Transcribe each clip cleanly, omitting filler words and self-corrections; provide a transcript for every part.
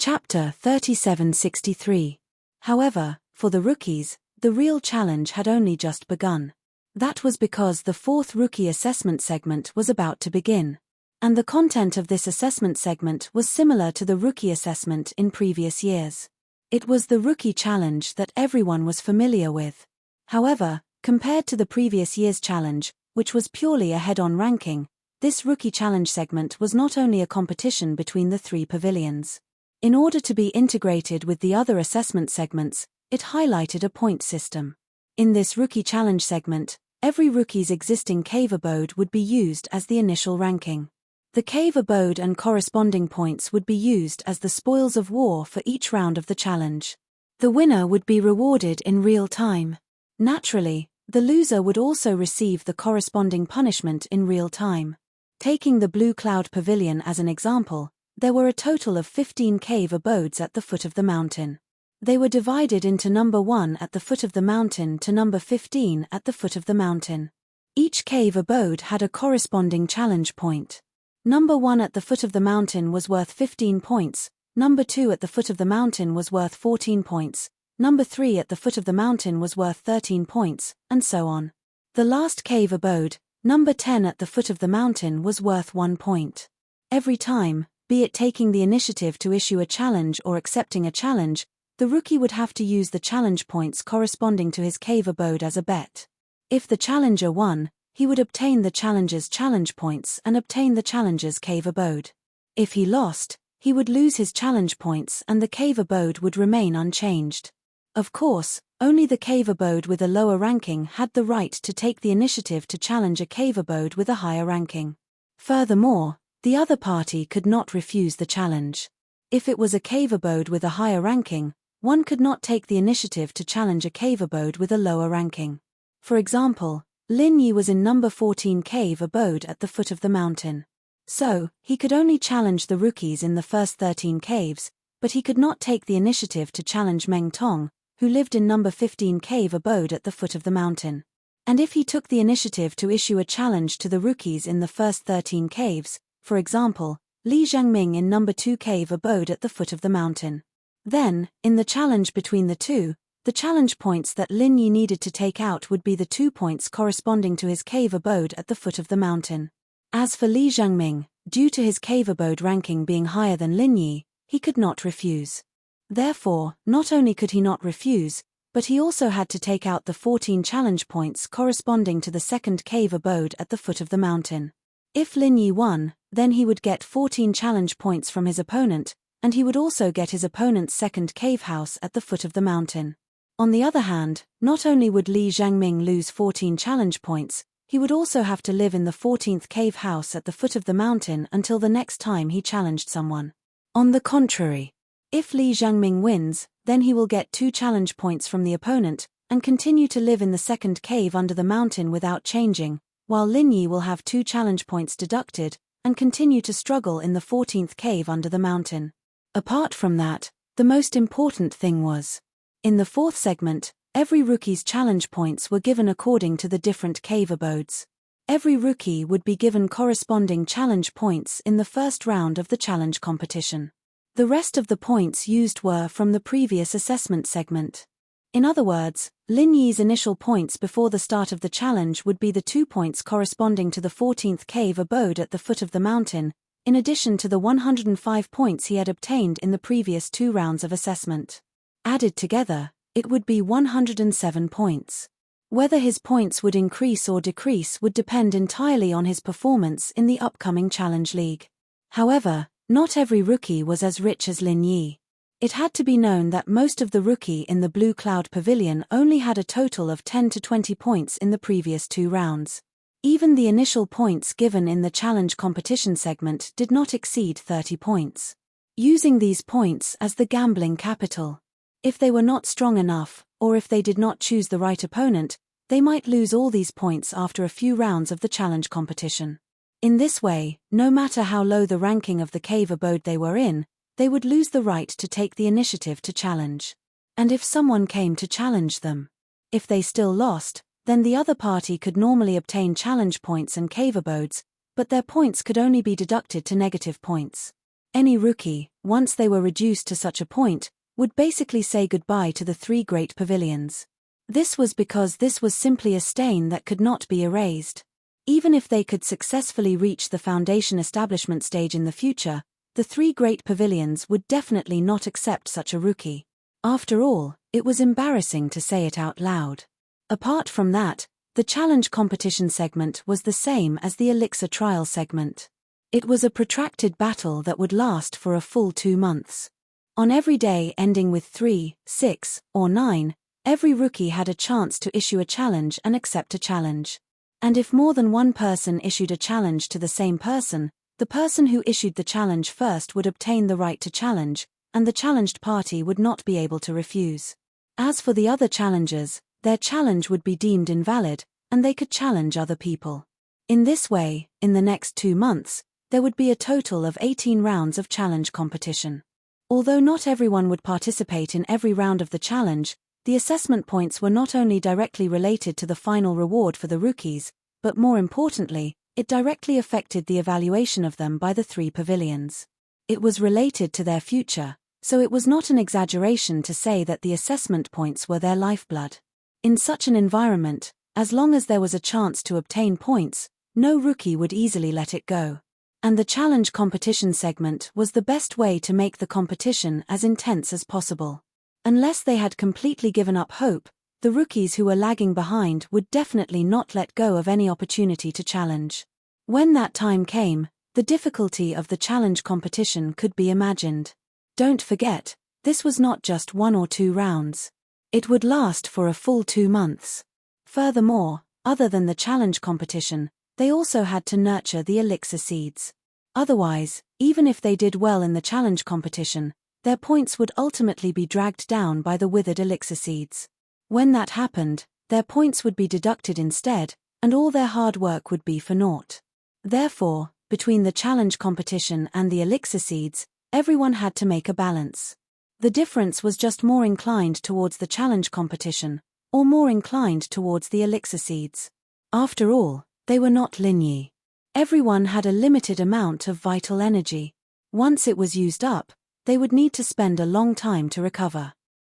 Chapter 3763. However, for the rookies, the real challenge had only just begun. That was because the fourth rookie assessment segment was about to begin. And the content of this assessment segment was similar to the rookie assessment in previous years. It was the rookie challenge that everyone was familiar with. However, compared to the previous year's challenge, which was purely a head-on ranking, this rookie challenge segment was not only a competition between the three pavilions. In order to be integrated with the other assessment segments, it highlighted a point system. In this rookie challenge segment, every rookie's existing cave abode would be used as the initial ranking. The cave abode and corresponding points would be used as the spoils of war for each round of the challenge. The winner would be rewarded in real time. Naturally, the loser would also receive the corresponding punishment in real time. Taking the Blue Cloud Pavilion as an example, there were a total of 15 cave abodes at the foot of the mountain. They were divided into number 1 at the foot of the mountain to number 15 at the foot of the mountain. Each cave abode had a corresponding challenge point. Number 1 at the foot of the mountain was worth 15 points, number 2 at the foot of the mountain was worth 14 points, number 3 at the foot of the mountain was worth 13 points, and so on. The last cave abode, number 10 at the foot of the mountain, was worth 1 point. Every time, be it taking the initiative to issue a challenge or accepting a challenge, the rookie would have to use the challenge points corresponding to his cave abode as a bet. If the challenger won, he would obtain the challenger's challenge points and obtain the challenger's cave abode. If he lost, he would lose his challenge points and the cave abode would remain unchanged. Of course, only the cave abode with a lower ranking had the right to take the initiative to challenge a cave abode with a higher ranking. Furthermore, the other party could not refuse the challenge. If it was a cave abode with a higher ranking, one could not take the initiative to challenge a cave abode with a lower ranking. For example, Lin Yi was in number 14 cave abode at the foot of the mountain. So, he could only challenge the rookies in the first 13 caves, but he could not take the initiative to challenge Meng Tong, who lived in number 15 cave abode at the foot of the mountain. And if he took the initiative to issue a challenge to the rookies in the first 13 caves, for example, Li Zhangming in number 2 cave abode at the foot of the mountain, then, in the challenge between the two, the challenge points that Lin Yi needed to take out would be the 2 points corresponding to his cave abode at the foot of the mountain. As for Li Zhangming, due to his cave abode ranking being higher than Lin Yi, he could not refuse. Therefore, not only could he not refuse, but he also had to take out the 14 challenge points corresponding to the second cave abode at the foot of the mountain. If Lin Yi won, then he would get 14 challenge points from his opponent, and he would also get his opponent's second cave house at the foot of the mountain. On the other hand, not only would Li Zhangming lose 14 challenge points, he would also have to live in the 14th cave house at the foot of the mountain until the next time he challenged someone. On the contrary, if Li Zhangming wins, then he will get 2 challenge points from the opponent, and continue to live in the second cave under the mountain without changing, while Lin Yi will have 2 challenge points deducted, and continue to struggle in the 14th cave under the mountain. Apart from that, the most important thing was, in the fourth segment, every rookie's challenge points were given according to the different cave abodes. Every rookie would be given corresponding challenge points in the first round of the challenge competition. The rest of the points used were from the previous assessment segment. In other words, Lin Yi's initial points before the start of the challenge would be the 2 points corresponding to the 14th cave abode at the foot of the mountain, in addition to the 105 points he had obtained in the previous 2 rounds of assessment. Added together, it would be 107 points. Whether his points would increase or decrease would depend entirely on his performance in the upcoming Challenge League. However, not every rookie was as rich as Lin Yi. It had to be known that most of the rookie in the Blue Cloud Pavilion only had a total of 10 to 20 points in the previous 2 rounds. Even the initial points given in the challenge competition segment did not exceed 30 points. Using these points as the gambling capital. If they were not strong enough, or if they did not choose the right opponent, they might lose all these points after a few rounds of the challenge competition. In this way, no matter how low the ranking of the cave abode they were in, they would lose the right to take the initiative to challenge. And if someone came to challenge them, if they still lost, then the other party could normally obtain challenge points and cave abodes, but their points could only be deducted to negative points. Any rookie, once they were reduced to such a point, would basically say goodbye to the 3 great pavilions. This was because this was simply a stain that could not be erased. Even if they could successfully reach the foundation establishment stage in the future, the 3 great pavilions would definitely not accept such a rookie. After all, it was embarrassing to say it out loud. Apart from that, the challenge competition segment was the same as the elixir trial segment. It was a protracted battle that would last for a full 2 months. On every day ending with 3, 6, or 9, every rookie had a chance to issue a challenge and accept a challenge. And if more than one person issued a challenge to the same person, the person who issued the challenge first would obtain the right to challenge, and the challenged party would not be able to refuse. As for the other challengers, their challenge would be deemed invalid, and they could challenge other people. In this way, in the next 2 months, there would be a total of 18 rounds of challenge competition. Although not everyone would participate in every round of the challenge, the assessment points were not only directly related to the final reward for the rookies, but more importantly, it directly affected the evaluation of them by the 3 pavilions. It was related to their future, so it was not an exaggeration to say that the assessment points were their lifeblood. In such an environment, as long as there was a chance to obtain points, no rookie would easily let it go. And the challenge competition segment was the best way to make the competition as intense as possible. Unless they had completely given up hope, the rookies who were lagging behind would definitely not let go of any opportunity to challenge. When that time came, the difficulty of the challenge competition could be imagined. Don't forget, this was not just 1 or 2 rounds. It would last for a full 2 months. Furthermore, other than the challenge competition, they also had to nurture the elixir seeds. Otherwise, even if they did well in the challenge competition, their points would ultimately be dragged down by the withered elixir seeds. When that happened, their points would be deducted instead, and all their hard work would be for naught. Therefore, between the challenge competition and the elixir seeds, everyone had to make a balance. The difference was just more inclined towards the challenge competition, or more inclined towards the elixir seeds. After all, they were not linear. Everyone had a limited amount of vital energy. Once it was used up, they would need to spend a long time to recover.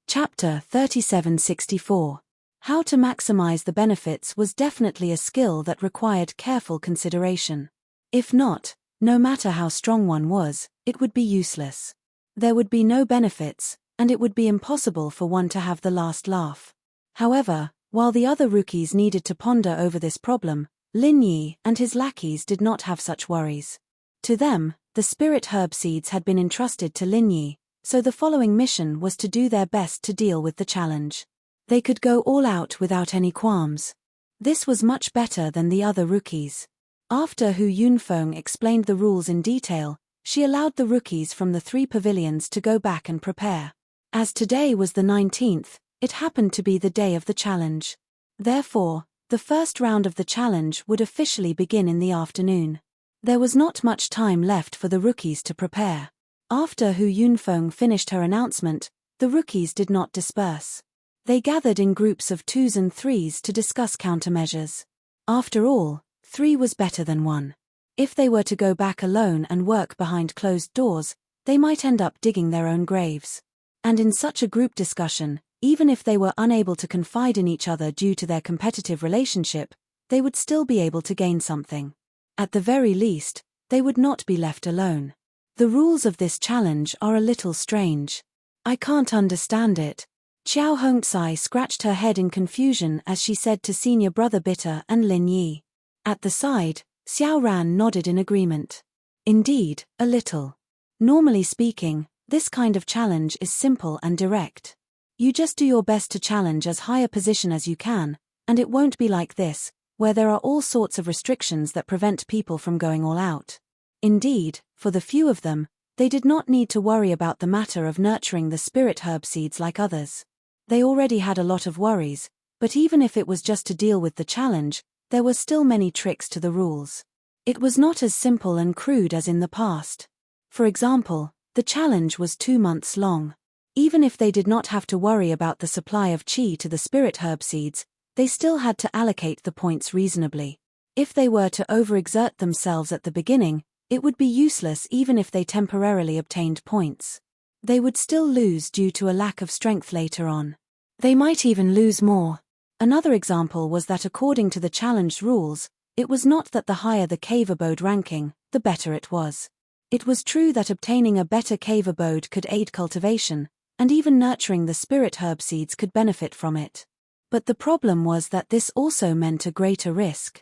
Chapter 3764. How to maximize the benefits was definitely a skill that required careful consideration. If not, no matter how strong one was, it would be useless. There would be no benefits, and it would be impossible for one to have the last laugh. However, while the other rookies needed to ponder over this problem, Lin Yi and his lackeys did not have such worries. To them, the spirit herb seeds had been entrusted to Lin Yi, so the following mission was to do their best to deal with the challenge. They could go all out without any qualms. This was much better than the other rookies. After Hu Yunfeng explained the rules in detail, she allowed the rookies from the 3 pavilions to go back and prepare. As today was the 19th, it happened to be the day of the challenge. Therefore, the first round of the challenge would officially begin in the afternoon. There was not much time left for the rookies to prepare. After Hu Yunfeng finished her announcement, the rookies did not disperse. They gathered in groups of 2s and 3s to discuss countermeasures. After all, 3 was better than 1. If they were to go back alone and work behind closed doors, they might end up digging their own graves. And in such a group discussion, even if they were unable to confide in each other due to their competitive relationship, they would still be able to gain something. At the very least, they would not be left alone. The rules of this challenge are a little strange. I can't understand it. Xiao Hongcai scratched her head in confusion as she said to senior brother Bitter and Lin Yi. At the side, Xiao Ran nodded in agreement. Indeed, a little. Normally speaking, this kind of challenge is simple and direct. You just do your best to challenge as high a position as you can, and it won't be like this, where there are all sorts of restrictions that prevent people from going all out. Indeed, for the few of them, they did not need to worry about the matter of nurturing the spirit herb seeds like others. They already had a lot of worries, but even if it was just to deal with the challenge, there were still many tricks to the rules. It was not as simple and crude as in the past. For example, the challenge was 2 months long. Even if they did not have to worry about the supply of qi to the spirit herb seeds, they still had to allocate the points reasonably. If they were to overexert themselves at the beginning, It would be useless even if they temporarily obtained points. They would still lose due to a lack of strength later on. They might even lose more. Another example was that according to the challenge rules, it was not that the higher the cave abode ranking, the better it was. It was true that obtaining a better cave abode could aid cultivation, and even nurturing the spirit herb seeds could benefit from it. But the problem was that this also meant a greater risk.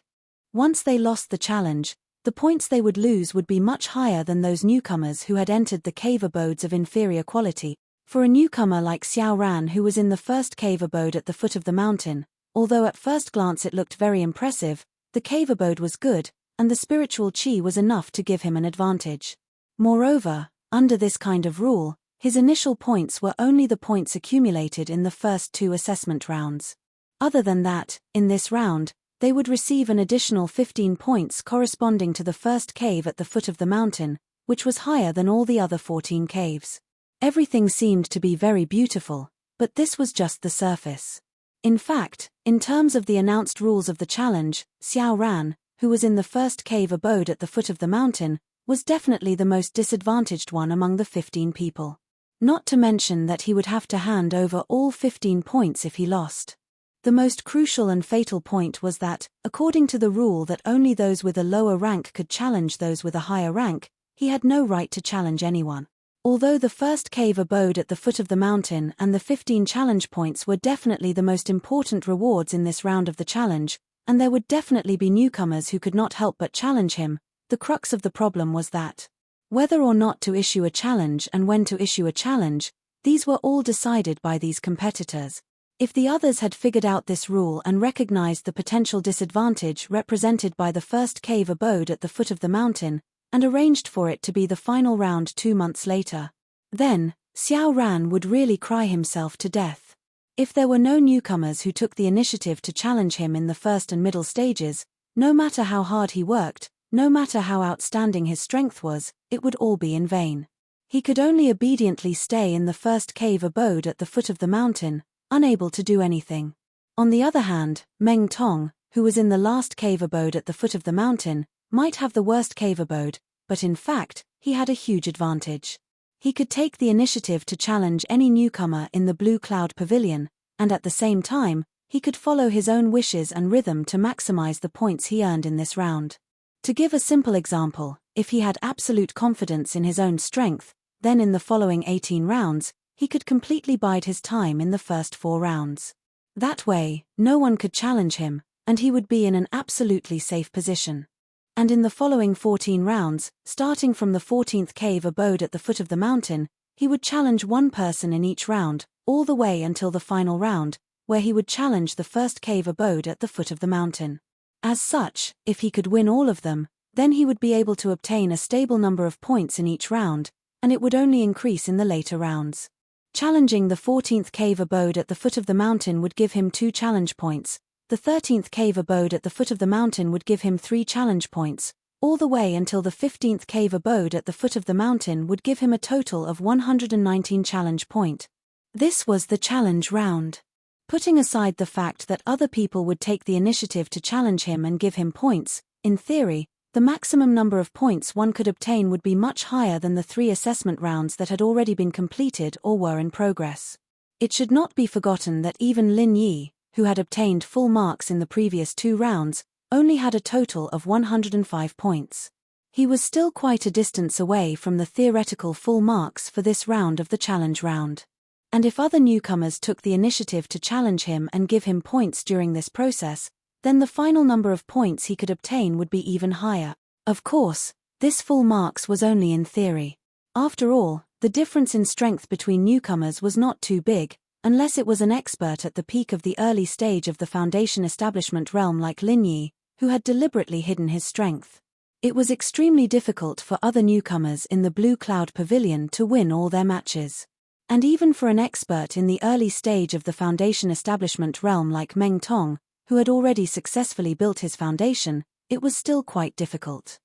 Once they lost the challenge, the points they would lose would be much higher than those newcomers who had entered the cave abodes of inferior quality. For a newcomer like Xiao Ran, who was in the first cave abode at the foot of the mountain, although at first glance it looked very impressive, the cave abode was good, and the spiritual qi was enough to give him an advantage. Moreover, under this kind of rule, his initial points were only the points accumulated in the first 2 assessment rounds. Other than that, in this round, they would receive an additional 15 points corresponding to the first cave at the foot of the mountain, which was higher than all the other 14 caves. Everything seemed to be very beautiful, but this was just the surface. In fact, in terms of the announced rules of the challenge, Xiao Ran, who was in the first cave abode at the foot of the mountain, was definitely the most disadvantaged one among the 15 people. Not to mention that he would have to hand over all 15 points if he lost. The most crucial and fatal point was that, according to the rule that only those with a lower rank could challenge those with a higher rank, he had no right to challenge anyone. Although the first cave abode at the foot of the mountain and the 15 challenge points were definitely the most important rewards in this round of the challenge, and there would definitely be newcomers who could not help but challenge him, the crux of the problem was that whether or not to issue a challenge and when to issue a challenge, these were all decided by these competitors. If the others had figured out this rule and recognized the potential disadvantage represented by the first cave abode at the foot of the mountain, and arranged for it to be the final round 2 months later, then Xiao Ran would really cry himself to death. If there were no newcomers who took the initiative to challenge him in the first and middle stages, no matter how hard he worked, no matter how outstanding his strength was, it would all be in vain. He could only obediently stay in the first cave abode at the foot of the mountain, unable to do anything. On the other hand, Meng Tong, who was in the last cave abode at the foot of the mountain, might have the worst cave abode, but in fact, he had a huge advantage. He could take the initiative to challenge any newcomer in the Blue Cloud Pavilion, and at the same time, he could follow his own wishes and rhythm to maximize the points he earned in this round. To give a simple example, if he had absolute confidence in his own strength, then in the following 18 rounds, he could completely bide his time in the first 4 rounds. That way, no one could challenge him, and he would be in an absolutely safe position. And in the following 14 rounds, starting from the 14th cave abode at the foot of the mountain, he would challenge one person in each round, all the way until the final round, where he would challenge the first cave abode at the foot of the mountain. As such, if he could win all of them, then he would be able to obtain a stable number of points in each round, and it would only increase in the later rounds. Challenging the 14th cave abode at the foot of the mountain would give him 2 challenge points. The 13th cave abode at the foot of the mountain would give him 3 challenge points, all the way until the 15th cave abode at the foot of the mountain would give him a total of 119 challenge point. This was the challenge round. Putting aside the fact that other people would take the initiative to challenge him and give him points, in theory, the maximum number of points one could obtain would be much higher than the 3 assessment rounds that had already been completed or were in progress. It should not be forgotten that even Lin Yi, who had obtained full marks in the previous 2 rounds, only had a total of 105 points. He was still quite a distance away from the theoretical full marks for this round of the challenge round. And if other newcomers took the initiative to challenge him and give him points during this process, then the final number of points he could obtain would be even higher. Of course, this full marks was only in theory. After all, the difference in strength between newcomers was not too big, unless it was an expert at the peak of the early stage of the foundation establishment realm like Lin Yi, who had deliberately hidden his strength. It was extremely difficult for other newcomers in the Blue Cloud Pavilion to win all their matches. And even for an expert in the early stage of the foundation establishment realm like Meng Tong, who had already successfully built his foundation, it was still quite difficult.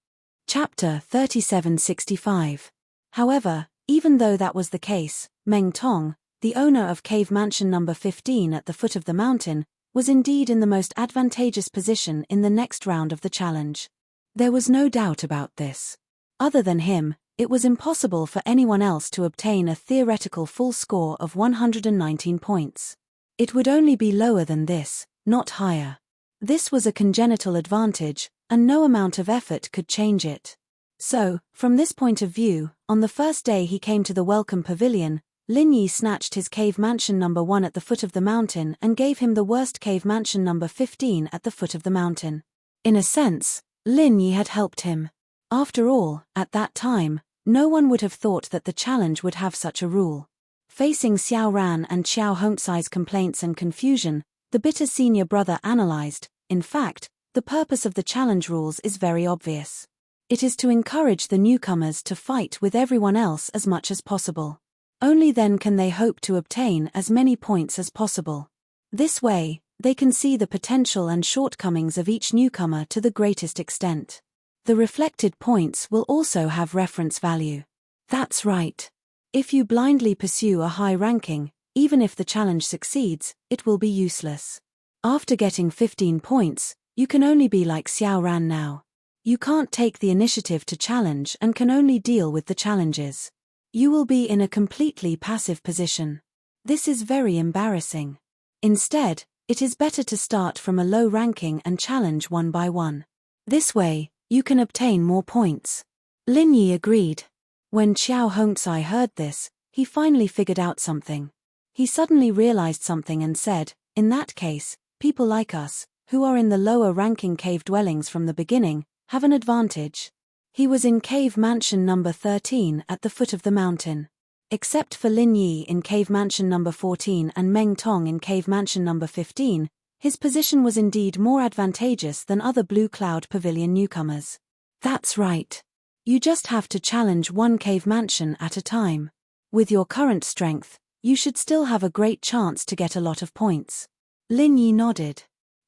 Chapter 3765. However, even though that was the case, Meng Tong, the owner of Cave Mansion number 15 at the foot of the mountain, was indeed in the most advantageous position in the next round of the challenge. There was no doubt about this. Other than him, it was impossible for anyone else to obtain a theoretical full score of 119 points. It would only be lower than this, not higher. This was a congenital advantage, and no amount of effort could change it. So, from this point of view, on the first day he came to the welcome pavilion, Lin Yi snatched his cave mansion number 1 at the foot of the mountain and gave him the worst cave mansion number 15 at the foot of the mountain. In a sense, Lin Yi had helped him. After all, at that time, no one would have thought that the challenge would have such a rule. Facing Xiao Ran and Xiao Hongcai's complaints and confusion, the bitter senior brother analyzed, in fact, the purpose of the challenge rules is very obvious. It is to encourage the newcomers to fight with everyone else as much as possible. Only then can they hope to obtain as many points as possible. This way, they can see the potential and shortcomings of each newcomer to the greatest extent. The reflected points will also have reference value. That's right. If you blindly pursue a high ranking, even if the challenge succeeds, it will be useless. After getting 15 points, you can only be like Xiao Ran now. You can't take the initiative to challenge and can only deal with the challenges. You will be in a completely passive position. This is very embarrassing. Instead, it is better to start from a low ranking and challenge one by one. This way, you can obtain more points. Lin Yi agreed. When Xiao Hongcai heard this, he finally figured out something. He suddenly realized something and said, in that case, people like us, who are in the lower ranking cave dwellings from the beginning, have an advantage. He was in cave mansion number 13 at the foot of the mountain. Except for Lin Yi in cave mansion number 14 and Meng Tong in cave mansion number 15, his position was indeed more advantageous than other Blue Cloud Pavilion newcomers. That's right. You just have to challenge one cave mansion at a time. With your current strength, you should still have a great chance to get a lot of points. Lin Yi nodded.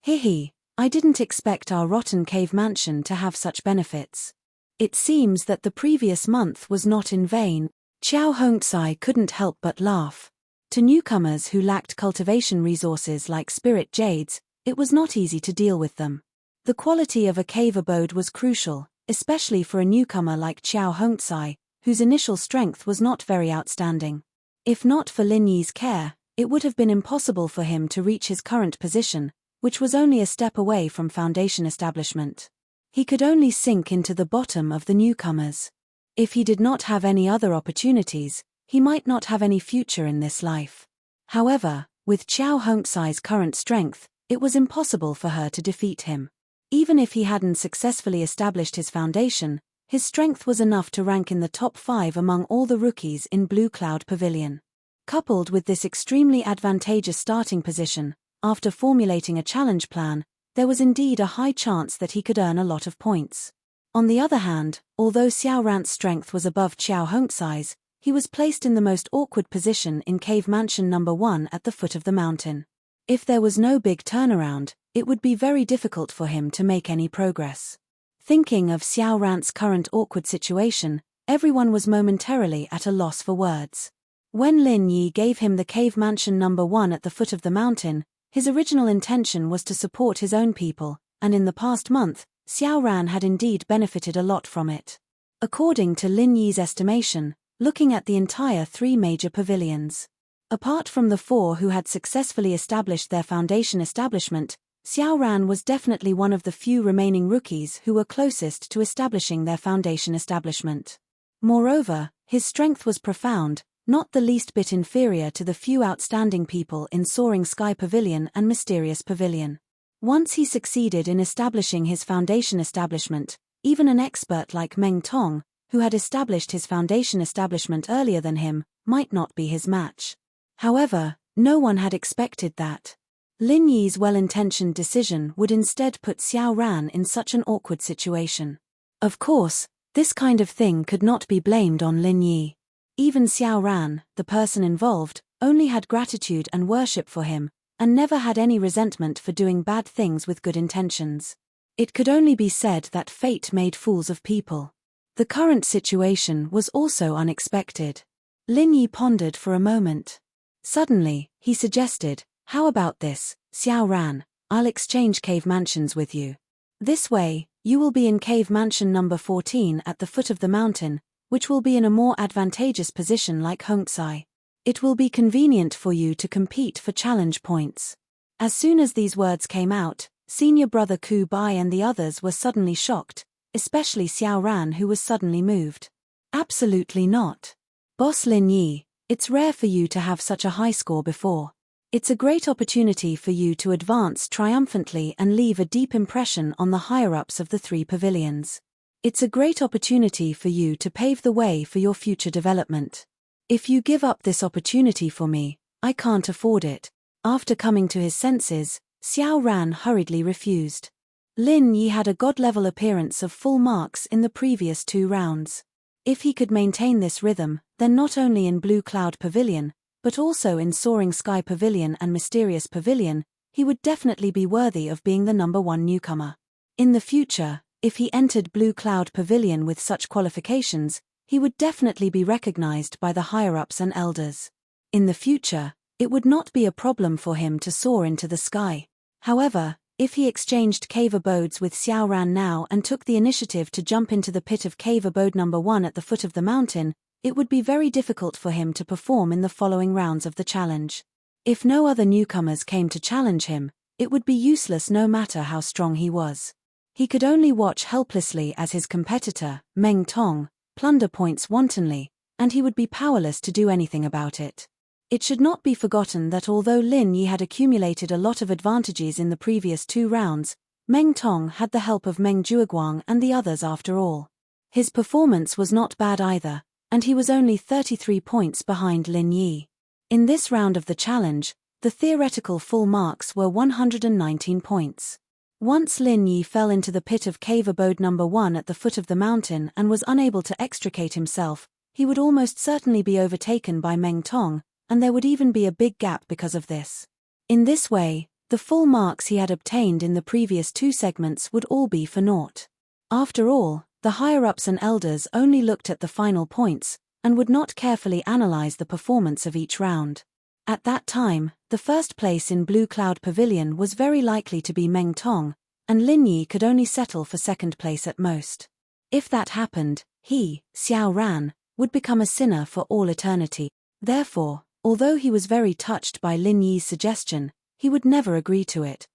Hihi, I didn't expect our rotten cave mansion to have such benefits. It seems that the previous month was not in vain. Xiao Hongcai couldn't help but laugh. To newcomers who lacked cultivation resources like spirit jades, it was not easy to deal with them. The quality of a cave abode was crucial, especially for a newcomer like Xiao Hongcai, whose initial strength was not very outstanding. If not for Lin Yi's care, it would have been impossible for him to reach his current position, which was only a step away from foundation establishment. He could only sink into the bottom of the newcomers. If he did not have any other opportunities, he might not have any future in this life. However, with Xiao Hongcai's current strength, it was impossible for her to defeat him. Even if he hadn't successfully established his foundation, his strength was enough to rank in the top 5 among all the rookies in Blue Cloud Pavilion. Coupled with this extremely advantageous starting position, after formulating a challenge plan, there was indeed a high chance that he could earn a lot of points. On the other hand, although Xiao Ran's strength was above Xiao Hongcai's, he was placed in the most awkward position in cave mansion number 1 at the foot of the mountain. If there was no big turnaround, it would be very difficult for him to make any progress. Thinking of Xiao Ran's current awkward situation, everyone was momentarily at a loss for words. When Lin Yi gave him the cave mansion number 1 at the foot of the mountain, his original intention was to support his own people, and in the past month, Xiao Ran had indeed benefited a lot from it. According to Lin Yi's estimation, looking at the entire 3 major pavilions, apart from the 4 who had successfully established their foundation establishment, Xiao Ran was definitely one of the few remaining rookies who were closest to establishing their foundation establishment. Moreover, his strength was profound, not the least bit inferior to the few outstanding people in Soaring Sky Pavilion and Mysterious Pavilion. Once he succeeded in establishing his foundation establishment, even an expert like Meng Tong, who had established his foundation establishment earlier than him, might not be his match. However, no one had expected that. Lin Yi's well-intentioned decision would instead put Xiao Ran in such an awkward situation. Of course, this kind of thing could not be blamed on Lin Yi. Even Xiao Ran, the person involved, only had gratitude and worship for him, and never had any resentment for doing bad things with good intentions. It could only be said that fate made fools of people. The current situation was also unexpected. Lin Yi pondered for a moment. Suddenly, he suggested, "How about this, Xiao Ran? I'll exchange cave mansions with you. This way, You will be in cave mansion number 14 at the foot of the mountain, which will be in a more advantageous position like Hongsai. It will be convenient for you to compete for challenge points. As soon as these words came out, senior brother Ku Bai and the others were suddenly shocked, especially Xiao Ran, who was suddenly moved. Absolutely not. Boss Lin Yi, it's rare for you to have such a high score before. It's a great opportunity for you to advance triumphantly and leave a deep impression on the higher-ups of the 3 pavilions. It's a great opportunity for you to pave the way for your future development. If you give up this opportunity for me, I can't afford it. After coming to his senses, Xiao Ran hurriedly refused. Lin Yi had a god-level appearance of full marks in the previous 2 rounds. If he could maintain this rhythm, then not only in Blue Cloud Pavilion, but also in Soaring Sky Pavilion and Mysterious Pavilion, he would definitely be worthy of being the number 1 newcomer. In the future, if he entered Blue Cloud Pavilion with such qualifications, he would definitely be recognized by the higher-ups and elders. In the future, it would not be a problem for him to soar into the sky. However, if he exchanged cave abodes with Xiao Ran now and took the initiative to jump into the pit of cave abode number 1 at the foot of the mountain, it would be very difficult for him to perform in the following rounds of the challenge. If no other newcomers came to challenge him, it would be useless no matter how strong he was. He could only watch helplessly as his competitor, Meng Tong, plunder points wantonly, and he would be powerless to do anything about it. It should not be forgotten that although Lin Yi had accumulated a lot of advantages in the previous 2 rounds, Meng Tong had the help of Meng Jueguang and the others after all. His performance was not bad either, and he was only 33 points behind Lin Yi. In this round of the challenge, the theoretical full marks were 119 points. Once Lin Yi fell into the pit of cave abode number 1 at the foot of the mountain and was unable to extricate himself, he would almost certainly be overtaken by Meng Tong, and there would even be a big gap because of this. In this way, the full marks he had obtained in the previous 2 segments would all be for naught. After all, the higher-ups and elders only looked at the final points, and would not carefully analyze the performance of each round. At that time, the first place in Blue Cloud Pavilion was very likely to be Meng Tong, and Lin Yi could only settle for second place at most. If that happened, he, Xiao Ran, would become a sinner for all eternity. Therefore, although he was very touched by Lin Yi's suggestion, he would never agree to it.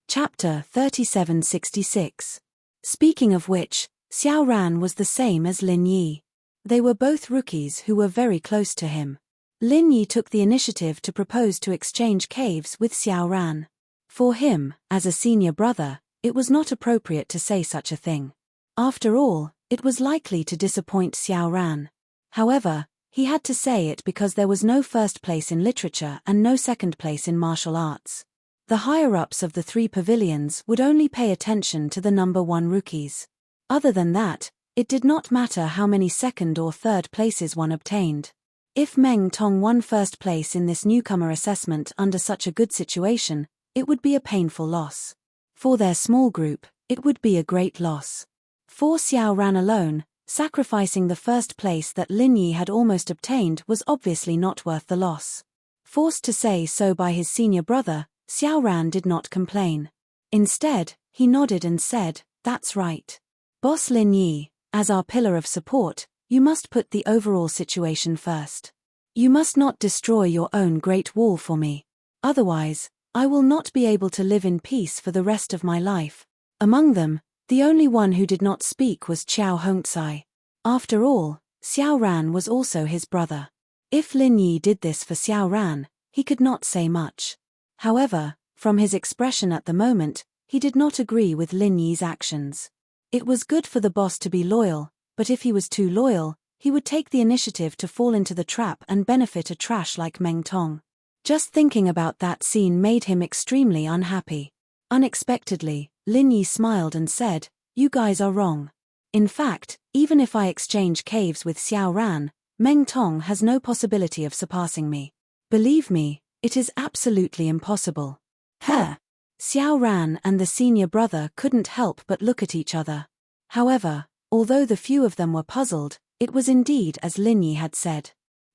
Chapter 3766. Speaking of which, Xiao Ran was the same as Lin Yi. They were both rookies who were very close to him. Lin Yi took the initiative to propose to exchange caves with Xiao Ran. For him, as a senior brother, it was not appropriate to say such a thing. After all, it was likely to disappoint Xiao Ran. However, he had to say it because there was no first place in literature and no second place in martial arts. The higher-ups of the 3 pavilions would only pay attention to the number 1 rookies. Other than that, it did not matter how many second or third places one obtained. If Meng Tong won first place in this newcomer assessment under such a good situation, it would be a painful loss. For their small group, it would be a great loss. For Xiao Ran alone, sacrificing the first place that Lin Yi had almost obtained was obviously not worth the loss. Forced to say so by his senior brother, Xiao Ran did not complain. Instead, he nodded and said, "That's right. Boss Lin Yi, as our pillar of support, you must put the overall situation first. You must not destroy your own Great Wall for me. Otherwise, I will not be able to live in peace for the rest of my life." Among them, the only one who did not speak was Qiao Hongcai. After all, Xiao Ran was also his brother. If Lin Yi did this for Xiao Ran, he could not say much. However, from his expression at the moment, he did not agree with Lin Yi's actions. It was good for the boss to be loyal, but if he was too loyal, he would take the initiative to fall into the trap and benefit a trash like Meng Tong. Just thinking about that scene made him extremely unhappy. Unexpectedly, Lin Yi smiled and said, "You guys are wrong. In fact, even if I exchange caves with Xiao Ran, Meng Tong has no possibility of surpassing me. Believe me, it is absolutely impossible." Xiao Ran and the senior brother couldn't help but look at each other. However, although the few of them were puzzled, it was indeed as Lin Yi had said.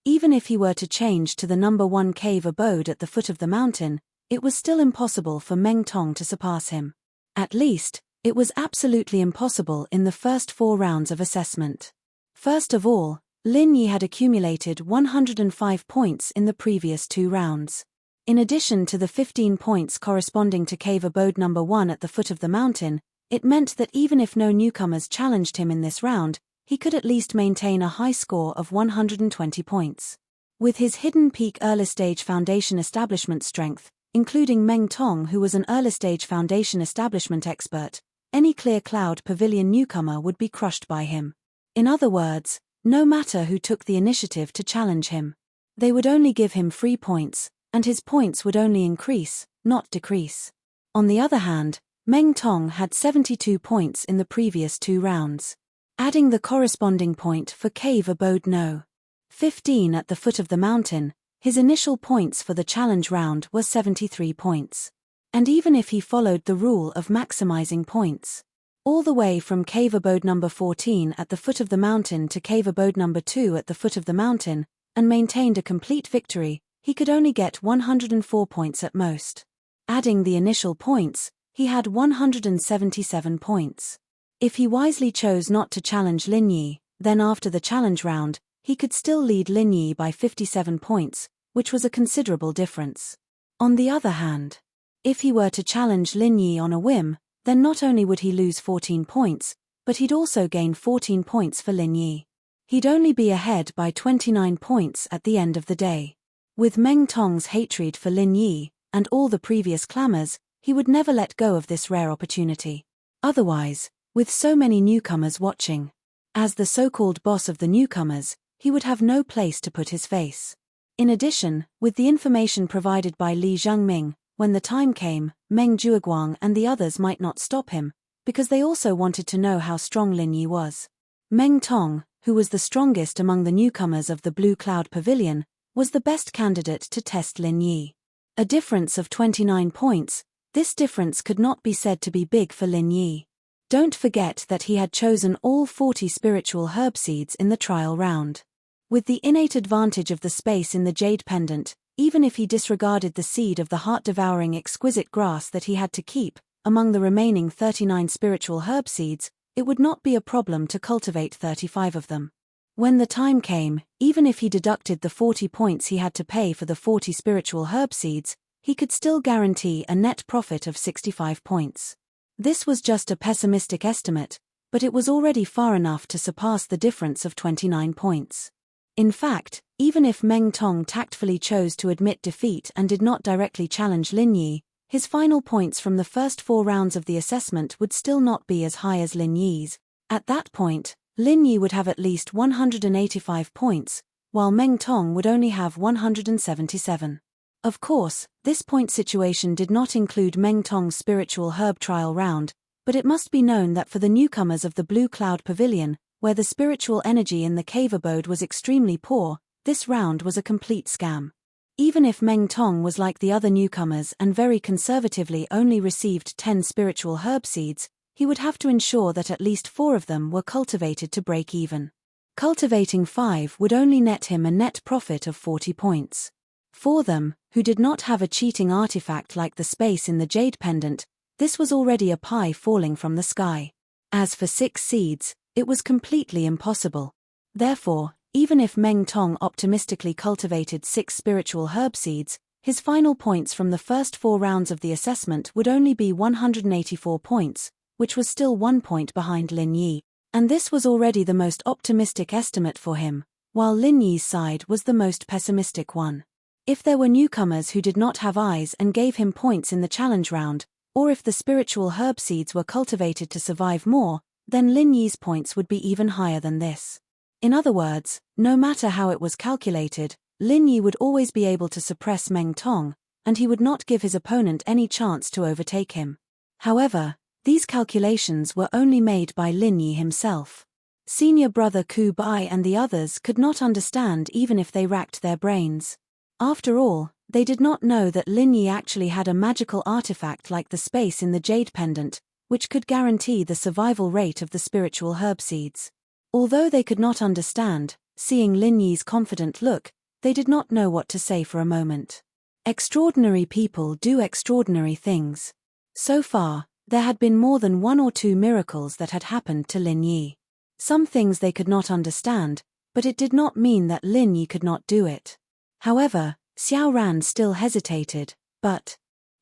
Even if he were to change to the number 1 cave abode at the foot of the mountain, it was still impossible for Meng Tong to surpass him. At least, It was absolutely impossible in the first 4 rounds of assessment. First of all, Lin Yi had accumulated 105 points in the previous 2 rounds. In addition to the 15 points corresponding to cave abode number 1 at the foot of the mountain, it meant that even if no newcomers challenged him in this round, he could at least maintain a high score of 120 points. With his hidden peak early-stage foundation establishment strength, including Meng Tong, who was an early-stage foundation establishment expert, any Clear Cloud Pavilion newcomer would be crushed by him. In other words, no matter who took the initiative to challenge him, they would only give him free points, and his points would only increase, not decrease. On the other hand, Meng Tong had 72 points in the previous 2 rounds. Adding the corresponding point for Cave Abode No. 15 at the foot of the mountain, his initial points for the challenge round were 73 points. And even if he followed the rule of maximizing points, all the way from Cave Abode number 14 at the foot of the mountain to Cave Abode number 2 at the foot of the mountain, and maintained a complete victory, he could only get 104 points at most. Adding the initial points, he had 177 points. If he wisely chose not to challenge Lin Yi, then after the challenge round, he could still lead Lin Yi by 57 points, which was a considerable difference. On the other hand, if he were to challenge Lin Yi on a whim, then not only would he lose 14 points, but he'd also gain 14 points for Lin Yi. He'd only be ahead by 29 points at the end of the day. With Meng Tong's hatred for Lin Yi, and all the previous clamors, he would never let go of this rare opportunity. Otherwise, with so many newcomers watching, as the so-called boss of the newcomers, he would have no place to put his face. In addition, with the information provided by Li Zhengming, when the time came, Meng Jueguang and the others might not stop him, because they also wanted to know how strong Lin Yi was. Meng Tong, who was the strongest among the newcomers of the Blue Cloud Pavilion, was the best candidate to test Lin Yi. A difference of 29 points, this difference could not be said to be big for Lin Yi. Don't forget that he had chosen all 40 spiritual herb seeds in the trial round. With the innate advantage of the space in the jade pendant, even if he disregarded the seed of the heart-devouring exquisite grass that he had to keep, among the remaining 39 spiritual herb seeds, it would not be a problem to cultivate 35 of them. When the time came, even if he deducted the 40 points he had to pay for the 40 spiritual herb seeds, he could still guarantee a net profit of 65 points. This was just a pessimistic estimate, but it was already far enough to surpass the difference of 29 points. In fact, even if Meng Tong tactfully chose to admit defeat and did not directly challenge Lin Yi, his final points from the first 4 rounds of the assessment would still not be as high as Lin Yi's. At that point, Lin Yi would have at least 185 points, while Meng Tong would only have 177. Of course, this point situation did not include Meng Tong's spiritual herb trial round, but it must be known that for the newcomers of the Blue Cloud Pavilion, where the spiritual energy in the cave abode was extremely poor, this round was a complete scam. Even if Meng Tong was like the other newcomers and very conservatively only received 10 spiritual herb seeds, he would have to ensure that at least 4 of them were cultivated to break even. Cultivating 5 would only net him a net profit of 40 points. For them, who did not have a cheating artifact like the space in the jade pendant, this was already a pie falling from the sky. As for 6 seeds, it was completely impossible. Therefore, even if Meng Tong optimistically cultivated 6 spiritual herb seeds, his final points from the first 4 rounds of the assessment would only be 184 points, which was still 1 point behind Lin Yi, and this was already the most optimistic estimate for him, while Lin Yi's side was the most pessimistic one. If there were newcomers who did not have eyes and gave him points in the challenge round, or if the spiritual herb seeds were cultivated to survive more, then Lin Yi's points would be even higher than this. In other words, no matter how it was calculated, Lin Yi would always be able to suppress Meng Tong, and he would not give his opponent any chance to overtake him. However, these calculations were only made by Lin Yi himself. Senior brother Ku Bai and the others could not understand even if they racked their brains. After all, they did not know that Lin Yi actually had a magical artifact like the space in the jade pendant, which could guarantee the survival rate of the spiritual herb seeds. Although they could not understand, seeing Lin Yi's confident look, they did not know what to say for a moment. Extraordinary people do extraordinary things. So far, There had been more than 1 or 2 miracles that had happened to Lin Yi. Some things they could not understand, but it did not mean that Lin Yi could not do it. However, Xiao Ran still hesitated, but...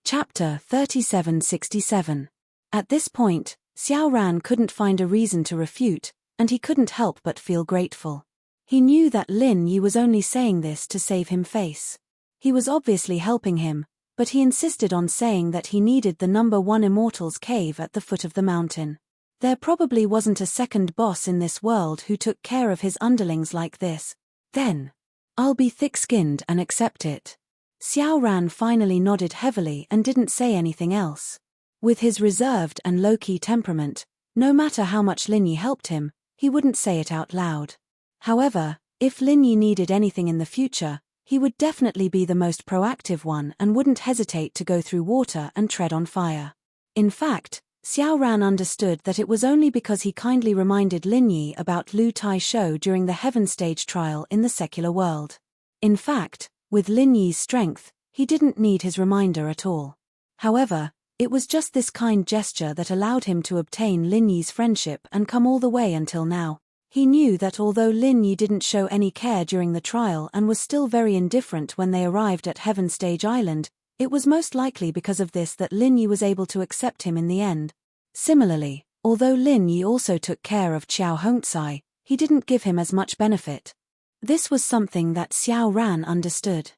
Chapter 3767. At this point, Xiao Ran couldn't find a reason to refute, and he couldn't help but feel grateful. He knew that Lin Yi was only saying this to save him face. He was obviously helping him, but he insisted on saying that he needed the number 1 Immortal's cave at the foot of the mountain. There probably wasn't a second boss in this world who took care of his underlings like this. Then, I'll be thick-skinned and accept it. Xiao Ran finally nodded heavily and didn't say anything else. With his reserved and low-key temperament, no matter how much Lin Yi helped him, he wouldn't say it out loud. However, if Lin Yi needed anything in the future, he would definitely be the most proactive one and wouldn't hesitate to go through water and tread on fire. In fact, Xiao Ran understood that it was only because he kindly reminded Lin Yi about Lu Tai Shou during the Heaven Stage trial in the secular world. In fact, with Lin Yi's strength, he didn't need his reminder at all. However, it was just this kind gesture that allowed him to obtain Lin Yi's friendship and come all the way until now. He knew that although Lin Yi didn't show any care during the trial and was still very indifferent when they arrived at Heaven Stage Island, it was most likely because of this that Lin Yi was able to accept him in the end. Similarly, although Lin Yi also took care of Qiao Hongcai, he didn't give him as much benefit. This was something that Xiao Ran understood.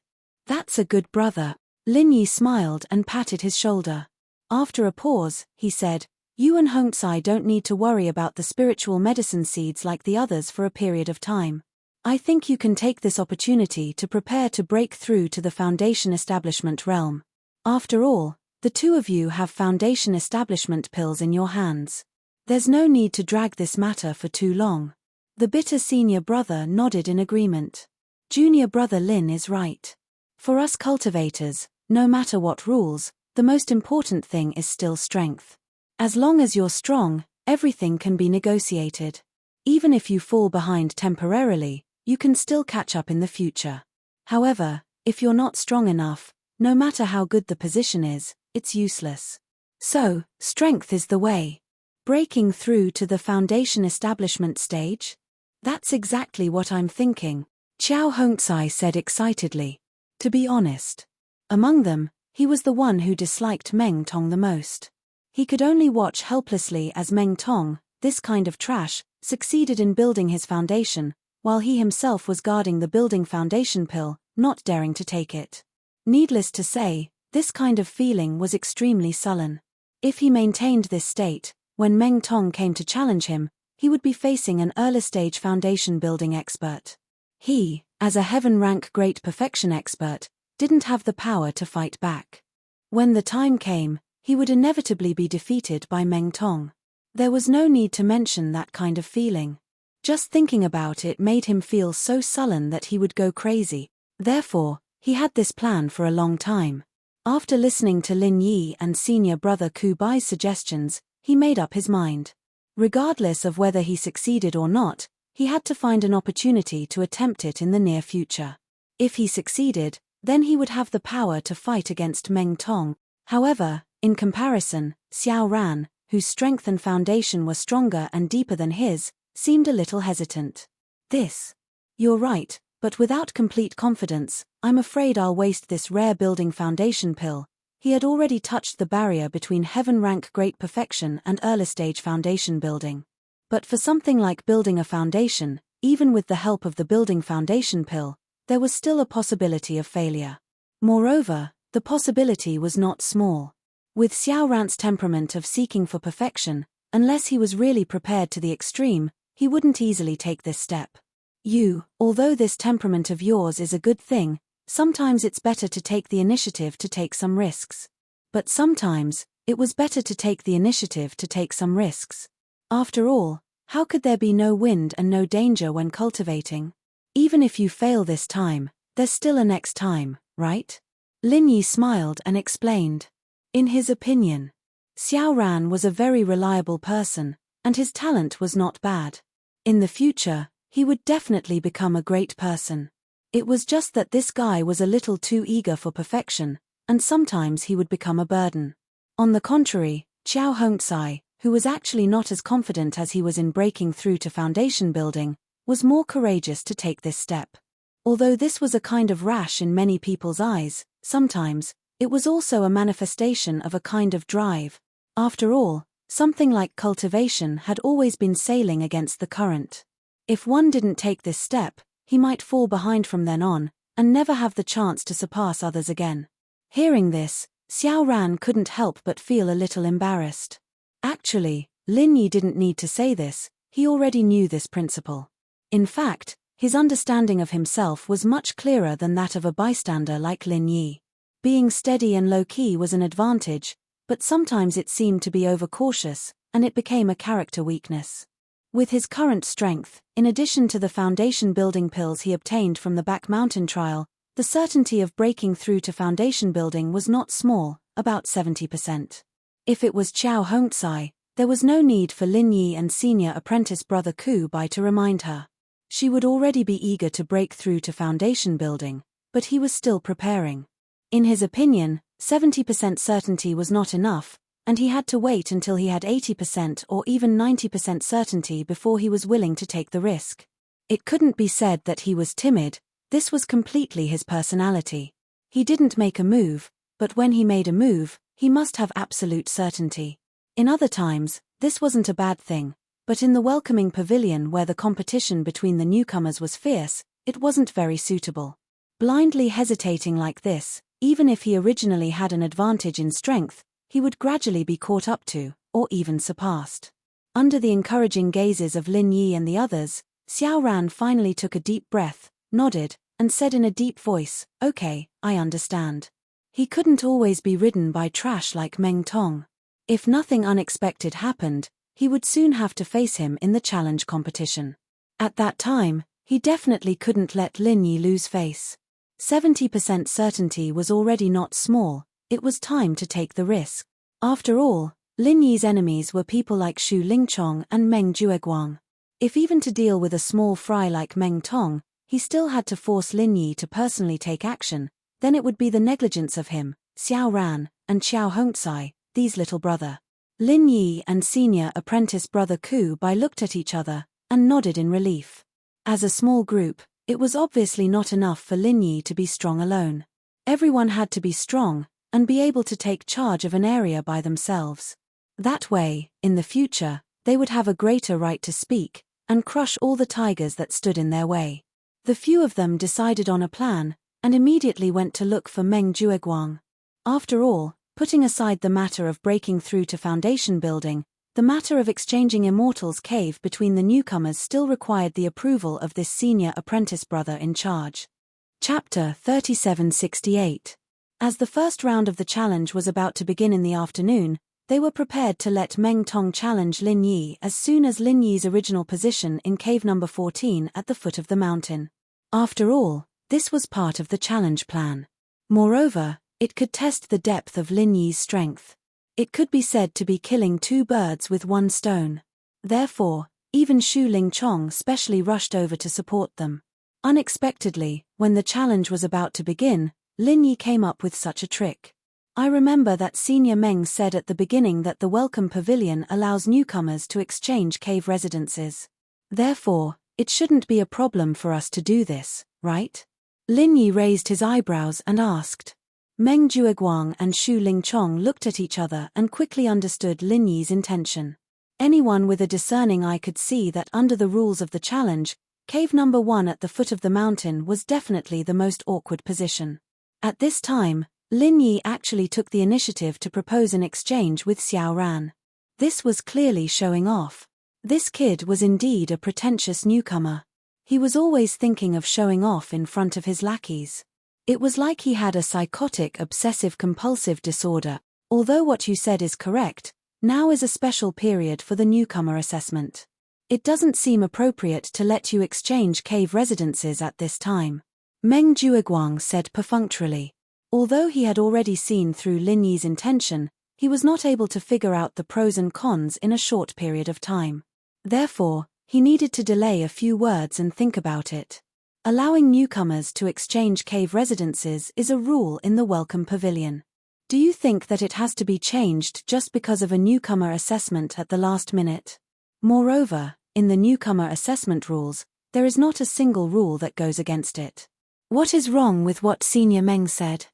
That's a good brother. Lin Yi smiled and patted his shoulder. After a pause, he said, You and Hongcai don't need to worry about the spiritual medicine seeds like the others for a period of time. I think you can take this opportunity to prepare to break through to the Foundation Establishment realm. After all, the two of you have Foundation Establishment pills in your hands. There's no need to drag this matter for too long. The bitter senior brother nodded in agreement. Junior brother Lin is right. For us cultivators, no matter what rules, the most important thing is still strength. As long as you're strong, everything can be negotiated. Even if you fall behind temporarily, you can still catch up in the future. However, if you're not strong enough, no matter how good the position is, it's useless. So, strength is the way. Breaking through to the Foundation Establishment stage? That's exactly what I'm thinking, Qiao Hongcai said excitedly. To be honest. Among them, he was the one who disliked Meng Tong the most. He could only watch helplessly as Meng Tong, this kind of trash, succeeded in building his foundation, while he himself was guarding the building foundation pill, not daring to take it. Needless to say, this kind of feeling was extremely sullen. If he maintained this state, when Meng Tong came to challenge him, he would be facing an early-stage foundation building expert. He, as a heaven-rank great perfection expert, didn't have the power to fight back. When the time came, he would inevitably be defeated by Meng Tong. There was no need to mention that kind of feeling. Just thinking about it made him feel so sullen that he would go crazy. Therefore, he had this plan for a long time. After listening to Lin Yi and senior brother Ku Bai's suggestions, he made up his mind. Regardless of whether he succeeded or not, he had to find an opportunity to attempt it in the near future. If he succeeded, then he would have the power to fight against Meng Tong. However, in comparison, Xiao Ran, whose strength and foundation were stronger and deeper than his, seemed a little hesitant. You're right, but without complete confidence, I'm afraid I'll waste this rare building foundation pill. He had already touched the barrier between heaven-rank great perfection and early-stage foundation building. But for something like building a foundation, even with the help of the building foundation pill, there was still a possibility of failure. Moreover, the possibility was not small. With Xiao Ran's temperament of seeking for perfection, unless he was really prepared to the extreme, he wouldn't easily take this step. Although this temperament of yours is a good thing, sometimes it's better to take the initiative to take some risks. But sometimes, it was better to take the initiative to take some risks. After all, how could there be no wind and no danger when cultivating? Even if you fail this time, there's still a next time, right? Lin Yi smiled and explained. In his opinion, Xiao Ran was a very reliable person, and his talent was not bad. In the future, he would definitely become a great person. It was just that this guy was a little too eager for perfection, and sometimes he would become a burden. On the contrary, Xiao Hongzai, who was actually not as confident as he was in breaking through to foundation building, was more courageous to take this step. Although this was a kind of rash in many people's eyes, sometimes, it was also a manifestation of a kind of drive. After all, something like cultivation had always been sailing against the current. If one didn't take this step, he might fall behind from then on, and never have the chance to surpass others again. Hearing this, Xiao Ran couldn't help but feel a little embarrassed. Actually, Lin Yi didn't need to say this, he already knew this principle. In fact, his understanding of himself was much clearer than that of a bystander like Lin Yi. Being steady and low-key was an advantage, but sometimes it seemed to be overcautious, and it became a character weakness. With his current strength, in addition to the foundation building pills he obtained from the back mountain trial, the certainty of breaking through to foundation building was not small, about 70%. If it was Xiao Hongzai, there was no need for Lin Yi and senior apprentice brother Ku Bai to remind her. She would already be eager to break through to foundation building, but he was still preparing. In his opinion, 70% certainty was not enough, and he had to wait until he had 80% or even 90% certainty before he was willing to take the risk. It couldn't be said that he was timid, this was completely his personality. He didn't make a move, but when he made a move, he must have absolute certainty. In other times, this wasn't a bad thing. But in the welcoming pavilion where the competition between the newcomers was fierce, it wasn't very suitable. Blindly hesitating like this, even if he originally had an advantage in strength, he would gradually be caught up to, or even surpassed. Under the encouraging gazes of Lin Yi and the others, Xiao Ran finally took a deep breath, nodded, and said in a deep voice, "Okay, I understand." He couldn't always be ridden by trash like Meng Tong. If nothing unexpected happened, he would soon have to face him in the challenge competition. At that time, he definitely couldn't let Lin Yi lose face. 70% certainty was already not small, it was time to take the risk. After all, Lin Yi's enemies were people like Xu Lingchong and Meng Jueguang. If even to deal with a small fry like Meng Tong, he still had to force Lin Yi to personally take action, then it would be the negligence of him, Xiao Ran, and Xiao Hongzai, these little brother. Lin Yi and senior apprentice brother Ku Bai looked at each other, and nodded in relief. As a small group, it was obviously not enough for Lin Yi to be strong alone. Everyone had to be strong, and be able to take charge of an area by themselves. That way, in the future, they would have a greater right to speak, and crush all the tigers that stood in their way. The few of them decided on a plan, and immediately went to look for Meng Jueguang. After all, putting aside the matter of breaking through to foundation building, the matter of exchanging Immortal's cave between the newcomers still required the approval of this senior apprentice brother in charge. Chapter 3768. As the first round of the challenge was about to begin in the afternoon, they were prepared to let Meng Tong challenge Lin Yi as soon as Lin Yi's original position in cave number 14 at the foot of the mountain. After all, this was part of the challenge plan. Moreover, it could test the depth of Lin Yi's strength. It could be said to be killing two birds with one stone. Therefore, even Xu Lingchong specially rushed over to support them. Unexpectedly, when the challenge was about to begin, Lin Yi came up with such a trick. I remember that Senior Meng said at the beginning that the Welcome Pavilion allows newcomers to exchange cave residences. Therefore, it shouldn't be a problem for us to do this, right? Lin Yi raised his eyebrows and asked. Meng Jueguang and Xu Lingchong looked at each other and quickly understood Lin Yi's intention. Anyone with a discerning eye could see that under the rules of the challenge, cave number 1 at the foot of the mountain was definitely the most awkward position. At this time, Lin Yi actually took the initiative to propose an exchange with Xiao Ran. This was clearly showing off. This kid was indeed a pretentious newcomer. He was always thinking of showing off in front of his lackeys. It was like he had a psychotic obsessive-compulsive disorder. Although what you said is correct, now is a special period for the newcomer assessment. It doesn't seem appropriate to let you exchange cave residences at this time. Meng Jueguang said perfunctorily. Although he had already seen through Lin Yi's intention, he was not able to figure out the pros and cons in a short period of time. Therefore, he needed to delay a few words and think about it. Allowing newcomers to exchange cave residences is a rule in the Welcome Pavilion. Do you think that it has to be changed just because of a newcomer assessment at the last minute? Moreover, in the newcomer assessment rules, there is not a single rule that goes against it. What is wrong with what Senior Meng said?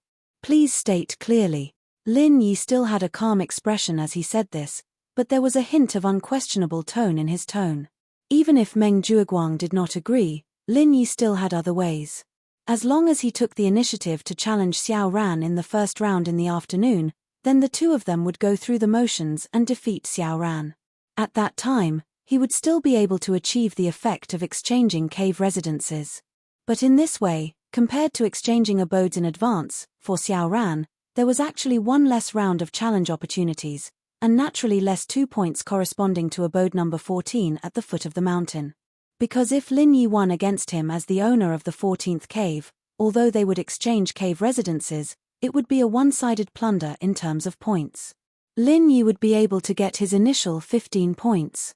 Please state clearly. Lin Yi still had a calm expression as he said this, but there was a hint of unquestionable tone in his tone. Even if Meng Jueguang did not agree, Lin Yi still had other ways. As long as he took the initiative to challenge Xiao Ran in the first round in the afternoon, then the two of them would go through the motions and defeat Xiao Ran. At that time, he would still be able to achieve the effect of exchanging cave residences. But in this way, compared to exchanging abodes in advance, for Xiao Ran, there was actually one less round of challenge opportunities, and naturally less 2 points corresponding to abode number 14 at the foot of the mountain. Because if Lin Yi won against him as the owner of the 14th cave, although they would exchange cave residences, it would be a one-sided plunder in terms of points. Lin Yi would be able to get his initial 15 points.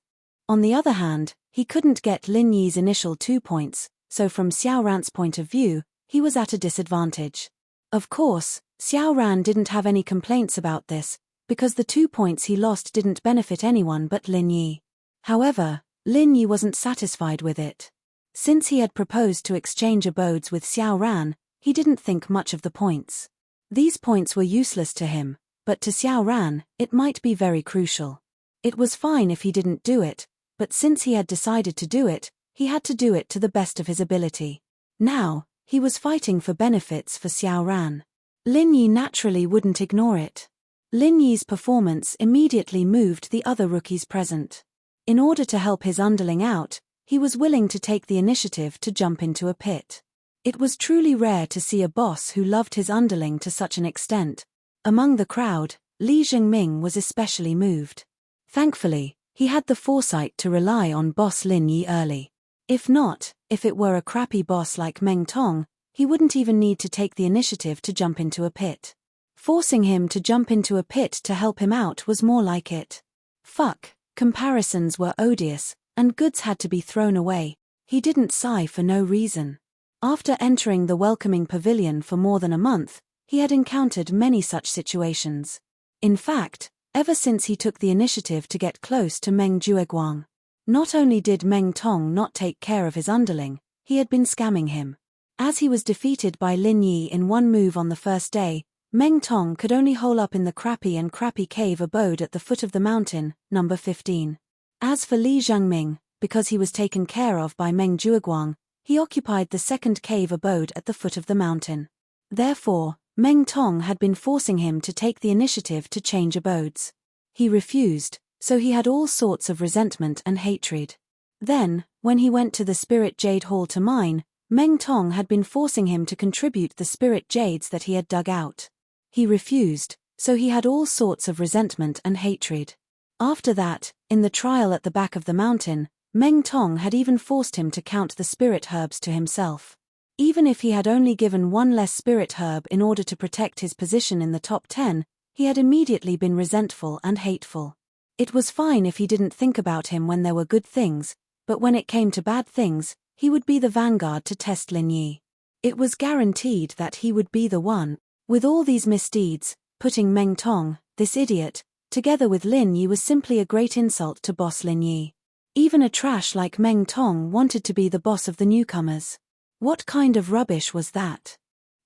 On the other hand, he couldn't get Lin Yi's initial 2 points, so from Xiao Ran's point of view, he was at a disadvantage. Of course, Xiao Ran didn't have any complaints about this, because the 2 points he lost didn't benefit anyone but Lin Yi. However, Lin Yi wasn't satisfied with it. Since he had proposed to exchange abodes with Xiao Ran, he didn't think much of the points. These points were useless to him, but to Xiao Ran, it might be very crucial. It was fine if he didn't do it, but since he had decided to do it, he had to do it to the best of his ability. Now, he was fighting for benefits for Xiao Ran. Lin Yi naturally wouldn't ignore it. Lin Yi's performance immediately moved the other rookies present. In order to help his underling out, he was willing to take the initiative to jump into a pit. It was truly rare to see a boss who loved his underling to such an extent. Among the crowd, Li Zhengming was especially moved. Thankfully, he had the foresight to rely on boss Lin Yi early. If not, if it were a crappy boss like Meng Tong, he wouldn't even need to take the initiative to jump into a pit. Forcing him to jump into a pit to help him out was more like it. Fuck. Comparisons were odious, and goods had to be thrown away. He didn't sigh for no reason. After entering the welcoming pavilion for more than a month, he had encountered many such situations. In fact, ever since he took the initiative to get close to Meng Jueguang. Not only did Meng Tong not take care of his underling, he had been scamming him. As he was defeated by Lin Yi in one move on the first day, Meng Tong could only hole up in the crappy cave abode at the foot of the mountain, number 15. As for Li Zhengming, because he was taken care of by Meng Jueguang, he occupied the second cave abode at the foot of the mountain. Therefore, Meng Tong had been forcing him to take the initiative to change abodes. He refused, so he had all sorts of resentment and hatred. Then, when he went to the Spirit Jade Hall to mine, Meng Tong had been forcing him to contribute the spirit jades that he had dug out. He refused, so he had all sorts of resentment and hatred. After that, in the trial at the back of the mountain, Meng Tong had even forced him to count the spirit herbs to himself. Even if he had only given one less spirit herb in order to protect his position in the top 10, he had immediately been resentful and hateful. It was fine if he didn't think about him when there were good things, but when it came to bad things, he would be the vanguard to test Lin Yi. It was guaranteed that he would be the one. With all these misdeeds, putting Meng Tong, this idiot, together with Lin Yi was simply a great insult to boss Lin Yi. Even a trash like Meng Tong wanted to be the boss of the newcomers. What kind of rubbish was that?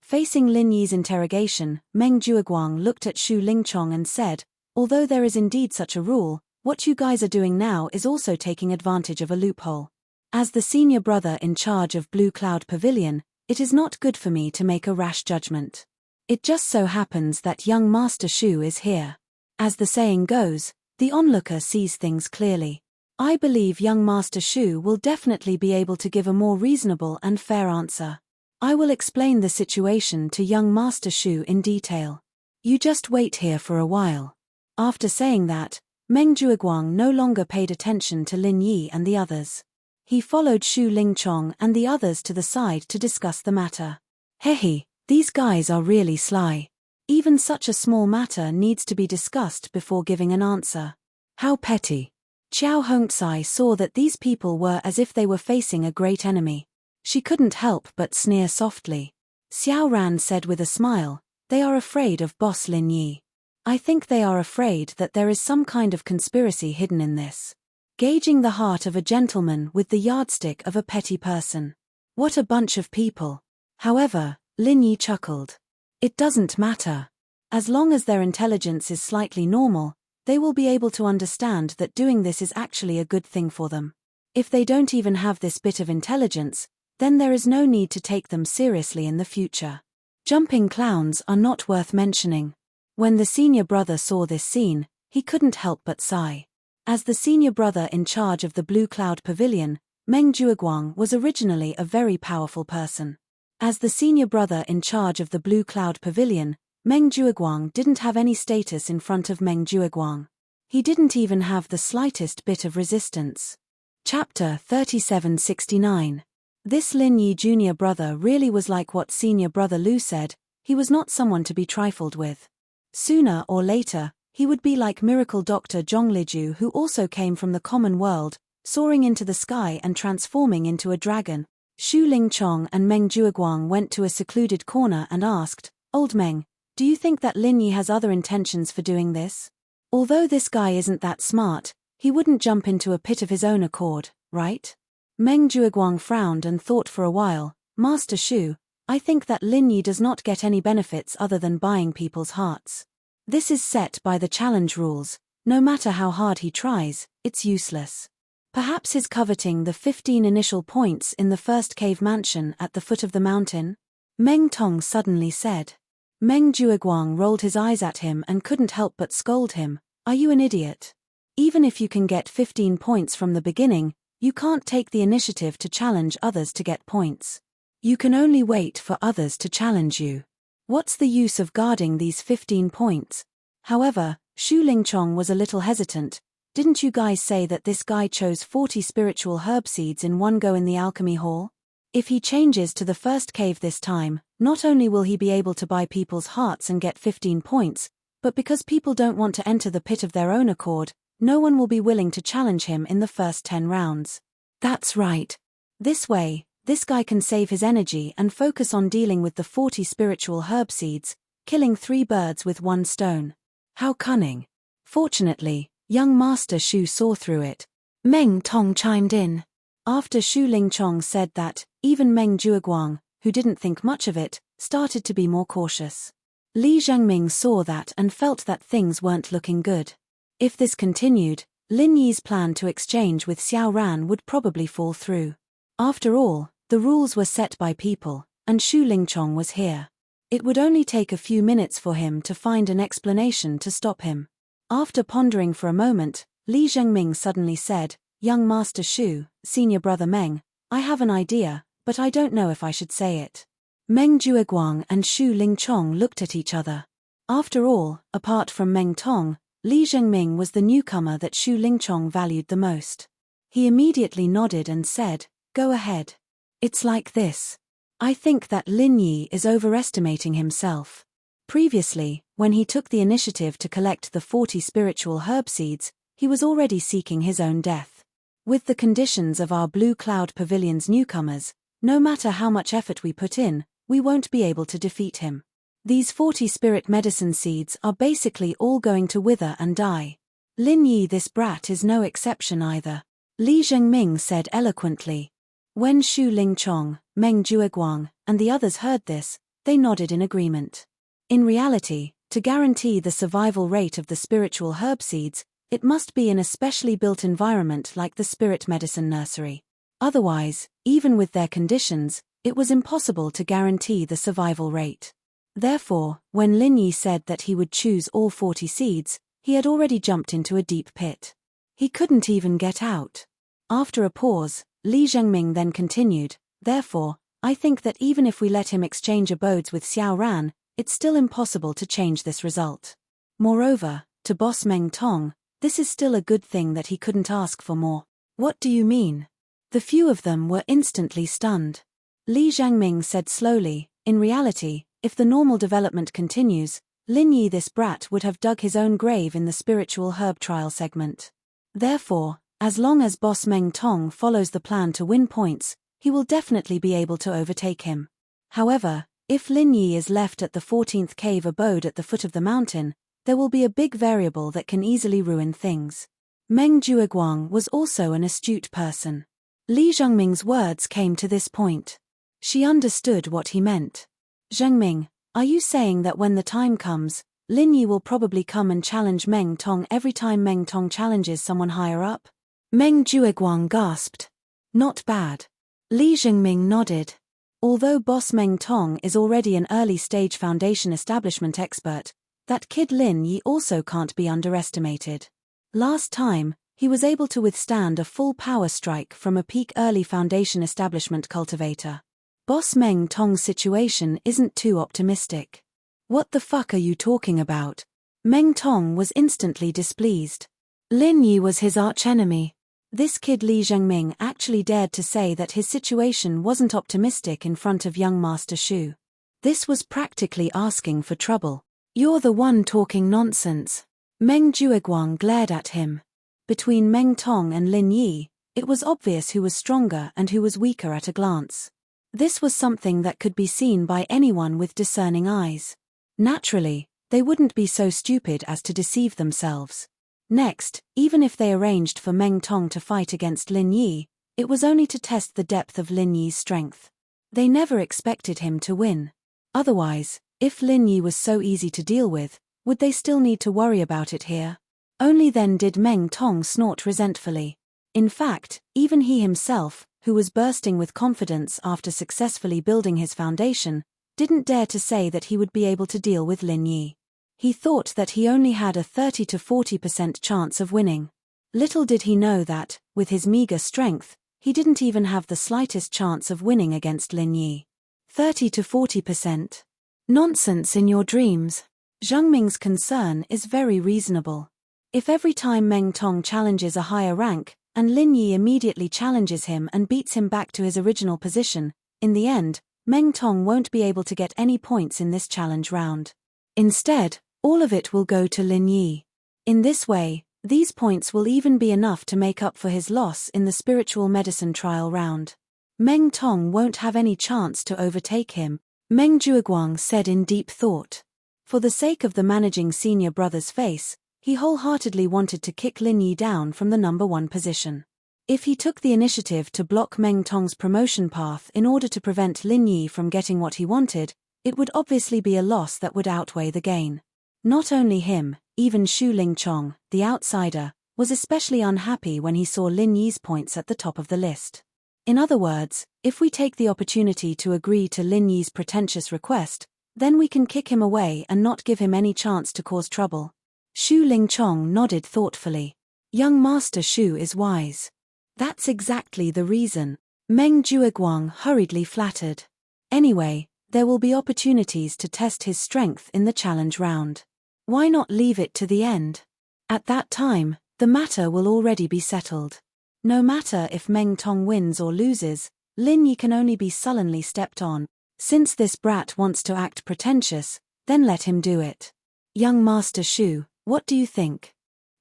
Facing Lin Yi's interrogation, Meng Jueguang looked at Xu Lingchong and said, although there is indeed such a rule, what you guys are doing now is also taking advantage of a loophole. As the senior brother in charge of Blue Cloud Pavilion, it is not good for me to make a rash judgment. It just so happens that young Master Xu is here. As the saying goes, the onlooker sees things clearly. I believe young Master Xu will definitely be able to give a more reasonable and fair answer. I will explain the situation to young Master Xu in detail. You just wait here for a while. After saying that, Meng Jueguang no longer paid attention to Lin Yi and the others. He followed Xu Lingchong and the others to the side to discuss the matter. Hehe. These guys are really sly. Even such a small matter needs to be discussed before giving an answer. How petty. Qiao Hongcai saw that these people were as if they were facing a great enemy. She couldn't help but sneer softly. Xiao Ran said with a smile, They are afraid of Boss Lin Yi. I think they are afraid that there is some kind of conspiracy hidden in this. Gauging the heart of a gentleman with the yardstick of a petty person. What a bunch of people. However, Lin Yi chuckled. It doesn't matter. As long as their intelligence is slightly normal, they will be able to understand that doing this is actually a good thing for them. If they don't even have this bit of intelligence, then there is no need to take them seriously in the future. Jumping clowns are not worth mentioning. When the senior brother saw this scene, he couldn't help but sigh. As the senior brother in charge of the Blue Cloud Pavilion, Meng Jueguang was originally a very powerful person. As the senior brother in charge of the Blue Cloud Pavilion, Meng Jueguang didn't have any status in front of Meng Jueguang. He didn't even have the slightest bit of resistance. Chapter 3769. This Lin Yi junior brother really was like what senior brother Lu said, he was not someone to be trifled with. Sooner or later, he would be like miracle doctor Zhong Liju, who also came from the common world, soaring into the sky and transforming into a dragon. Xu Lingchong and Meng Jueguang went to a secluded corner and asked, "Old Meng, do you think that Lin Yi has other intentions for doing this? Although this guy isn't that smart, he wouldn't jump into a pit of his own accord, right?" Meng Jueguang frowned and thought for a while. "Master Xu, I think that Lin Yi does not get any benefits other than buying people's hearts. This is set by the challenge rules, no matter how hard he tries, it's useless. Perhaps his coveting the 15 initial points in the first cave mansion at the foot of the mountain?" Meng Tong suddenly said. Meng Jueguang rolled his eyes at him and couldn't help but scold him. "Are you an idiot? Even if you can get 15 points from the beginning, you can't take the initiative to challenge others to get points. You can only wait for others to challenge you. What's the use of guarding these 15 points? However, Xu Lingchong was a little hesitant. "Didn't you guys say that this guy chose 40 spiritual herb seeds in one go in the alchemy hall? If he changes to the first cave this time, not only will he be able to buy people's hearts and get 15 points, but because people don't want to enter the pit of their own accord, no one will be willing to challenge him in the first 10 rounds. That's right. This way, this guy can save his energy and focus on dealing with the 40 spiritual herb seeds, killing 3 birds with 1 stone. How cunning." Fortunately, young Master Xu saw through it. Meng Tong chimed in. After Xu Lingchong said that, even Meng Jueguang, who didn't think much of it, started to be more cautious. Li Zhengming saw that and felt that things weren't looking good. If this continued, Lin Yi's plan to exchange with Xiao Ran would probably fall through. After all, the rules were set by people, and Xu Lingchong was here. It would only take a few minutes for him to find an explanation to stop him. After pondering for a moment, Li Zhengming suddenly said, "Young Master Xu, senior brother Meng, I have an idea, but I don't know if I should say it." Meng Jueguang and Xu Lingchong looked at each other. After all, apart from Meng Tong, Li Zhengming was the newcomer that Xu Lingchong valued the most. He immediately nodded and said, "Go ahead. It's like this. I think that Lin Yi is overestimating himself. Previously, when he took the initiative to collect the 40 spiritual herb seeds, he was already seeking his own death. With the conditions of our Blue Cloud Pavilion's newcomers, no matter how much effort we put in, we won't be able to defeat him. These 40 spirit medicine seeds are basically all going to wither and die. Lin Yi, this brat, is no exception either," Li Zhengming said eloquently. When Xu Lingchong, Meng Jueguang, and the others heard this, they nodded in agreement. In reality, to guarantee the survival rate of the spiritual herb seeds, it must be in a specially built environment like the spirit medicine nursery. Otherwise, even with their conditions, it was impossible to guarantee the survival rate. Therefore, when Lin Yi said that he would choose all 40 seeds, he had already jumped into a deep pit. He couldn't even get out. After a pause, Li Zhengming then continued, "Therefore, I think that even if we let him exchange abodes with Xiao Ran, it's still impossible to change this result. Moreover, to Boss Meng Tong, this is still a good thing that he couldn't ask for more." "What do you mean?" The few of them were instantly stunned. Li Zhengming said slowly, "In reality, if the normal development continues, Lin Yi, this brat, would have dug his own grave in the spiritual herb trial segment. Therefore, as long as Boss Meng Tong follows the plan to win points, he will definitely be able to overtake him. However, If Lin Yi is left at the 14th cave abode at the foot of the mountain, there will be a big variable that can easily ruin things. Meng Jueguang was also an astute person. Li Zhengming's words came to this point. She understood what he meant. Zhengming, are you saying that when the time comes, Lin Yi will probably come and challenge Meng Tong every time Meng Tong challenges someone higher up? Meng Jueguang gasped. Not bad. Li Zhengming nodded. Although boss Meng Tong is already an early-stage foundation establishment expert, that kid Lin Yi also can't be underestimated. Last time, he was able to withstand a full power strike from a peak early foundation establishment cultivator. Boss Meng Tong's situation isn't too optimistic. What the fuck are you talking about? Meng Tong was instantly displeased. Lin Yi was his archenemy. This kid Li Zhengming actually dared to say that his situation wasn't optimistic in front of young Master Shu. This was practically asking for trouble. You're the one talking nonsense. Meng Jueguang glared at him. Between Meng Tong and Lin Yi, it was obvious who was stronger and who was weaker at a glance. This was something that could be seen by anyone with discerning eyes. Naturally, they wouldn't be so stupid as to deceive themselves. Next, even if they arranged for Meng Tong to fight against Lin Yi, it was only to test the depth of Lin Yi's strength. They never expected him to win. Otherwise, if Lin Yi was so easy to deal with, would they still need to worry about it here? Only then did Meng Tong snort resentfully. In fact, even he himself, who was bursting with confidence after successfully building his foundation, didn't dare to say that he would be able to deal with Lin Yi. He thought that he only had a 30 to 40% chance of winning. Little did he know that, with his meager strength, he didn't even have the slightest chance of winning against Lin Yi. 30 to 40%. Nonsense in your dreams. Zhengming's concern is very reasonable. If every time Meng Tong challenges a higher rank, and Lin Yi immediately challenges him and beats him back to his original position, in the end, Meng Tong won't be able to get any points in this challenge round. Instead, all of it will go to Lin Yi. In this way, these points will even be enough to make up for his loss in the spiritual medicine trial round. Meng Tong won't have any chance to overtake him, Meng Jueguang said in deep thought. For the sake of the managing senior brother's face, he wholeheartedly wanted to kick Lin Yi down from the number 1 position. If he took the initiative to block Meng Tong's promotion path in order to prevent Lin Yi from getting what he wanted, it would obviously be a loss that would outweigh the gain. Not only him, even Shu Lingchong, the outsider, was especially unhappy when he saw Lin Yi's points at the top of the list. In other words, if we take the opportunity to agree to Lin Yi's pretentious request, then we can kick him away and not give him any chance to cause trouble. Shu Lingchong nodded thoughtfully. Young Master Shu is wise. That's exactly the reason. Meng Jueguang hurriedly flattered. Anyway, there will be opportunities to test his strength in the challenge round. Why not leave it to the end? At that time, the matter will already be settled. No matter if Meng Tong wins or loses, Lin Yi can only be sullenly stepped on. Since this brat wants to act pretentious, then let him do it. Young Master Shu, what do you think?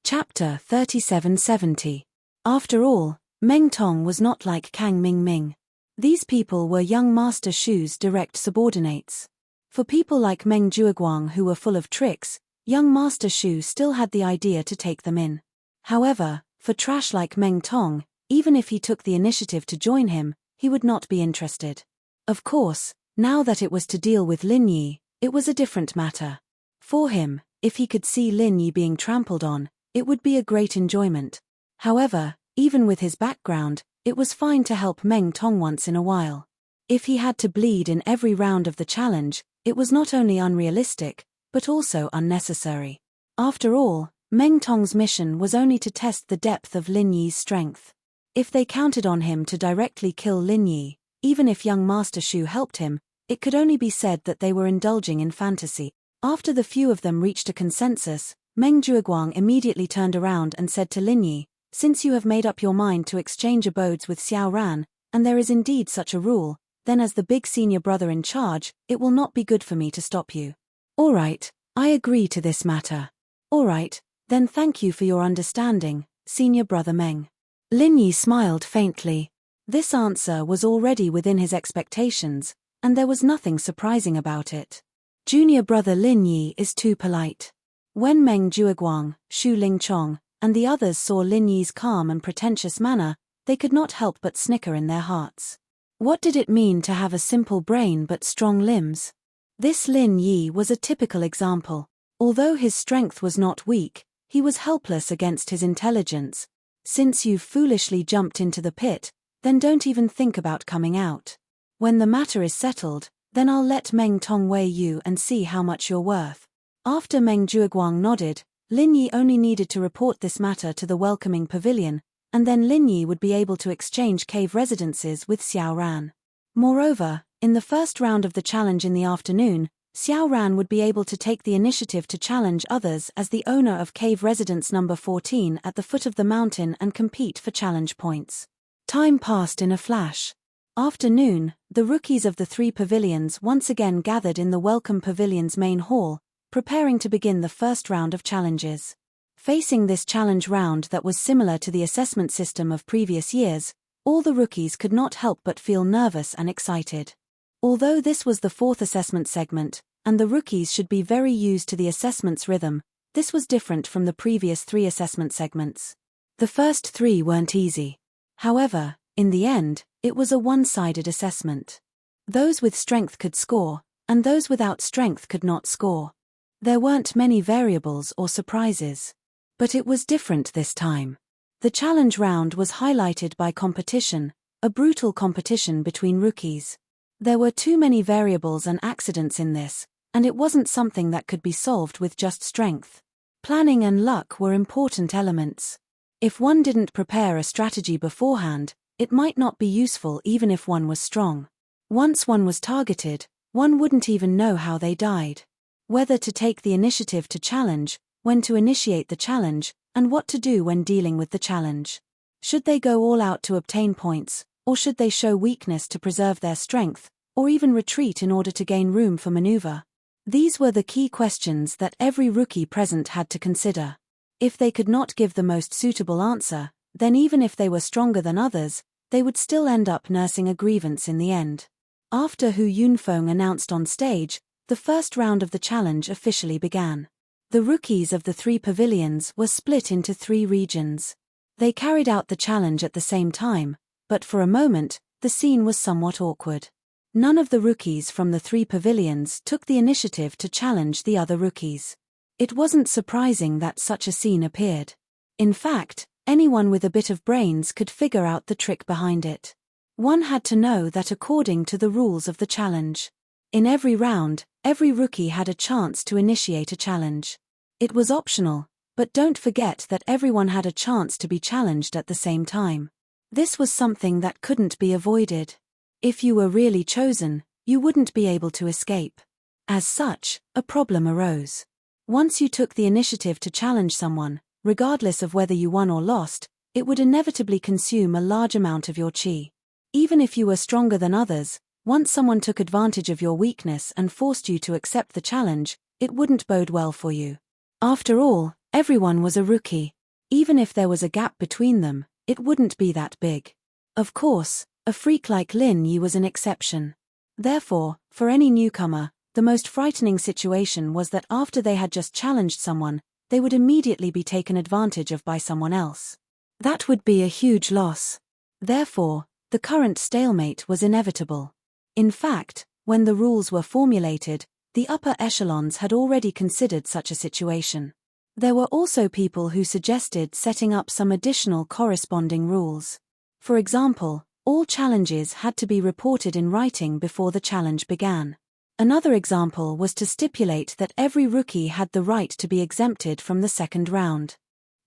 Chapter 3770. After all, Meng Tong was not like Kang Ming. These people were young Master Shu's direct subordinates. For people like Meng Jueguang who were full of tricks, young Master Shu still had the idea to take them in. However, for trash like Meng Tong, even if he took the initiative to join him, he would not be interested. Of course, now that it was to deal with Lin Yi, it was a different matter. For him, if he could see Lin Yi being trampled on, it would be a great enjoyment. However, even with his background, it was fine to help Meng Tong once in a while. If he had to bleed in every round of the challenge, it was not only unrealistic, but also unnecessary. After all, Meng Tong's mission was only to test the depth of Lin Yi's strength. If they counted on him to directly kill Lin Yi, even if young Master Shu helped him, it could only be said that they were indulging in fantasy. After the few of them reached a consensus, Meng Jueguang immediately turned around and said to Lin Yi, "Since you have made up your mind to exchange abodes with Xiao Ran, and there is indeed such a rule, then as the big senior brother in charge, it will not be good for me to stop you." "All right, I agree to this matter." "All right, then thank you for your understanding, senior brother Meng." Lin Yi smiled faintly. This answer was already within his expectations, and there was nothing surprising about it. Junior brother Lin Yi is too polite. When Meng Jueguang, Xu Lingchong, and the others saw Lin Yi's calm and pretentious manner, they could not help but snicker in their hearts. What did it mean to have a simple brain but strong limbs? This Lin Yi was a typical example. Although his strength was not weak, he was helpless against his intelligence. Since you've foolishly jumped into the pit, then don't even think about coming out. When the matter is settled, then I'll let Meng Tong weigh you and see how much you're worth. After Meng Jueguang nodded, Lin Yi only needed to report this matter to the welcoming pavilion, and then Lin Yi would be able to exchange cave residences with Xiao Ran. Moreover, in the first round of the challenge in the afternoon, Xiao Ran would be able to take the initiative to challenge others as the owner of cave residence number 14 at the foot of the mountain and compete for challenge points. Time passed in a flash. After noon, the rookies of the three pavilions once again gathered in the Welcome Pavilion's main hall, preparing to begin the first round of challenges. Facing this challenge round that was similar to the assessment system of previous years, all the rookies could not help but feel nervous and excited. Although this was the fourth assessment segment, and the rookies should be very used to the assessment's rhythm, this was different from the previous three assessment segments. The first three weren't easy. However, in the end, it was a one-sided assessment. Those with strength could score, and those without strength could not score. There weren't many variables or surprises. But it was different this time. The challenge round was highlighted by competition, a brutal competition between rookies. There were too many variables and accidents in this, and it wasn't something that could be solved with just strength. Planning and luck were important elements. If one didn't prepare a strategy beforehand, it might not be useful even if one was strong. Once one was targeted, one wouldn't even know how they died. Whether to take the initiative to challenge, when to initiate the challenge, and what to do when dealing with the challenge. Should they go all out to obtain points, or should they show weakness to preserve their strength, or even retreat in order to gain room for maneuver? These were the key questions that every rookie present had to consider. If they could not give the most suitable answer, then even if they were stronger than others, they would still end up nursing a grievance in the end. After Hu Yunfeng announced on stage, the first round of the challenge officially began. The rookies of the three pavilions were split into three regions. They carried out the challenge at the same time, but for a moment, the scene was somewhat awkward. None of the rookies from the three pavilions took the initiative to challenge the other rookies. It wasn't surprising that such a scene appeared. In fact, anyone with a bit of brains could figure out the trick behind it. One had to know that according to the rules of the challenge, in every round, every rookie had a chance to initiate a challenge. It was optional, but don't forget that everyone had a chance to be challenged at the same time. This was something that couldn't be avoided. If you were really chosen, you wouldn't be able to escape. As such, a problem arose. Once you took the initiative to challenge someone, regardless of whether you won or lost, it would inevitably consume a large amount of your chi. Even if you were stronger than others, once someone took advantage of your weakness and forced you to accept the challenge, it wouldn't bode well for you. After all, everyone was a rookie. Even if there was a gap between them, it wouldn't be that big. Of course, a freak like Lin Yi was an exception. Therefore, for any newcomer, the most frightening situation was that after they had just challenged someone, they would immediately be taken advantage of by someone else. That would be a huge loss. Therefore, the current stalemate was inevitable. In fact, when the rules were formulated, the upper echelons had already considered such a situation. There were also people who suggested setting up some additional corresponding rules. For example, all challenges had to be reported in writing before the challenge began. Another example was to stipulate that every rookie had the right to be exempted from the second round.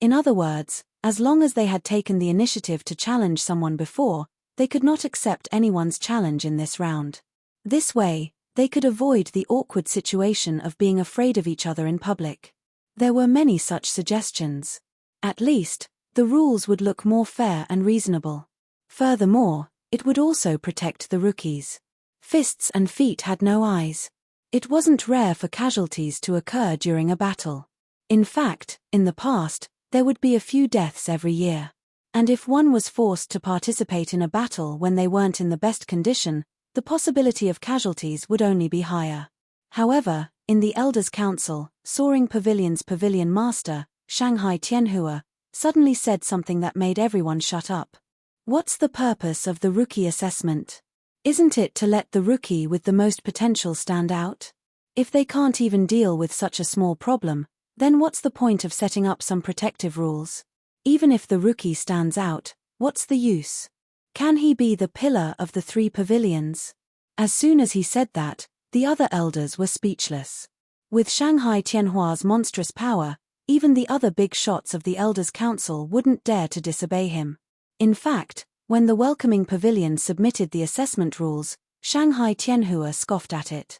In other words, as long as they had taken the initiative to challenge someone before, they could not accept anyone's challenge in this round. This way, they could avoid the awkward situation of being afraid of each other in public. There were many such suggestions. At least, the rules would look more fair and reasonable. Furthermore, it would also protect the rookies. Fists and feet had no eyes. It wasn't rare for casualties to occur during a battle. In fact, in the past, there would be a few deaths every year. And if one was forced to participate in a battle when they weren't in the best condition, the possibility of casualties would only be higher. However, in the Elders' Council, Soaring Pavilion's pavilion master, Shanghai Tianhua, suddenly said something that made everyone shut up. What's the purpose of the rookie assessment? Isn't it to let the rookie with the most potential stand out? If they can't even deal with such a small problem, then what's the point of setting up some protective rules? Even if the rookie stands out, what's the use? Can he be the pillar of the 3 pavilions? As soon as he said that, the other elders were speechless. With Shanghai Tianhua's monstrous power, even the other big shots of the Elders' Council wouldn't dare to disobey him. In fact, when the welcoming pavilion submitted the assessment rules, Shanghai Tianhua scoffed at it.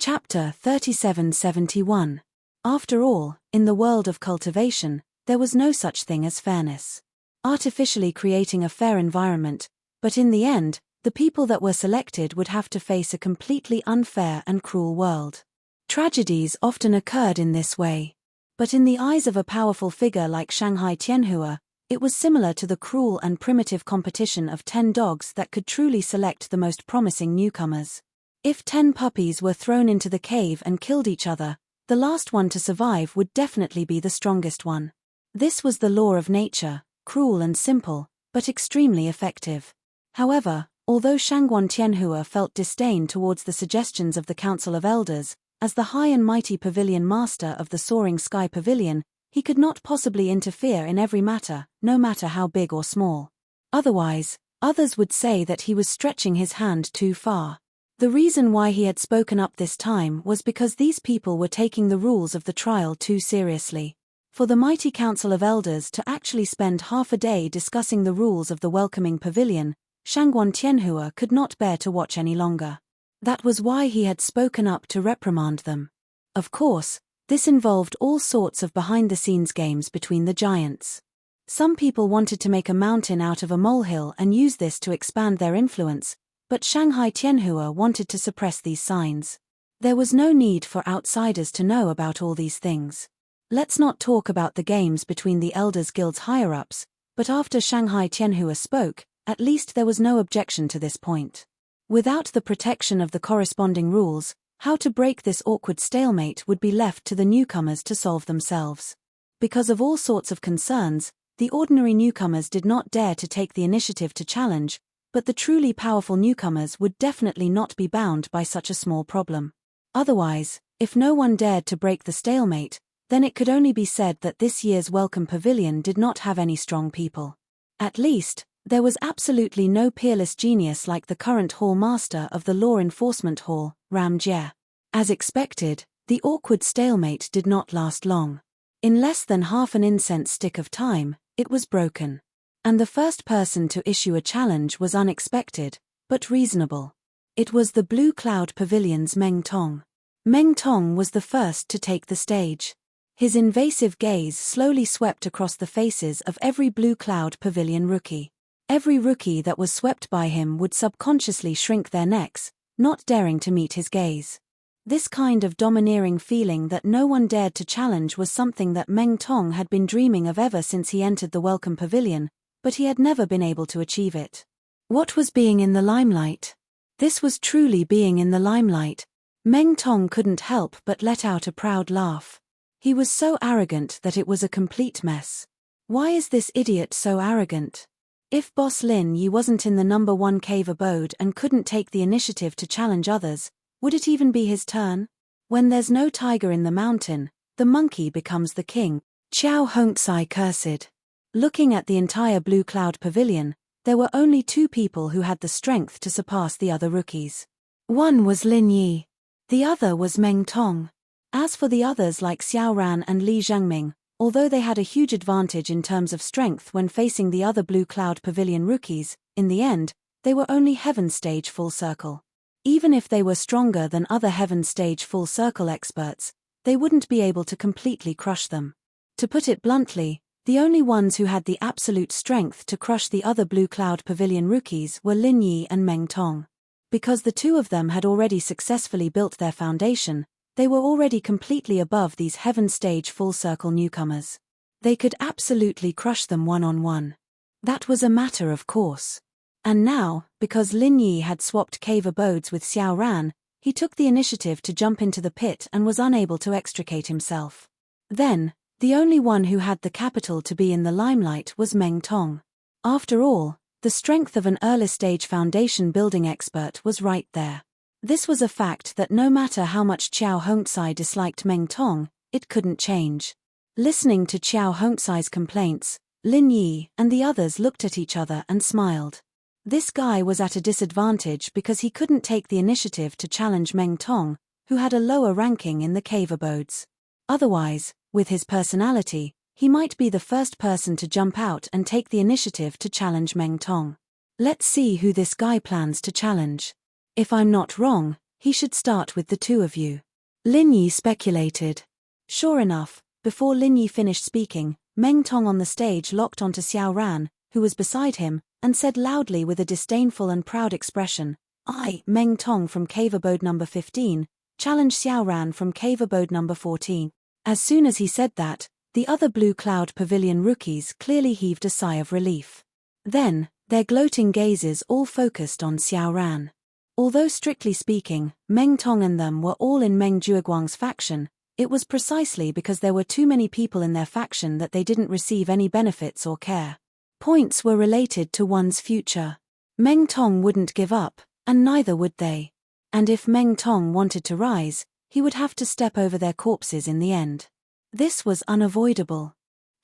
Chapter 3771. After all, in the world of cultivation, there was no such thing as fairness. Artificially creating a fair environment, but in the end, the people that were selected would have to face a completely unfair and cruel world. Tragedies often occurred in this way. But in the eyes of a powerful figure like Shanghai Tianhua, it was similar to the cruel and primitive competition of 10 dogs that could truly select the most promising newcomers. If 10 puppies were thrown into the cave and killed each other, the last one to survive would definitely be the strongest one. This was the law of nature, cruel and simple, but extremely effective. However, although Shangguan Tianhua felt disdain towards the suggestions of the Council of Elders, as the high and mighty pavilion master of the Soaring Sky Pavilion, he could not possibly interfere in every matter, no matter how big or small. Otherwise, others would say that he was stretching his hand too far. The reason why he had spoken up this time was because these people were taking the rules of the trial too seriously. For the mighty Council of Elders to actually spend half a day discussing the rules of the welcoming pavilion, Shangguan Tianhua could not bear to watch any longer. That was why he had spoken up to reprimand them. Of course, this involved all sorts of behind-the-scenes games between the giants. Some people wanted to make a mountain out of a molehill and use this to expand their influence, but Shanghai Tianhua wanted to suppress these signs. There was no need for outsiders to know about all these things. Let's not talk about the games between the Elders Guild's higher-ups, but after Shanghai Tianhua spoke, at least there was no objection to this point. Without the protection of the corresponding rules, how to break this awkward stalemate would be left to the newcomers to solve themselves. Because of all sorts of concerns, the ordinary newcomers did not dare to take the initiative to challenge, but the truly powerful newcomers would definitely not be bound by such a small problem. Otherwise, if no one dared to break the stalemate, then it could only be said that this year's Welcome Pavilion did not have any strong people. At least, there was absolutely no peerless genius like the current Hall Master of the Law Enforcement Hall, Ram Jie. As expected, the awkward stalemate did not last long. In less than half an incense stick of time, it was broken. And the first person to issue a challenge was unexpected, but reasonable. It was the Blue Cloud Pavilion's Meng Tong. Meng Tong was the first to take the stage. His invasive gaze slowly swept across the faces of every Blue Cloud Pavilion rookie. Every rookie that was swept by him would subconsciously shrink their necks, not daring to meet his gaze. This kind of domineering feeling that no one dared to challenge was something that Meng Tong had been dreaming of ever since he entered the Welcome Pavilion, but he had never been able to achieve it. What was being in the limelight? This was truly being in the limelight. Meng Tong couldn't help but let out a proud laugh. He was so arrogant that it was a complete mess. Why is this idiot so arrogant? If Boss Lin Yi wasn't in the number 1 cave abode and couldn't take the initiative to challenge others, would it even be his turn? When there's no tiger in the mountain, the monkey becomes the king. Qiao Hongcai cursed. Looking at the entire Blue Cloud Pavilion, there were only 2 people who had the strength to surpass the other rookies. One was Lin Yi. The other was Meng Tong. As for the others like Xiao Ran and Li Zhengming, although they had a huge advantage in terms of strength when facing the other Blue Cloud Pavilion rookies, in the end, they were only Heaven Stage Full Circle. Even if they were stronger than other Heaven Stage Full Circle experts, they wouldn't be able to completely crush them. To put it bluntly, the only ones who had the absolute strength to crush the other Blue Cloud Pavilion rookies were Lin Yi and Meng Tong. Because the 2 of them had already successfully built their foundation, they were already completely above these Heaven Stage Full Circle newcomers. They could absolutely crush them one-on-one. That was a matter of course. And now, because Lin Yi had swapped cave abodes with Xiao Ran, he took the initiative to jump into the pit and was unable to extricate himself. Then, the only one who had the capital to be in the limelight was Meng Tong. After all, the strength of an early-stage foundation building expert was right there. This was a fact that no matter how much Qiao Hongcai disliked Meng Tong, it couldn't change. Listening to Qiao Hongcai's complaints, Lin Yi and the others looked at each other and smiled. This guy was at a disadvantage because he couldn't take the initiative to challenge Meng Tong, who had a lower ranking in the cave abodes. Otherwise, with his personality, he might be the first person to jump out and take the initiative to challenge Meng Tong. Let's see who this guy plans to challenge. If I'm not wrong, he should start with the two of you. Lin Yi speculated. Sure enough, before Lin Yi finished speaking, Meng Tong on the stage locked onto Xiao Ran, who was beside him, and said loudly with a disdainful and proud expression, "I, Meng Tong from cave abode number 15, challenge Xiao Ran from cave abode number 14. As soon as he said that, the other Blue Cloud Pavilion rookies clearly heaved a sigh of relief. Then, their gloating gazes all focused on Xiao Ran. Although strictly speaking, Meng Tong and them were all in Meng Jueguang's faction, it was precisely because there were too many people in their faction that they didn't receive any benefits or care. Points were related to one's future. Meng Tong wouldn't give up, and neither would they. And if Meng Tong wanted to rise, he would have to step over their corpses in the end. This was unavoidable.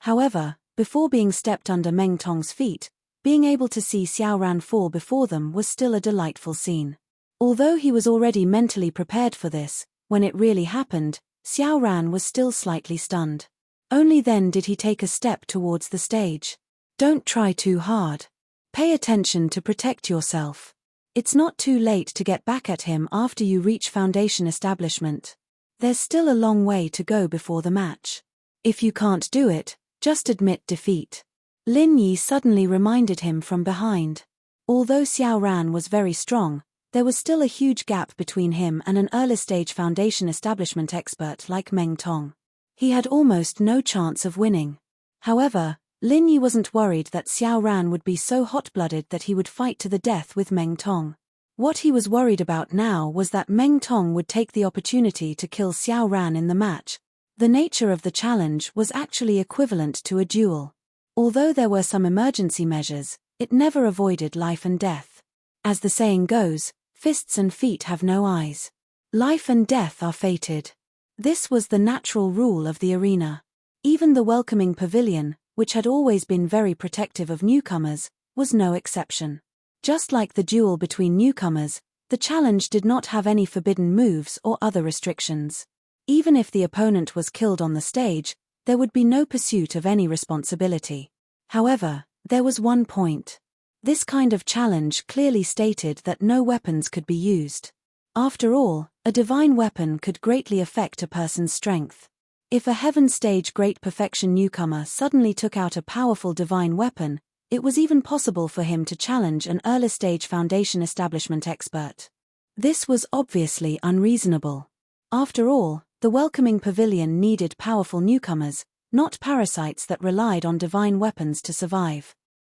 However, before being stepped under Meng Tong's feet, being able to see Xiao Ran fall before them was still a delightful scene. Although he was already mentally prepared for this, when it really happened, Xiao Ran was still slightly stunned. Only then did he take a step towards the stage. Don't try too hard. Pay attention to protect yourself. It's not too late to get back at him after you reach foundation establishment. There's still a long way to go before the match. If you can't do it, just admit defeat. Lin Yi suddenly reminded him from behind. Although Xiao Ran was very strong, there was still a huge gap between him and an early-stage foundation establishment expert like Meng Tong. He had almost no chance of winning. However, Lin Yi wasn't worried that Xiao Ran would be so hot-blooded that he would fight to the death with Meng Tong. What he was worried about now was that Meng Tong would take the opportunity to kill Xiao Ran in the match. The nature of the challenge was actually equivalent to a duel. Although there were some emergency measures, it never avoided life and death. As the saying goes, fists and feet have no eyes. Life and death are fated. This was the natural rule of the arena. Even the welcoming pavilion, which had always been very protective of newcomers, was no exception. Just like the duel between newcomers, the challenge did not have any forbidden moves or other restrictions. Even if the opponent was killed on the stage, there would be no pursuit of any responsibility. However, there was one point. This kind of challenge clearly stated that no weapons could be used. After all, a divine weapon could greatly affect a person's strength. If a heaven stage great perfection newcomer suddenly took out a powerful divine weapon, it was even possible for him to challenge an early stage foundation establishment expert. This was obviously unreasonable. After all, the welcoming pavilion needed powerful newcomers, not parasites that relied on divine weapons to survive.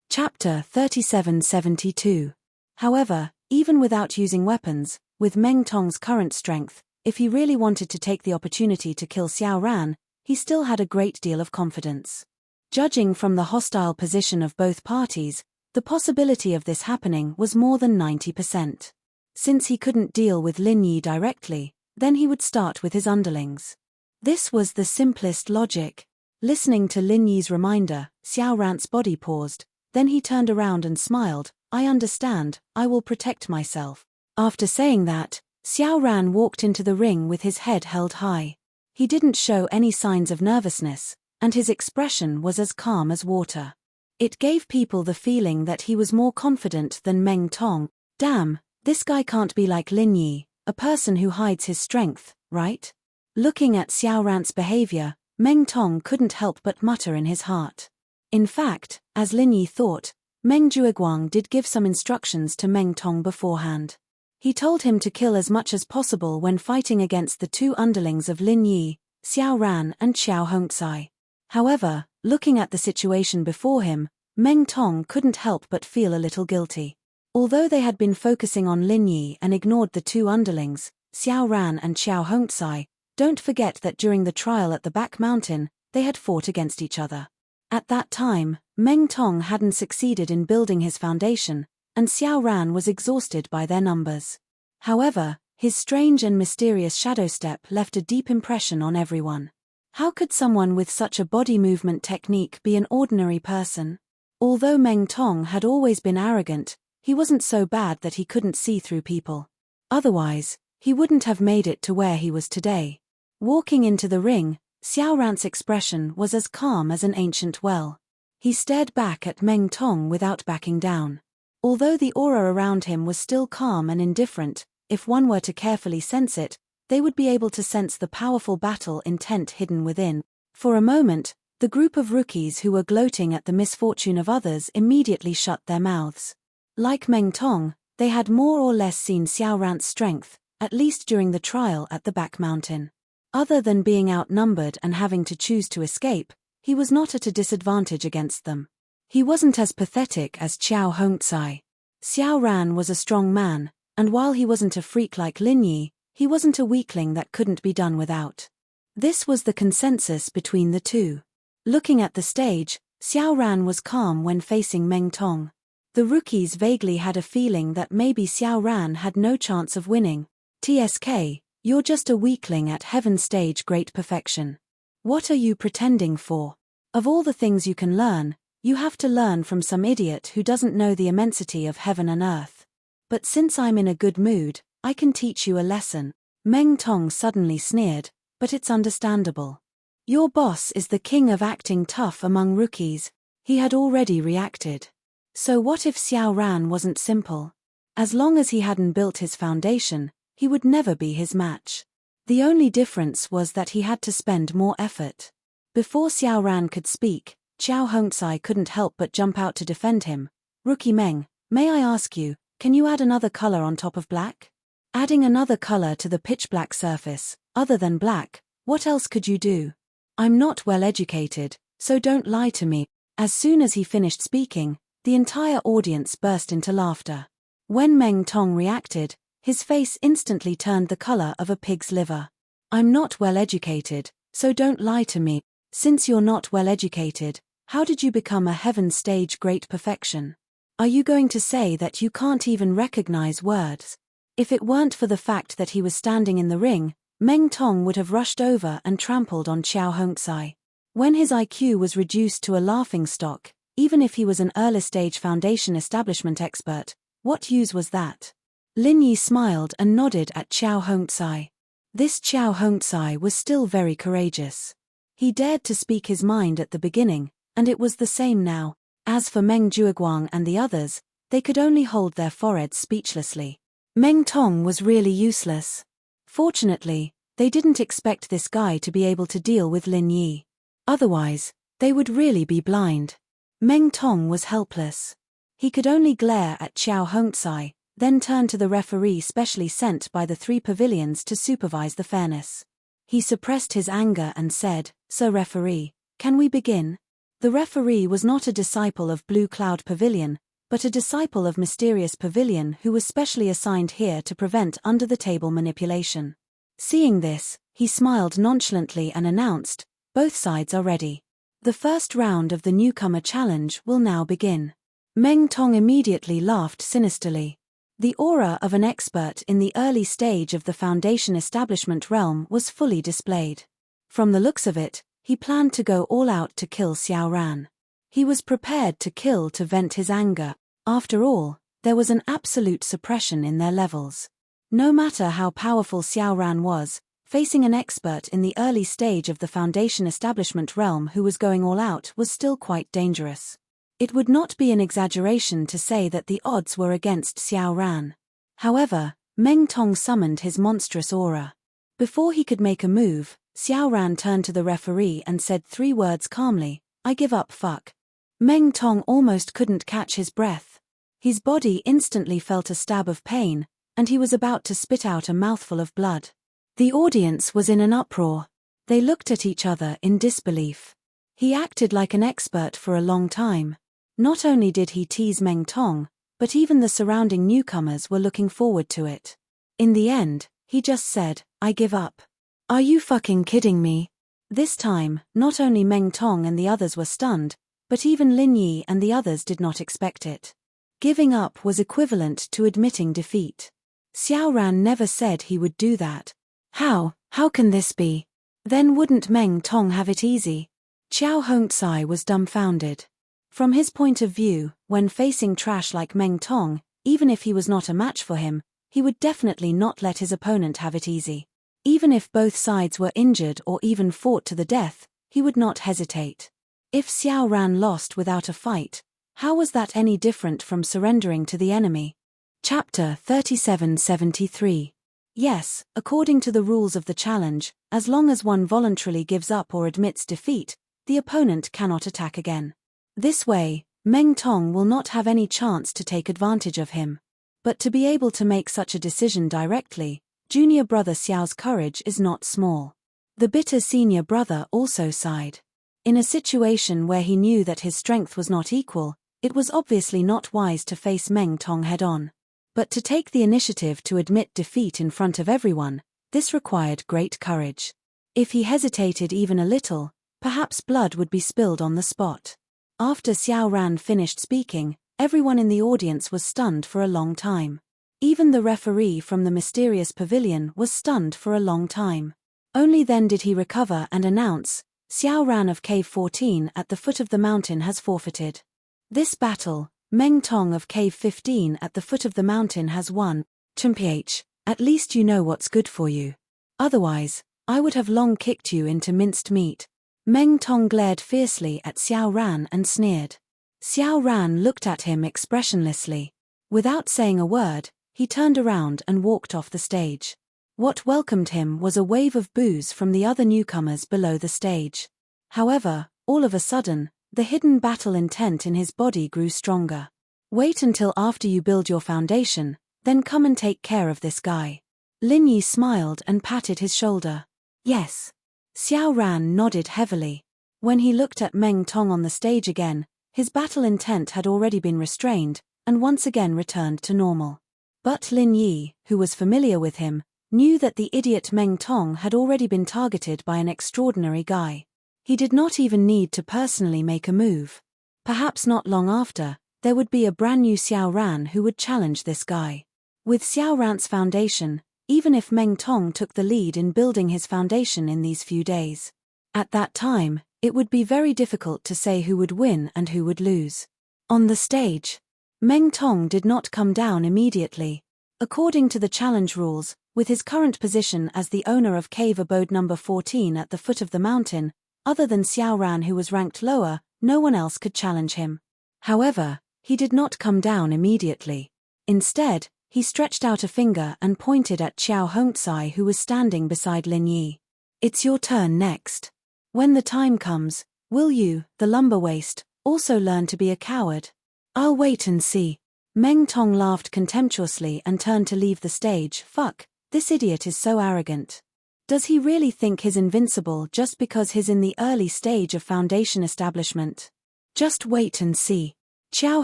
Chapter 3772. However, even without using weapons, with Meng Tong's current strength, if he really wanted to take the opportunity to kill Xiao Ran, he still had a great deal of confidence. Judging from the hostile position of both parties, the possibility of this happening was more than 90%. Since he couldn't deal with Lin Yi directly, then he would start with his underlings. This was the simplest logic. Listening to Lin Yi's reminder, Xiao Ran's body paused, then he turned around and smiled. "I understand, I will protect myself." After saying that, Xiao Ran walked into the ring with his head held high. He didn't show any signs of nervousness, and his expression was as calm as water. It gave people the feeling that he was more confident than Meng Tong. Damn, this guy can't be like Lin Yi, a person who hides his strength, right? Looking at Xiao Ran's behavior, Meng Tong couldn't help but mutter in his heart. In fact, as Lin Yi thought, Meng Jueguang did give some instructions to Meng Tong beforehand. He told him to kill as much as possible when fighting against the two underlings of Lin Yi, Xiao Ran and Qiao Hongcai. However, looking at the situation before him, Meng Tong couldn't help but feel a little guilty. Although they had been focusing on Lin Yi and ignored the two underlings, Xiao Ran and Xiao Hongcai, don't forget that during the trial at the back mountain, they had fought against each other. At that time, Meng Tong hadn't succeeded in building his foundation, and Xiao Ran was exhausted by their numbers. However, his strange and mysterious shadow step left a deep impression on everyone. How could someone with such a body movement technique be an ordinary person? Although Meng Tong had always been arrogant, he wasn't so bad that he couldn't see through people. Otherwise, he wouldn't have made it to where he was today. Walking into the ring, Xiao Ran's expression was as calm as an ancient well. He stared back at Meng Tong without backing down. Although the aura around him was still calm and indifferent, if one were to carefully sense it, they would be able to sense the powerful battle intent hidden within. For a moment, the group of rookies who were gloating at the misfortune of others immediately shut their mouths. Like Meng Tong, they had more or less seen Xiao Ran's strength, at least during the trial at the back mountain. Other than being outnumbered and having to choose to escape, he was not at a disadvantage against them. He wasn't as pathetic as Xiao Hongcai. Xiao Ran was a strong man, and while he wasn't a freak like Lin Yi, he wasn't a weakling that couldn't be done without. This was the consensus between the two. Looking at the stage, Xiao Ran was calm when facing Meng Tong. The rookies vaguely had a feeling that maybe Xiao Ran had no chance of winning. TSK, you're just a weakling at heaven stage great perfection. What are you pretending for? Of all the things you can learn, you have to learn from some idiot who doesn't know the immensity of heaven and earth. But since I'm in a good mood, I can teach you a lesson. Meng Tong suddenly sneered, but it's understandable. Your boss is the king of acting tough among rookies. He had already reacted. So what if Xiao Ran wasn't simple? As long as he hadn't built his foundation, he would never be his match. The only difference was that he had to spend more effort. Before Xiao Ran could speak, Xiao Hongcai couldn't help but jump out to defend him. Rookie Meng, may I ask you, can you add another color on top of black? Adding another color to the pitch black surface, other than black, what else could you do? I'm not well educated, so don't lie to me. As soon as he finished speaking, the entire audience burst into laughter. When Meng Tong reacted, his face instantly turned the color of a pig's liver. I'm not well educated, so don't lie to me. Since you're not well educated, how did you become a heaven stage great perfection? Are you going to say that you can't even recognize words? If it weren't for the fact that he was standing in the ring, Meng Tong would have rushed over and trampled on Xiao Hongcai. When his IQ was reduced to a laughingstock, even if he was an early-stage foundation establishment expert, what use was that? Lin Yi smiled and nodded at Xiao Hongcai. This Xiao Hongcai was still very courageous. He dared to speak his mind at the beginning, and it was the same now. As for Meng Jueguang and the others, they could only hold their foreheads speechlessly. Meng Tong was really useless. Fortunately, they didn't expect this guy to be able to deal with Lin Yi. Otherwise, they would really be blind. Meng Tong was helpless. He could only glare at Xiao Hongcai, then turn to the referee specially sent by the three pavilions to supervise the fairness. He suppressed his anger and said, "Sir referee, can we begin?" The referee was not a disciple of Blue Cloud Pavilion, but a disciple of Mysterious Pavilion who was specially assigned here to prevent under-the-table manipulation. Seeing this, he smiled nonchalantly and announced, "Both sides are ready. The first round of the newcomer challenge will now begin." Meng Tong immediately laughed sinisterly. The aura of an expert in the early stage of the foundation establishment realm was fully displayed. From the looks of it, he planned to go all out to kill Xiao Ran. He was prepared to kill to vent his anger. After all, there was an absolute suppression in their levels. No matter how powerful Xiao Ran was, facing an expert in the early stage of the foundation establishment realm who was going all out was still quite dangerous. It would not be an exaggeration to say that the odds were against Xiao Ran. However, Meng Tong summoned his monstrous aura. Before he could make a move, Xiao Ran turned to the referee and said 3 words calmly, "I give up, fuck." Meng Tong almost couldn't catch his breath. His body instantly felt a stab of pain, and he was about to spit out a mouthful of blood. The audience was in an uproar. They looked at each other in disbelief. He acted like an expert for a long time. Not only did he tease Meng Tong, but even the surrounding newcomers were looking forward to it. In the end, he just said, "I give up." "Are you fucking kidding me?" This time, not only Meng Tong and the others were stunned, but even Lin Yi and the others did not expect it. Giving up was equivalent to admitting defeat. Xiao Ran never said he would do that. How can this be? Then wouldn't Meng Tong have it easy? Xiao Hongzai was dumbfounded. From his point of view, when facing trash like Meng Tong, even if he was not a match for him, he would definitely not let his opponent have it easy. Even if both sides were injured or even fought to the death, he would not hesitate. If Xiao Ran lost without a fight, how was that any different from surrendering to the enemy? Chapter 3773. Yes, according to the rules of the challenge, as long as one voluntarily gives up or admits defeat, the opponent cannot attack again. This way, Meng Tong will not have any chance to take advantage of him. But to be able to make such a decision directly, junior brother Xiao's courage is not small. The bitter senior brother also sighed. In a situation where he knew that his strength was not equal, it was obviously not wise to face Meng Tong head-on. But to take the initiative to admit defeat in front of everyone, this required great courage. If he hesitated even a little, perhaps blood would be spilled on the spot. After Xiao Ran finished speaking, everyone in the audience was stunned for a long time. Even the referee from the mysterious pavilion was stunned for a long time. Only then did he recover and announce, "Xiao Ran of Cave 14 at the foot of the mountain has forfeited. This battle, Meng Tong of Cave 15 at the foot of the mountain has won. Mph, at least you know what's good for you. Otherwise, I would have long kicked you into minced meat." Meng Tong glared fiercely at Xiao Ran and sneered. Xiao Ran looked at him expressionlessly. Without saying a word, he turned around and walked off the stage. What welcomed him was a wave of boos from the other newcomers below the stage. However, all of a sudden, the hidden battle intent in his body grew stronger. "Wait until after you build your foundation, then come and take care of this guy." Lin Yi smiled and patted his shoulder. "Yes." Xiao Ran nodded heavily. When he looked at Meng Tong on the stage again, his battle intent had already been restrained, and once again returned to normal. But Lin Yi, who was familiar with him, knew that the idiot Meng Tong had already been targeted by an extraordinary guy. He did not even need to personally make a move. Perhaps not long after, there would be a brand new Xiao Ran who would challenge this guy. With Xiao Ran's foundation, even if Meng Tong took the lead in building his foundation in these few days, at that time, it would be very difficult to say who would win and who would lose. On the stage, Meng Tong did not come down immediately. According to the challenge rules, with his current position as the owner of cave abode number 14 at the foot of the mountain, other than Xiao Ran who was ranked lower, no one else could challenge him. However, he did not come down immediately. Instead, he stretched out a finger and pointed at Xiao Hongzai who was standing beside Lin Yi. "It's your turn next. When the time comes, will you, the lumber waste, also learn to be a coward?" "I'll wait and see." Meng Tong laughed contemptuously and turned to leave the stage. Fuck, this idiot is so arrogant. Does he really think he's invincible just because he's in the early stage of foundation establishment? Just wait and see. Xiao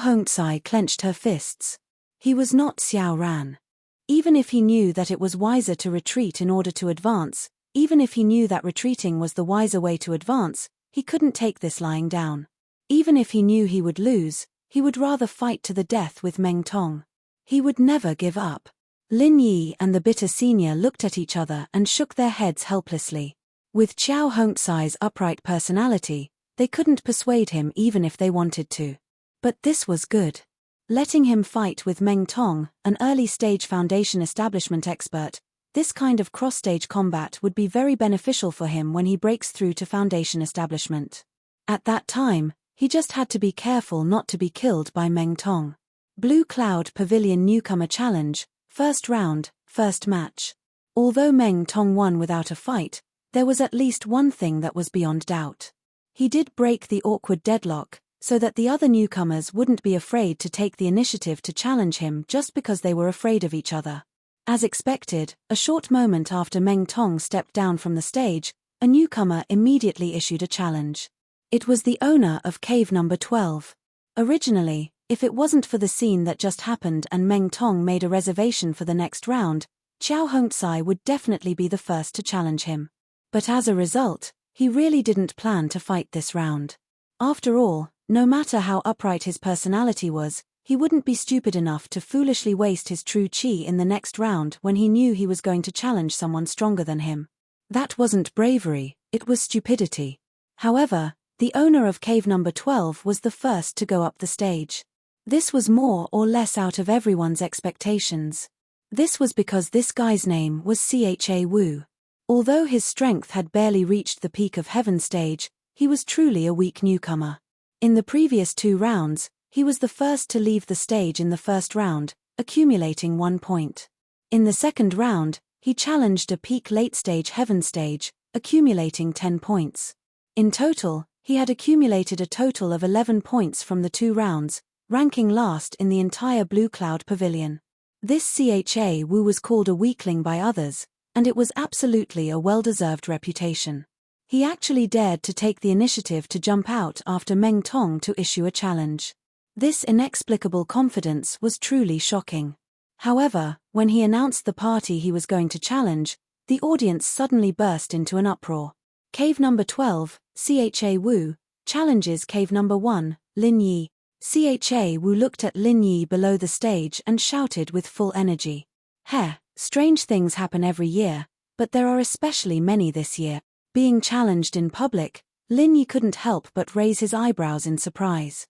Hongzai clenched her fists. He was not Xiao Ran. Even if he knew that it was wiser to retreat in order to advance, even if he knew that retreating was the wiser way to advance, he couldn't take this lying down. Even if he knew he would lose, he would rather fight to the death with Meng Tong. He would never give up. Lin Yi and the bitter senior looked at each other and shook their heads helplessly. With Xiao Hongzai's upright personality, they couldn't persuade him even if they wanted to. But this was good. Letting him fight with Meng Tong, an early-stage foundation establishment expert, this kind of cross-stage combat would be very beneficial for him when he breaks through to foundation establishment. At that time, he just had to be careful not to be killed by Meng Tong. Blue Cloud Pavilion Newcomer Challenge, first round, first match. Although Meng Tong won without a fight, there was at least one thing that was beyond doubt. He did break the awkward deadlock, so that the other newcomers wouldn't be afraid to take the initiative to challenge him just because they were afraid of each other. As expected, a short moment after Meng Tong stepped down from the stage, a newcomer immediately issued a challenge. It was the owner of cave number 12. Originally, If it wasn't for the scene that just happened and Meng Tong made a reservation for the next round, Xiao Hongzai would definitely be the first to challenge him. But as a result, he really didn't plan to fight this round. After all, no matter how upright his personality was, he wouldn't be stupid enough to foolishly waste his true qi in the next round when he knew he was going to challenge someone stronger than him. That wasn't bravery, it was stupidity. However, the owner of cave number 12 was the first to go up the stage. This was more or less out of everyone's expectations. This was because this guy's name was Cha Wu. Although his strength had barely reached the peak of heaven stage, he was truly a weak newcomer. In the previous 2 rounds, he was the first to leave the stage in the first round, accumulating 1 point. In the second round, he challenged a peak late-stage heaven stage, accumulating 10 points. In total, he had accumulated a total of 11 points from the 2 rounds, ranking last in the entire Blue Cloud Pavilion. This Cha Wu was called a weakling by others, and it was absolutely a well-deserved reputation. He actually dared to take the initiative to jump out after Meng Tong to issue a challenge. This inexplicable confidence was truly shocking. However, when he announced the party he was going to challenge, the audience suddenly burst into an uproar. Cave number 12, Cha Wu, challenges cave number 1, Lin Yi. Cha Wu looked at Lin Yi below the stage and shouted with full energy. Strange things happen every year, but there are especially many this year. Being challenged in public, Lin Yi couldn't help but raise his eyebrows in surprise.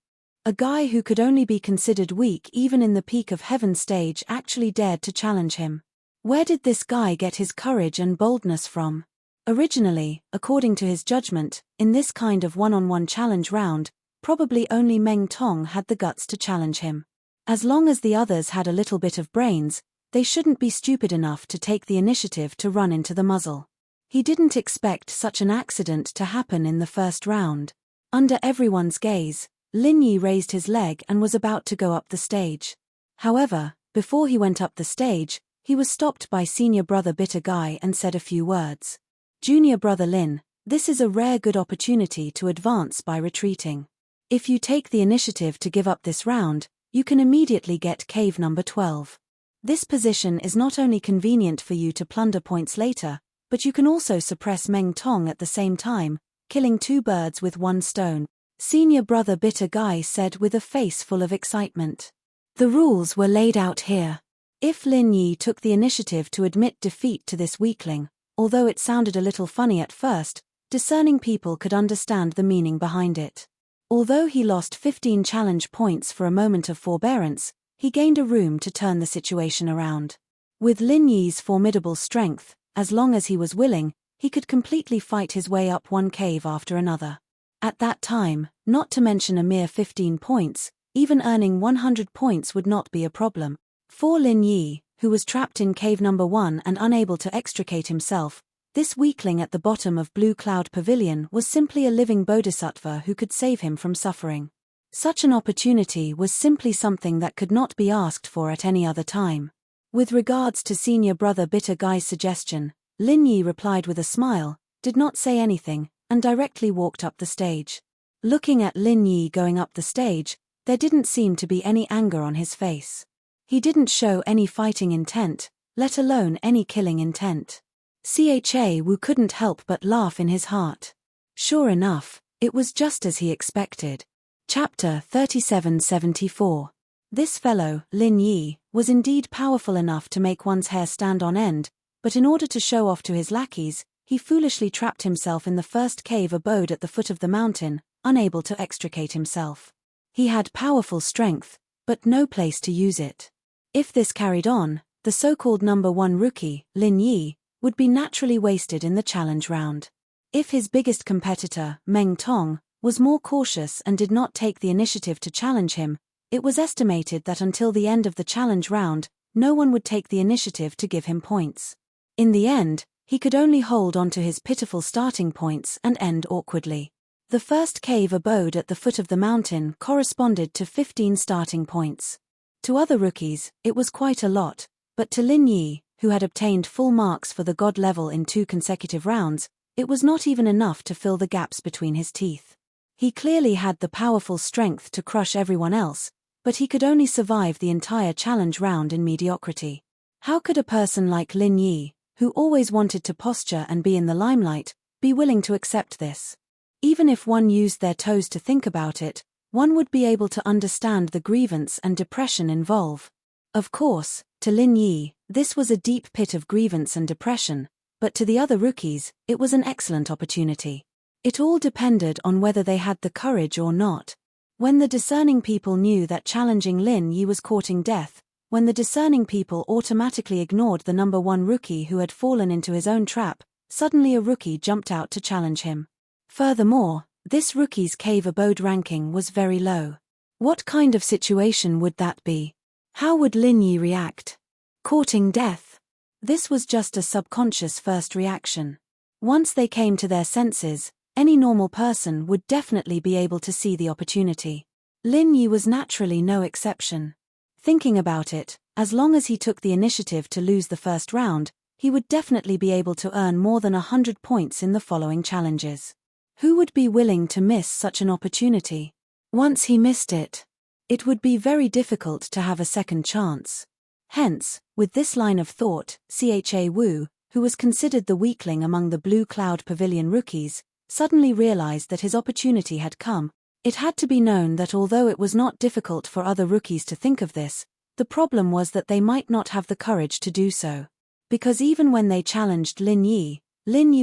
A guy who could only be considered weak even in the peak of heaven stage actually dared to challenge him. Where did this guy get his courage and boldness from? Originally, according to his judgment, in this kind of one-on-one challenge round, probably only Meng Tong had the guts to challenge him. As long as the others had a little bit of brains, they shouldn't be stupid enough to take the initiative to run into the muzzle. He didn't expect such an accident to happen in the first round. Under everyone's gaze, Lin Yi raised his leg and was about to go up the stage. However, before he went up the stage, he was stopped by senior brother Bitter Guy and said a few words. Junior brother Lin, this is a rare good opportunity to advance by retreating. If you take the initiative to give up this round, you can immediately get cave number 12. This position is not only convenient for you to plunder points later, but you can also suppress Meng Tong at the same time, killing 2 birds with 1 stone. Senior brother Bitter Guy said with a face full of excitement. The rules were laid out here. If Lin Yi took the initiative to admit defeat to this weakling, although it sounded a little funny at first, discerning people could understand the meaning behind it. Although he lost 15 challenge points for a moment of forbearance, he gained a room to turn the situation around. With Lin Yi's formidable strength, as long as he was willing, he could completely fight his way up one cave after another. At that time, not to mention a mere 15 points, even earning 100 points would not be a problem. For Lin Yi, who was trapped in cave number 1 and unable to extricate himself, this weakling at the bottom of Blue Cloud Pavilion was simply a living bodhisattva who could save him from suffering. Such an opportunity was simply something that could not be asked for at any other time. With regards to senior brother Bitter Guy's suggestion, Lin Yi replied with a smile, did not say anything, and directly walked up the stage. Looking at Lin Yi going up the stage, there didn't seem to be any anger on his face. He didn't show any fighting intent, let alone any killing intent. Cha Wu couldn't help but laugh in his heart. Sure enough, it was just as he expected. Chapter 3774. This fellow, Lin Yi, was indeed powerful enough to make one's hair stand on end, but in order to show off to his lackeys, he foolishly trapped himself in the first cave abode at the foot of the mountain, unable to extricate himself. He had powerful strength, but no place to use it. If this carried on, the so-called number 1 rookie, Lin Yi, would be naturally wasted in the challenge round. If his biggest competitor, Meng Tong, was more cautious and did not take the initiative to challenge him, it was estimated that until the end of the challenge round, no one would take the initiative to give him points. In the end, he could only hold on to his pitiful starting points and end awkwardly. The first cave abode at the foot of the mountain corresponded to 15 starting points. To other rookies, it was quite a lot, but to Lin Yi, who had obtained full marks for the god level in 2 consecutive rounds, it was not even enough to fill the gaps between his teeth. He clearly had the powerful strength to crush everyone else, but he could only survive the entire challenge round in mediocrity. How could a person like Lin Yi, who always wanted to posture and be in the limelight, be willing to accept this? Even if one used their toes to think about it, one would be able to understand the grievance and depression involved. Of course, to Lin Yi, this was a deep pit of grievance and depression, but to the other rookies, it was an excellent opportunity. It all depended on whether they had the courage or not. When the discerning people knew that challenging Lin Yi was courting death, when the discerning people automatically ignored the number one rookie who had fallen into his own trap, suddenly a rookie jumped out to challenge him. Furthermore, this rookie's cave abode ranking was very low. What kind of situation would that be? How would Lin Yi react? Courting death. This was just a subconscious first reaction. Once they came to their senses, any normal person would definitely be able to see the opportunity. Lin Yi was naturally no exception. Thinking about it, as long as he took the initiative to lose the first round, he would definitely be able to earn more than 100 points in the following challenges. Who would be willing to miss such an opportunity? Once he missed it, it would be very difficult to have a second chance. Hence, with this line of thought, Cha Wu, who was considered the weakling among the Blue Cloud Pavilion rookies, suddenly realized that his opportunity had come. It had to be known that although it was not difficult for other rookies to think of this, the problem was that they might not have the courage to do so. Because even when they challenged Lin Yi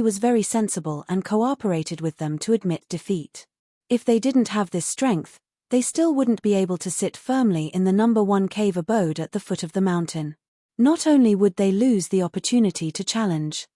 was very sensible and cooperated with them to admit defeat. If they didn't have this strength, they still wouldn't be able to sit firmly in the number one cave abode at the foot of the mountain. Not only would they lose the opportunity to challenge.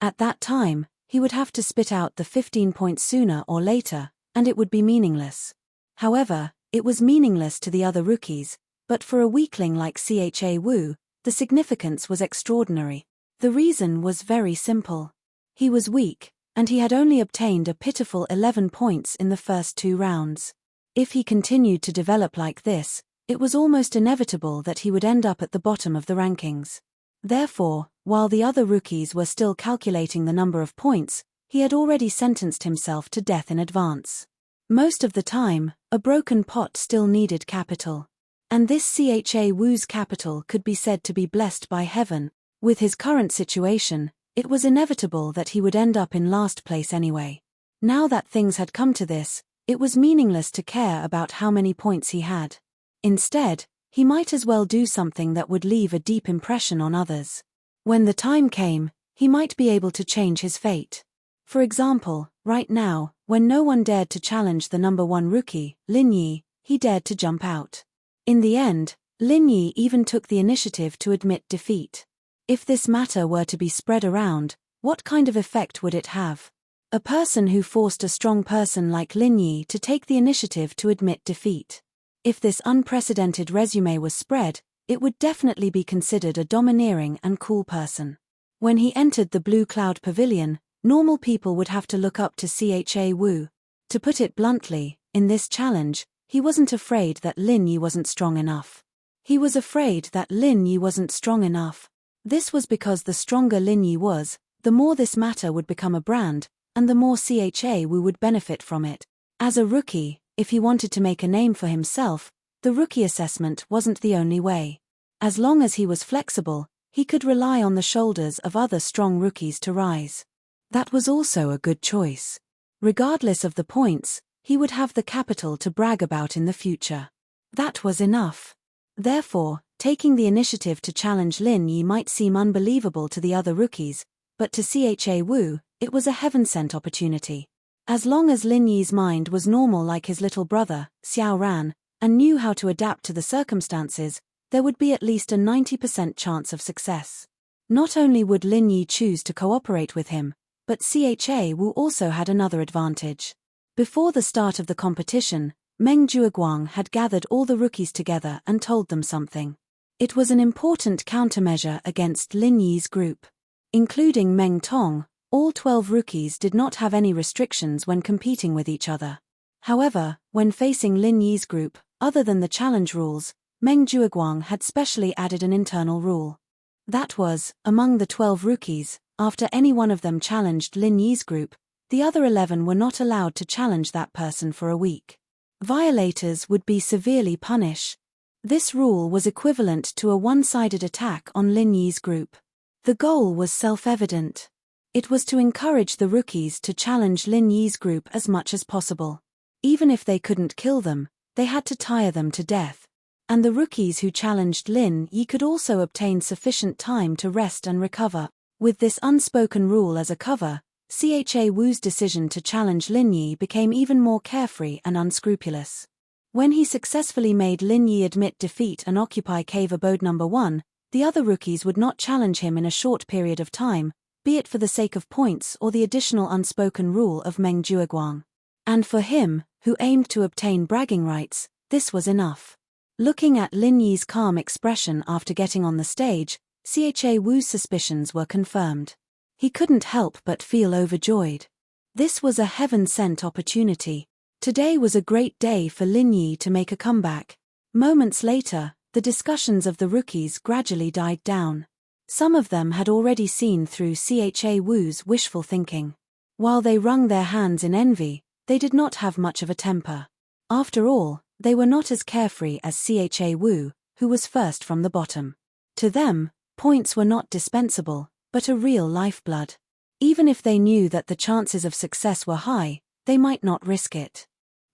At that time, he would have to spit out the 15 points sooner or later, and it would be meaningless. However, it was meaningless to the other rookies, but for a weakling like Cha Wu, the significance was extraordinary. The reason was very simple. He was weak, and he had only obtained a pitiful 11 points in the first 2 rounds. If he continued to develop like this, it was almost inevitable that he would end up at the bottom of the rankings. Therefore, while the other rookies were still calculating the number of points, he had already sentenced himself to death in advance. Most of the time, a broken pot still needed capital. And this Cha Wu's capital could be said to be blessed by heaven. With his current situation, it was inevitable that he would end up in last place anyway. Now that things had come to this, it was meaningless to care about how many points he had. Instead, he might as well do something that would leave a deep impression on others. When the time came, he might be able to change his fate. For example, right now, when no one dared to challenge the number one rookie, Lin Yi, he dared to jump out. In the end, Lin Yi even took the initiative to admit defeat. If this matter were to be spread around, what kind of effect would it have? A person who forced a strong person like Lin Yi to take the initiative to admit defeat. If this unprecedented resume was spread, it would definitely be considered a domineering and cool person. When he entered the Blue Cloud Pavilion, normal people would have to look up to Cha Wu. To put it bluntly, in this challenge, he wasn't afraid that Lin Yi wasn't strong enough. He was afraid that Lin Yi wasn't strong enough. This was because the stronger Lin Yi was, the more this matter would become a brand, and the more Cha Wu would benefit from it. As a rookie, if he wanted to make a name for himself, the rookie assessment wasn't the only way. As long as he was flexible, he could rely on the shoulders of other strong rookies to rise. That was also a good choice. Regardless of the points, he would have the capital to brag about in the future. That was enough. Therefore, taking the initiative to challenge Lin Yi might seem unbelievable to the other rookies, but to Cha Wu, it was a heaven-sent opportunity. As long as Lin Yi's mind was normal like his little brother, Xiao Ran, and knew how to adapt to the circumstances, there would be at least a 90% chance of success. Not only would Lin Yi choose to cooperate with him, but Cha Wu also had another advantage. Before the start of the competition, Meng Jueguang had gathered all the rookies together and told them something. It was an important countermeasure against Lin Yi's group. Including Meng Tong, all 12 rookies did not have any restrictions when competing with each other. However, when facing Lin Yi's group, other than the challenge rules, Meng Jueguang had specially added an internal rule. That was, among the 12 rookies, after any one of them challenged Lin Yi's group, the other 11 were not allowed to challenge that person for a week. Violators would be severely punished. This rule was equivalent to a one-sided attack on Lin Yi's group. The goal was self-evident. It was to encourage the rookies to challenge Lin Yi's group as much as possible. Even if they couldn't kill them, they had to tire them to death. And the rookies who challenged Lin Yi could also obtain sufficient time to rest and recover. With this unspoken rule as a cover, Cha Wu's decision to challenge Lin Yi became even more carefree and unscrupulous. When he successfully made Lin Yi admit defeat and occupy cave abode number 1, the other rookies would not challenge him in a short period of time, be it for the sake of points or the additional unspoken rule of Meng Jueguang. And for him, who aimed to obtain bragging rights, this was enough. Looking at Lin Yi's calm expression after getting on the stage, Cha Wu's suspicions were confirmed. He couldn't help but feel overjoyed. This was a heaven-sent opportunity. Today was a great day for Lin Yi to make a comeback. Moments later, the discussions of the rookies gradually died down. Some of them had already seen through Cha Wu's wishful thinking. While they wrung their hands in envy, they did not have much of a temper. After all, they were not as carefree as Cha Wu, who was first from the bottom. To them, points were not dispensable, but a real lifeblood. Even if they knew that the chances of success were high, they might not risk it.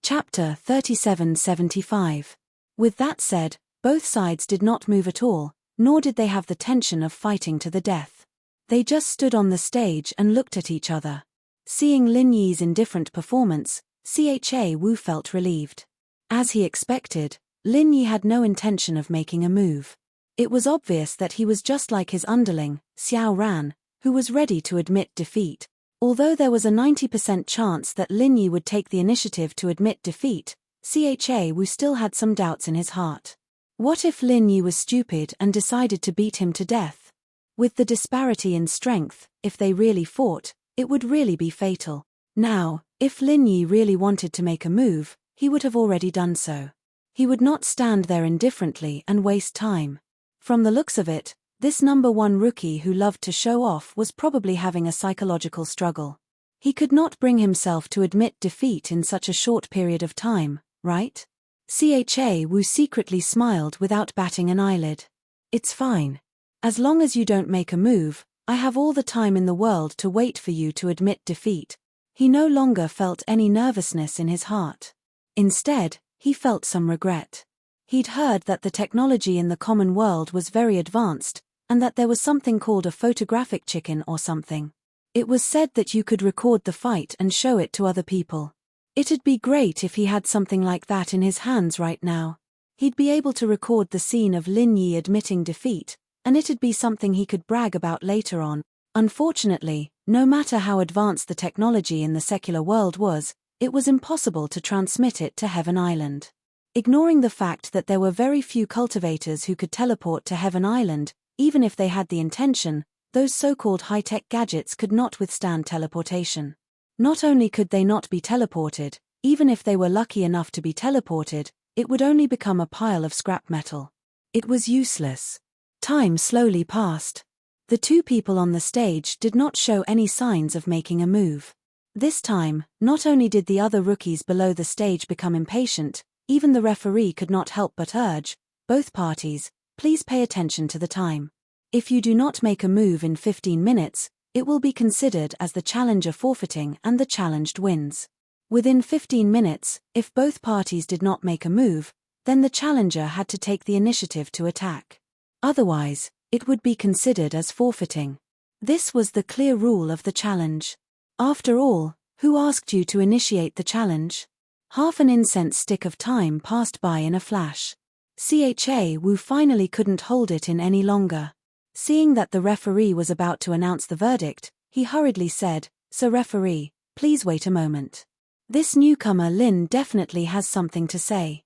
Chapter 3775. With that said, both sides did not move at all, nor did they have the tension of fighting to the death. They just stood on the stage and looked at each other. Seeing Lin Yi's indifferent performance, Cha Wu felt relieved. As he expected, Lin Yi had no intention of making a move. It was obvious that he was just like his underling, Xiao Ran, who was ready to admit defeat. Although there was a 90% chance that Lin Yi would take the initiative to admit defeat, Cha Wu still had some doubts in his heart. What if Lin Yi was stupid and decided to beat him to death? With the disparity in strength, if they really fought, it would really be fatal. Now, if Lin Yi really wanted to make a move, he would have already done so. He would not stand there indifferently and waste time. From the looks of it, this number 1 rookie who loved to show off was probably having a psychological struggle. He could not bring himself to admit defeat in such a short period of time, right? Cha Wu secretly smiled without batting an eyelid. It's fine. As long as you don't make a move, I have all the time in the world to wait for you to admit defeat. He no longer felt any nervousness in his heart. Instead, he felt some regret. He'd heard that the technology in the common world was very advanced, and that there was something called a photographic chicken or something. It was said that you could record the fight and show it to other people. It'd be great if he had something like that in his hands right now. He'd be able to record the scene of Lin Yi admitting defeat, and it'd be something he could brag about later on. Unfortunately, no matter how advanced the technology in the secular world was, it was impossible to transmit it to Heaven Island. Ignoring the fact that there were very few cultivators who could teleport to Heaven Island, even if they had the intention, those so-called high-tech gadgets could not withstand teleportation. Not only could they not be teleported, even if they were lucky enough to be teleported, it would only become a pile of scrap metal. It was useless. Time slowly passed. The two people on the stage did not show any signs of making a move. This time, not only did the other rookies below the stage become impatient, even the referee could not help but urge, both parties, please pay attention to the time. If you do not make a move in 15 minutes, it will be considered as the challenger forfeiting and the challenged wins. Within 15 minutes, if both parties did not make a move, then the challenger had to take the initiative to attack. Otherwise, it would be considered as forfeiting. This was the clear rule of the challenge. After all, who asked you to initiate the challenge? Half an incense stick of time passed by in a flash. Cha Wu finally couldn't hold it in any longer. Seeing that the referee was about to announce the verdict, he hurriedly said, "Sir referee, please wait a moment. This newcomer Lin definitely has something to say."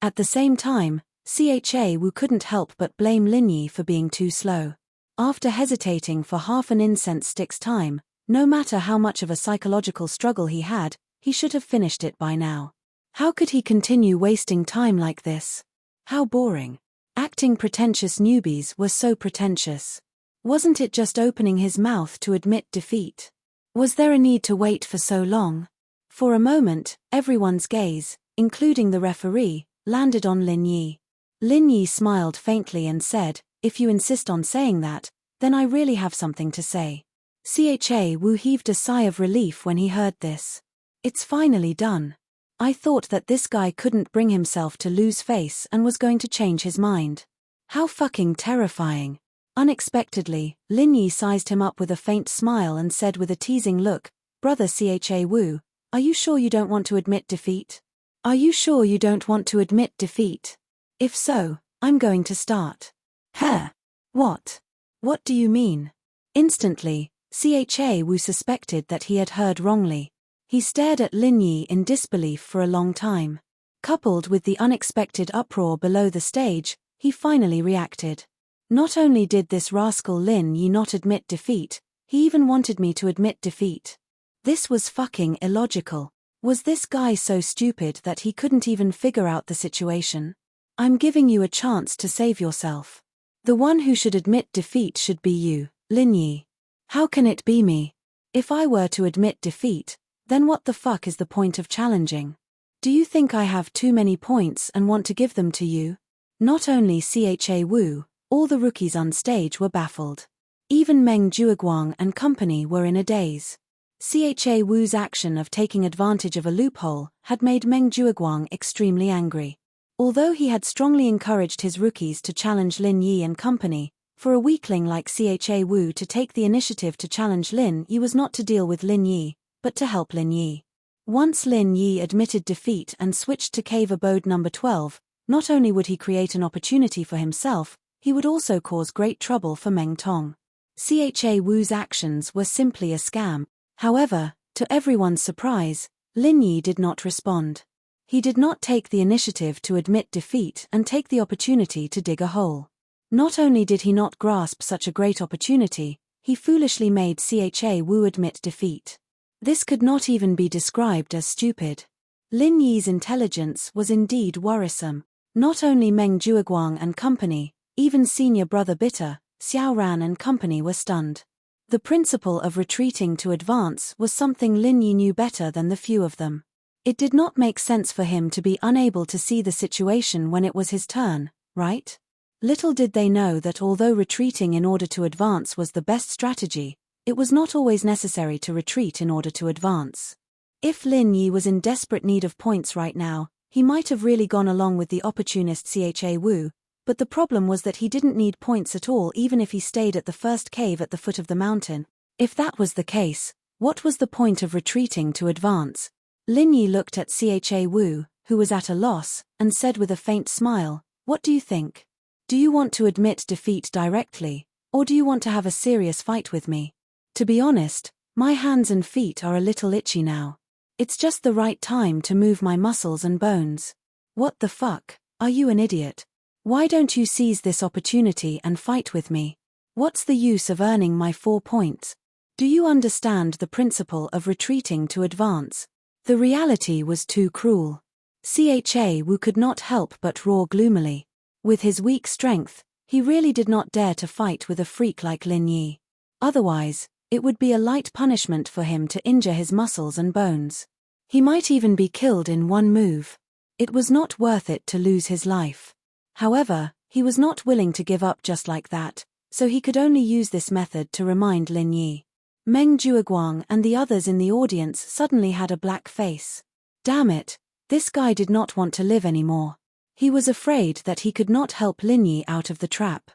At the same time, Cha Wu couldn't help but blame Lin Yi for being too slow. After hesitating for half an incense stick's time, no matter how much of a psychological struggle he had, he should have finished it by now. How could he continue wasting time like this? How boring. Acting pretentious newbies were so pretentious. Wasn't it just opening his mouth to admit defeat? Was there a need to wait for so long? For a moment, everyone's gaze, including the referee, landed on Lin Yi. Lin Yi smiled faintly and said, "If you insist on saying that, then I really have something to say." Cha Wu heaved a sigh of relief when he heard this. It's finally done. I thought that this guy couldn't bring himself to lose face and was going to change his mind. How fucking terrifying. Unexpectedly, Lin Yi sized him up with a faint smile and said with a teasing look, "Brother Cha Wu, are you sure you don't want to admit defeat? Are you sure you don't want to admit defeat? If so, I'm going to start." "Huh? What? What do you mean?" Instantly, Cha Wu suspected that he had heard wrongly. He stared at Lin Yi in disbelief for a long time. Coupled with the unexpected uproar below the stage, he finally reacted. Not only did this rascal Lin Yi not admit defeat, he even wanted me to admit defeat. This was fucking illogical. Was this guy so stupid that he couldn't even figure out the situation? I'm giving you a chance to save yourself. The one who should admit defeat should be you, Lin Yi. How can it be me? If I were to admit defeat, then what the fuck is the point of challenging? Do you think I have too many points and want to give them to you? Not only Cha Wu, all the rookies on stage were baffled. Even Meng Jueguang and company were in a daze. Cha Wu's action of taking advantage of a loophole had made Meng Jueguang extremely angry. Although he had strongly encouraged his rookies to challenge Lin Yi and company, for a weakling like Cha Wu to take the initiative to challenge Lin Yi was not to deal with Lin Yi, but to help Lin Yi. Once Lin Yi admitted defeat and switched to cave abode number 12, not only would he create an opportunity for himself, he would also cause great trouble for Meng Tong. Cha Wu's actions were simply a scam. However, to everyone's surprise, Lin Yi did not respond. He did not take the initiative to admit defeat and take the opportunity to dig a hole. Not only did he not grasp such a great opportunity, he foolishly made Cha Wu admit defeat. This could not even be described as stupid. Lin Yi's intelligence was indeed worrisome. Not only Meng Jueguang and company, even senior brother Bitter, Xiao Ran and company were stunned. The principle of retreating to advance was something Lin Yi knew better than the few of them. It did not make sense for him to be unable to see the situation when it was his turn, right? Little did they know that although retreating in order to advance was the best strategy, it was not always necessary to retreat in order to advance. If Lin Yi was in desperate need of points right now, he might have really gone along with the opportunist Cha Wu, but the problem was that he didn't need points at all even if he stayed at the first cave at the foot of the mountain. If that was the case, what was the point of retreating to advance? Lin Yi looked at Cha Wu, who was at a loss, and said with a faint smile, "What do you think? Do you want to admit defeat directly, or do you want to have a serious fight with me? To be honest, my hands and feet are a little itchy now. It's just the right time to move my muscles and bones." "What the fuck? Are you an idiot? Why don't you seize this opportunity and fight with me? What's the use of earning my 4 points? Do you understand the principle of retreating to advance?" The reality was too cruel. Cha Wu could not help but roar gloomily. With his weak strength, he really did not dare to fight with a freak like Lin Yi. Otherwise, it would be a light punishment for him to injure his muscles and bones. He might even be killed in one move. It was not worth it to lose his life. However, he was not willing to give up just like that, so he could only use this method to remind Lin Yi. Meng Jueguang and the others in the audience suddenly had a black face. Damn it, this guy did not want to live anymore. He was afraid that he could not help Lin Yi out of the trap.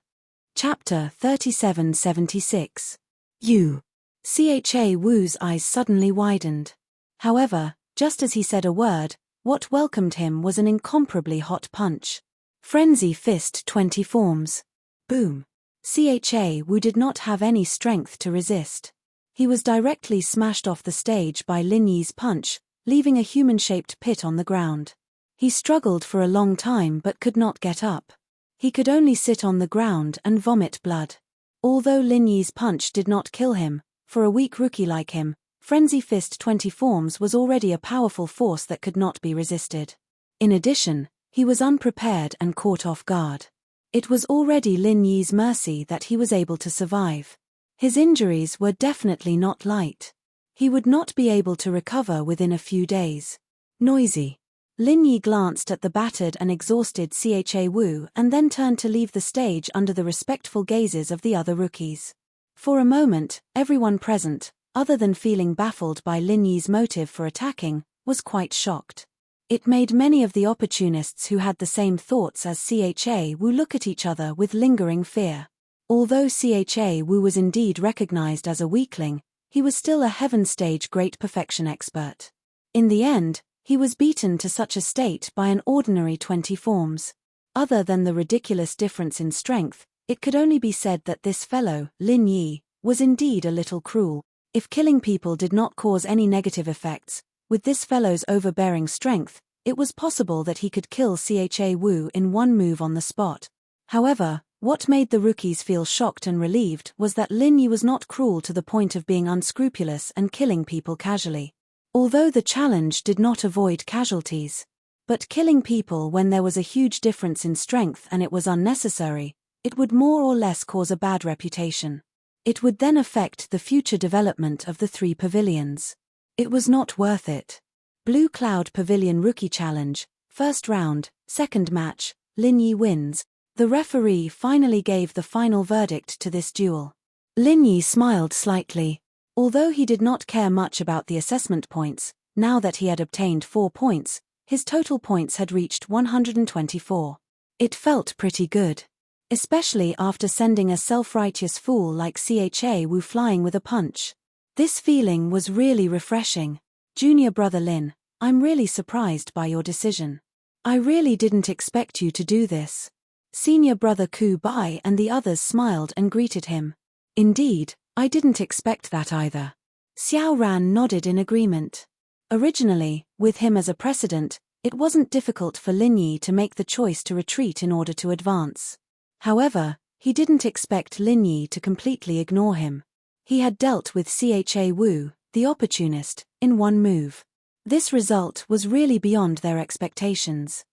Chapter 3776. You. Cha Wu's eyes suddenly widened. However, just as he said a word, what welcomed him was an incomparably hot punch. Frenzy Fist 20 forms. Boom. Cha Wu did not have any strength to resist. He was directly smashed off the stage by Lin Yi's punch, leaving a human-shaped pit on the ground. He struggled for a long time but could not get up. He could only sit on the ground and vomit blood. Although Lin Yi's punch did not kill him, for a weak rookie like him, Frenzy Fist 20 forms was already a powerful force that could not be resisted. In addition, he was unprepared and caught off guard. It was already Lin Yi's mercy that he was able to survive. His injuries were definitely not light. He would not be able to recover within a few days. Noisy. Lin Yi glanced at the battered and exhausted Cha Wu and then turned to leave the stage under the respectful gazes of the other rookies. For a moment, everyone present, other than feeling baffled by Lin Yi's motive for attacking, was quite shocked. It made many of the opportunists who had the same thoughts as Cha Wu look at each other with lingering fear. Although Cha Wu was indeed recognized as a weakling, he was still a heaven stage great perfection expert. In the end, he was beaten to such a state by an ordinary 20 forms. Other than the ridiculous difference in strength, it could only be said that this fellow, Lin Yi, was indeed a little cruel. If killing people did not cause any negative effects, with this fellow's overbearing strength, it was possible that he could kill Cha Wu in one move on the spot. However, what made the rookies feel shocked and relieved was that Lin Yi was not cruel to the point of being unscrupulous and killing people casually. Although the challenge did not avoid casualties. But killing people when there was a huge difference in strength and it was unnecessary, it would more or less cause a bad reputation. It would then affect the future development of the 3 pavilions. It was not worth it. Blue Cloud Pavilion Rookie Challenge, first round, second match, Lin Yi wins. The referee finally gave the final verdict to this duel. Lin Yi smiled slightly. Although he did not care much about the assessment points, now that he had obtained 4 points, his total points had reached 124. It felt pretty good. Especially after sending a self-righteous fool like Cha Wu flying with a punch. This feeling was really refreshing. Junior brother Lin, I'm really surprised by your decision. I really didn't expect you to do this. Senior brother Ku Bai and the others smiled and greeted him. Indeed, I didn't expect that either. Xiao Ran nodded in agreement. Originally, with him as a precedent, it wasn't difficult for Lin Yi to make the choice to retreat in order to advance. However, he didn't expect Lin Yi to completely ignore him. He had dealt with Cha Wu, the opportunist, in one move. This result was really beyond their expectations.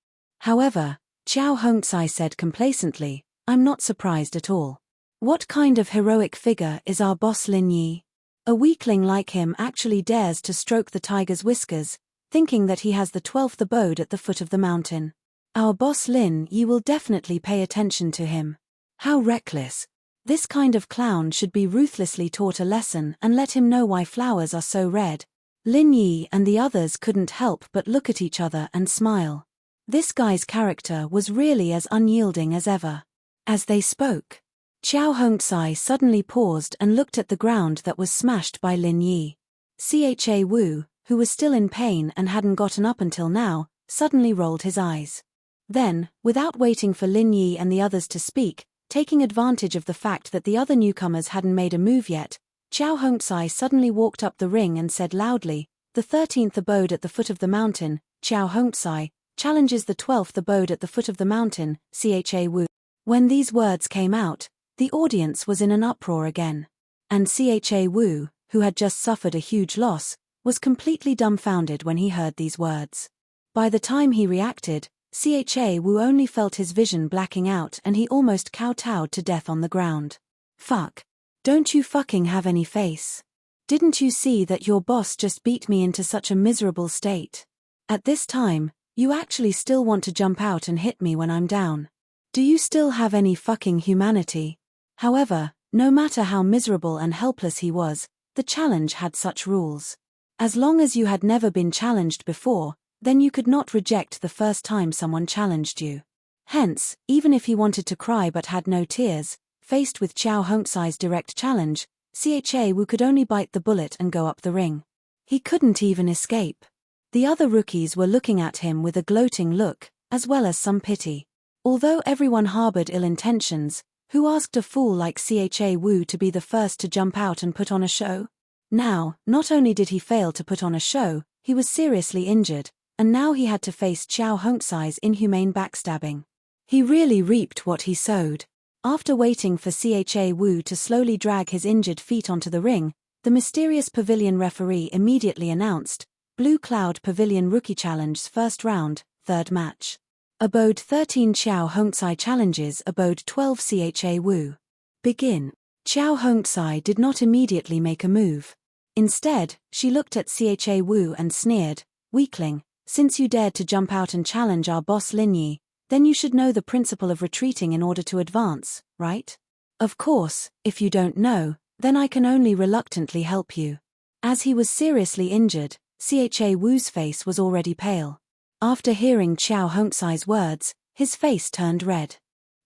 However, Qiao Hongcai said complacently, I'm not surprised at all. What kind of heroic figure is our boss Lin Yi? A weakling like him actually dares to stroke the tiger's whiskers, thinking that he has the 12th abode at the foot of the mountain. Our boss Lin Yi will definitely pay attention to him. How reckless. This kind of clown should be ruthlessly taught a lesson and let him know why flowers are so red. Lin Yi and the others couldn't help but look at each other and smile. This guy's character was really as unyielding as ever. As they spoke, Qiao Hongcai suddenly paused and looked at the ground that was smashed by Lin Yi. Cha Wu, who was still in pain and hadn't gotten up until now, suddenly rolled his eyes. Then, without waiting for Lin Yi and the others to speak, taking advantage of the fact that the other newcomers hadn't made a move yet, Qiao Hongcai suddenly walked up the ring and said loudly, the 13th abode at the foot of the mountain, Qiao Hongcai, challenges the 12th abode at the foot of the mountain, Cha Wu. When these words came out, the audience was in an uproar again. And Cha Wu, who had just suffered a huge loss, was completely dumbfounded when he heard these words. By the time he reacted, Cha Wu only felt his vision blacking out and he almost kowtowed to death on the ground. Fuck. Don't you fucking have any face? Didn't you see that your boss just beat me into such a miserable state? At this time, you actually still want to jump out and hit me when I'm down. Do you still have any fucking humanity? However, no matter how miserable and helpless he was, the challenge had such rules. As long as you had never been challenged before, then you could not reject the first time someone challenged you. Hence, even if he wanted to cry but had no tears, faced with Qiao Hongcai's direct challenge, Cha Wu could only bite the bullet and go up the ring. He couldn't even escape. The other rookies were looking at him with a gloating look, as well as some pity. Although everyone harbored ill intentions, who asked a fool like Cha Wu to be the first to jump out and put on a show? Now, not only did he fail to put on a show, he was seriously injured, and now he had to face Qiao Hongcai's inhumane backstabbing. He really reaped what he sowed. After waiting for Cha Wu to slowly drag his injured feet onto the ring, the mysterious pavilion referee immediately announced, Blue Cloud Pavilion Rookie Challenge's first round, third match. Abode 13 Qiao Hongcai challenges Abode 12 Cha Wu. Begin. Qiao Hongcai did not immediately make a move. Instead, she looked at Cha Wu and sneered, weakling, Since you dared to jump out and challenge our boss Lin Yi, then you should know the principle of retreating in order to advance, right? Of course, if you don't know, then I can only reluctantly help you. As he was seriously injured, Cha Wu's face was already pale. After hearing Qiao Hongcai's words, his face turned red.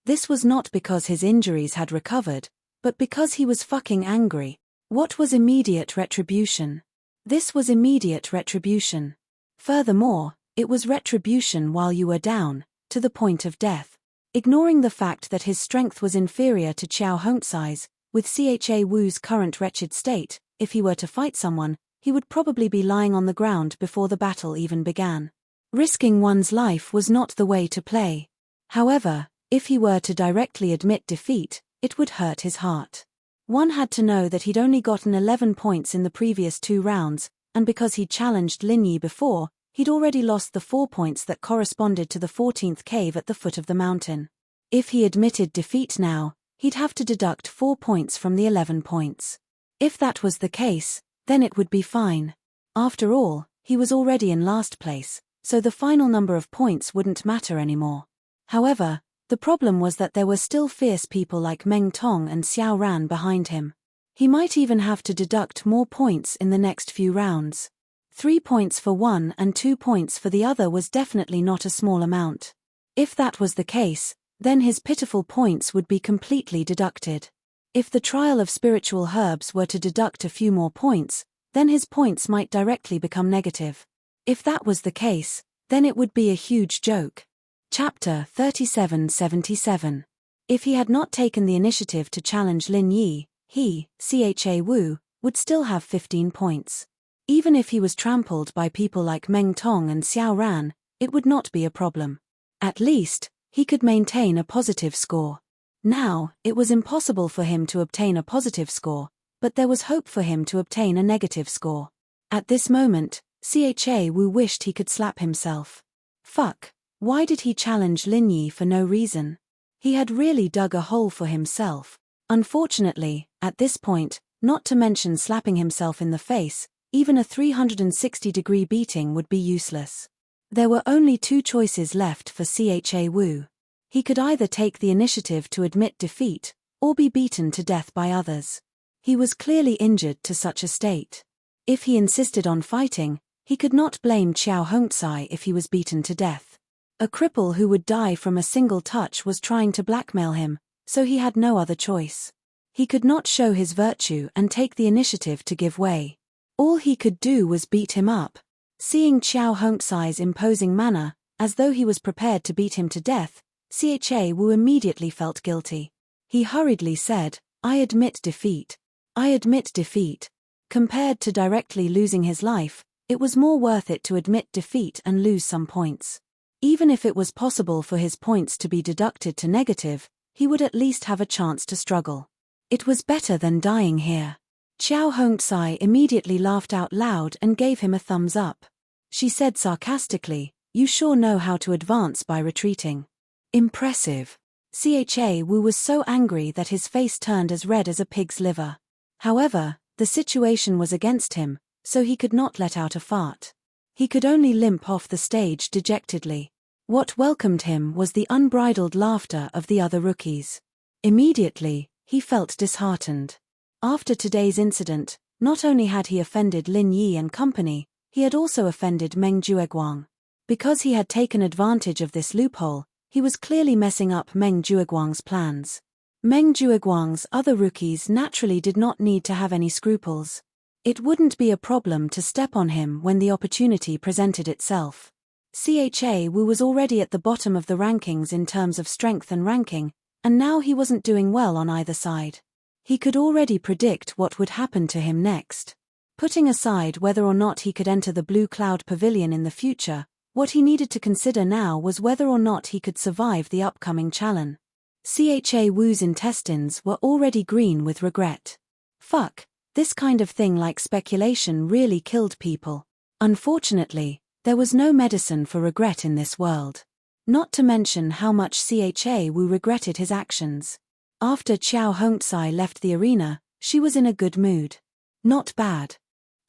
This was not because his injuries had recovered, but because he was fucking angry. What was immediate retribution? This was immediate retribution. Furthermore, it was retribution while you were down, to the point of death. Ignoring the fact that his strength was inferior to Qiao Hongcai's, with Cha Wu's current wretched state, if he were to fight someone, he would probably be lying on the ground before the battle even began. Risking one's life was not the way to play. However, if he were to directly admit defeat, it would hurt his heart. One had to know that he'd only gotten 11 points in the previous 2 rounds, and because he'd challenged Lin Yi before, he'd already lost the 4 points that corresponded to the 14th cave at the foot of the mountain. If he admitted defeat now, he'd have to deduct 4 points from the 11 points. If that was the case, then it would be fine. After all, he was already in last place, so the final number of points wouldn't matter anymore. However, the problem was that there were still fierce people like Meng Tong and Xiao Ran behind him. He might even have to deduct more points in the next few rounds. 3 points for one and 2 points for the other was definitely not a small amount. If that was the case, then his pitiful points would be completely deducted. If the trial of spiritual herbs were to deduct a few more points, then his points might directly become negative. If that was the case, then it would be a huge joke. Chapter 3777. If he had not taken the initiative to challenge Lin Yi, he, Cha Wu, would still have 15 points. Even if he was trampled by people like Meng Tong and Xiao Ran, it would not be a problem. At least, he could maintain a positive score. Now, it was impossible for him to obtain a positive score, but there was hope for him to obtain a negative score. At this moment, Cha Wu wished he could slap himself. Fuck, why did he challenge Lin Yi for no reason? He had really dug a hole for himself. Unfortunately, at this point, not to mention slapping himself in the face, even a 360-degree beating would be useless. There were only 2 choices left for Cha Wu. He could either take the initiative to admit defeat, or be beaten to death by others. He was clearly injured to such a state. If he insisted on fighting, he could not blame Qiao Hongcai if he was beaten to death. A cripple who would die from a single touch was trying to blackmail him, so he had no other choice. He could not show his virtue and take the initiative to give way. All he could do was beat him up. Seeing Qiao Hongcai's imposing manner, as though he was prepared to beat him to death, Cha Wu immediately felt guilty. He hurriedly said, "I admit defeat. I admit defeat." Compared to directly losing his life, it was more worth it to admit defeat and lose some points. Even if it was possible for his points to be deducted to negative, he would at least have a chance to struggle. It was better than dying here. Qiao Hongcai immediately laughed out loud and gave him a thumbs up. She said sarcastically, "You sure know how to advance by retreating." Impressive. Cha Wu was so angry that his face turned as red as a pig's liver. However, the situation was against him, so he could not let out a fart. He could only limp off the stage dejectedly. What welcomed him was the unbridled laughter of the other rookies. Immediately, he felt disheartened. After today's incident, not only had he offended Lin Yi and company, he had also offended Meng Jueguang. Because he had taken advantage of this loophole, he was clearly messing up Meng Jueguang's plans. Meng Jueguang's other rookies naturally did not need to have any scruples. It wouldn't be a problem to step on him when the opportunity presented itself. Cha Wu was already at the bottom of the rankings in terms of strength and ranking, and now he wasn't doing well on either side. He could already predict what would happen to him next. Putting aside whether or not he could enter the Blue Cloud Pavilion in the future, what he needed to consider now was whether or not he could survive the upcoming challenge. Cha Wu's intestines were already green with regret. Fuck, this kind of thing like speculation really killed people. Unfortunately, there was no medicine for regret in this world. Not to mention how much Cha Wu regretted his actions. After Qiao Hongcai left the arena, she was in a good mood. "Not bad.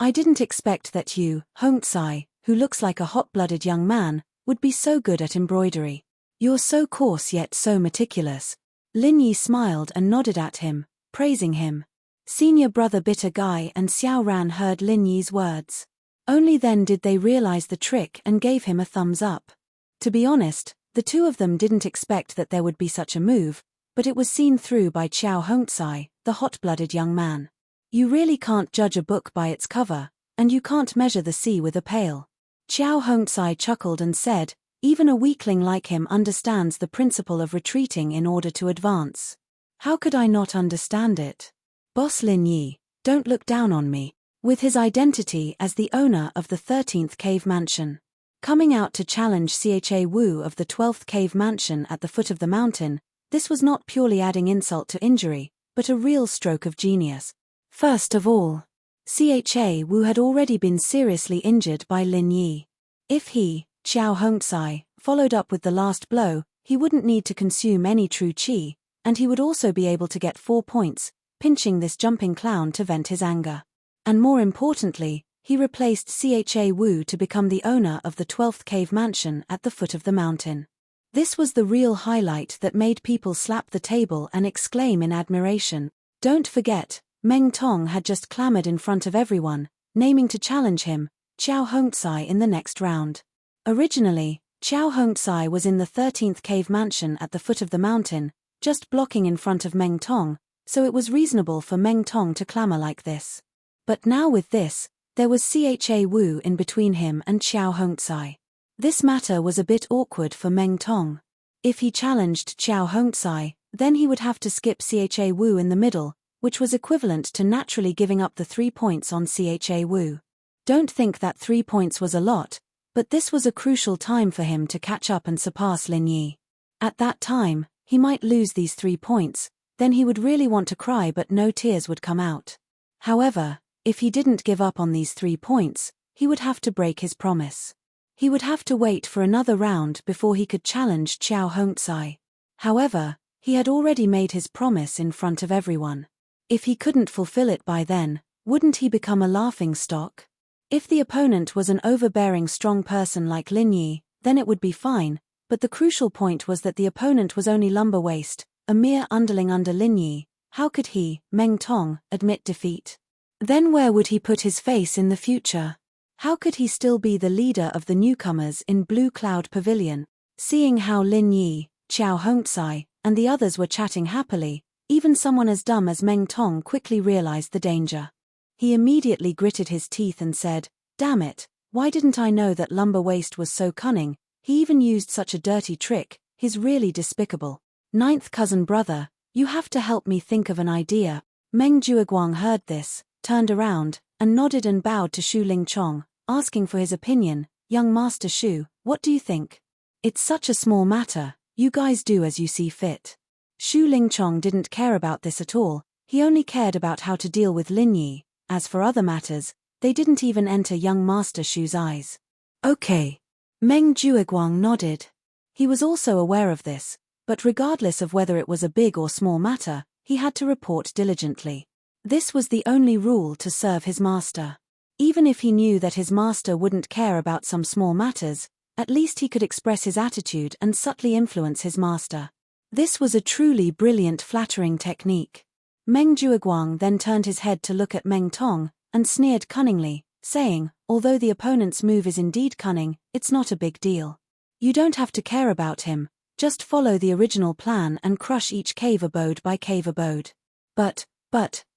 I didn't expect that you, Hongcai, who looks like a hot-blooded young man, would be so good at embroidery. You're so coarse yet so meticulous. Lin Yi smiled and nodded at him, praising him. Senior brother Bitter Guy and Xiao Ran heard Lin Yi's words. Only then did they realize the trick and gave him a thumbs up. To be honest, the two of them didn't expect that there would be such a move, but it was seen through by Qiao Hongcai, the hot-blooded young man. You really can't judge a book by its cover, and you can't measure the sea with a pail. Qiao Hongcai chuckled and said, even a weakling like him understands the principle of retreating in order to advance. How could I not understand it? Boss Lin Yi, don't look down on me. With his identity as the owner of the 13th Cave Mansion, coming out to challenge Cha Wu of the 12th Cave Mansion at the foot of the mountain, this was not purely adding insult to injury, but a real stroke of genius. First of all, Cha Wu had already been seriously injured by Lin Yi. If he, Qiao Hongcai, followed up with the last blow, he wouldn't need to consume any true qi, and he would also be able to get 4 points, pinching this jumping clown to vent his anger. And more importantly, he replaced Cha Wu to become the owner of the 12th Cave Mansion at the foot of the mountain. This was the real highlight that made people slap the table and exclaim in admiration. Don't forget, Meng Tong had just clamored in front of everyone, naming to challenge him, Qiao Hongcai, in the next round. Originally, Qiao Hongcai was in the 13th Cave Mansion at the foot of the mountain, just blocking in front of Meng Tong, so it was reasonable for Meng Tong to clamor like this. But now with this, there was Cha Wu in between him and Qiao Hongcai. This matter was a bit awkward for Meng Tong. If he challenged Qiao Hongcai, then he would have to skip Cha Wu in the middle, which was equivalent to naturally giving up the 3 points on Cha Wu. Don't think that 3 points was a lot, but this was a crucial time for him to catch up and surpass Lin Yi. At that time, he might lose these 3 points, then he would really want to cry but no tears would come out. However, if he didn't give up on these 3 points, he would have to break his promise. He would have to wait for another round before he could challenge Qiao Hongcai. However, he had already made his promise in front of everyone. If he couldn't fulfill it by then, wouldn't he become a laughing stock? If the opponent was an overbearing strong person like Lin Yi, then it would be fine, but the crucial point was that the opponent was only lumberwaist, a mere underling under Lin Yi. How could he, Meng Tong, admit defeat? Then where would he put his face in the future? How could he still be the leader of the newcomers in Blue Cloud Pavilion? Seeing how Lin Yi, Qiao Hongcai, and the others were chatting happily, even someone as dumb as Meng Tong quickly realized the danger. He immediately gritted his teeth and said, "Damn it, why didn't I know that Lumber Waist was so cunning? He even used such a dirty trick, he's really despicable. Ninth cousin brother, you have to help me think of an idea." Meng Jueguang heard this, turned around, and nodded and bowed to Shu Lingchong, asking for his opinion. "Young Master Shu, what do you think?" "It's such a small matter, you guys do as you see fit." Shu Lingchong didn't care about this at all, he only cared about how to deal with Lin Yi. As for other matters, they didn't even enter young Master Shu's eyes. "Okay." Meng Jueguang nodded. He was also aware of this, but regardless of whether it was a big or small matter, he had to report diligently. This was the only rule to serve his master. Even if he knew that his master wouldn't care about some small matters, at least he could express his attitude and subtly influence his master. This was a truly brilliant flattering technique. Meng Jueguang then turned his head to look at Meng Tong, and sneered cunningly, saying, "Although the opponent's move is indeed cunning, it's not a big deal. You don't have to care about him, just follow the original plan and crush each cave abode by cave abode." But,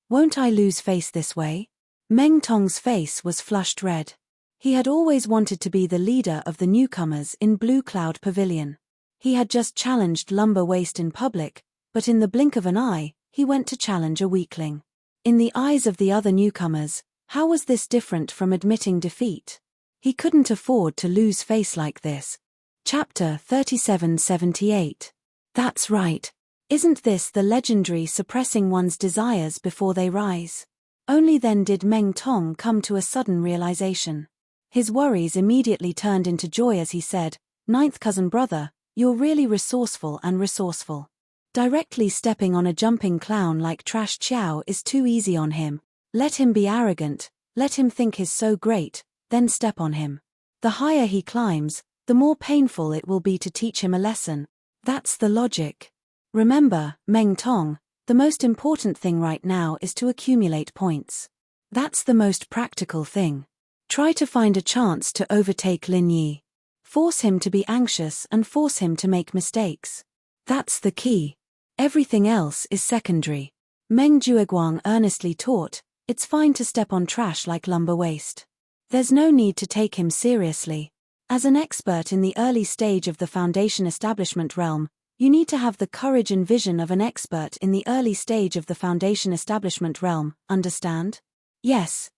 won't I lose face this way?" Meng Tong's face was flushed red. He had always wanted to be the leader of the newcomers in Blue Cloud Pavilion. He had just challenged Lumber Waist in public, but in the blink of an eye, he went to challenge a weakling. In the eyes of the other newcomers, how was this different from admitting defeat? He couldn't afford to lose face like this. Chapter 3778. That's right. Isn't this the legendary suppressing one's desires before they rise? Only then did Meng Tong come to a sudden realization. His worries immediately turned into joy as he said, "Ninth cousin brother, you're really resourceful and resourceful. Directly stepping on a jumping clown like Trash Chow is too easy on him. Let him be arrogant, let him think he's so great, then step on him. The higher he climbs, the more painful it will be to teach him a lesson. That's the logic. Remember, Meng Tong, the most important thing right now is to accumulate points. That's the most practical thing. Try to find a chance to overtake Lin Yi. Force him to be anxious and force him to make mistakes. That's the key. Everything else is secondary. Meng Jueguang earnestly taught, it's fine to step on trash like lumber waste. There's no need to take him seriously. As an expert in the early stage of the foundation establishment realm, you need to have the courage and vision of an expert in the early stage of the foundation establishment realm, understand? Yes,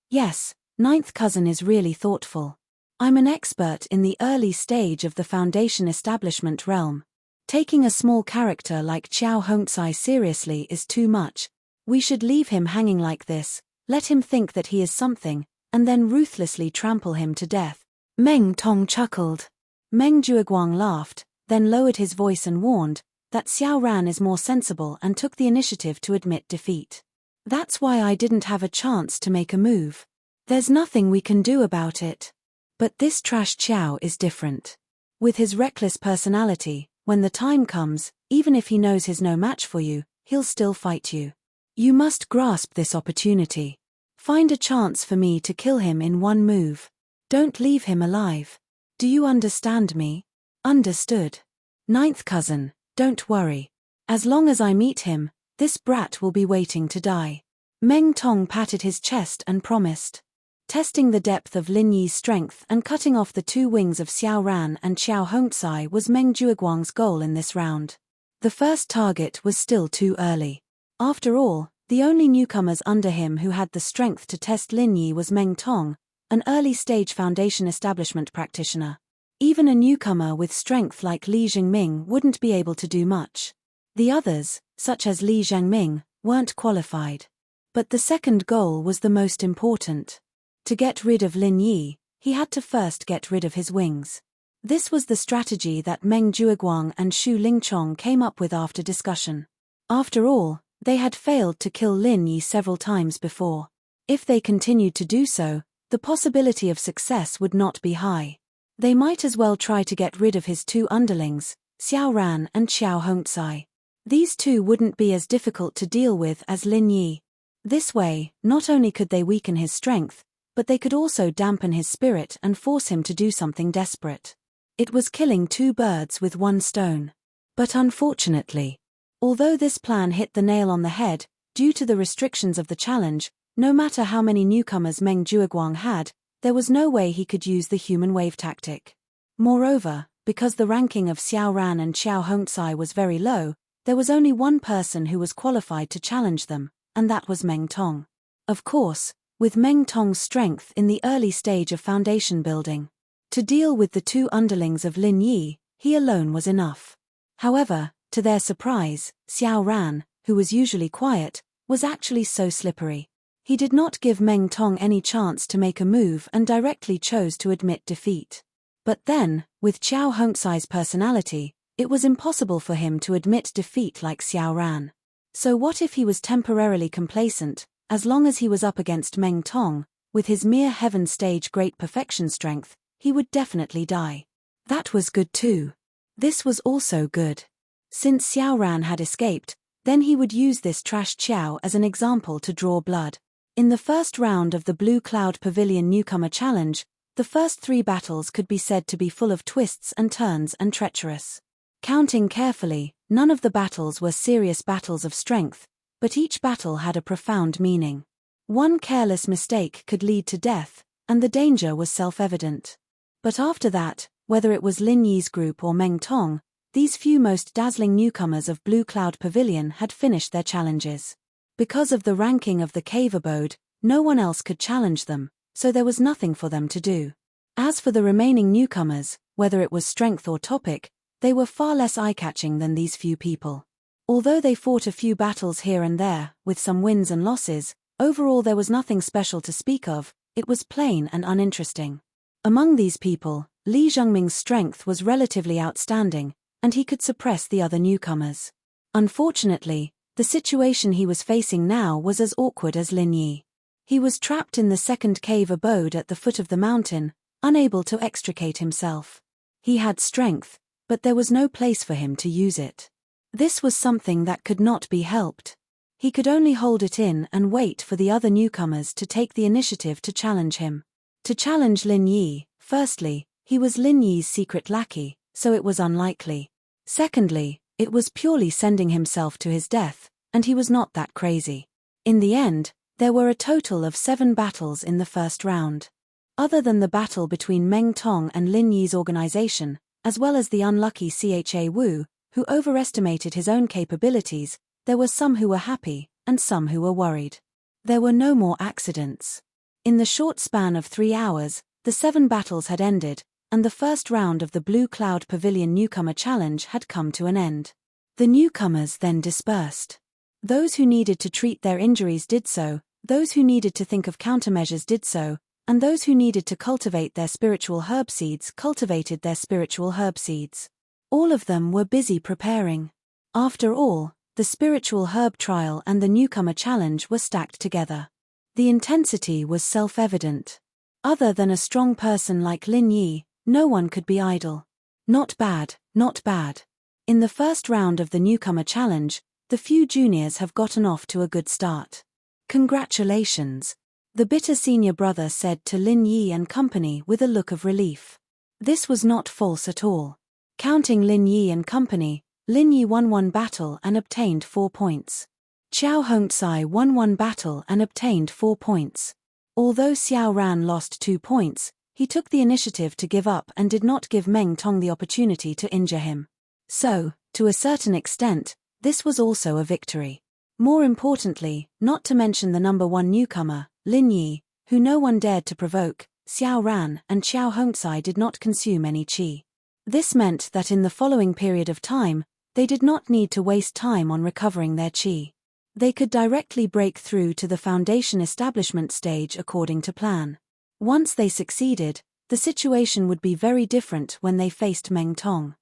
ninth cousin is really thoughtful. I'm an expert in the early stage of the foundation establishment realm. Taking a small character like Xiao Hongcai seriously is too much. We should leave him hanging like this, let him think that he is something, and then ruthlessly trample him to death. Meng Tong chuckled. Meng Jueguang laughed, then lowered his voice and warned that Xiao Ran is more sensible and took the initiative to admit defeat. That's why I didn't have a chance to make a move. There's nothing we can do about it. But this trash Xiao is different. With his reckless personality, when the time comes, even if he knows he's no match for you, he'll still fight you. You must grasp this opportunity. Find a chance for me to kill him in one move. Don't leave him alive. Do you understand me? Understood. Ninth cousin, don't worry. As long as I meet him, this brat will be waiting to die. Meng Tong patted his chest and promised. Testing the depth of Lin Yi's strength and cutting off the two wings of Xiao Ran and Xiao Hongcai was Meng Jueguang's goal in this round. The first target was still too early. After all, the only newcomers under him who had the strength to test Lin Yi was Meng Tong, an early-stage foundation establishment practitioner. Even a newcomer with strength like Li Zhengming wouldn't be able to do much. The others, such as Li Zhengming, weren't qualified. But the second goal was the most important. To get rid of Lin Yi, he had to first get rid of his wings. This was the strategy that Meng Jueguang and Xu Lingchong came up with after discussion. After all, they had failed to kill Lin Yi several times before. If they continued to do so, the possibility of success would not be high. They might as well try to get rid of his two underlings, Xiao Ran and Xiao Hongcai. These two wouldn't be as difficult to deal with as Lin Yi. This way, not only could they weaken his strength, but they could also dampen his spirit and force him to do something desperate. It was killing two birds with one stone. But unfortunately, although this plan hit the nail on the head, due to the restrictions of the challenge, no matter how many newcomers Meng Jueguang had, there was no way he could use the human wave tactic. Moreover, because the ranking of Xiao Ran and Xiao Hongcai was very low, there was only one person who was qualified to challenge them, and that was Meng Tong. Of course, with Meng Tong's strength in the early stage of foundation building. To deal with the two underlings of Lin Yi, he alone was enough. However, to their surprise, Xiao Ran, who was usually quiet, was actually so slippery. He did not give Meng Tong any chance to make a move and directly chose to admit defeat. But then, with Xiao Hongcai's personality, it was impossible for him to admit defeat like Xiao Ran. So what if he was temporarily complacent, as long as he was up against Meng Tong, with his mere heaven stage great perfection strength, he would definitely die. That was good too. This was also good. Since Xiao Ran had escaped, then he would use this trash Xiao as an example to draw blood. In the first round of the Blue Cloud Pavilion Newcomer Challenge, the first 3 battles could be said to be full of twists and turns and treacherous. Counting carefully, none of the battles were serious battles of strength, but each battle had a profound meaning. One careless mistake could lead to death, and the danger was self-evident. But after that, whether it was Lin Yi's group or Meng Tong, these few most dazzling newcomers of Blue Cloud Pavilion had finished their challenges. Because of the ranking of the cave abode, no one else could challenge them, so there was nothing for them to do. As for the remaining newcomers, whether it was strength or topic, they were far less eye-catching than these few people. Although they fought a few battles here and there, with some wins and losses, overall there was nothing special to speak of, it was plain and uninteresting. Among these people, Li Zhengming's strength was relatively outstanding, and he could suppress the other newcomers. Unfortunately, the situation he was facing now was as awkward as Lin Yi. He was trapped in the second cave abode at the foot of the mountain, unable to extricate himself. He had strength, but there was no place for him to use it. This was something that could not be helped. He could only hold it in and wait for the other newcomers to take the initiative to challenge him. To challenge Lin Yi, firstly, he was Lin Yi's secret lackey, so it was unlikely. Secondly, it was purely sending himself to his death, and he was not that crazy. In the end, there were a total of 7 battles in the first round. Other than the battle between Meng Tong and Lin Yi's organization, as well as the unlucky Cha Wu, who overestimated his own capabilities, there were some who were happy, and some who were worried. There were no more accidents. In the short span of 3 hours, the 7 battles had ended, and the first round of the Blue Cloud Pavilion Newcomer Challenge had come to an end. The newcomers then dispersed. Those who needed to treat their injuries did so, those who needed to think of countermeasures did so, and those who needed to cultivate their spiritual herb seeds cultivated their spiritual herb seeds. All of them were busy preparing. After all, the spiritual herb trial and the newcomer challenge were stacked together. The intensity was self-evident. Other than a strong person like Lin Yi, no one could be idle. Not bad, not bad. In the first round of the newcomer challenge, the few juniors have gotten off to a good start. Congratulations, the bitter senior brother said to Lin Yi and company with a look of relief. This was not false at all. Counting Lin Yi and company, Lin Yi won 1 battle and obtained 4 points. Xiao Hongcai won 1 battle and obtained 4 points. Although Xiao Ran lost 2 points, he took the initiative to give up and did not give Meng Tong the opportunity to injure him. So, to a certain extent, this was also a victory. More importantly, not to mention the number 1 newcomer, Lin Yi, who no one dared to provoke, Xiao Ran and Xiao Hongcai did not consume any qi. This meant that in the following period of time, they did not need to waste time on recovering their qi. They could directly break through to the foundation establishment stage according to plan. Once they succeeded, the situation would be very different when they faced Meng Tong.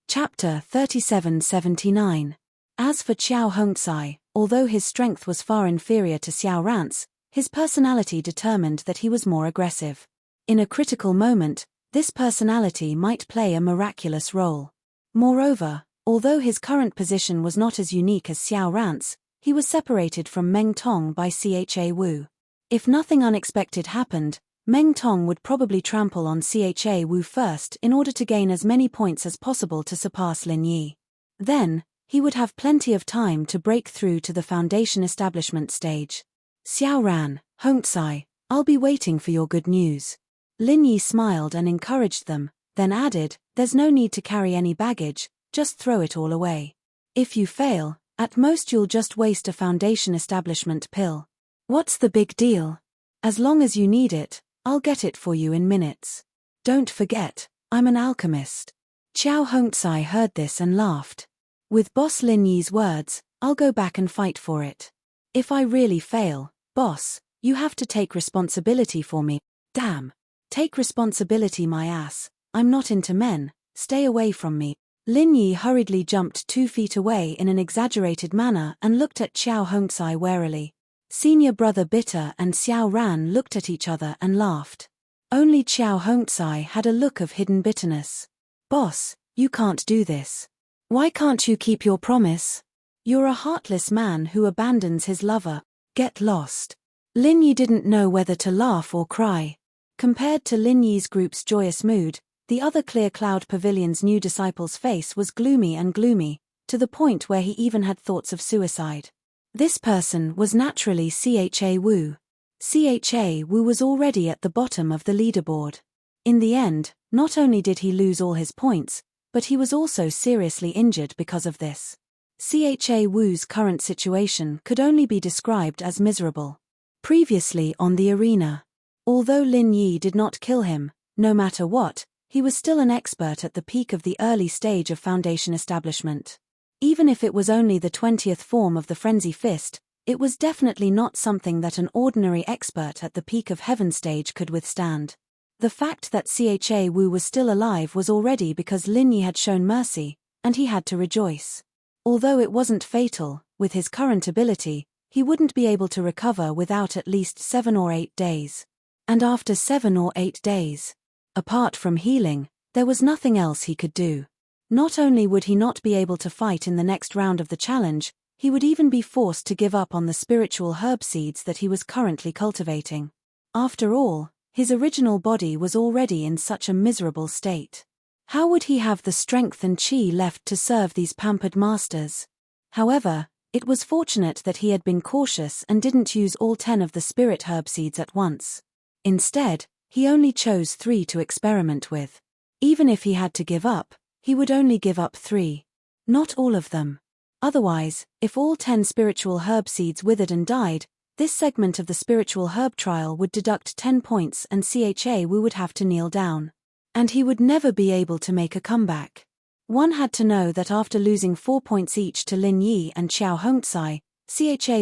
Chapter 3779. As for Xiao Hongcai, although his strength was far inferior to Xiao Ran's, his personality determined that he was more aggressive. In a critical moment, this personality might play a miraculous role. Moreover, although his current position was not as unique as Xiao Ran's, he was separated from Meng Tong by Cha Wu. If nothing unexpected happened, Meng Tong would probably trample on Cha Wu first in order to gain as many points as possible to surpass Lin Yi. Then, he would have plenty of time to break through to the foundation establishment stage. Xiao Ran, Hongcai, I'll be waiting for your good news. Lin Yi smiled and encouraged them, then added, there's no need to carry any baggage, just throw it all away. If you fail, at most you'll just waste a foundation establishment pill. What's the big deal? As long as you need it, I'll get it for you in minutes. Don't forget, I'm an alchemist. Xiao Hongcai heard this and laughed. With Boss Lin Yi's words, I'll go back and fight for it. If I really fail, boss, you have to take responsibility for me. Damn. Take responsibility my ass, I'm not into men, stay away from me. Lin Yi hurriedly jumped 2 feet away in an exaggerated manner and looked at Xiao Hongcai warily. Senior brother Bitter and Xiao Ran looked at each other and laughed. Only Xiao Hongcai had a look of hidden bitterness. Boss, you can't do this. Why can't you keep your promise? You're a heartless man who abandons his lover. Get lost. Lin Yi didn't know whether to laugh or cry. Compared to Lin Yi's group's joyous mood, the other Clear Cloud Pavilion's new disciple's face was gloomy and gloomy, to the point where he even had thoughts of suicide. This person was naturally Cha Wu. Cha Wu was already at the bottom of the leaderboard. In the end, not only did he lose all his points, but he was also seriously injured because of this. Cha Wu's current situation could only be described as miserable. Previously on the arena, although Lin Yi did not kill him, no matter what, he was still an expert at the peak of the early stage of foundation establishment. Even if it was only the 20th form of the Frenzy Fist, it was definitely not something that an ordinary expert at the peak of Heaven stage could withstand. The fact that Cha Wu was still alive was already because Lin Yi had shown mercy, and he had to rejoice. Although it wasn't fatal, with his current ability, he wouldn't be able to recover without at least 7 or 8 days. And after 7 or 8 days, Apart from healing, there was nothing else he could do. Not only would he not be able to fight in the next round of the challenge, he would even be forced to give up on the spiritual herb seeds that he was currently cultivating. After all, his original body was already in such a miserable state. How would he have the strength and chi left to serve these pampered masters? However, it was fortunate that he had been cautious and didn't use all 10 of the spirit herb seeds at once. Instead, he only chose 3 to experiment with. Even if he had to give up, he would only give up 3. Not all of them. Otherwise, if all 10 spiritual herb seeds withered and died, this segment of the spiritual herb trial would deduct 10 points and Wu would have to kneel down. And he would never be able to make a comeback. One had to know that after losing 4 points each to Lin Yi and Xiao Hongcai,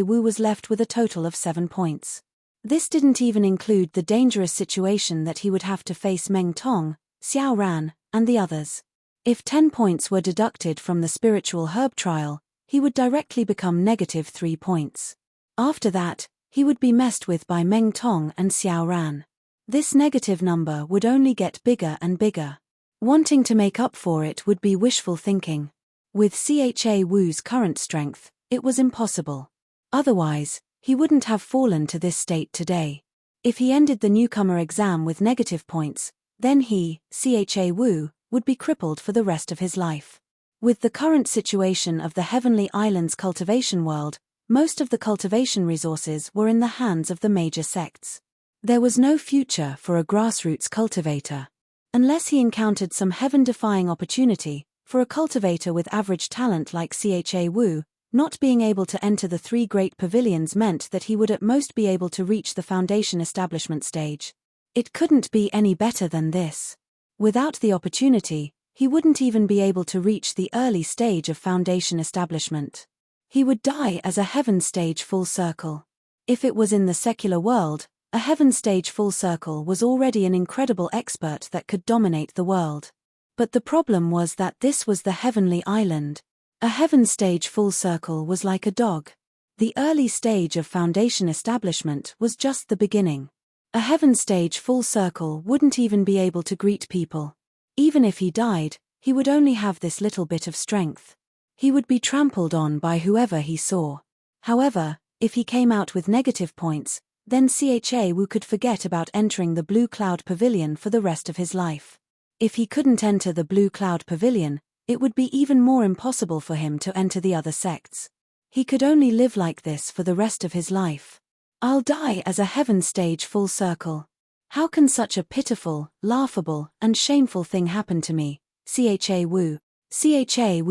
Wu was left with a total of 7 points. This didn't even include the dangerous situation that he would have to face Meng Tong, Xiao Ran, and the others. If 10 points were deducted from the spiritual herb trial, he would directly become negative 3 points. After that, he would be messed with by Meng Tong and Xiao Ran. This negative number would only get bigger and bigger. Wanting to make up for it would be wishful thinking. With Wu's current strength, it was impossible. Otherwise, he wouldn't have fallen to this state today. If he ended the newcomer exam with negative points, then he, Wu, would be crippled for the rest of his life. With the current situation of the Heavenly Islands cultivation world, most of the cultivation resources were in the hands of the major sects. There was no future for a grassroots cultivator. Unless he encountered some heaven-defying opportunity, for a cultivator with average talent like Wu, not being able to enter the 3 great pavilions meant that he would at most be able to reach the foundation establishment stage. It couldn't be any better than this. Without the opportunity, he wouldn't even be able to reach the early stage of foundation establishment. He would die as a heaven stage full circle. If it was in the secular world, a heaven stage full circle was already an incredible expert that could dominate the world. But the problem was that this was the heavenly island. A heaven stage full circle was like a dog. The early stage of foundation establishment was just the beginning. A heaven stage full circle wouldn't even be able to greet people. Even if he died, he would only have this little bit of strength. He would be trampled on by whoever he saw. However, if he came out with negative points, then Wu could forget about entering the Blue Cloud Pavilion for the rest of his life. If he couldn't enter the Blue Cloud Pavilion, it would be even more impossible for him to enter the other sects. He could only live like this for the rest of his life. I'll die as a heaven stage full circle. How can such a pitiful, laughable, and shameful thing happen to me? Wu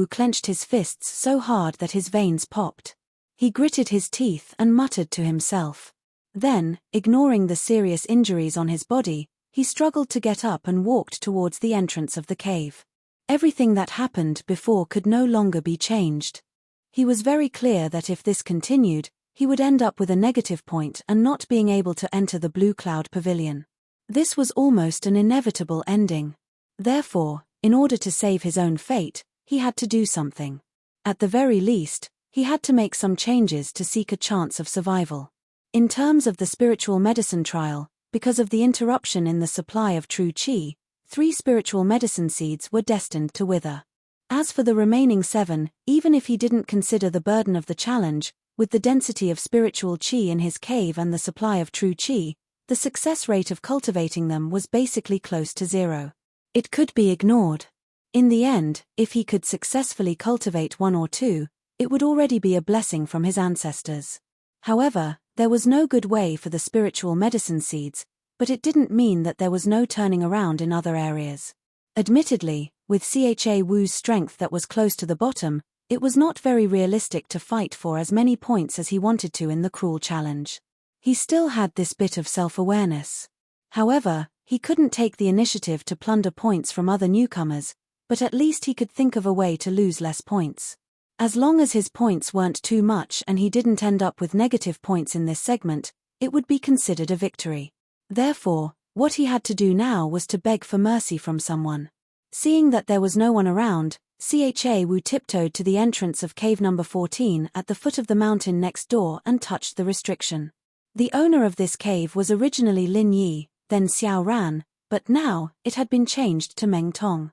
clenched his fists so hard that his veins popped. He gritted his teeth and muttered to himself. Then, ignoring the serious injuries on his body, he struggled to get up and walked towards the entrance of the cave. Everything that happened before could no longer be changed. He was very clear that if this continued, he would end up with a negative point and not being able to enter the Blue Cloud Pavilion. This was almost an inevitable ending. Therefore, in order to save his own fate, he had to do something. At the very least, he had to make some changes to seek a chance of survival. In terms of the spiritual medicine trial, because of the interruption in the supply of true qi, 3 spiritual medicine seeds were destined to wither. As for the remaining 7, even if he didn't consider the burden of the challenge, with the density of spiritual qi in his cave and the supply of true qi, the success rate of cultivating them was basically close to 0. It could be ignored. In the end, if he could successfully cultivate 1 or 2, it would already be a blessing from his ancestors. However, there was no good way for the spiritual medicine seeds, but it didn't mean that there was no turning around in other areas. Admittedly, with Wu's strength that was close to the bottom, it was not very realistic to fight for as many points as he wanted to in the cruel challenge. He still had this bit of self-awareness. However, he couldn't take the initiative to plunder points from other newcomers, but at least he could think of a way to lose less points. As long as his points weren't too much and he didn't end up with negative points in this segment, it would be considered a victory. Therefore, what he had to do now was to beg for mercy from someone. Seeing that there was no one around, Wu tiptoed to the entrance of cave number 14 at the foot of the mountain next door and touched the restriction. The owner of this cave was originally Lin Yi, then Xiao Ran, but now it had been changed to Meng Tong.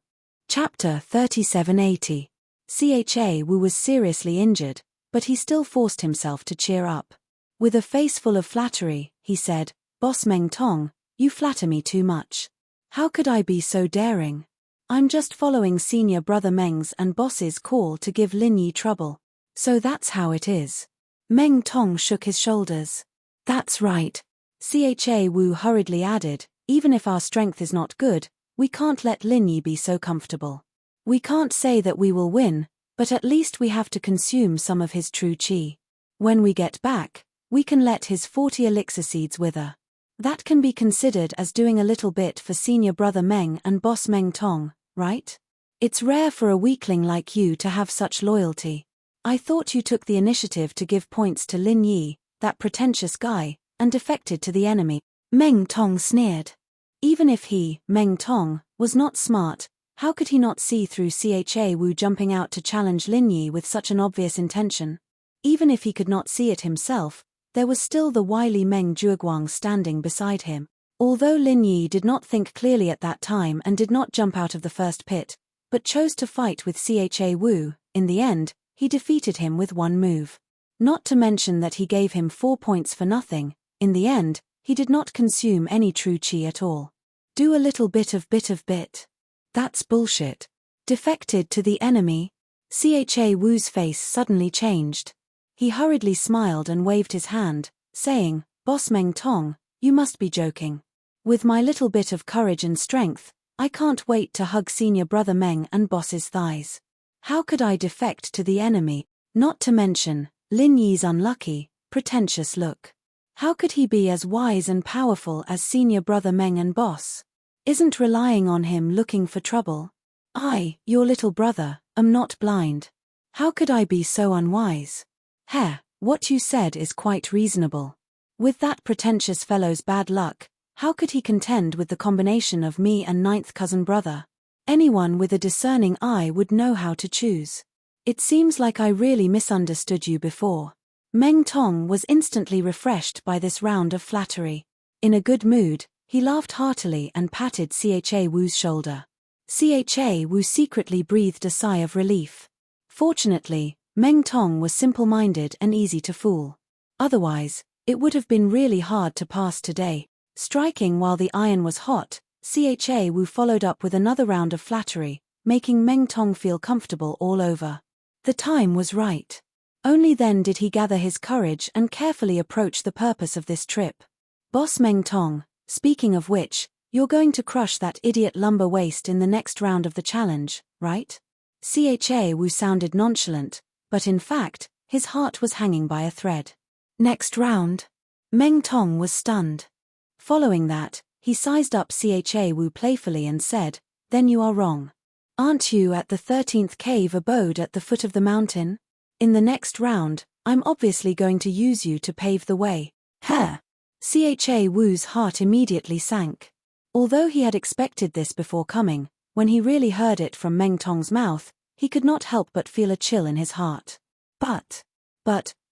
Chapter 3780. Cha Wu was seriously injured, but he still forced himself to cheer up. With a face full of flattery, he said, "Boss Meng Tong, you flatter me too much. How could I be so daring? I'm just following senior brother Meng's and boss's call to give Lin Yi trouble. So that's how it is." Meng Tong shook his shoulders. "That's right." Cha Wu hurriedly added, "Even if our strength is not good, we can't let Lin Yi be so comfortable. We can't say that we will win, but at least we have to consume some of his true qi. When we get back, we can let his 40 elixir seeds wither. That can be considered as doing a little bit for senior brother Meng and boss Meng Tong, right? It's rare for a weakling like you to have such loyalty. I thought you took the initiative to give points to Lin Yi, that pretentious guy, and defected to the enemy." Meng Tong sneered. Even if he, Meng Tong, was not smart, how could he not see through Cha Wu jumping out to challenge Lin Yi with such an obvious intention? Even if he could not see it himself, there was still the wily Meng Jueguang standing beside him. Although Lin Yi did not think clearly at that time and did not jump out of the first pit, but chose to fight with Cha Wu, in the end, he defeated him with one move. Not to mention that he gave him 4 points for nothing. In the end, he did not consume any true qi at all. Do a little bit of bit. That's bullshit. Defected to the enemy? Cha Wu's face suddenly changed. He hurriedly smiled and waved his hand, saying, "Boss Meng Tong, you must be joking. With my little bit of courage and strength, I can't wait to hug senior brother Meng and boss's thighs. How could I defect to the enemy? Not to mention Lin Yi's unlucky, pretentious look. How could he be as wise and powerful as senior brother Meng and boss? Isn't relying on him looking for trouble? I, your little brother, am not blind. How could I be so unwise? What you said is quite reasonable. With that pretentious fellow's bad luck, how could he contend with the combination of me and ninth cousin brother? Anyone with a discerning eye would know how to choose. It seems like I really misunderstood you before." Meng Tong was instantly refreshed by this round of flattery. In a good mood, he laughed heartily and patted Cha Wu's shoulder. Cha Wu secretly breathed a sigh of relief. Fortunately, Meng Tong was simple-minded and easy to fool. Otherwise, it would have been really hard to pass today. Striking while the iron was hot, Cha Wu followed up with another round of flattery, making Meng Tong feel comfortable all over. The time was right. Only then did he gather his courage and carefully approach the purpose of this trip. "Boss Meng Tong, speaking of which, you're going to crush that idiot lumber waste in the next round of the challenge, right?" Cha Wu sounded nonchalant, but in fact, his heart was hanging by a thread. "Next round?" Meng Tong was stunned. Following that, he sized up Cha Wu playfully and said, "Then you are wrong. Aren't you at the 13th cave abode at the foot of the mountain? In the next round, I'm obviously going to use you to pave the way." Cha Wu's heart immediately sank. Although he had expected this before coming, when he really heard it from Meng Tong's mouth, he could not help but feel a chill in his heart. But,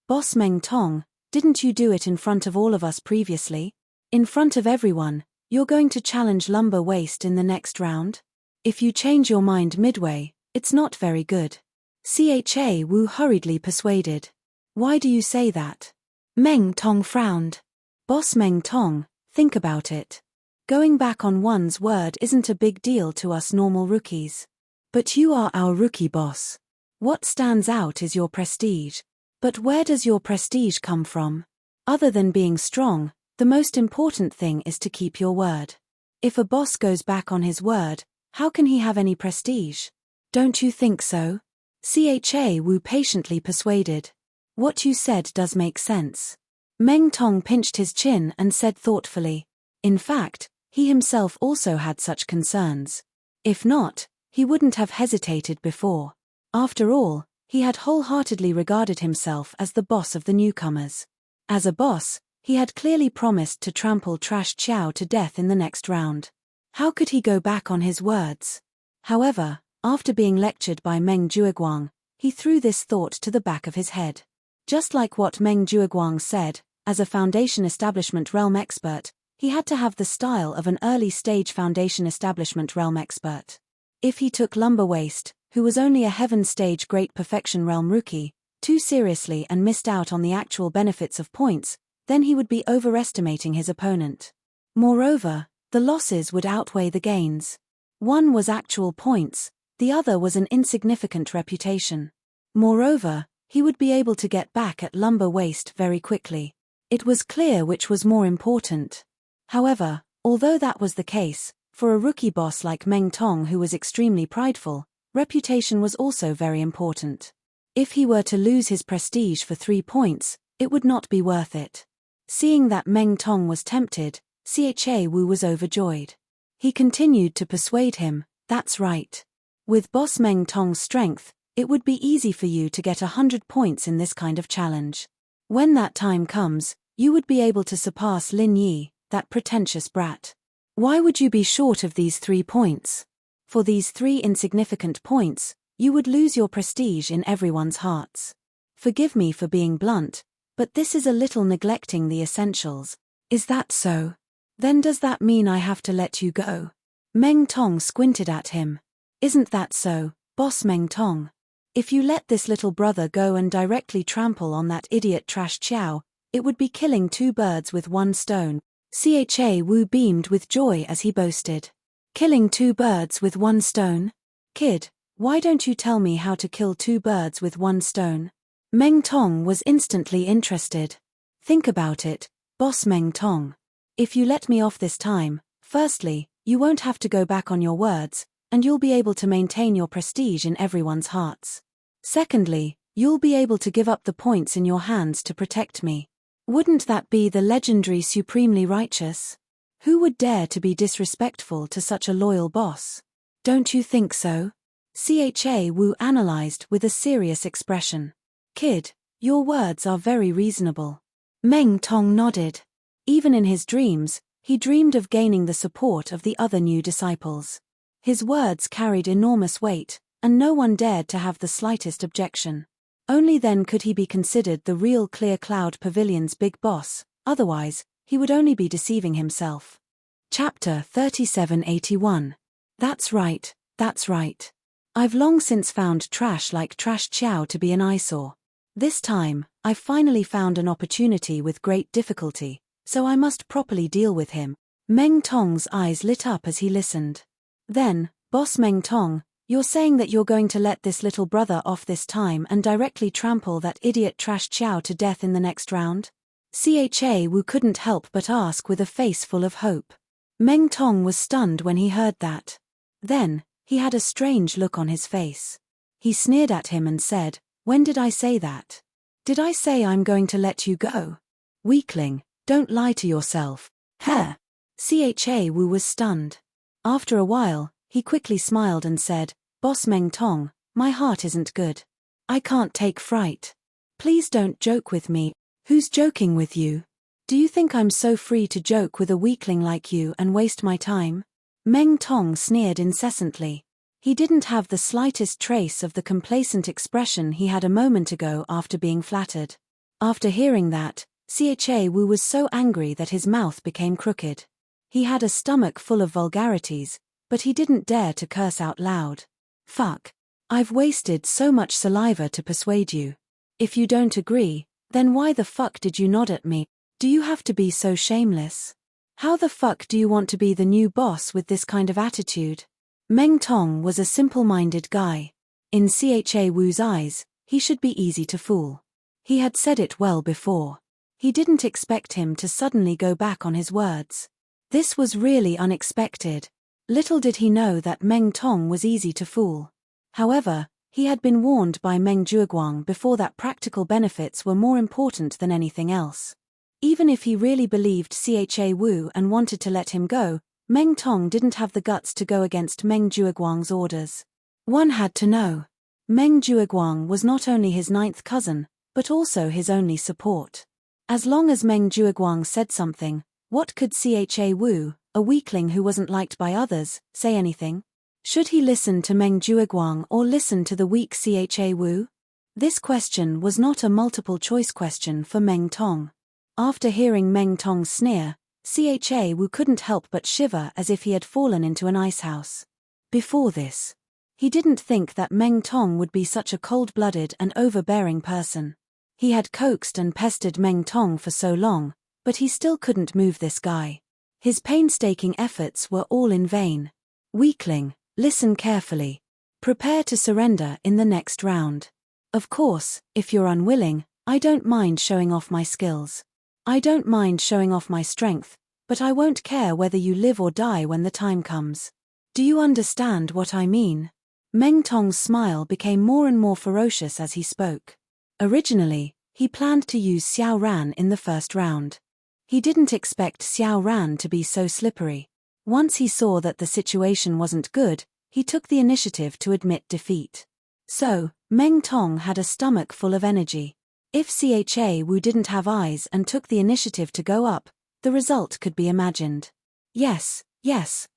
Boss Meng Tong, didn't you do it in front of all of us previously? In front of everyone, you're going to challenge lumber waste in the next round? If you change your mind midway, it's not very good." Cha Wu hurriedly persuaded. "Why do you say that?" Meng Tong frowned. "Boss Meng Tong, think about it. Going back on one's word isn't a big deal to us normal rookies. But you are our rookie boss. What stands out is your prestige. But where does your prestige come from? Other than being strong, the most important thing is to keep your word. If a boss goes back on his word, how can he have any prestige? Don't you think so?" Cha Wu patiently persuaded. "What you said does make sense." Meng Tong pinched his chin and said thoughtfully. In fact, he himself also had such concerns. If not, he wouldn't have hesitated before. After all, he had wholeheartedly regarded himself as the boss of the newcomers. As a boss, he had clearly promised to trample Trash Chiao to death in the next round. How could he go back on his words? However, after being lectured by Meng Jueguang, he threw this thought to the back of his head. Just like what Meng Jueguang said, as a Foundation Establishment realm expert, He had to have the style of an early-stage foundation establishment realm expert. If he took Lumber Waste, who was only a heaven-stage great perfection realm rookie, too seriously and missed out on the actual benefits of points, then he would be overestimating his opponent. Moreover, the losses would outweigh the gains. One was actual points, the other was an insignificant reputation. Moreover, he would be able to get back at Lumber Waste very quickly. It was clear which was more important. However, although that was the case, for a rookie boss like Meng Tong who was extremely prideful, reputation was also very important. If he were to lose his prestige for 3 points, it would not be worth it. Seeing that Meng Tong was tempted, Cha Wu was overjoyed. He continued to persuade him, "That's right. With Boss Meng Tong's strength, it would be easy for you to get 100 points in this kind of challenge. When that time comes, you would be able to surpass Lin Yi, that pretentious brat. Why would you be short of these 3 points? For these 3 insignificant points, you would lose your prestige in everyone's hearts. Forgive me for being blunt, but this is a little neglecting the essentials. Is that so? Then does that mean I have to let you go?" Meng Tong squinted at him. "Isn't that so, Boss Meng Tong? If you let this little brother go and directly trample on that idiot Trash Chiao, it would be killing 2 birds with 1 stone. Cha Wu beamed with joy as he boasted. "Killing 2 birds with 1 stone? Kid, why don't you tell me how to kill 2 birds with 1 stone? Meng Tong was instantly interested. "Think about it, Boss Meng Tong. If you let me off this time, firstly, you won't have to go back on your words, and you'll be able to maintain your prestige in everyone's hearts. Secondly, you'll be able to give up the points in your hands to protect me. Wouldn't that be the legendary supremely righteous? Who would dare to be disrespectful to such a loyal boss? Don't you think so?" Cha Wu analyzed with a serious expression. "Kid, your words are very reasonable." Meng Tong nodded. Even in his dreams, he dreamed of gaining the support of the other new disciples. His words carried enormous weight, and no one dared to have the slightest objection. Only then could he be considered the real Clear Cloud Pavilion's big boss, otherwise, he would only be deceiving himself. Chapter 3781. That's right, that's right. I've long since found trash like Trash Chiao to be an eyesore. This time, I've finally found an opportunity with great difficulty, so I must properly deal with him. Meng Tong's eyes lit up as he listened. Then, Boss Meng Tong, you're saying that you're going to let this little brother off this time and directly trample that idiot Trash Chiao to death in the next round? Cha Wu couldn't help but ask with a face full of hope. Meng Tong was stunned when he heard that. Then, he had a strange look on his face. He sneered at him and said, "When did I say that? Did I say I'm going to let you go? Weakling, don't lie to yourself." Huh. Cha Wu was stunned. After a while, he quickly smiled and said, "Boss Meng Tong, my heart isn't good. I can't take fright. Please don't joke with me." "Who's joking with you? Do you think I'm so free to joke with a weakling like you and waste my time?" Meng Tong sneered incessantly. He didn't have the slightest trace of the complacent expression he had a moment ago after being flattered. After hearing that, Cha Wu was so angry that his mouth became crooked. He had a stomach full of vulgarities, but he didn't dare to curse out loud. "Fuck. I've wasted so much saliva to persuade you. If you don't agree, then why the fuck did you nod at me? Do you have to be so shameless? How the fuck do you want to be the new boss with this kind of attitude?" Meng Tong was a simple-minded guy. In Cha Wu's eyes, he should be easy to fool. He had said it well before. He didn't expect him to suddenly go back on his words. This was really unexpected. Little did he know that Meng Tong was easy to fool. However, he had been warned by Meng Jueguang before that practical benefits were more important than anything else. Even if he really believed Cha Wu and wanted to let him go, Meng Tong didn't have the guts to go against Meng Jueguang's orders. One had to know. Meng Jueguang was not only his 9th cousin, but also his only support. As long as Meng Jueguang said something, what could Cha Wu, a weakling who wasn't liked by others, say anything? Should he listen to Meng Jueguang or listen to the weak Cha Wu? This question was not a multiple-choice question for Meng Tong. After hearing Meng Tong's sneer, Cha Wu couldn't help but shiver as if he had fallen into an icehouse. Before this, he didn't think that Meng Tong would be such a cold-blooded and overbearing person. He had coaxed and pestered Meng Tong for so long, but he still couldn't move this guy. His painstaking efforts were all in vain. Weakling, listen carefully. Prepare to surrender in the next round. Of course, if you're unwilling, I don't mind showing off my skills. I don't mind showing off my strength, but I won't care whether you live or die when the time comes. Do you understand what I mean? Meng Tong's smile became more and more ferocious as he spoke. Originally, he planned to use Xiao Ran in the first round. He didn't expect Xiao Ran to be so slippery. Once he saw that the situation wasn't good, he took the initiative to admit defeat. So, Meng Tong had a stomach full of energy. If Cha Wu didn't have eyes and took the initiative to go up, the result could be imagined. Yes,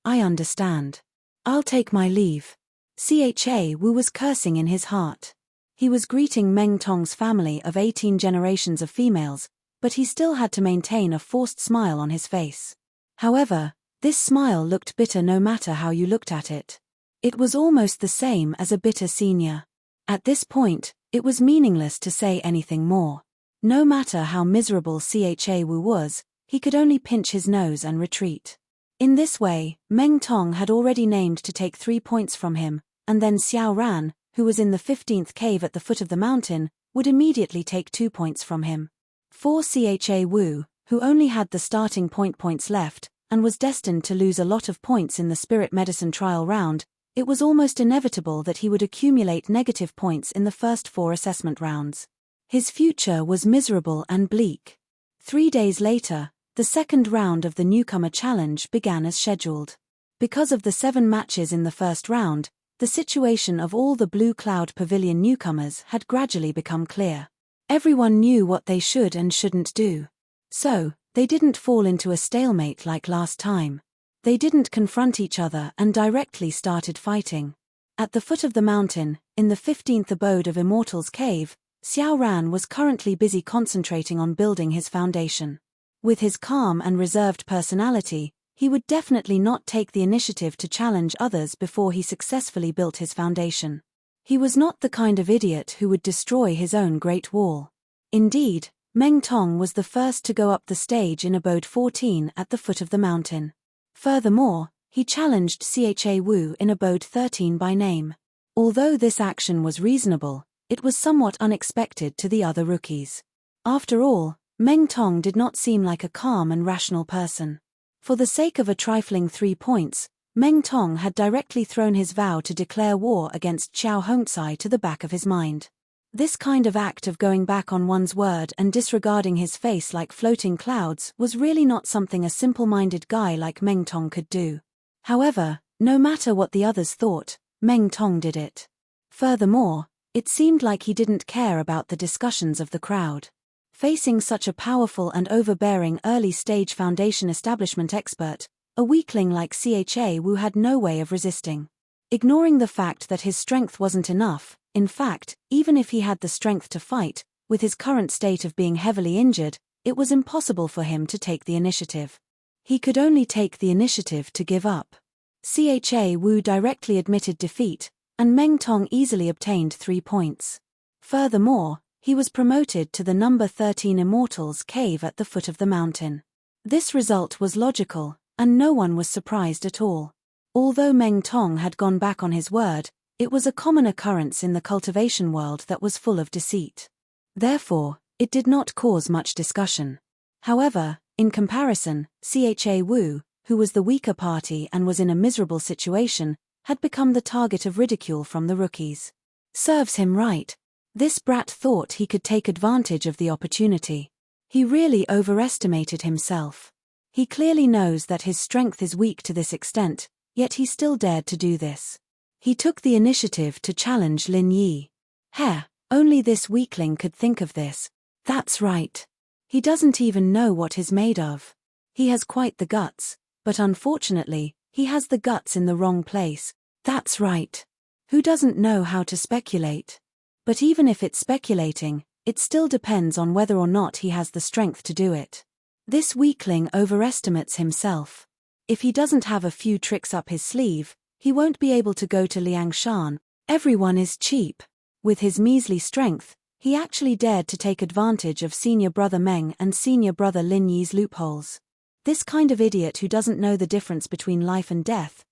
I understand. I'll take my leave. Cha Wu was cursing in his heart. He was greeting Meng Tong's family of 18 generations of females, but he still had to maintain a forced smile on his face. However, this smile looked bitter no matter how you looked at it. It was almost the same as a bitter senior. At this point, it was meaningless to say anything more. No matter how miserable Cha Wu was, he could only pinch his nose and retreat. In this way, Meng Tong had already named to take 3 points from him, and then Xiao Ran, who was in the 15th cave at the foot of the mountain, would immediately take 2 points from him. For Cha Wu, who only had the starting points left, and was destined to lose a lot of points in the spirit medicine trial round, it was almost inevitable that he would accumulate negative points in the first 4 assessment rounds. His future was miserable and bleak. 3 days later, the second round of the newcomer challenge began as scheduled. Because of the 7 matches in the first round, the situation of all the Blue Cloud Pavilion newcomers had gradually become clear. Everyone knew what they should and shouldn't do. So, they didn't fall into a stalemate like last time. They didn't confront each other and directly started fighting. At the foot of the mountain, in the 15th abode of Immortal's Cave, Xiao Ran was currently busy concentrating on building his foundation. With his calm and reserved personality, he would definitely not take the initiative to challenge others before he successfully built his foundation. He was not the kind of idiot who would destroy his own Great Wall. Indeed, Meng Tong was the first to go up the stage in Abode 14 at the foot of the mountain. Furthermore, he challenged Cha Wu in Abode 13 by name. Although this action was reasonable, it was somewhat unexpected to the other rookies. After all, Meng Tong did not seem like a calm and rational person. For the sake of a trifling 3 points, Meng Tong had directly thrown his vow to declare war against Xiao Hongcai to the back of his mind. This kind of act of going back on one's word and disregarding his face like floating clouds was really not something a simple-minded guy like Meng Tong could do. However, no matter what the others thought, Meng Tong did it. Furthermore, it seemed like he didn't care about the discussions of the crowd. Facing such a powerful and overbearing early-stage foundation establishment expert, a weakling like Cha Wu had no way of resisting. Ignoring the fact that his strength wasn't enough, in fact, even if he had the strength to fight, with his current state of being heavily injured, it was impossible for him to take the initiative. He could only take the initiative to give up. Cha Wu directly admitted defeat, and Meng Tong easily obtained 3 points. Furthermore, he was promoted to the number 13 Immortal's Cave at the foot of the mountain. This result was logical, and no one was surprised at all. Although Meng Tong had gone back on his word, it was a common occurrence in the cultivation world that was full of deceit. Therefore, it did not cause much discussion. However, in comparison, Cha Wu, who was the weaker party and was in a miserable situation, had become the target of ridicule from the rookies. Serves him right. This brat thought he could take advantage of the opportunity. He really overestimated himself. He clearly knows that his strength is weak to this extent, yet he still dared to do this. He took the initiative to challenge Lin Yi. Only this weakling could think of this. That's right. He doesn't even know what he's made of. He has quite the guts, but unfortunately, he has the guts in the wrong place. That's right. Who doesn't know how to speculate? But even if it's speculating, it still depends on whether or not he has the strength to do it. This weakling overestimates himself. If he doesn't have a few tricks up his sleeve, he won't be able to go to Liangshan. Everyone is cheap. With his measly strength, he actually dared to take advantage of senior brother Meng and senior brother Lin Yi's loopholes. This kind of idiot who doesn't know the difference between life and death,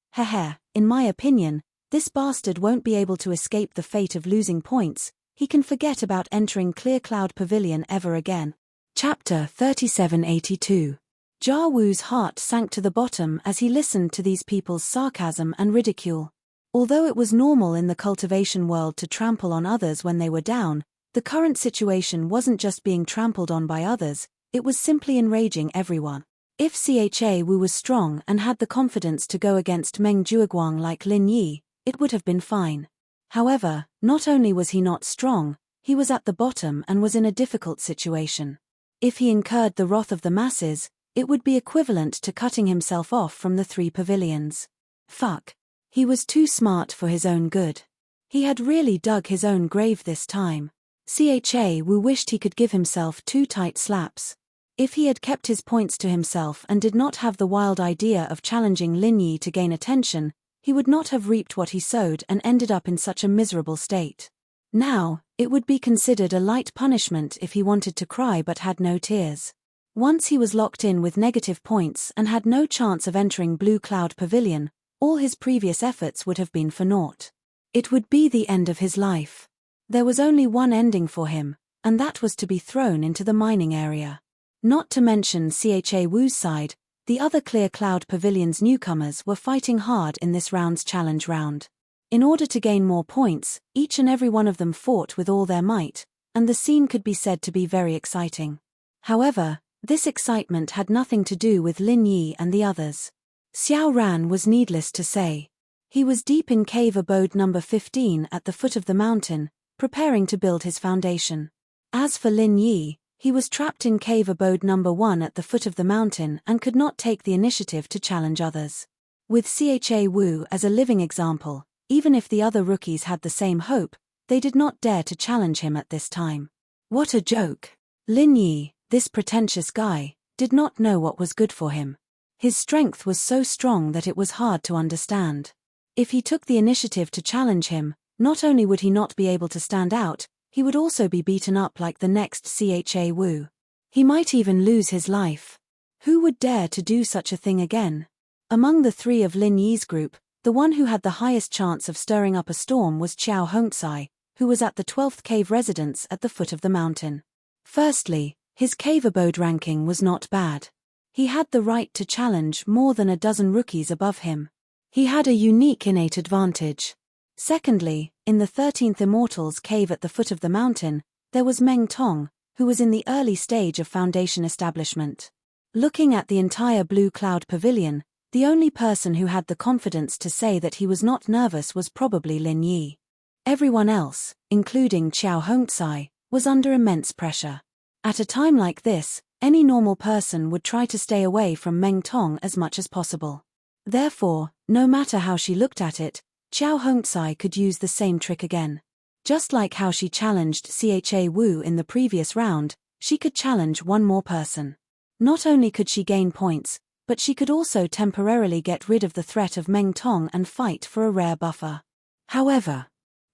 in my opinion, this bastard won't be able to escape the fate of losing points. He can forget about entering Clear Cloud Pavilion ever again. Chapter 3782. Jia Wu's heart sank to the bottom as he listened to these people's sarcasm and ridicule. Although it was normal in the cultivation world to trample on others when they were down, the current situation wasn't just being trampled on by others, it was simply enraging everyone. If Cha Wu was strong and had the confidence to go against Meng Jueguang like Lin Yi, it would have been fine. However, not only was he not strong, he was at the bottom and was in a difficult situation. If he incurred the wrath of the masses, it would be equivalent to cutting himself off from the 3 pavilions. Fuck. He was too smart for his own good. He had really dug his own grave this time. Cha Wu wished he could give himself 2 tight slaps. If he had kept his points to himself and did not have the wild idea of challenging Lin Yi to gain attention, he would not have reaped what he sowed and ended up in such a miserable state. Now, it would be considered a light punishment if he wanted to cry but had no tears. Once he was locked in with negative points and had no chance of entering Blue Cloud Pavilion, all his previous efforts would have been for naught. It would be the end of his life. There was only one ending for him, and that was to be thrown into the mining area. Not to mention Cha Wu's side, the other Clear Cloud Pavilion's newcomers were fighting hard in this round's challenge round. In order to gain more points, each and every one of them fought with all their might, and the scene could be said to be very exciting. However, this excitement had nothing to do with Lin Yi and the others. Xiao Ran was needless to say. He was deep in cave abode number 15 at the foot of the mountain, preparing to build his foundation. As for Lin Yi, he was trapped in cave abode number 1 at the foot of the mountain and could not take the initiative to challenge others. With Cha Wu as a living example, even if the other rookies had the same hope, they did not dare to challenge him at this time. What a joke! Lin Yi, this pretentious guy, did not know what was good for him. His strength was so strong that it was hard to understand. If he took the initiative to challenge him, not only would he not be able to stand out, he would also be beaten up like the next Cha Wu. He might even lose his life. Who would dare to do such a thing again? Among the 3 of Lin Yi's group, the one who had the highest chance of stirring up a storm was Qiao Hongcai, who was at the 12th cave residence at the foot of the mountain. Firstly, his cave abode ranking was not bad. He had the right to challenge more than a dozen rookies above him. He had a unique innate advantage. Secondly, in the 13th Immortal's cave at the foot of the mountain, there was Meng Tong, who was in the early stage of foundation establishment. Looking at the entire Blue Cloud Pavilion, the only person who had the confidence to say that he was not nervous was probably Lin Yi. Everyone else, including Qiao Hongcai, was under immense pressure. At a time like this, any normal person would try to stay away from Meng Tong as much as possible. Therefore, no matter how she looked at it, Qiao Hongcai could use the same trick again. Just like how she challenged Cha Wu in the previous round, she could challenge one more person. Not only could she gain points, but she could also temporarily get rid of the threat of Meng Tong and fight for a rare buffer. However,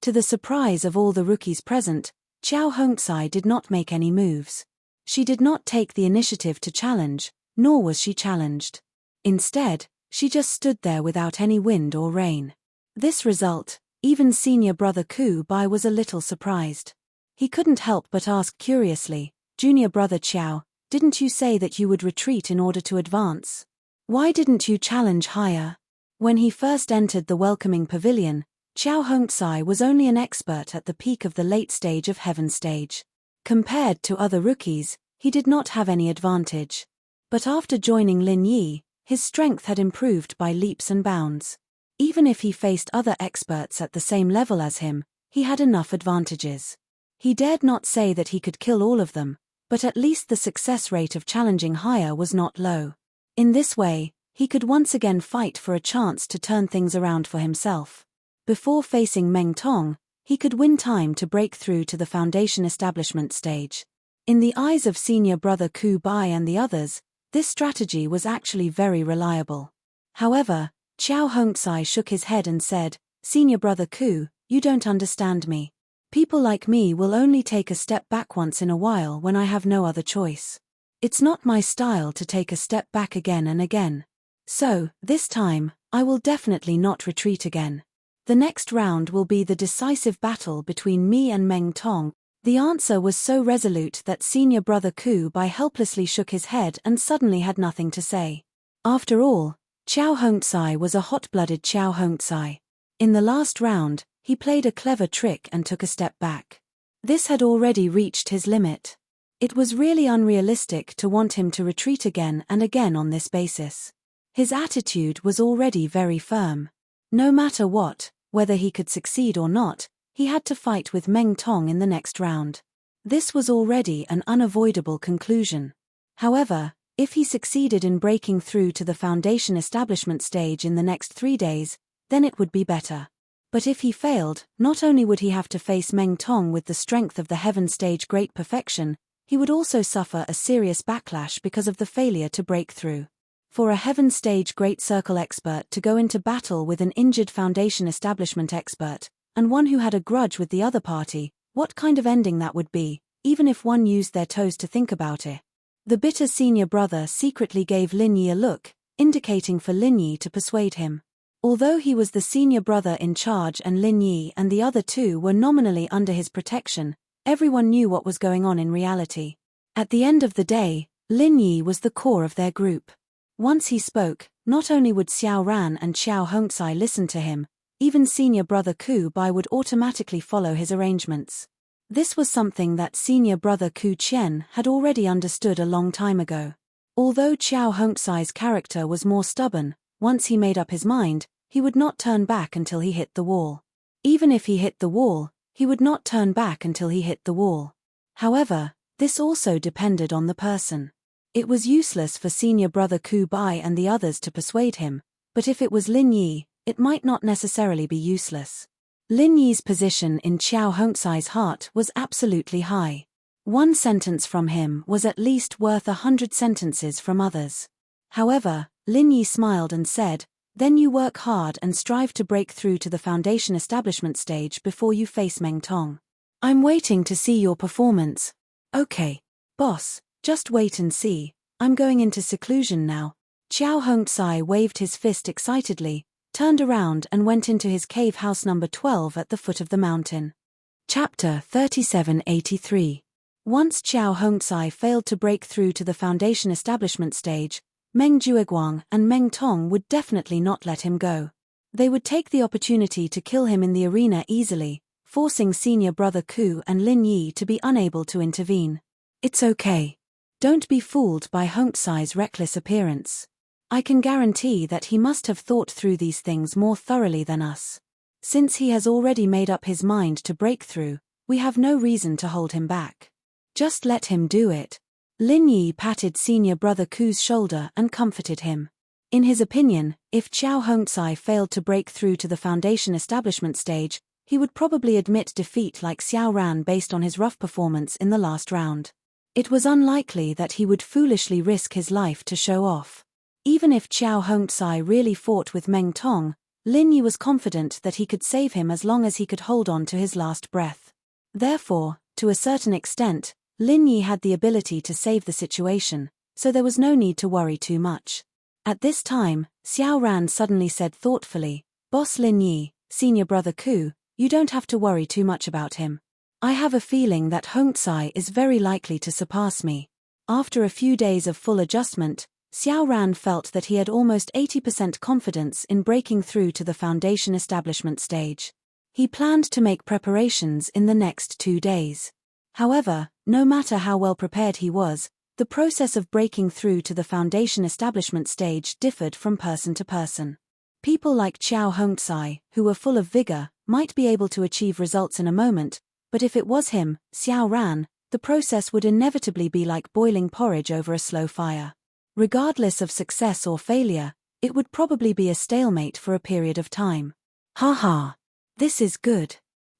to the surprise of all the rookies present, Qiao Hongcai did not make any moves. She did not take the initiative to challenge, nor was she challenged. Instead, she just stood there without any wind or rain. This result, even senior brother Ku Bai was a little surprised. He couldn't help but ask curiously, "Junior brother Qiao, didn't you say that you would retreat in order to advance? Why didn't you challenge higher?" When he first entered the welcoming pavilion, Qiao Hongcai was only an expert at the peak of the late stage of Heaven stage. Compared to other rookies, he did not have any advantage. But after joining Lin Yi, his strength had improved by leaps and bounds. Even if he faced other experts at the same level as him, he had enough advantages. He dared not say that he could kill all of them, but at least the success rate of challenging higher was not low. In this way, he could once again fight for a chance to turn things around for himself. Before facing Meng Tong, he could win time to break through to the foundation establishment stage. In the eyes of senior brother Ku Bai and the others, This strategy was actually very reliable. However, Xiao Hongzai shook his head and said, "Senior brother Ku, you don't understand me. People like me will only take a step back once in a while when I have no other choice. It's not my style to take a step back again and again. So, this time, I will definitely not retreat again. The next round will be the decisive battle between me and Meng Tong." The answer was so resolute that senior brother Ku Bai helplessly shook his head and suddenly had nothing to say. After all, Xiao Hongzai was a hot-blooded Xiao Hongzai. In the last round, he played a clever trick and took a step back. This had already reached his limit. It was really unrealistic to want him to retreat again and again on this basis. His attitude was already very firm. No matter what, whether he could succeed or not, he had to fight with Meng Tong in the next round. This was already an unavoidable conclusion. However, if he succeeded in breaking through to the foundation establishment stage in the next 3 days, then it would be better. But if he failed, not only would he have to face Meng Tong with the strength of the Heaven Stage Great Perfection, he would also suffer a serious backlash because of the failure to break through. For a Heaven Stage Great Circle expert to go into battle with an injured foundation establishment expert, and one who had a grudge with the other party, what kind of ending that would be, even if one used their toes to think about it. The bitter senior brother secretly gave Lin Yi a look, indicating for Lin Yi to persuade him. Although he was the senior brother in charge and Lin Yi and the other two were nominally under his protection, everyone knew what was going on in reality. At the end of the day, Lin Yi was the core of their group. Once he spoke, not only would Xiao Ran and Xiao Hongzai listen to him, even senior brother Ku Bai would automatically follow his arrangements. This was something that senior brother Ku Qian had already understood a long time ago. Although Xiao Hongzai's character was more stubborn, once he made up his mind, he would not turn back until he hit the wall. Even if he hit the wall, he would not turn back until he hit the wall. However, this also depended on the person. It was useless for senior brother Ku Bai and the others to persuade him, but if it was Lin Yi, it might not necessarily be useless. Lin Yi's position in Xiao Hongzai's heart was absolutely high. One sentence from him was at least worth 100 sentences from others. However, Lin Yi smiled and said, "Then you work hard and strive to break through to the foundation establishment stage before you face Meng Tong. I'm waiting to see your performance." "Okay, boss, just wait and see. I'm going into seclusion now." Xiao Hongzai waved his fist excitedly, turned around and went into his cave house number 12 at the foot of the mountain. Chapter 3783. Once Xiao Hongzai failed to break through to the foundation establishment stage, Meng Jueguang and Meng Tong would definitely not let him go. They would take the opportunity to kill him in the arena easily, forcing senior brother Ku and Lin Yi to be unable to intervene. "It's okay. Don't be fooled by Hongzai's reckless appearance. I can guarantee that he must have thought through these things more thoroughly than us. Since he has already made up his mind to break through, we have no reason to hold him back. Just let him do it." Lin Yi patted senior brother Ku's shoulder and comforted him. In his opinion, if Xiao Hongzai failed to break through to the foundation establishment stage, he would probably admit defeat like Xiao Ran based on his rough performance in the last round. It was unlikely that he would foolishly risk his life to show off. Even if Xiao Hongzai really fought with Meng Tong, Lin Yi was confident that he could save him as long as he could hold on to his last breath. Therefore, to a certain extent, Lin Yi had the ability to save the situation, so there was no need to worry too much. At this time, Xiao Ran suddenly said thoughtfully, "Boss Lin Yi, senior brother Ku, you don't have to worry too much about him. I have a feeling that Hongzai is very likely to surpass me." After a few days of full adjustment, Xiao Ran felt that he had almost 80% confidence in breaking through to the foundation establishment stage. He planned to make preparations in the next 2 days. However, no matter how well prepared he was, the process of breaking through to the foundation establishment stage differed from person to person. People like Xiao Hongzai, who were full of vigor, might be able to achieve results in a moment, but if it was him, Xiao Ran, the process would inevitably be like boiling porridge over a slow fire. Regardless of success or failure, it would probably be a stalemate for a period of time. Haha. This is good.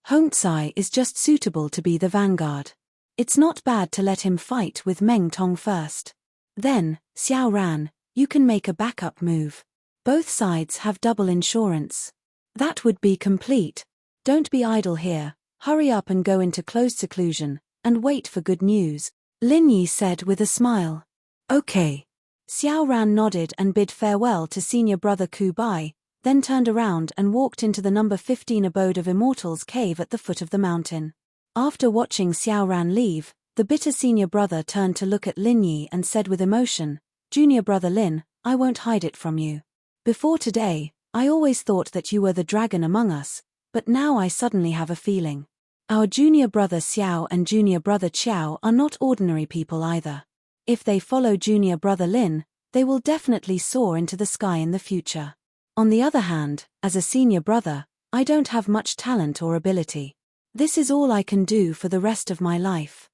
Hongzai is just suitable to be the vanguard. It's not bad to let him fight with Meng Tong first. Then, Xiao Ran, you can make a backup move. Both sides have double insurance. That would be complete. Don't be idle here, hurry up and go into closed seclusion, and wait for good news, Lin Yi said with a smile. Okay. Xiao Ran nodded and bid farewell to senior brother Ku Bai, then turned around and walked into the number 15 Abode of Immortals cave at the foot of the mountain. After watching Xiao Ran leave, the bitter senior brother turned to look at Lin Yi and said with emotion, Junior brother Lin, I won't hide it from you. Before today, I always thought that you were the dragon among us, but now I suddenly have a feeling. Our junior brother Xiao and junior brother Qiao are not ordinary people either. If they follow junior brother Lin, they will definitely soar into the sky in the future. On the other hand, as a senior brother, I don't have much talent or ability. This is all I can do for the rest of my life.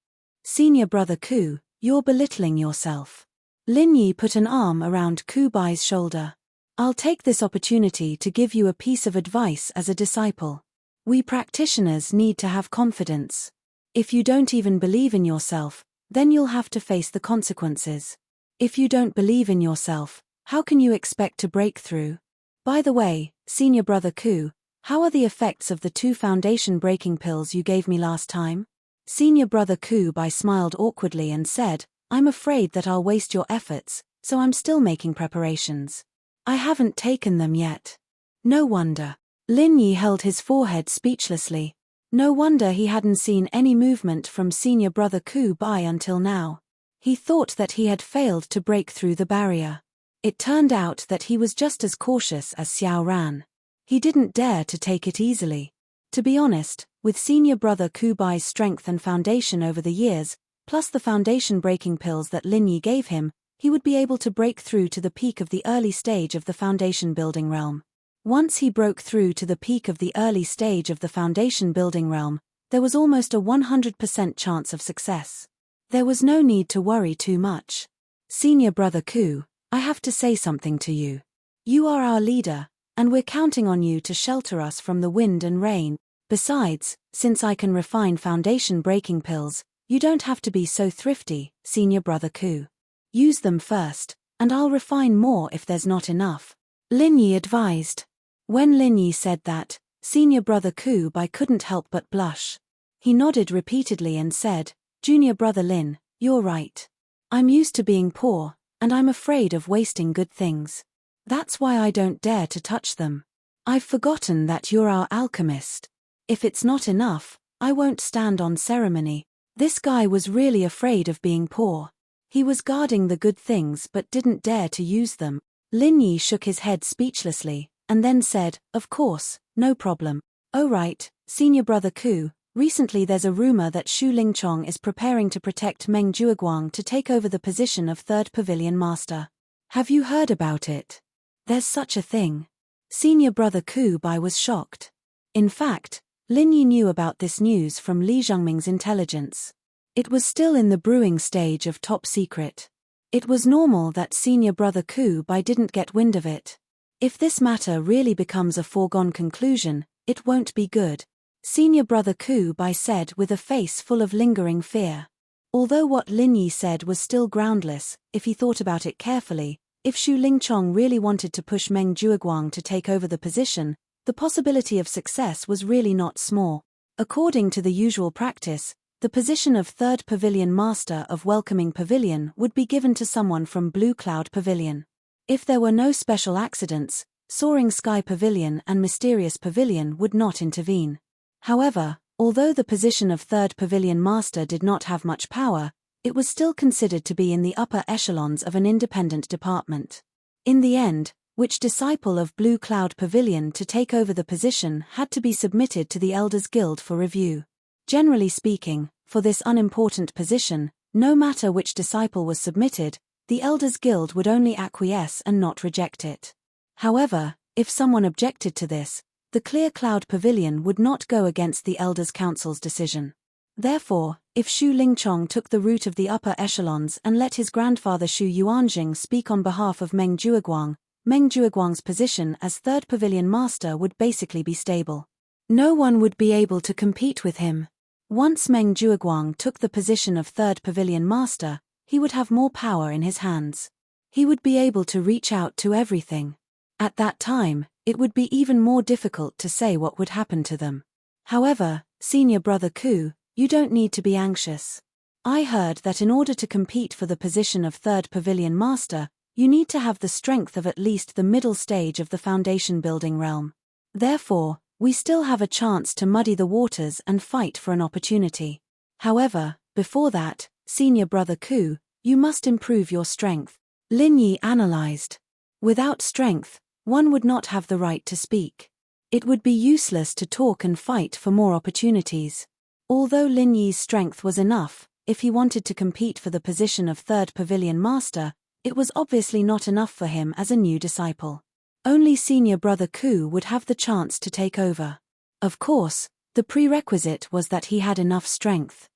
Senior brother Ku, you're belittling yourself. Lin Yi put an arm around Ku Bai's shoulder. I'll take this opportunity to give you a piece of advice as a disciple. We practitioners need to have confidence. If you don't even believe in yourself, then you'll have to face the consequences. If you don't believe in yourself, how can you expect to break through? By the way, senior brother Ku, how are the effects of the 2 foundation breaking pills you gave me last time? Senior brother Ku Bai smiled awkwardly and said, I'm afraid that I'll waste your efforts, so I'm still making preparations. I haven't taken them yet. No wonder. Lin Yi held his forehead speechlessly. No wonder he hadn't seen any movement from senior brother Ku Bai until now. He thought that he had failed to break through the barrier. It turned out that he was just as cautious as Xiao Ran. He didn't dare to take it easily. To be honest, with senior brother Ku Bai's strength and foundation over the years, plus the foundation breaking pills that Lin Yi gave him, he would be able to break through to the peak of the early stage of the foundation building realm. Once he broke through to the peak of the early stage of the foundation building realm, there was almost a 100% chance of success. There was no need to worry too much. Senior brother Ku, I have to say something to you. You are our leader, and we're counting on you to shelter us from the wind and rain. Besides, since I can refine foundation breaking pills, you don't have to be so thrifty, senior brother Ku. Use them first, and I'll refine more if there's not enough, Lin Yi advised. When Lin Yi said that, senior brother Ku Bai couldn't help but blush. He nodded repeatedly and said, Junior brother Lin, you're right. I'm used to being poor, and I'm afraid of wasting good things. That's why I don't dare to touch them. I've forgotten that you're our alchemist. If it's not enough, I won't stand on ceremony. This guy was really afraid of being poor. He was guarding the good things but didn't dare to use them. Lin Yi shook his head speechlessly, and then said, Of course, no problem. Oh right, senior brother Ku, recently there's a rumor that Shu Lingchong is preparing to protect Meng Jueguang to take over the position of third pavilion master. Have you heard about it? There's such a thing. Senior brother Ku Bai was shocked. In fact, Lin Yi knew about this news from Li Zhengming's intelligence. It was still in the brewing stage of top secret. It was normal that senior brother Ku Bai didn't get wind of it. If this matter really becomes a foregone conclusion, it won't be good, senior brother Ku Bai said with a face full of lingering fear. Although what Lin Yi said was still groundless, if he thought about it carefully, if Shu Lingchong really wanted to push Meng Jueguang to take over the position, the possibility of success was really not small. According to the usual practice, the position of third pavilion master of Welcoming Pavilion would be given to someone from Blue Cloud Pavilion. If there were no special accidents, Soaring Sky Pavilion and Mysterious Pavilion would not intervene. However, although the position of third pavilion master did not have much power, it was still considered to be in the upper echelons of an independent department. In the end, which disciple of Blue Cloud Pavilion to take over the position had to be submitted to the Elders Guild for review. Generally speaking, for this unimportant position, no matter which disciple was submitted, the Elders Guild would only acquiesce and not reject it. However, if someone objected to this, the Clear Cloud Pavilion would not go against the Elders Council's decision. Therefore, if Shu Lingchong took the route of the upper echelons and let his grandfather Shu Yuanjing speak on behalf of Meng Jueguang's position as third pavilion master would basically be stable. No one would be able to compete with him. Once Meng Jueguang took the position of third pavilion master, he would have more power in his hands. He would be able to reach out to everything. At that time, it would be even more difficult to say what would happen to them. However, Senior Brother Ku, you don't need to be anxious. I heard that in order to compete for the position of Third Pavilion Master, you need to have the strength of at least the middle stage of the foundation building realm. Therefore, we still have a chance to muddy the waters and fight for an opportunity. However, before that, Senior Brother Ku, you must improve your strength. Lin Yi analyzed. Without strength, one would not have the right to speak. It would be useless to talk and fight for more opportunities. Although Lin Yi's strength was enough, if he wanted to compete for the position of Third Pavilion Master, it was obviously not enough for him as a new disciple. Only Senior Brother Ku would have the chance to take over. Of course, the prerequisite was that he had enough strength.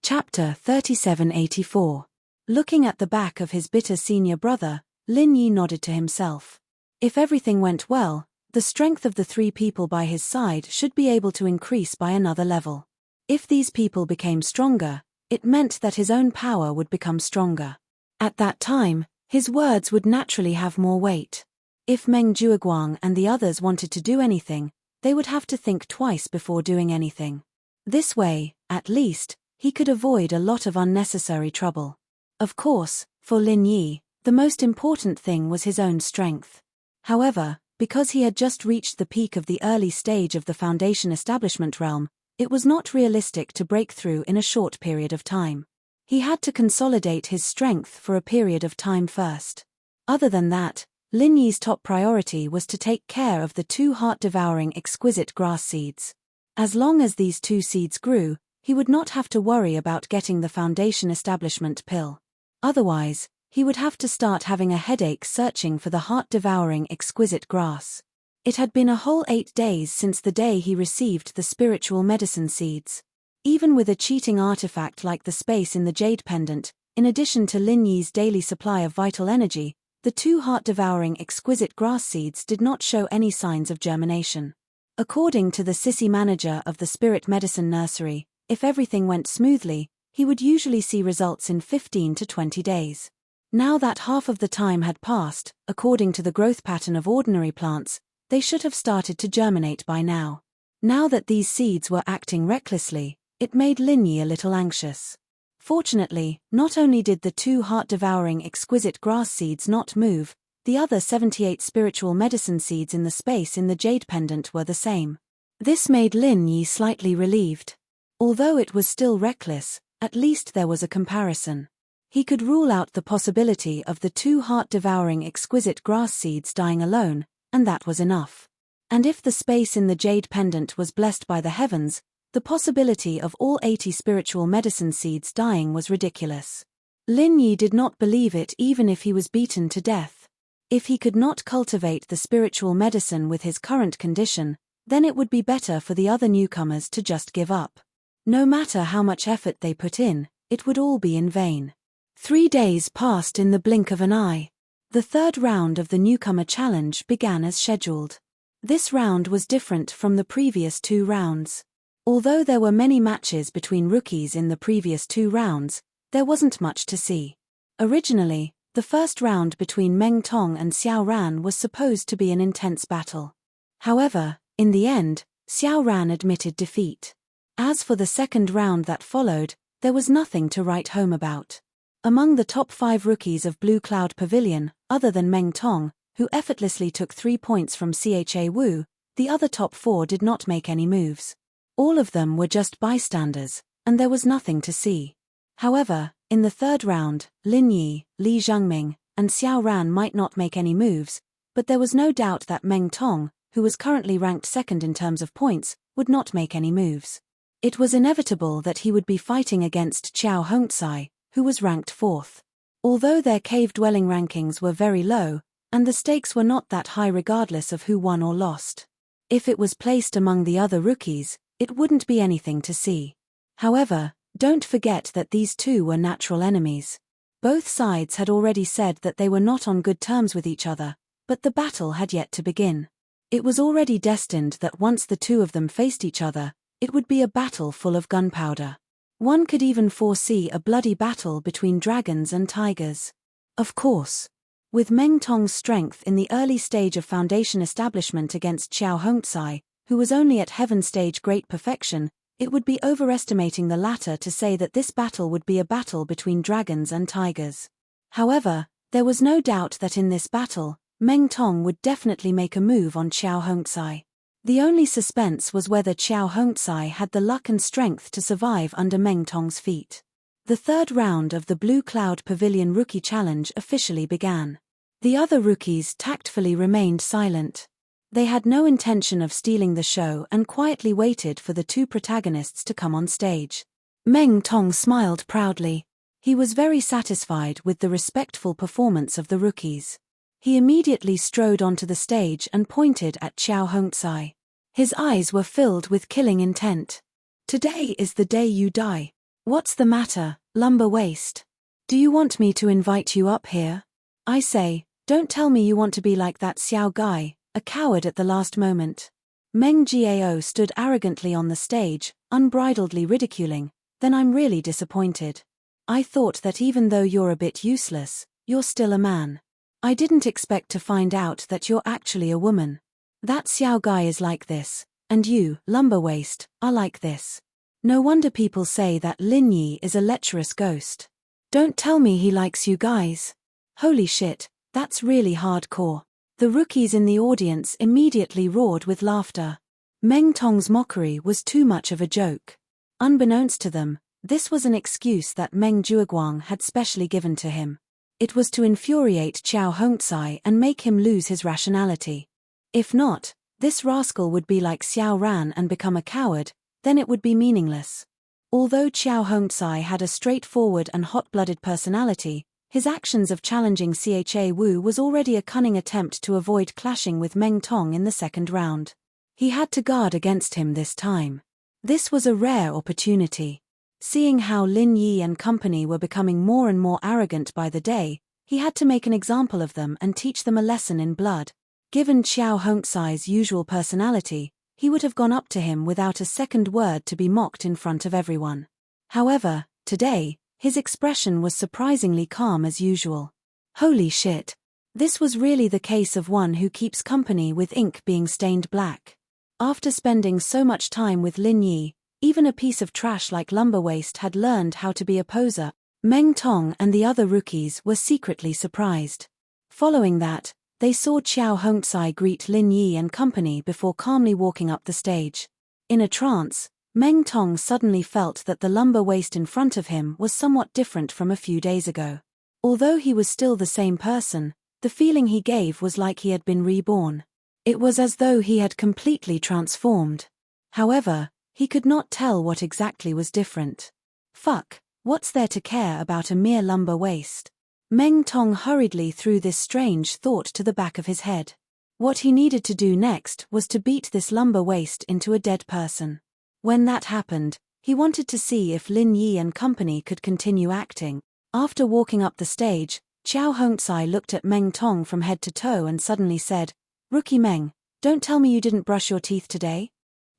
Chapter 3784. Looking at the back of his bitter senior brother, Lin Yi nodded to himself. If everything went well, the strength of the three people by his side should be able to increase by another level. If these people became stronger, it meant that his own power would become stronger. At that time, his words would naturally have more weight. If Meng Jueguang and the others wanted to do anything, they would have to think twice before doing anything. This way, at least, he could avoid a lot of unnecessary trouble. Of course, for Lin Yi, the most important thing was his own strength. However, because he had just reached the peak of the early stage of the foundation establishment realm, it was not realistic to break through in a short period of time. He had to consolidate his strength for a period of time first. Other than that, Lin Yi's top priority was to take care of the two heart-devouring exquisite grass seeds. As long as these two seeds grew, he would not have to worry about getting the foundation establishment pill. Otherwise, he would have to start having a headache searching for the heart-devouring exquisite grass. It had been a whole 8 days since the day he received the spiritual medicine seeds. Even with a cheating artifact like the space in the jade pendant, in addition to Lin Yi's daily supply of vital energy, the two heart-devouring exquisite grass seeds did not show any signs of germination. According to the sissy manager of the spirit medicine nursery, if everything went smoothly, he would usually see results in 15 to 20 days. Now that half of the time had passed, according to the growth pattern of ordinary plants, they should have started to germinate by now. Now that these seeds were acting recklessly, it made Lin Yi a little anxious. Fortunately, not only did the two heart-devouring exquisite grass seeds not move, the other 78 spiritual medicine seeds in the space in the jade pendant were the same. This made Lin Yi slightly relieved. Although it was still reckless, at least there was a comparison. He could rule out the possibility of the two heart-devouring exquisite grass seeds dying alone, and that was enough. And if the space in the jade pendant was blessed by the heavens, the possibility of all 80 spiritual medicine seeds dying was ridiculous. Lin Yi did not believe it even if he was beaten to death. If he could not cultivate the spiritual medicine with his current condition, then it would be better for the other newcomers to just give up. No matter how much effort they put in, it would all be in vain. 3 days passed in the blink of an eye. The third round of the newcomer challenge began as scheduled. This round was different from the previous 2 rounds. Although there were many matches between rookies in the previous 2 rounds, there wasn't much to see. Originally, the first round between Meng Tong and Xiao Ran was supposed to be an intense battle. However, in the end, Xiao Ran admitted defeat. As for the second round that followed, there was nothing to write home about. Among the top 5 rookies of Blue Cloud Pavilion, other than Meng Tong, who effortlessly took 3 points from Cha Wu, the other top 4 did not make any moves. All of them were just bystanders, and there was nothing to see. However, in the third round, Lin Yi, Li Zhengming, and Xiao Ran might not make any moves, but there was no doubt that Meng Tong, who was currently ranked second in terms of points, would not make any moves. It was inevitable that he would be fighting against Qiao Hongcai, who was ranked 4th. Although their cave-dwelling rankings were very low, and the stakes were not that high regardless of who won or lost. If it was placed among the other rookies, it wouldn't be anything to see. However, don't forget that these two were natural enemies. Both sides had already said that they were not on good terms with each other, but the battle had yet to begin. It was already destined that once the two of them faced each other, it would be a battle full of gunpowder. One could even foresee a bloody battle between dragons and tigers. Of course. With Meng Tong's strength in the early stage of foundation establishment against Xiao Hongcai, who was only at heaven stage great perfection, it would be overestimating the latter to say that this battle would be a battle between dragons and tigers. However, there was no doubt that in this battle, Meng Tong would definitely make a move on Xiao Hongcai. The only suspense was whether Xiao Hongcai had the luck and strength to survive under Meng Tong's feet. The third round of the Blue Cloud Pavilion Rookie Challenge officially began. The other rookies tactfully remained silent. They had no intention of stealing the show and quietly waited for the two protagonists to come on stage. Meng Tong smiled proudly. He was very satisfied with the respectful performance of the rookies. He immediately strode onto the stage and pointed at Xiao Hongcai. His eyes were filled with killing intent. "Today is the day you die. What's the matter, lumber waist? Do you want me to invite you up here? I say, don't tell me you want to be like that Xiao guy, a coward at the last moment." Meng Jiao stood arrogantly on the stage, unbridledly ridiculing. "Then I'm really disappointed. I thought that even though you're a bit useless, you're still a man. I didn't expect to find out that you're actually a woman. That Xiao guy is like this, and you, lumber waist, are like this. No wonder people say that Lin Yi is a lecherous ghost. Don't tell me he likes you guys. Holy shit, that's really hardcore." The rookies in the audience immediately roared with laughter. Meng Tong's mockery was too much of a joke. Unbeknownst to them, this was an excuse that Meng Zhuoguang had specially given to him. It was to infuriate Xiao Hongcai and make him lose his rationality. If not, this rascal would be like Xiao Ran and become a coward, then it would be meaningless. Although Xiao Hongcai had a straightforward and hot-blooded personality, his actions of challenging Cha Wu was already a cunning attempt to avoid clashing with Meng Tong in the second round. He had to guard against him this time. This was a rare opportunity. Seeing how Lin Yi and company were becoming more and more arrogant by the day, he had to make an example of them and teach them a lesson in blood. Given Xiao Hongcai's usual personality, he would have gone up to him without a second word to be mocked in front of everyone. However, today, his expression was surprisingly calm as usual. Holy shit. This was really the case of one who keeps company with ink being stained black. After spending so much time with Lin Yi, even a piece of trash like Lumberwaist had learned how to be a poser. Meng Tong and the other rookies were secretly surprised. Following that, they saw Xiao Hongcai greet Lin Yi and company before calmly walking up the stage. In a trance, Meng Tong suddenly felt that the Lumberwaist in front of him was somewhat different from a few days ago. Although he was still the same person, the feeling he gave was like he had been reborn. It was as though he had completely transformed. However, he could not tell what exactly was different. Fuck, what's there to care about a mere lumber waist? Meng Tong hurriedly threw this strange thought to the back of his head. What he needed to do next was to beat this lumber waist into a dead person. When that happened, he wanted to see if Lin Yi and company could continue acting. After walking up the stage, Xiao Hongcai looked at Meng Tong from head to toe and suddenly said, "Rookie Meng, don't tell me you didn't brush your teeth today?"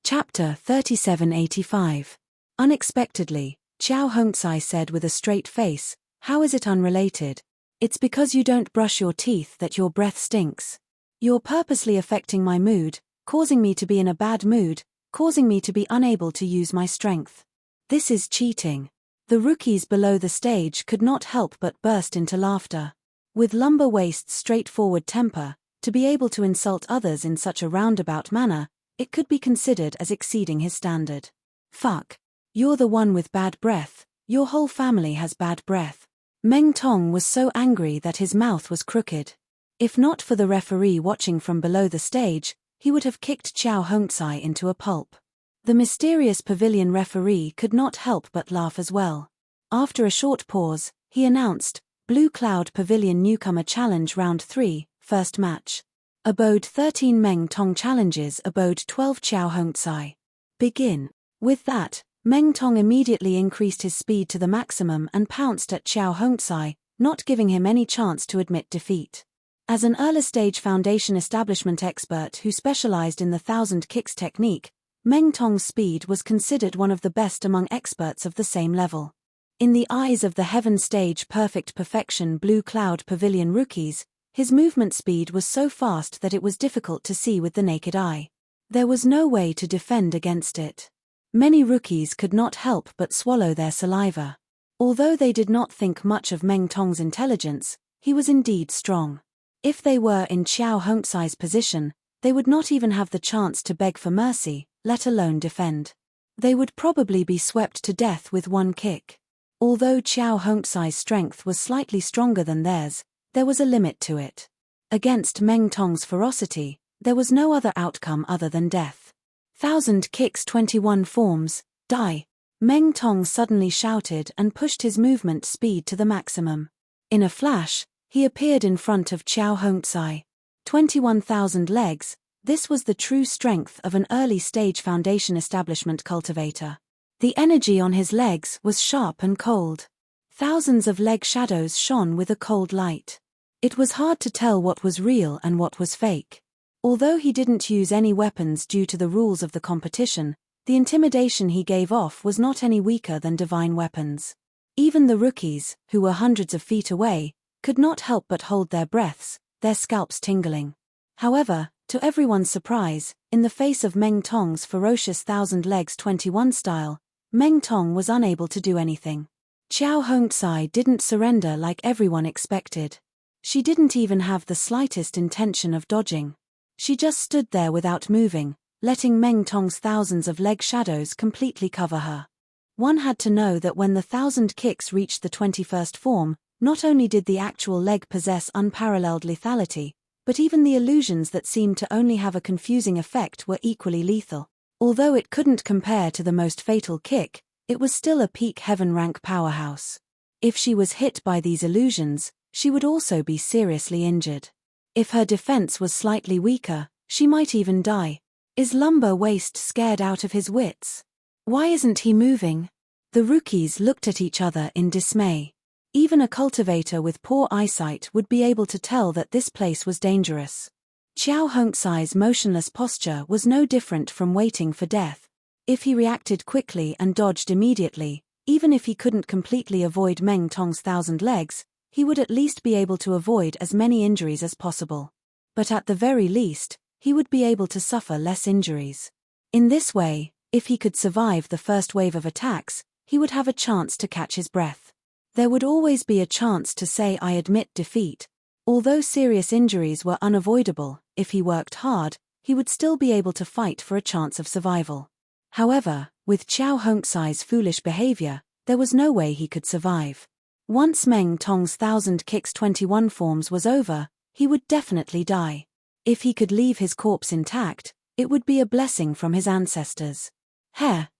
Chapter 3785. Unexpectedly, Xiao Hongcai said with a straight face, "How is it unrelated? It's because you don't brush your teeth that your breath stinks. You're purposely affecting my mood, causing me to be in a bad mood, causing me to be unable to use my strength. This is cheating." The rookies below the stage could not help but burst into laughter. With Lumber Waist's straightforward temper, to be able to insult others in such a roundabout manner, it could be considered as exceeding his standard. Fuck. You're the one with bad breath, your whole family has bad breath. Meng Tong was so angry that his mouth was crooked. If not for the referee watching from below the stage, he would have kicked Xiao Hongcai into a pulp. The mysterious pavilion referee could not help but laugh as well. After a short pause, he announced, "Blue Cloud Pavilion Newcomer Challenge Round 3, First Match. Abode 13 Meng Tong challenges Abode 12 Xiao Hongcai. Begin." With that, Meng Tong immediately increased his speed to the maximum and pounced at Xiao Hongcai, not giving him any chance to admit defeat. As an early-stage foundation establishment expert who specialized in the 1,000 kicks technique, Meng Tong's speed was considered one of the best among experts of the same level. In the eyes of the Heaven Stage Perfection Blue Cloud Pavilion rookies, his movement speed was so fast that it was difficult to see with the naked eye. There was no way to defend against it. Many rookies could not help but swallow their saliva. Although they did not think much of Meng Tong's intelligence, he was indeed strong. If they were in Qiao Hongcai's position, they would not even have the chance to beg for mercy, let alone defend. They would probably be swept to death with one kick. Although Qiao Hongcai's strength was slightly stronger than theirs, there was a limit to it. Against Meng Tong's ferocity, there was no other outcome other than death. 1000 kicks 21 forms, die. Meng Tong suddenly shouted and pushed his movement speed to the maximum. In a flash, he appeared in front of Qiao Hongcai. 21,000 legs, this was the true strength of an early-stage foundation establishment cultivator. The energy on his legs was sharp and cold. Thousands of leg shadows shone with a cold light. It was hard to tell what was real and what was fake. Although he didn't use any weapons due to the rules of the competition, the intimidation he gave off was not any weaker than divine weapons. Even the rookies, who were hundreds of feet away, could not help but hold their breaths, their scalps tingling. However, to everyone's surprise, in the face of Meng Tong's ferocious 1000 legs 21 style, Meng Tong was unable to do anything. Qiao Hongcai didn't surrender like everyone expected. She didn't even have the slightest intention of dodging. She just stood there without moving, letting Meng Tong's thousands of leg shadows completely cover her. One had to know that when the 1000 kicks reached the 21st form, not only did the actual leg possess unparalleled lethality, but even the illusions that seemed to only have a confusing effect were equally lethal. Although it couldn't compare to the most fatal kick, it was still a peak heaven rank powerhouse. If she was hit by these illusions, she would also be seriously injured. If her defense was slightly weaker, she might even die. Is Lumber Waist scared out of his wits? Why isn't he moving? The rookies looked at each other in dismay. Even a cultivator with poor eyesight would be able to tell that this place was dangerous. Qiao Hongcai's motionless posture was no different from waiting for death. If he reacted quickly and dodged immediately, even if he couldn't completely avoid Meng Tong's 1000 legs, he would at least be able to avoid as many injuries as possible. But at the very least, he would be able to suffer less injuries. In this way, if he could survive the first wave of attacks, he would have a chance to catch his breath. There would always be a chance to say "I admit defeat." Although serious injuries were unavoidable, if he worked hard, he would still be able to fight for a chance of survival. However, with Qiao Hongcai's foolish behavior, there was no way he could survive. Once Meng Tong's 1000 kicks 21 forms was over, he would definitely die. If he could leave his corpse intact, it would be a blessing from his ancestors.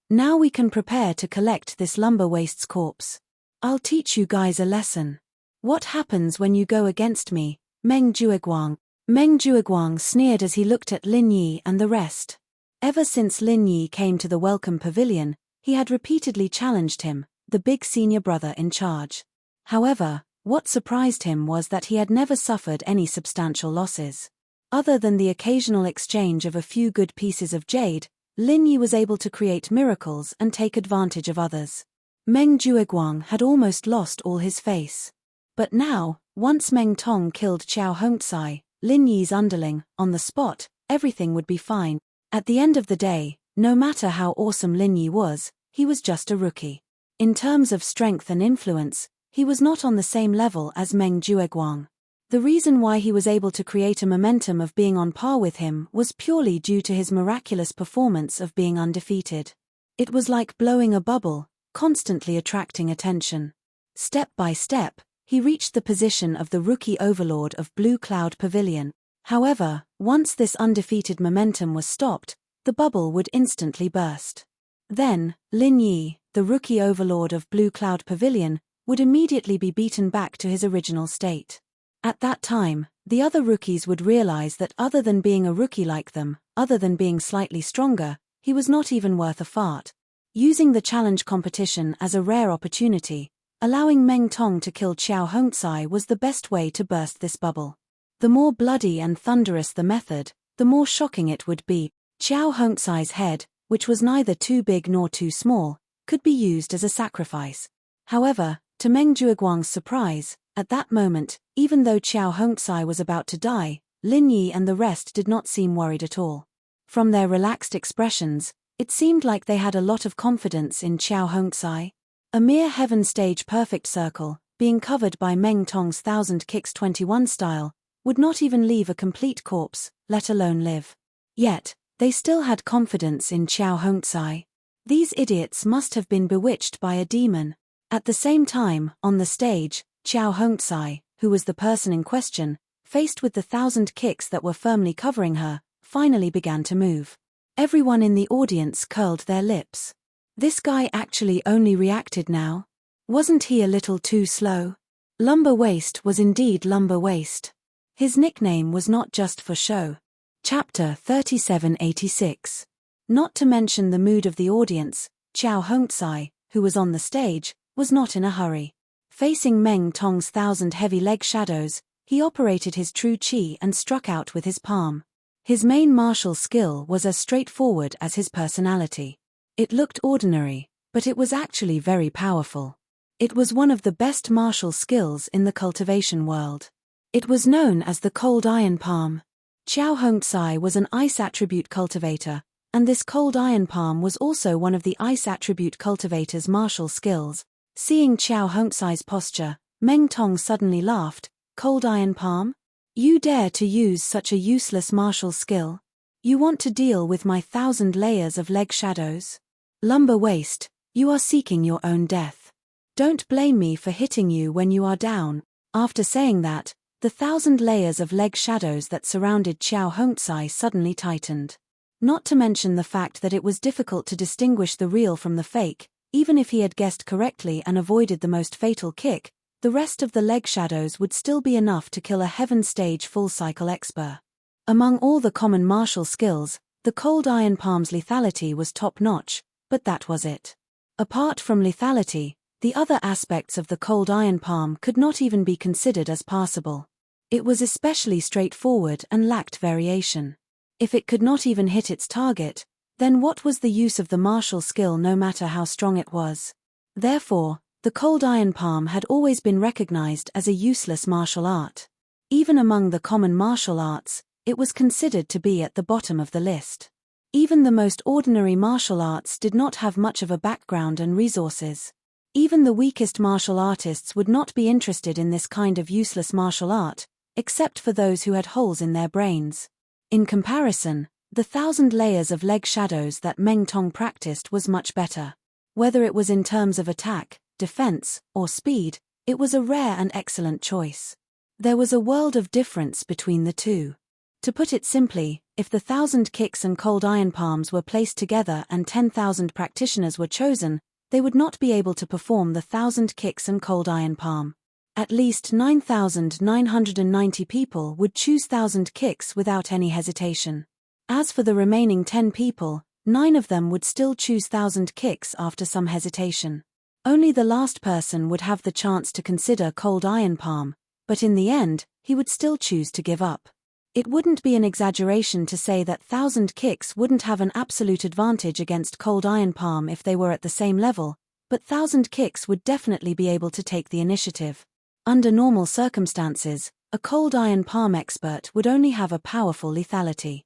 Now we can prepare to collect this Lumber Waist's corpse. I'll teach you guys a lesson. What happens when you go against me, Meng Jueguang? Meng Jueguang sneered as he looked at Lin Yi and the rest. Ever since Lin Yi came to the Welcome Pavilion, he had repeatedly challenged him, the big senior brother in charge. However, what surprised him was that he had never suffered any substantial losses. Other than the occasional exchange of a few good pieces of jade, Lin Yi was able to create miracles and take advantage of others. Meng Jueguang had almost lost all his face. But now, once Meng Tong killed Qiao Hongcai, Lin Yi's underling, on the spot, everything would be fine. At the end of the day, no matter how awesome Lin Yi was, he was just a rookie. In terms of strength and influence, he was not on the same level as Meng Jueguang. The reason why he was able to create a momentum of being on par with him was purely due to his miraculous performance of being undefeated. It was like blowing a bubble, constantly attracting attention. Step by step, he reached the position of the rookie overlord of Blue Cloud Pavilion. However, once this undefeated momentum was stopped, the bubble would instantly burst. Then, Lin Yi, the rookie overlord of Blue Cloud Pavilion, would immediately be beaten back to his original state. At that time, the other rookies would realize that other than being a rookie like them, other than being slightly stronger, he was not even worth a fart. Using the challenge competition as a rare opportunity, allowing Meng Tong to kill Qiao Hongcai was the best way to burst this bubble. The more bloody and thunderous the method, the more shocking it would be. Qiao Hongcai's head, which was neither too big nor too small, could be used as a sacrifice. However, to Meng Zhuoguang's surprise, at that moment, even though Qiao Hongcai was about to die, Lin Yi and the rest did not seem worried at all. From their relaxed expressions, it seemed like they had a lot of confidence in Qiao Hongcai. A mere heaven stage perfect circle, being covered by Meng Tong's 1000 kicks 21 style, would not even leave a complete corpse, let alone live. Yet, they still had confidence in Qiao Hongcai. These idiots must have been bewitched by a demon. At the same time, on the stage, Qiao Hongcai, who was the person in question, faced with the 1000 kicks that were firmly covering her, finally began to move. Everyone in the audience curled their lips. This guy actually only reacted now? Wasn't he a little too slow? Lumber Waist was indeed Lumber Waist. His nickname was not just for show. Chapter 3786. Not to mention the mood of the audience, Qiao Hongcai, who was on the stage, was not in a hurry. Facing Meng Tong's 1000 heavy leg shadows, he operated his true qi and struck out with his palm. His main martial skill was as straightforward as his personality. It looked ordinary, but it was actually very powerful. It was one of the best martial skills in the cultivation world. It was known as the Cold Iron Palm. Qiao Hongcai was an ice attribute cultivator, and this Cold Iron Palm was also one of the ice attribute cultivator's martial skills. Seeing Qiao Hongcai's posture, Meng Tong suddenly laughed. Cold Iron Palm? You dare to use such a useless martial skill? You want to deal with my 1000 layers of leg shadows? Lumber Waist, you are seeking your own death. Don't blame me for hitting you when you are down. After saying that, the 1000 layers of leg shadows that surrounded Qiao Hongcai suddenly tightened. Not to mention the fact that it was difficult to distinguish the real from the fake. Even if he had guessed correctly and avoided the most fatal kick, the rest of the leg shadows would still be enough to kill a heaven stage full cycle expert. Among all the common martial skills, the Cold Iron Palm's lethality was top-notch, but that was it. Apart from lethality, the other aspects of the Cold Iron Palm could not even be considered as passable. It was especially straightforward and lacked variation. If it could not even hit its target, then what was the use of the martial skill no matter how strong it was? Therefore, the Cold Iron Palm had always been recognized as a useless martial art. Even among the common martial arts, it was considered to be at the bottom of the list. Even the most ordinary martial arts did not have much of a background and resources. Even the weakest martial artists would not be interested in this kind of useless martial art, except for those who had holes in their brains. In comparison, the 1000 layers of leg shadows that Meng Tong practiced was much better. Whether it was in terms of attack, defense, or speed, it was a rare and excellent choice. There was a world of difference between the two. To put it simply, if the 1000 kicks and Cold Iron Palms were placed together and 10,000 practitioners were chosen, they would not be able to perform the 1000 kicks and Cold Iron Palm. At least 9,990 people would choose 1000 kicks without any hesitation. As for the remaining 10 people, 9 of them would still choose 1000 kicks after some hesitation. Only the last person would have the chance to consider Cold Iron Palm, but in the end, he would still choose to give up. It wouldn't be an exaggeration to say that 1000 kicks wouldn't have an absolute advantage against Cold Iron Palm if they were at the same level, but 1000 kicks would definitely be able to take the initiative. Under normal circumstances, a Cold Iron Palm expert would only have a powerful lethality.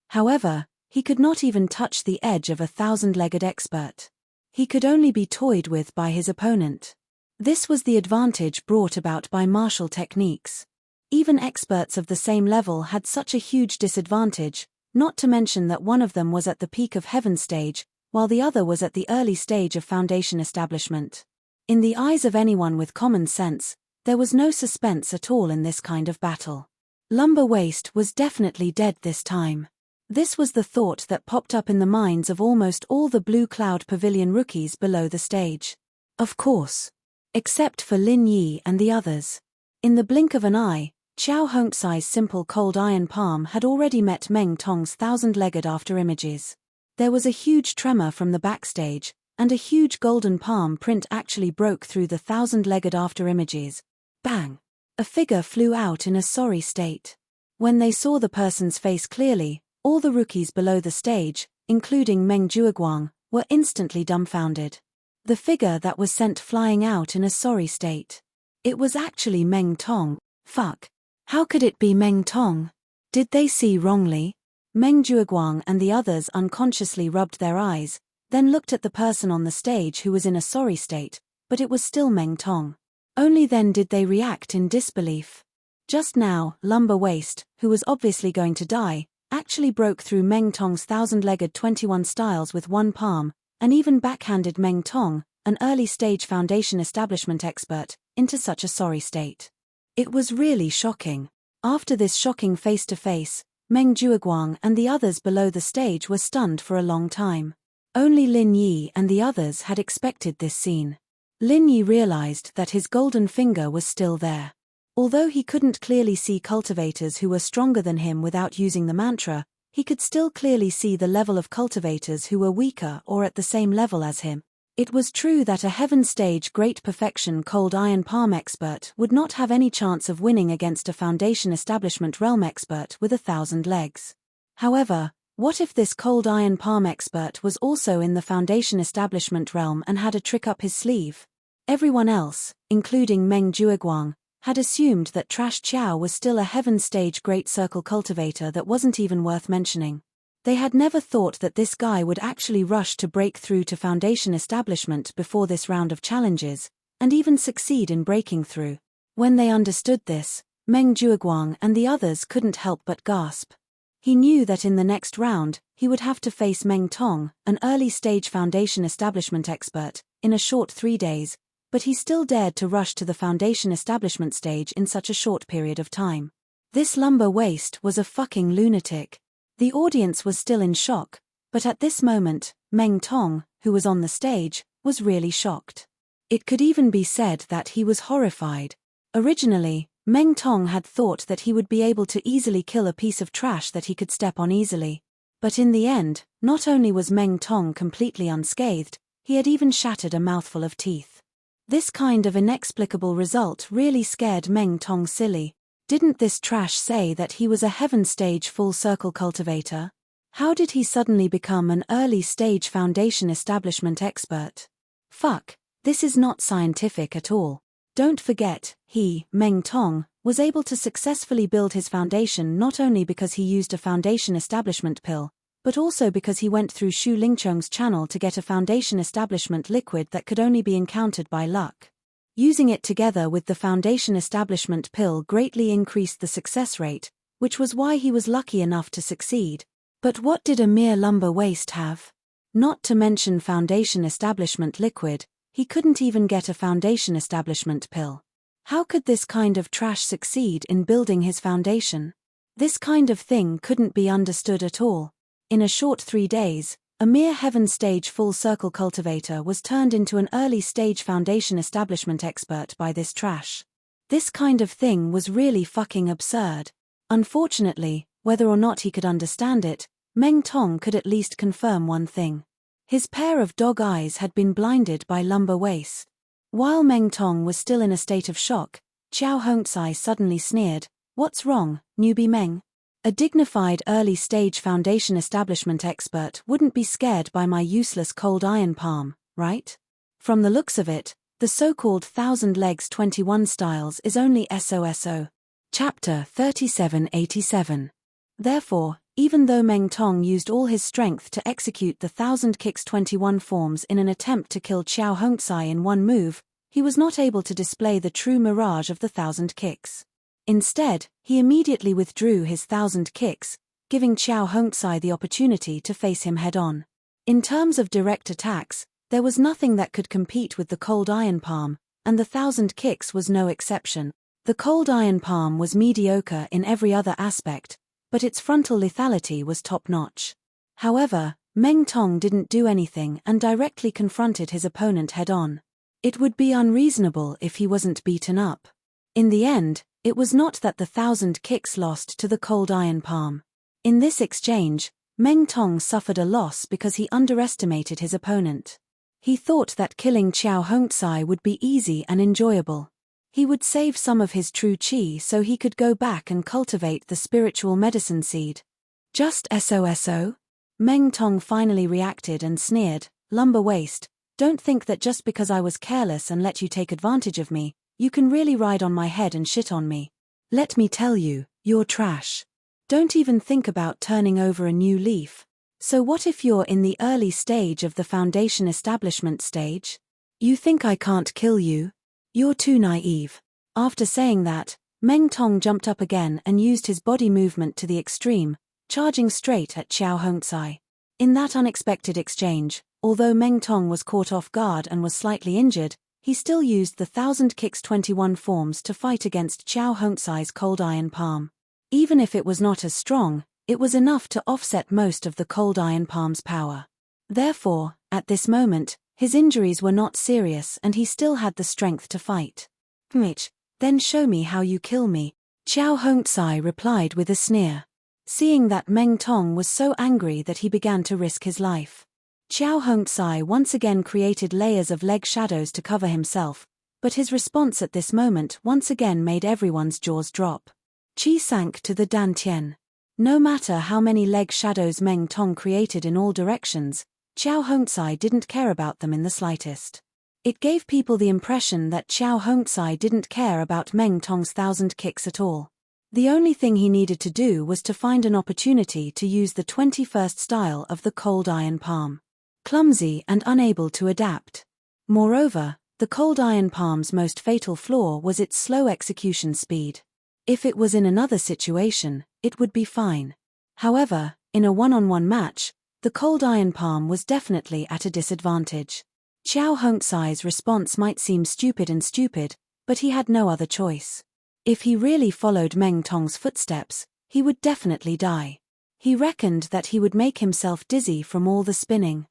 However, he could not even touch the edge of a 1000-legged expert. He could only be toyed with by his opponent. This was the advantage brought about by martial techniques. Even experts of the same level had such a huge disadvantage, not to mention that one of them was at the peak of heaven stage, while the other was at the early stage of foundation establishment. In the eyes of anyone with common sense, there was no suspense at all in this kind of battle. Lumber Waist was definitely dead this time. This was the thought that popped up in the minds of almost all the Blue Cloud Pavilion rookies below the stage. Of course. Except for Lin Yi and the others. In the blink of an eye, Qiao Hongcai's simple Cold Iron Palm had already met Meng Tong's 1000-legged after images. There was a huge tremor from the backstage, and a huge golden palm print actually broke through the 1000-legged after images. Bang! A figure flew out in a sorry state. When they saw the person's face clearly, all the rookies below the stage, including Meng Jueguang, were instantly dumbfounded. The figure that was sent flying out in a sorry state. It was actually Meng Tong. Fuck. How could it be Meng Tong? Did they see wrongly? Meng Jueguang and the others unconsciously rubbed their eyes, then looked at the person on the stage who was in a sorry state, but it was still Meng Tong. Only then did they react in disbelief. Just now, Lumber Waist, who was obviously going to die, actually broke through Meng Tong's thousand-legged 21 styles with one palm, and even backhanded Meng Tong, an early-stage foundation establishment expert, into such a sorry state. It was really shocking. After this shocking face-to-face, Meng Jueguang and the others below the stage were stunned for a long time. Only Lin Yi and the others had expected this scene. Lin Yi realized that his golden finger was still there. Although he couldn't clearly see cultivators who were stronger than him without using the mantra, he could still clearly see the level of cultivators who were weaker or at the same level as him. It was true that a Heaven Stage Great Perfection Cold Iron Palm expert would not have any chance of winning against a Foundation Establishment Realm expert with 1,000 legs. However, what if this Cold Iron Palm expert was also in the Foundation Establishment Realm and had a trick up his sleeve? Everyone else, including Meng Jueguang, had assumed that Trash Qiao was still a Heaven Stage Great Circle cultivator that wasn't even worth mentioning. They had never thought that this guy would actually rush to break through to Foundation Establishment before this round of challenges, and even succeed in breaking through. When they understood this, Meng Jueguang and the others couldn't help but gasp. He knew that in the next round, he would have to face Meng Tong, an early-stage Foundation Establishment expert, in a short 3 days, but he still dared to rush to the Foundation Establishment stage in such a short period of time. This Lumber Waist was a fucking lunatic. The audience was still in shock, but at this moment, Meng Tong, who was on the stage, was really shocked. It could even be said that he was horrified. Originally, Meng Tong had thought that he would be able to easily kill a piece of trash that he could step on easily. But in the end, not only was Meng Tong completely unscathed, he had even shattered a mouthful of teeth. This kind of inexplicable result really scared Meng Tong silly. Didn't this trash say that he was a Heaven Stage Full Circle cultivator? How did he suddenly become an early-stage Foundation Establishment expert? Fuck, this is not scientific at all. Don't forget, he, Meng Tong, was able to successfully build his foundation not only because he used a Foundation Establishment pill, but also because he went through Xu Lingchong's channel to get a Foundation Establishment liquid that could only be encountered by luck. Using it together with the Foundation Establishment pill greatly increased the success rate, which was why he was lucky enough to succeed. But what did a mere Lumber Waist have? Not to mention Foundation Establishment liquid, he couldn't even get a Foundation Establishment pill. How could this kind of trash succeed in building his foundation? This kind of thing couldn't be understood at all. In a short 3 days, a mere Heaven Stage Full Circle cultivator was turned into an early-stage Foundation Establishment expert by this trash. This kind of thing was really fucking absurd. Unfortunately, whether or not he could understand it, Meng Tong could at least confirm one thing. His pair of dog eyes had been blinded by Lumber Waist. While Meng Tong was still in a state of shock, Qiao Hongcai suddenly sneered, "What's wrong, newbie Meng? A dignified early-stage Foundation Establishment expert wouldn't be scared by my useless cold iron palm, right? From the looks of it, the so-called 1,000 legs 21 styles is only SOSO. Chapter 3787. Therefore, even though Meng Tong used all his strength to execute the 1,000 kicks 21 forms in an attempt to kill Qiao Hongcai in one move, he was not able to display the true mirage of the 1,000 kicks. Instead, he immediately withdrew his 1,000 kicks, giving Qiao Hongcai the opportunity to face him head-on. In terms of direct attacks, there was nothing that could compete with the cold iron palm, and the 1,000 kicks was no exception. The cold iron palm was mediocre in every other aspect, but its frontal lethality was top-notch. However, Meng Tong didn't do anything and directly confronted his opponent head-on. It would be unreasonable if he wasn't beaten up. In the end, it was not that the 1,000 kicks lost to the cold iron palm. In this exchange, Meng Tong suffered a loss because he underestimated his opponent. He thought that killing Qiao Hongcai would be easy and enjoyable. He would save some of his true qi so he could go back and cultivate the spiritual medicine seed. Just SOSO? Meng Tong finally reacted and sneered, "Lumber waste, don't think that just because I was careless and let you take advantage of me, you can really ride on my head and shit on me. Let me tell you, you're trash. Don't even think about turning over a new leaf. So what if you're in the early stage of the foundation establishment stage? You think I can't kill you? You're too naive." After saying that, Meng Tong jumped up again and used his body movement to the extreme, charging straight at Xiao Hongcai. In that unexpected exchange, although Meng Tong was caught off guard and was slightly injured, he still used the 1000 Kicks 21 forms to fight against Xiao Hongcai's cold iron palm. Even if it was not as strong, it was enough to offset most of the cold iron palm's power. Therefore, at this moment, his injuries were not serious and he still had the strength to fight. "Mitch, then show me how you kill me," Xiao Hongcai replied with a sneer. Seeing that Meng Tong was so angry that he began to risk his life, Xiao Hongcai once again created layers of leg shadows to cover himself, but his response at this moment once again made everyone's jaws drop. Qi sank to the dantian. No matter how many leg shadows Meng Tong created in all directions, Xiao Hongcai didn't care about them in the slightest. It gave people the impression that Xiao Hongcai didn't care about Meng Tong's 1000 kicks at all. The only thing he needed to do was to find an opportunity to use the 21st style of the cold iron palm. Clumsy and unable to adapt. Moreover, the cold iron palm's most fatal flaw was its slow execution speed. If it was in another situation, it would be fine. However, in a one-on-one match, the cold iron palm was definitely at a disadvantage. Xiao Hongcai's response might seem stupid, but he had no other choice. If he really followed Meng Tong's footsteps, he would definitely die. He reckoned that he would make himself dizzy from all the spinning.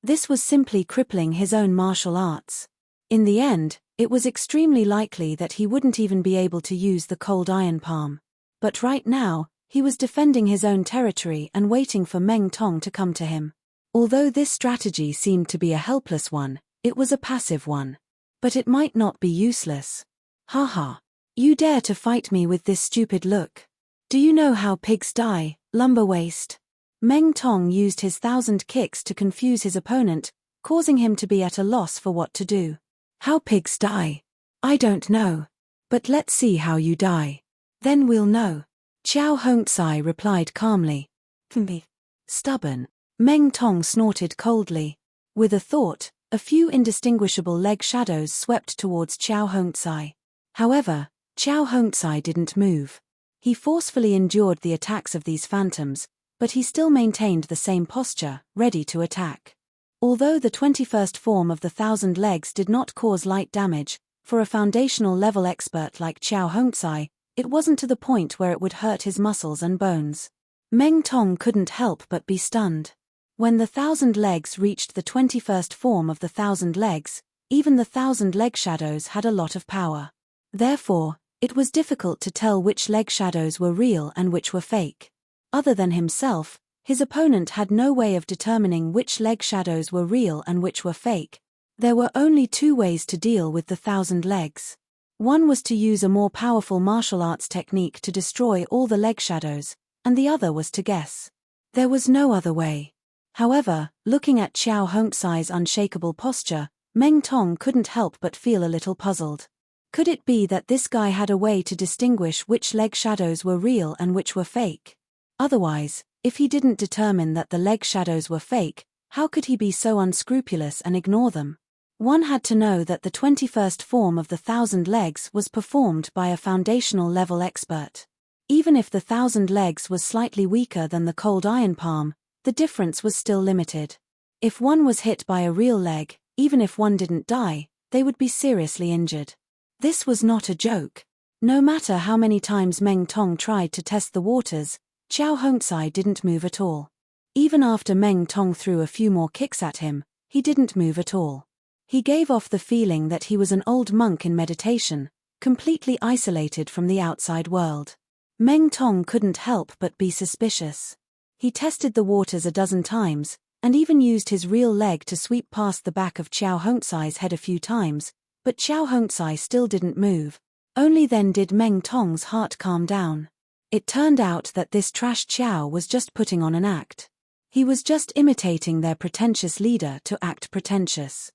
This was simply crippling his own martial arts. In the end, it was extremely likely that he wouldn't even be able to use the cold iron palm. But right now, he was defending his own territory and waiting for Meng Tong to come to him. Although this strategy seemed to be a helpless one, it was a passive one. But it might not be useless. "Haha. You dare to fight me with this stupid look? Do you know how pigs die, lumber waste?" Meng Tong used his 1000 kicks to confuse his opponent, causing him to be at a loss for what to do. "How pigs die? I don't know. But let's see how you die. Then we'll know." Xiao Hongcai replied calmly. "Be stubborn." Meng Tong snorted coldly. With a thought, a few indistinguishable leg shadows swept towards Xiao Hongcai. However, Xiao Hongcai didn't move. He forcefully endured the attacks of these phantoms, but he still maintained the same posture, ready to attack. Although the 21st form of the 1000 legs did not cause light damage, for a foundational level expert like Xiao Hongcai, it wasn't to the point where it would hurt his muscles and bones. Meng Tong couldn't help but be stunned. When the 1000 legs reached the 21st form of the 1000 legs, even the 1000 leg shadows had a lot of power. Therefore, it was difficult to tell which leg shadows were real and which were fake. Other than himself, his opponent had no way of determining which leg shadows were real and which were fake. There were only two ways to deal with the 1000 legs. One was to use a more powerful martial arts technique to destroy all the leg shadows, and the other was to guess. There was no other way. However, looking at Xiao Hongcai's unshakable posture, Meng Tong couldn't help but feel a little puzzled. Could it be that this guy had a way to distinguish which leg shadows were real and which were fake? Otherwise, if he didn't determine that the leg shadows were fake, how could he be so unscrupulous and ignore them? One had to know that the 21st form of the 1000 legs was performed by a foundational level expert. Even if the 1000 legs was slightly weaker than the cold iron palm, the difference was still limited. If one was hit by a real leg, even if one didn't die, they would be seriously injured. This was not a joke. No matter how many times Meng Tong tried to test the waters, Xiao Hongcai didn't move at all. Even after Meng Tong threw a few more kicks at him, he didn't move at all. He gave off the feeling that he was an old monk in meditation, completely isolated from the outside world. Meng Tong couldn't help but be suspicious. He tested the waters a dozen times, and even used his real leg to sweep past the back of Xiao Hongcai's head a few times, but Xiao Hongcai still didn't move. Only then did Meng Tong's heart calm down. It turned out that this trash Xiao was just putting on an act. He was just imitating their pretentious leader to act pretentious.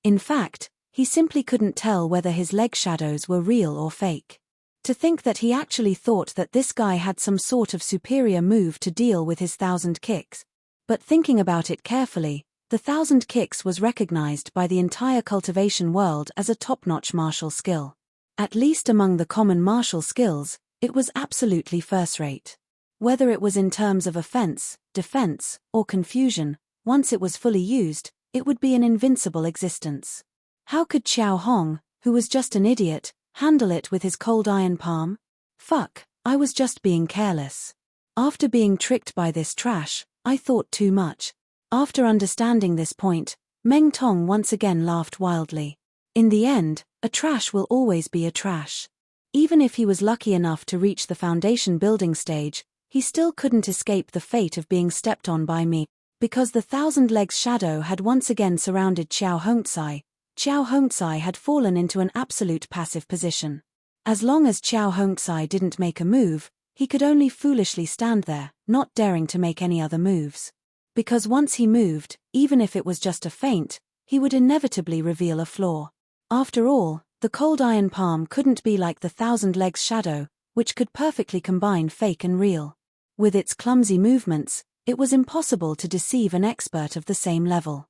In fact, he simply couldn't tell whether his leg shadows were real or fake. To think that he actually thought that this guy had some sort of superior move to deal with his 1,000 kicks. But thinking about it carefully, the 1,000 kicks was recognized by the entire cultivation world as a top-notch martial skill. At least among the common martial skills, it was absolutely first-rate. Whether it was in terms of offense, defense, or confusion, once it was fully used, it would be an invincible existence. How could Xiao Hong, who was just an idiot, handle it with his cold iron palm? Fuck, I was just being careless. After being tricked by this trash, I thought too much. After understanding this point, Meng Tong once again laughed wildly. In the end, a trash will always be a trash. Even if he was lucky enough to reach the foundation building stage, he still couldn't escape the fate of being stepped on by me, because the 1,000 legs shadow had once again surrounded Xiao Hongcai. Xiao Hongcai had fallen into an absolute passive position. As long as Xiao Hongcai didn't make a move, he could only foolishly stand there, not daring to make any other moves. Because once he moved, even if it was just a feint, he would inevitably reveal a flaw. After all, the cold iron palm couldn't be like the 1,000 legs shadow, which could perfectly combine fake and real. With its clumsy movements, it was impossible to deceive an expert of the same level.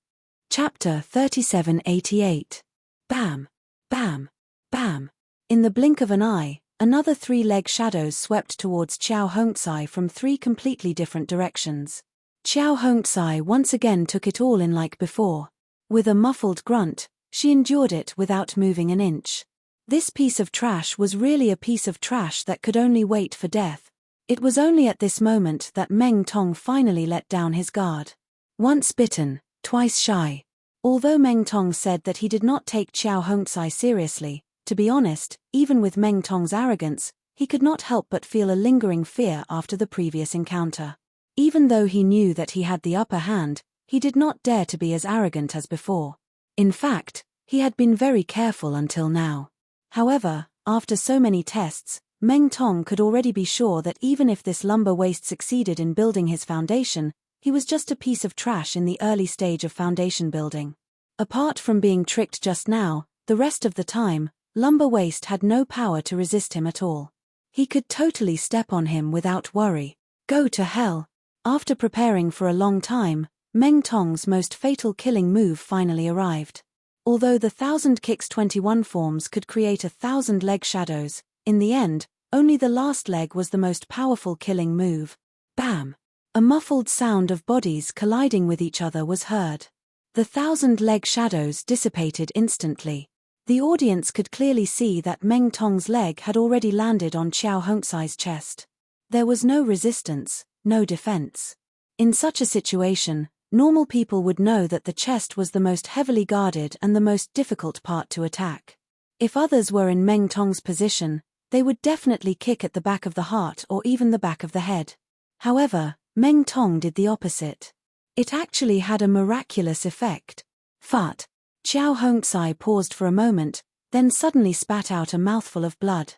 Chapter 3788. Bam! Bam! Bam! In the blink of an eye, another 3 leg shadows swept towards Xiao Hongcai from 3 completely different directions. Xiao Hongcai once again took it all in like before. With a muffled grunt, she endured it without moving an inch. This piece of trash was really a piece of trash that could only wait for death. It was only at this moment that Meng Tong finally let down his guard. Once bitten, twice shy. Although Meng Tong said that he did not take Xiao Hongcai seriously, to be honest, even with Meng Tong's arrogance, he could not help but feel a lingering fear after the previous encounter. Even though he knew that he had the upper hand, he did not dare to be as arrogant as before. In fact, he had been very careful until now. However, after so many tests, Meng Tong could already be sure that even if this lumber waste succeeded in building his foundation, he was just a piece of trash in the early stage of foundation building. Apart from being tricked just now, the rest of the time, lumber waste had no power to resist him at all. He could totally step on him without worry. Go to hell. After preparing for a long time, Meng Tong's most fatal killing move finally arrived. Although the 1,000 kicks 21 forms could create 1,000 leg shadows, in the end, only the last leg was the most powerful killing move. Bam! A muffled sound of bodies colliding with each other was heard. The 1,000 leg shadows dissipated instantly. The audience could clearly see that Meng Tong's leg had already landed on Xiao Hongcai's chest. There was no resistance, no defense. In such a situation, normal people would know that the chest was the most heavily guarded and the most difficult part to attack. If others were in Meng Tong's position, they would definitely kick at the back of the heart or even the back of the head. However, Meng Tong did the opposite. It actually had a miraculous effect. Fart. Xiao Hongcai paused for a moment, then suddenly spat out a mouthful of blood.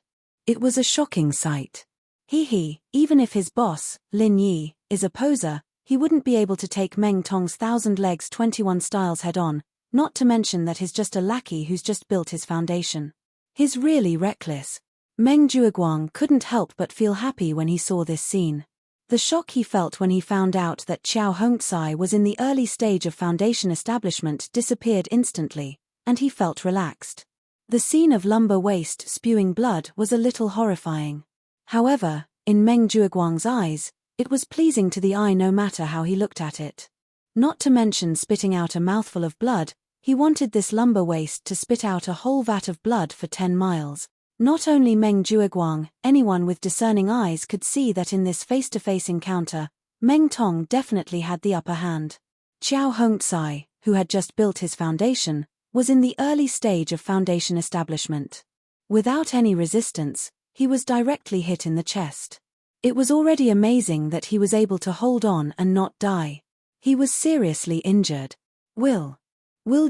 It was a shocking sight. Even if his boss, Lin Yi, is a poser, he wouldn't be able to take Meng Tong's 1,000 legs 21 styles head-on, not to mention that he's just a lackey who's just built his foundation. He's really reckless. Meng Jueguang couldn't help but feel happy when he saw this scene. The shock he felt when he found out that Xiao Hongcai was in the early stage of foundation establishment disappeared instantly, and he felt relaxed. The scene of lumber waste spewing blood was a little horrifying. However, in Meng Jueguang's eyes, it was pleasing to the eye no matter how he looked at it. Not to mention spitting out a mouthful of blood, he wanted this lumber waste to spit out a whole vat of blood for 10 miles. Not only Meng Jueguang, anyone with discerning eyes could see that in this face-to-face encounter, Meng Tong definitely had the upper hand. Xiao Hongcai, who had just built his foundation, was in the early stage of foundation establishment. Without any resistance, he was directly hit in the chest. It was already amazing that he was able to hold on and not die. He was seriously injured. Will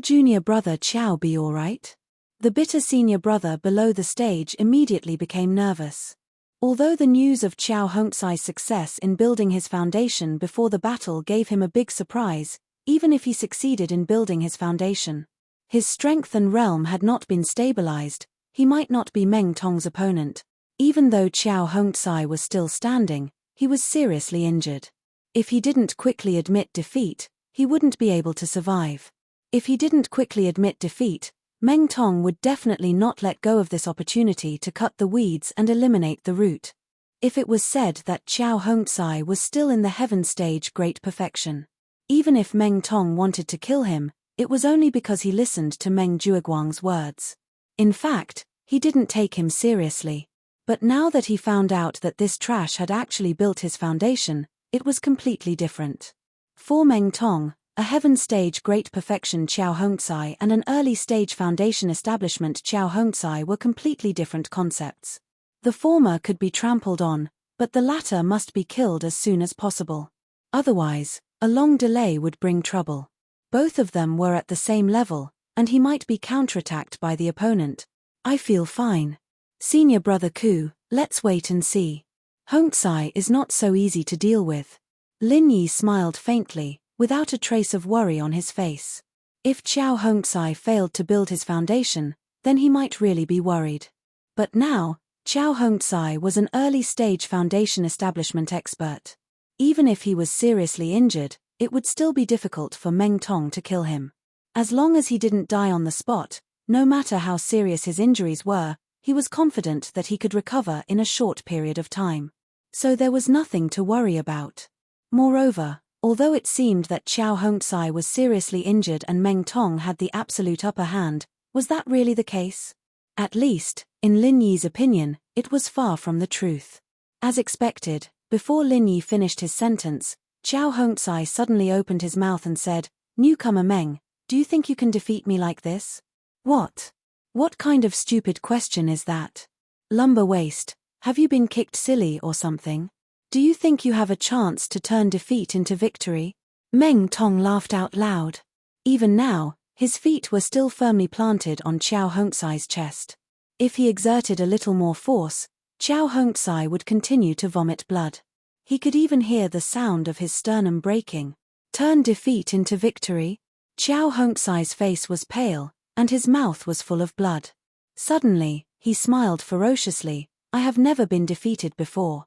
junior brother Xiao be alright? The bitter senior brother below the stage immediately became nervous. Although the news of Qiao Hongcai's success in building his foundation before the battle gave him a big surprise, even if he succeeded in building his foundation, his strength and realm had not been stabilized. He might not be Meng Tong's opponent. Even though Qiao Hongcai was still standing, he was seriously injured. If he didn't quickly admit defeat, he wouldn't be able to survive. If he didn't quickly admit defeat, Meng Tong would definitely not let go of this opportunity to cut the weeds and eliminate the root. If it was said that Qiao Hongcai was still in the heaven stage great perfection, even if Meng Tong wanted to kill him, it was only because he listened to Meng Jueguang's words. In fact, he didn't take him seriously. But now that he found out that this trash had actually built his foundation, it was completely different. For Meng Tong, a heaven stage great perfection Qiao Hongcai and an early stage foundation establishment Qiao Hongcai were completely different concepts. The former could be trampled on, but the latter must be killed as soon as possible. Otherwise, a long delay would bring trouble. Both of them were at the same level, and he might be counterattacked by the opponent. I feel fine. Senior brother Ku, let's wait and see. Hongcai is not so easy to deal with. Lin Yi smiled faintly, without a trace of worry on his face. If Qiao Hongcai failed to build his foundation, then he might really be worried. But now, Qiao Hongcai was an early-stage foundation establishment expert. Even if he was seriously injured, it would still be difficult for Meng Tong to kill him. As long as he didn't die on the spot, no matter how serious his injuries were, he was confident that he could recover in a short period of time. So there was nothing to worry about. Moreover, although it seemed that Qiao Hongcai was seriously injured and Meng Tong had the absolute upper hand, was that really the case? At least, in Lin Yi's opinion, it was far from the truth. As expected, before Lin Yi finished his sentence, Qiao Hongcai suddenly opened his mouth and said, "Newcomer Meng, do you think you can defeat me like this?" What? What kind of stupid question is that? Lumber waste, have you been kicked silly or something? Do you think you have a chance to turn defeat into victory? Meng Tong laughed out loud. Even now, his feet were still firmly planted on Qiao Hongcai's chest. If he exerted a little more force, Qiao Hongcai would continue to vomit blood. He could even hear the sound of his sternum breaking. Turn defeat into victory? Qiao Hongcai's face was pale, and his mouth was full of blood. Suddenly, he smiled ferociously. I have never been defeated before.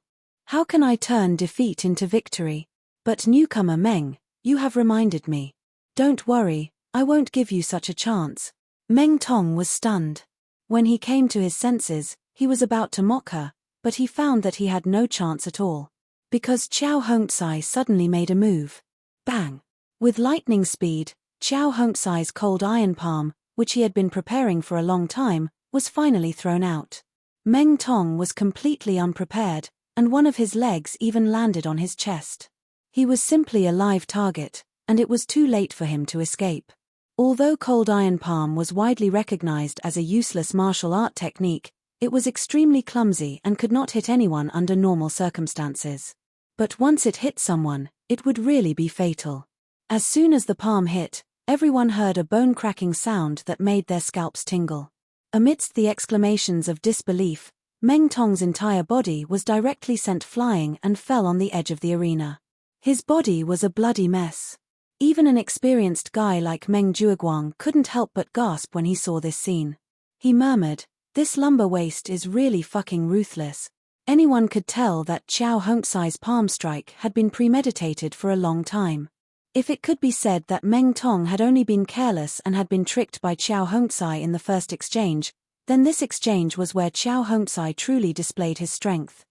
How can I turn defeat into victory? But newcomer Meng, you have reminded me. Don't worry, I won't give you such a chance. Meng Tong was stunned. When he came to his senses, he was about to mock her, but he found that he had no chance at all. Because Qiao Hongcai suddenly made a move. Bang! With lightning speed, Qiao Hongcai's cold iron palm, which he had been preparing for a long time, was finally thrown out. Meng Tong was completely unprepared, and one of his legs even landed on his chest. He was simply a live target, and it was too late for him to escape. Although cold iron palm was widely recognized as a useless martial art technique, it was extremely clumsy and could not hit anyone under normal circumstances. But once it hit someone, it would really be fatal. As soon as the palm hit, everyone heard a bone-cracking sound that made their scalps tingle. Amidst the exclamations of disbelief, Meng Tong's entire body was directly sent flying and fell on the edge of the arena. His body was a bloody mess. Even an experienced guy like Meng Jueguang couldn't help but gasp when he saw this scene. He murmured, "This lumber waste is really fucking ruthless." Anyone could tell that Qiao Hongcai's palm strike had been premeditated for a long time. If it could be said that Meng Tong had only been careless and had been tricked by Qiao Hongcai in the first exchange, then this exchange was where Qiao Hongcai truly displayed his strength.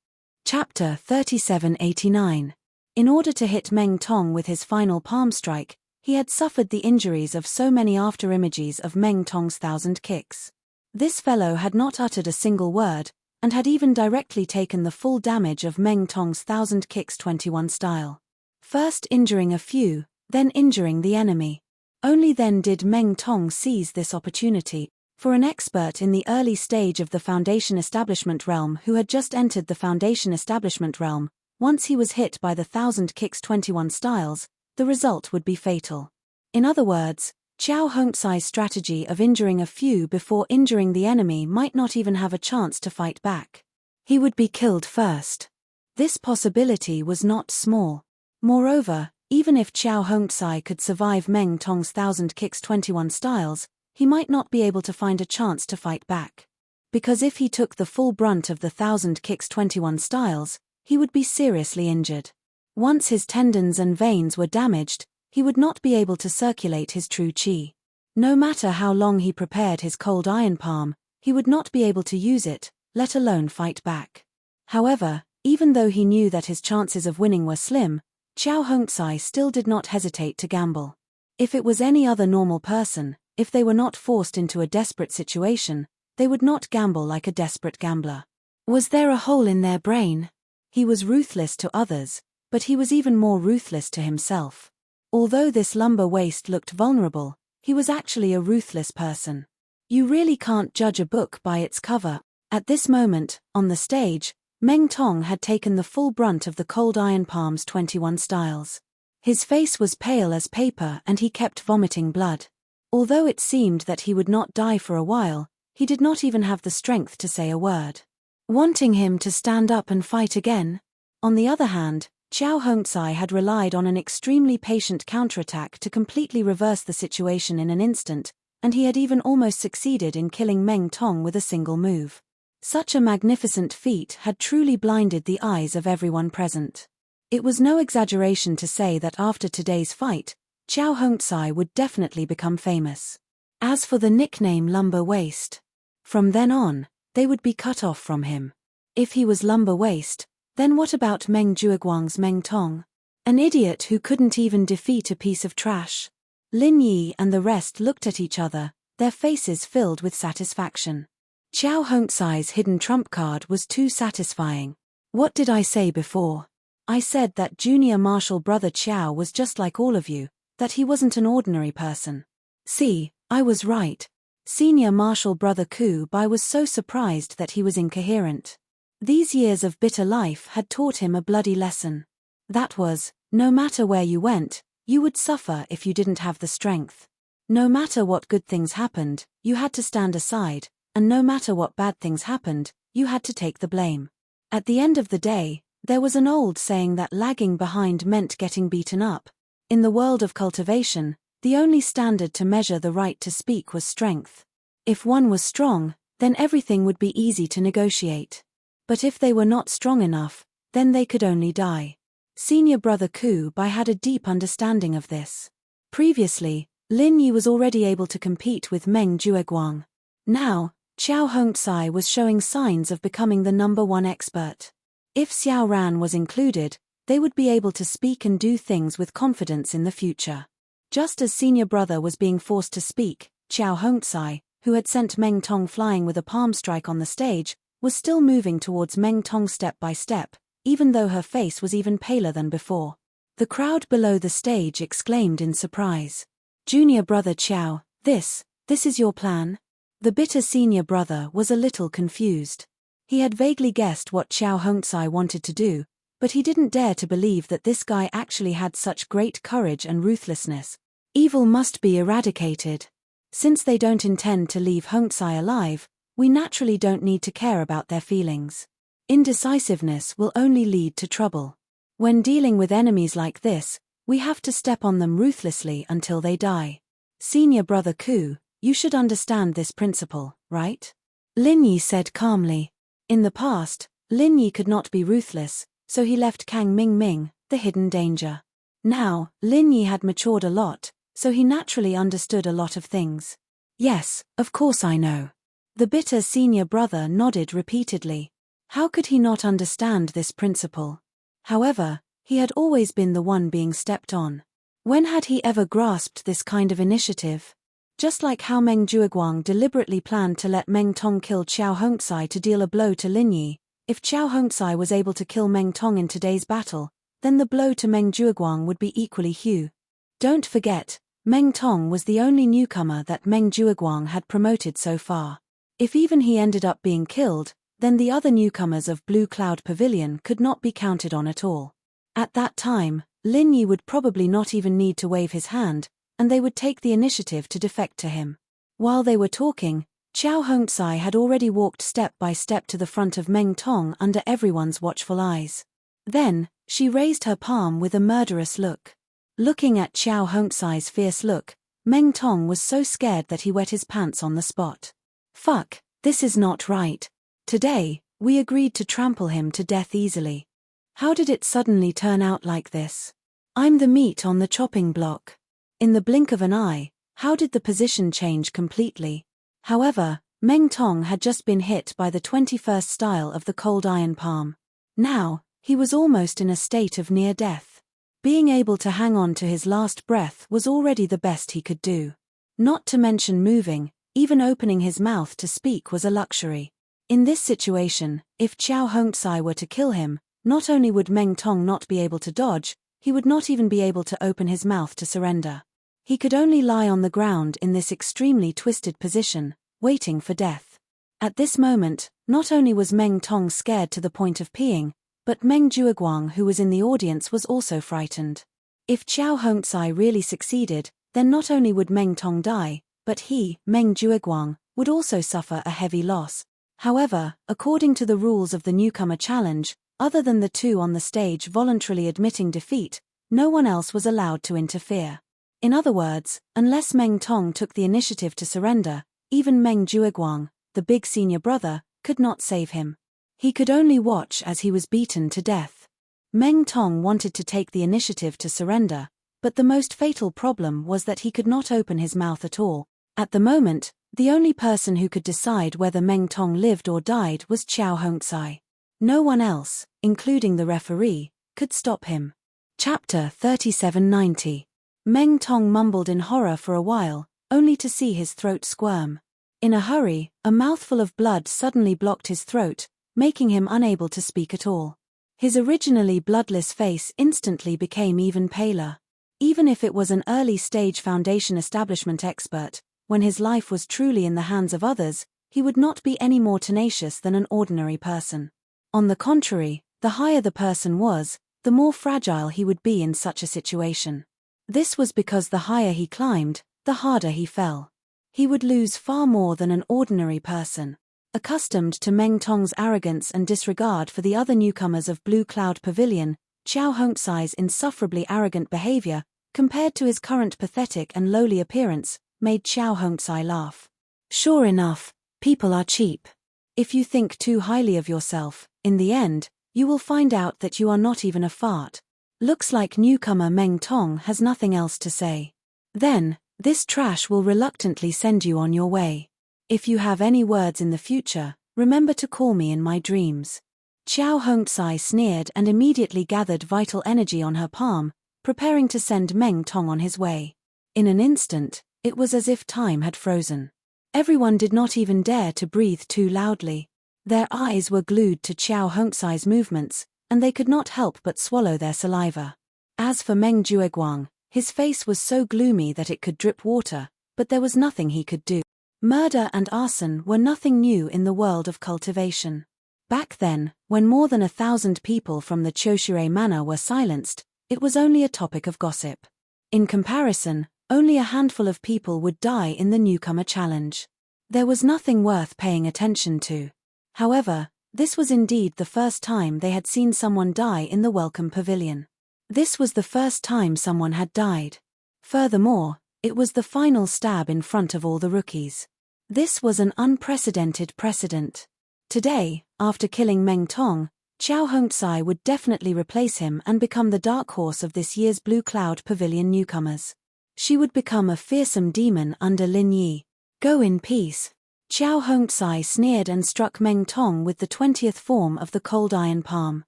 Chapter 3789. In order to hit Meng Tong with his final palm strike, he had suffered the injuries of so many afterimages of Meng Tong's 1,000 kicks. This fellow had not uttered a single word, and had even directly taken the full damage of Meng Tong's 1,000 kicks 21 style. First injuring a few, then injuring the enemy. Only then did Meng Tong seize this opportunity. For an expert in the early stage of the foundation establishment realm who had just entered the foundation establishment realm, once he was hit by the 1,000 kicks 21 styles, the result would be fatal. In other words, Qiao Hongcai's strategy of injuring a few before injuring the enemy might not even have a chance to fight back. He would be killed first. This possibility was not small. Moreover, even if Xiao Hongzai could survive Meng Tong's 1000 kicks 21 styles, he might not be able to find a chance to fight back. Because if he took the full brunt of the 1000 kicks 21 styles, he would be seriously injured. Once his tendons and veins were damaged, he would not be able to circulate his true qi. No matter how long he prepared his cold iron palm, he would not be able to use it, let alone fight back. However, even though he knew that his chances of winning were slim, Xiao Hongzai still did not hesitate to gamble. If it was any other normal person, if they were not forced into a desperate situation, they would not gamble like a desperate gambler. Was there a hole in their brain? He was ruthless to others, but he was even more ruthless to himself. Although this lumber waist looked vulnerable, he was actually a ruthless person. You really can't judge a book by its cover. At this moment, on the stage, Meng Tong had taken the full brunt of the cold iron palm's 21 styles. His face was pale as paper and he kept vomiting blood. Although it seemed that he would not die for a while, he did not even have the strength to say a word. Wanting him to stand up and fight again? On the other hand, Xiao Hongzai had relied on an extremely patient counterattack to completely reverse the situation in an instant, and he had even almost succeeded in killing Meng Tong with a single move. Such a magnificent feat had truly blinded the eyes of everyone present. It was no exaggeration to say that after today's fight, Xiao Hongzai would definitely become famous. As for the nickname Lumber Waist, from then on, they would be cut off from him. If he was Lumber Waist, then what about Meng Zhuoguang's Meng Tong? An idiot who couldn't even defeat a piece of trash. Lin Yi and the rest looked at each other, their faces filled with satisfaction. Xiao Hongzai's hidden trump card was too satisfying. What did I say before? I said that junior martial brother Xiao was just like all of you, that he wasn't an ordinary person. See, I was right. Senior martial brother Ku Bai was so surprised that he was incoherent. These years of bitter life had taught him a bloody lesson. That was, no matter where you went, you would suffer if you didn't have the strength. No matter what good things happened, you had to stand aside, and no matter what bad things happened, you had to take the blame. At the end of the day, there was an old saying that lagging behind meant getting beaten up. In the world of cultivation, the only standard to measure the right to speak was strength. If one was strong, then everything would be easy to negotiate. But if they were not strong enough, then they could only die. Senior brother Ku Bai had a deep understanding of this. Previously, Lin Yi was already able to compete with Meng Zhuoguang. Now, Xiao Hongzai was showing signs of becoming the #1 expert. If Xiao Ran was included, they would be able to speak and do things with confidence in the future. Just as senior brother was being forced to speak, Xiao Hongzai, who had sent Meng Tong flying with a palm strike on the stage, was still moving towards Meng Tong step by step, even though her face was even paler than before. The crowd below the stage exclaimed in surprise. Junior brother Xiao, this is your plan? The bitter senior brother was a little confused. He had vaguely guessed what Xiao Hongzai wanted to do, but he didn't dare to believe that this guy actually had such great courage and ruthlessness. Evil must be eradicated. Since they don't intend to leave Hongzai alive, we naturally don't need to care about their feelings. Indecisiveness will only lead to trouble. When dealing with enemies like this, we have to step on them ruthlessly until they die. Senior brother Ku, you should understand this principle, right? Lin Yi said calmly. In the past, Lin Yi could not be ruthless, so he left Kang Ming, the hidden danger. Now, Lin Yi had matured a lot, so he naturally understood a lot of things. Yes, of course I know. The bitter senior brother nodded repeatedly. How could he not understand this principle? However, he had always been the one being stepped on. When had he ever grasped this kind of initiative? Just like how Meng Zhuoguang deliberately planned to let Meng Tong kill Xiao Hongzai to deal a blow to Lin Yi, if Xiao Hongzai was able to kill Meng Tong in today's battle, then the blow to Meng Zhuoguang would be equally huge. Don't forget, Meng Tong was the only newcomer that Meng Zhuoguang had promoted so far. If even he ended up being killed, then the other newcomers of Blue Cloud Pavilion could not be counted on at all. At that time, Lin Yi would probably not even need to wave his hand, and they would take the initiative to defect to him. While they were talking, Qiao Hongzai had already walked step by step to the front of Meng Tong under everyone's watchful eyes. Then, she raised her palm with a murderous look. Looking at Qiao Hongzai's fierce look, Meng Tong was so scared that he wet his pants on the spot. Fuck, this is not right. Today, we agreed to trample him to death easily. How did it suddenly turn out like this? I'm the meat on the chopping block. In the blink of an eye, how did the position change completely? However, Meng Tong had just been hit by the 21st style of the cold iron palm. Now, he was almost in a state of near death. Being able to hang on to his last breath was already the best he could do. Not to mention moving, even opening his mouth to speak was a luxury. In this situation, if Qiao Hongzai were to kill him, not only would Meng Tong not be able to dodge, he would not even be able to open his mouth to surrender. He could only lie on the ground in this extremely twisted position, waiting for death. At this moment, not only was Meng Tong scared to the point of peeing, but Meng Jueguang, who was in the audience, was also frightened. If Qiao Hongzai really succeeded, then not only would Meng Tong die, but he, Meng Jueguang, would also suffer a heavy loss. However, according to the rules of the newcomer challenge, other than the two on the stage voluntarily admitting defeat, no one else was allowed to interfere. In other words, unless Meng Tong took the initiative to surrender, even Meng Jueguang, the big senior brother, could not save him. He could only watch as he was beaten to death. Meng Tong wanted to take the initiative to surrender, but the most fatal problem was that he could not open his mouth at all. At the moment, the only person who could decide whether Meng Tong lived or died was Qiao Hongzai. No one else, including the referee, could stop him. Chapter 3790. Meng Tong mumbled in horror for a while, only to see his throat squirm. In a hurry, a mouthful of blood suddenly blocked his throat, making him unable to speak at all. His originally bloodless face instantly became even paler. Even if it was an early-stage foundation establishment expert, when his life was truly in the hands of others, he would not be any more tenacious than an ordinary person. On the contrary, the higher the person was, the more fragile he would be in such a situation. This was because the higher he climbed, the harder he fell. He would lose far more than an ordinary person. Accustomed to Meng Tong's arrogance and disregard for the other newcomers of Blue Cloud Pavilion, Qiao Hongzai's insufferably arrogant behavior, compared to his current pathetic and lowly appearance, made Qiao Hongzai laugh. Sure enough, people are cheap. If you think too highly of yourself, in the end, you will find out that you are not even a fart. Looks like newcomer Meng Tong has nothing else to say. Then, this trash will reluctantly send you on your way. If you have any words in the future, remember to call me in my dreams. Qiao Hongzai sneered and immediately gathered vital energy on her palm, preparing to send Meng Tong on his way. In an instant, it was as if time had frozen. Everyone did not even dare to breathe too loudly. Their eyes were glued to Qiao Hongzai's movements, and they could not help but swallow their saliva. As for Meng Jueguang, his face was so gloomy that it could drip water, but there was nothing he could do. Murder and arson were nothing new in the world of cultivation. Back then, when more than 1,000 people from the Choshire Manor were silenced, it was only a topic of gossip. In comparison, only a handful of people would die in the newcomer challenge. There was nothing worth paying attention to. However, this was indeed the first time they had seen someone die in the Welcome Pavilion. This was the first time someone had died. Furthermore, it was the final stab in front of all the rookies. This was an unprecedented precedent. Today, after killing Meng Tong, Qiao Hongzai would definitely replace him and become the dark horse of this year's Blue Cloud Pavilion newcomers. She would become a fearsome demon under Lin Yi. Go in peace. Qiao Hongzai sneered and struck Meng Tong with the 20th form of the cold iron palm.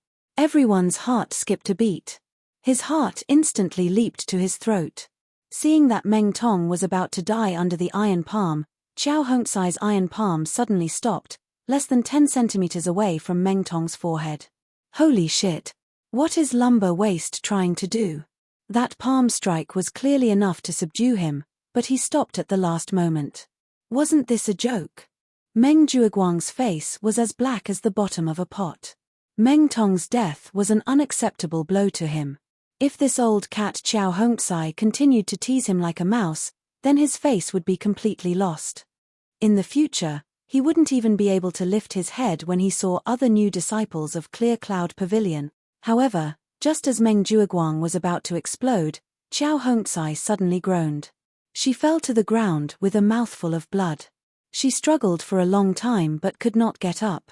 Everyone's heart skipped a beat. His heart instantly leaped to his throat. Seeing that Meng Tong was about to die under the iron palm, Qiao Hongzai's iron palm suddenly stopped, less than 10 centimeters away from Meng Tong's forehead. Holy shit! What is Lumber Waist trying to do? That palm strike was clearly enough to subdue him, but he stopped at the last moment. Wasn't this a joke? Meng Jueguang's face was as black as the bottom of a pot. Meng Tong's death was an unacceptable blow to him. If this old cat Qiao Hongzai continued to tease him like a mouse, then his face would be completely lost. In the future, he wouldn't even be able to lift his head when he saw other new disciples of Clear Cloud Pavilion. However, just as Meng Jueguang was about to explode, Qiao Hongcai suddenly groaned. She fell to the ground with a mouthful of blood. She struggled for a long time but could not get up.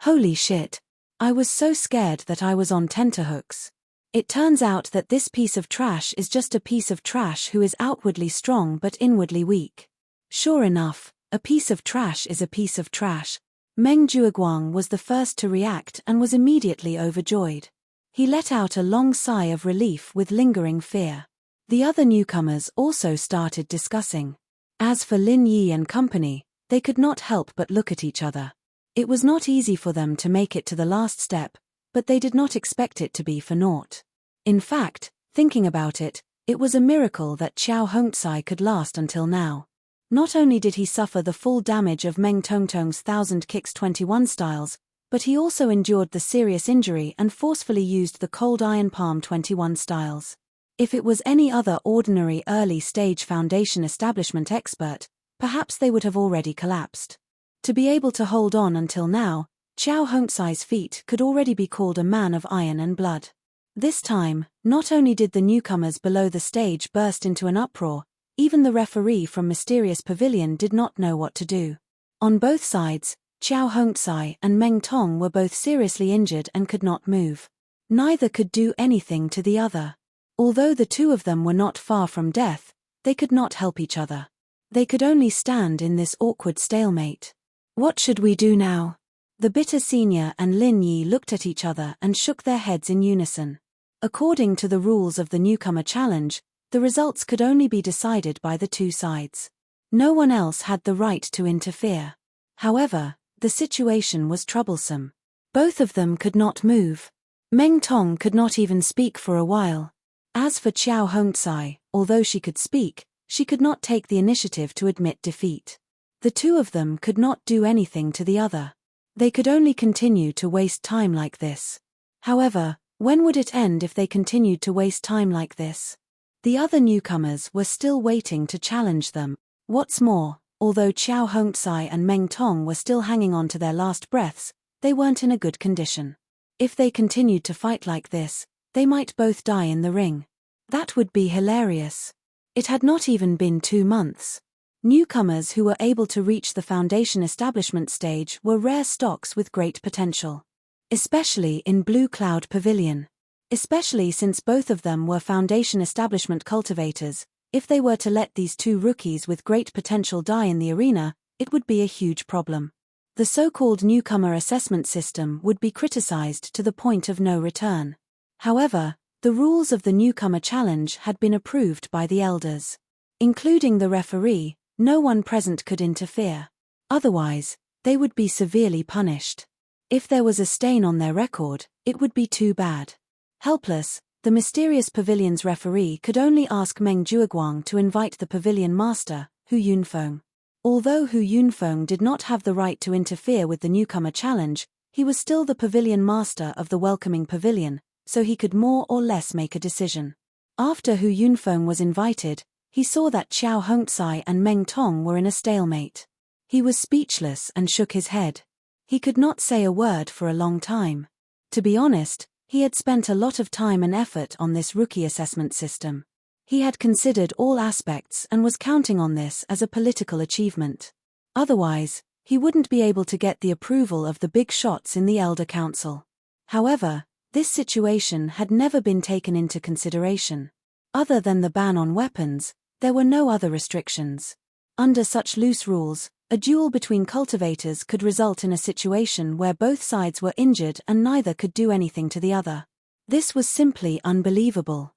Holy shit! I was so scared that I was on tenterhooks. It turns out that this piece of trash is just a piece of trash who is outwardly strong but inwardly weak. Sure enough, a piece of trash is a piece of trash. Meng Jueguang was the first to react and was immediately overjoyed. He let out a long sigh of relief with lingering fear. The other newcomers also started discussing. As for Lin Yi and company, they could not help but look at each other. It was not easy for them to make it to the last step, but they did not expect it to be for naught. In fact, thinking about it, it was a miracle that Qiao Hongcai could last until now. Not only did he suffer the full damage of Meng Tongtong's 1000 Kicks 21 styles, but he also endured the serious injury and forcefully used the Cold Iron Palm 21 styles. If it was any other ordinary early-stage foundation establishment expert, perhaps they would have already collapsed. To be able to hold on until now, Qiao Hongcai's feat could already be called a man of iron and blood. This time, not only did the newcomers below the stage burst into an uproar, even the referee from Mysterious Pavilion did not know what to do. On both sides, Qiao Hongcai and Meng Tong were both seriously injured and could not move. Neither could do anything to the other. Although the two of them were not far from death, they could not help each other. They could only stand in this awkward stalemate. What should we do now? The Bitter Senior and Lin Yi looked at each other and shook their heads in unison. According to the rules of the newcomer challenge, the results could only be decided by the two sides. No one else had the right to interfere. However, the situation was troublesome. Both of them could not move. Meng Tong could not even speak for a while. As for Qiao Hongcai, although she could speak, she could not take the initiative to admit defeat. The two of them could not do anything to the other. They could only continue to waste time like this. However, when would it end if they continued to waste time like this? The other newcomers were still waiting to challenge them. What's more, although Qiao Hongcai and Meng Tong were still hanging on to their last breaths, they weren't in a good condition. If they continued to fight like this, they might both die in the ring. That would be hilarious. It had not even been 2 months. Newcomers who were able to reach the foundation establishment stage were rare stocks with great potential. Especially in Blue Cloud Pavilion. Especially since both of them were foundation establishment cultivators, if they were to let these two rookies with great potential die in the arena, it would be a huge problem. The so-called newcomer assessment system would be criticized to the point of no return. However, the rules of the newcomer challenge had been approved by the elders. Including the referee, no one present could interfere. Otherwise, they would be severely punished. If there was a stain on their record, it would be too bad. Helpless, the Mysterious Pavilion's referee could only ask Meng Jueguang to invite the pavilion master, Hu Yunfeng. Although Hu Yunfeng did not have the right to interfere with the newcomer challenge, he was still the pavilion master of the welcoming pavilion, so he could more or less make a decision. After Hu Yunfeng was invited, he saw that Qiao Hongcai and Meng Tong were in a stalemate. He was speechless and shook his head. He could not say a word for a long time. To be honest, he had spent a lot of time and effort on this rookie assessment system. He had considered all aspects and was counting on this as a political achievement. Otherwise, he wouldn't be able to get the approval of the big shots in the Elder Council. However, this situation had never been taken into consideration. Other than the ban on weapons, there were no other restrictions. Under such loose rules, a duel between cultivators could result in a situation where both sides were injured and neither could do anything to the other. This was simply unbelievable.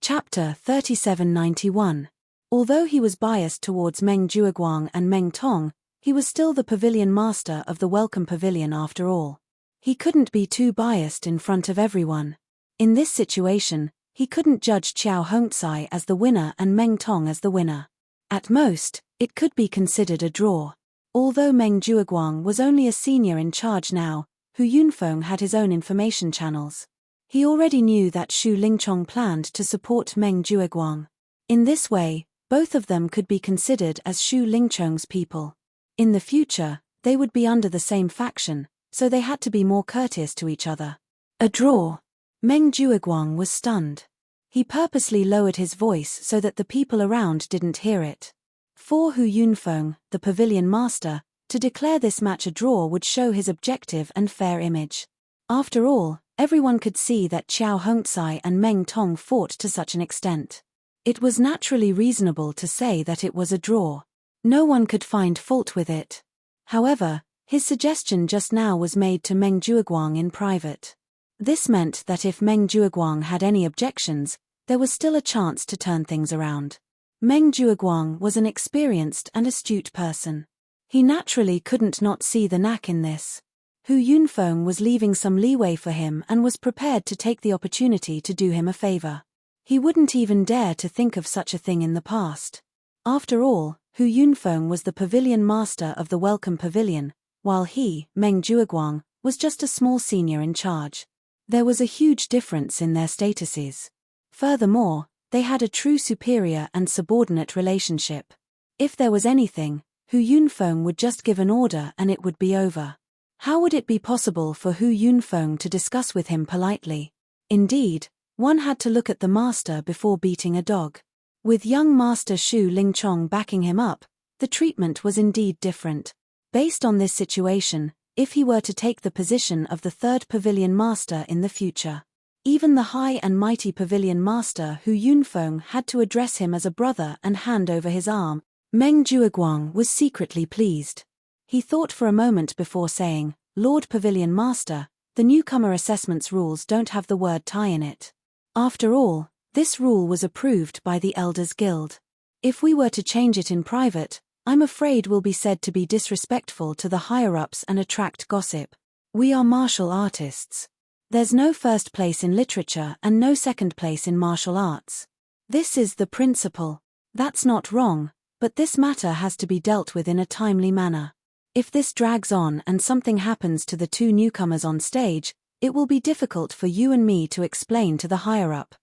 Chapter 3791. Although he was biased towards Meng Jueguang and Meng Tong, he was still the pavilion master of the Welcome Pavilion after all. He couldn't be too biased in front of everyone. In this situation, he couldn't judge Qiao Hongcai as the winner and Meng Tong as the winner. At most, it could be considered a draw. Although Meng Jueguang was only a senior in charge now, Hu Yunfeng had his own information channels. He already knew that Xu Lingchong planned to support Meng Jueguang. In this way, both of them could be considered as Xu Lingchong's people. In the future, they would be under the same faction, so they had to be more courteous to each other. A draw. Meng Jueguang was stunned. He purposely lowered his voice so that the people around didn't hear it. For Hu Yunfeng, the pavilion master, to declare this match a draw would show his objective and fair image. After all, everyone could see that Qiao Hongcai and Meng Tong fought to such an extent. It was naturally reasonable to say that it was a draw. No one could find fault with it. However, his suggestion just now was made to Meng Jueguang in private. This meant that if Meng Jueguang had any objections, there was still a chance to turn things around. Meng Jueguang was an experienced and astute person. He naturally couldn't not see the knack in this. Hu Yunfeng was leaving some leeway for him and was prepared to take the opportunity to do him a favor. He wouldn't even dare to think of such a thing in the past. After all, Hu Yunfeng was the pavilion master of the Welcome Pavilion, while he, Meng Jueguang, was just a small senior in charge. There was a huge difference in their statuses. Furthermore, they had a true superior and subordinate relationship. If there was anything, Hu Yunfeng would just give an order and it would be over. How would it be possible for Hu Yunfeng to discuss with him politely? Indeed, one had to look at the master before beating a dog. With young Master Shu Lingchong backing him up, the treatment was indeed different. Based on this situation, if he were to take the position of the third pavilion master in the future, even the high and mighty pavilion master Hu Yunfeng had to address him as a brother and hand over his arm. Meng Jueguang was secretly pleased. He thought for a moment before saying, "Lord Pavilion Master, the newcomer assessments rules don't have the word tie in it." After all, this rule was approved by the Elders Guild. If we were to change it in private, I'm afraid we'll be said to be disrespectful to the higher-ups and attract gossip. We are martial artists. There's no first place in literature and no second place in martial arts. This is the principle. That's not wrong, but this matter has to be dealt with in a timely manner. If this drags on and something happens to the two newcomers on stage, it will be difficult for you and me to explain to the higher-up.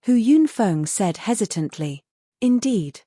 Hu Yunfeng said hesitantly. Indeed.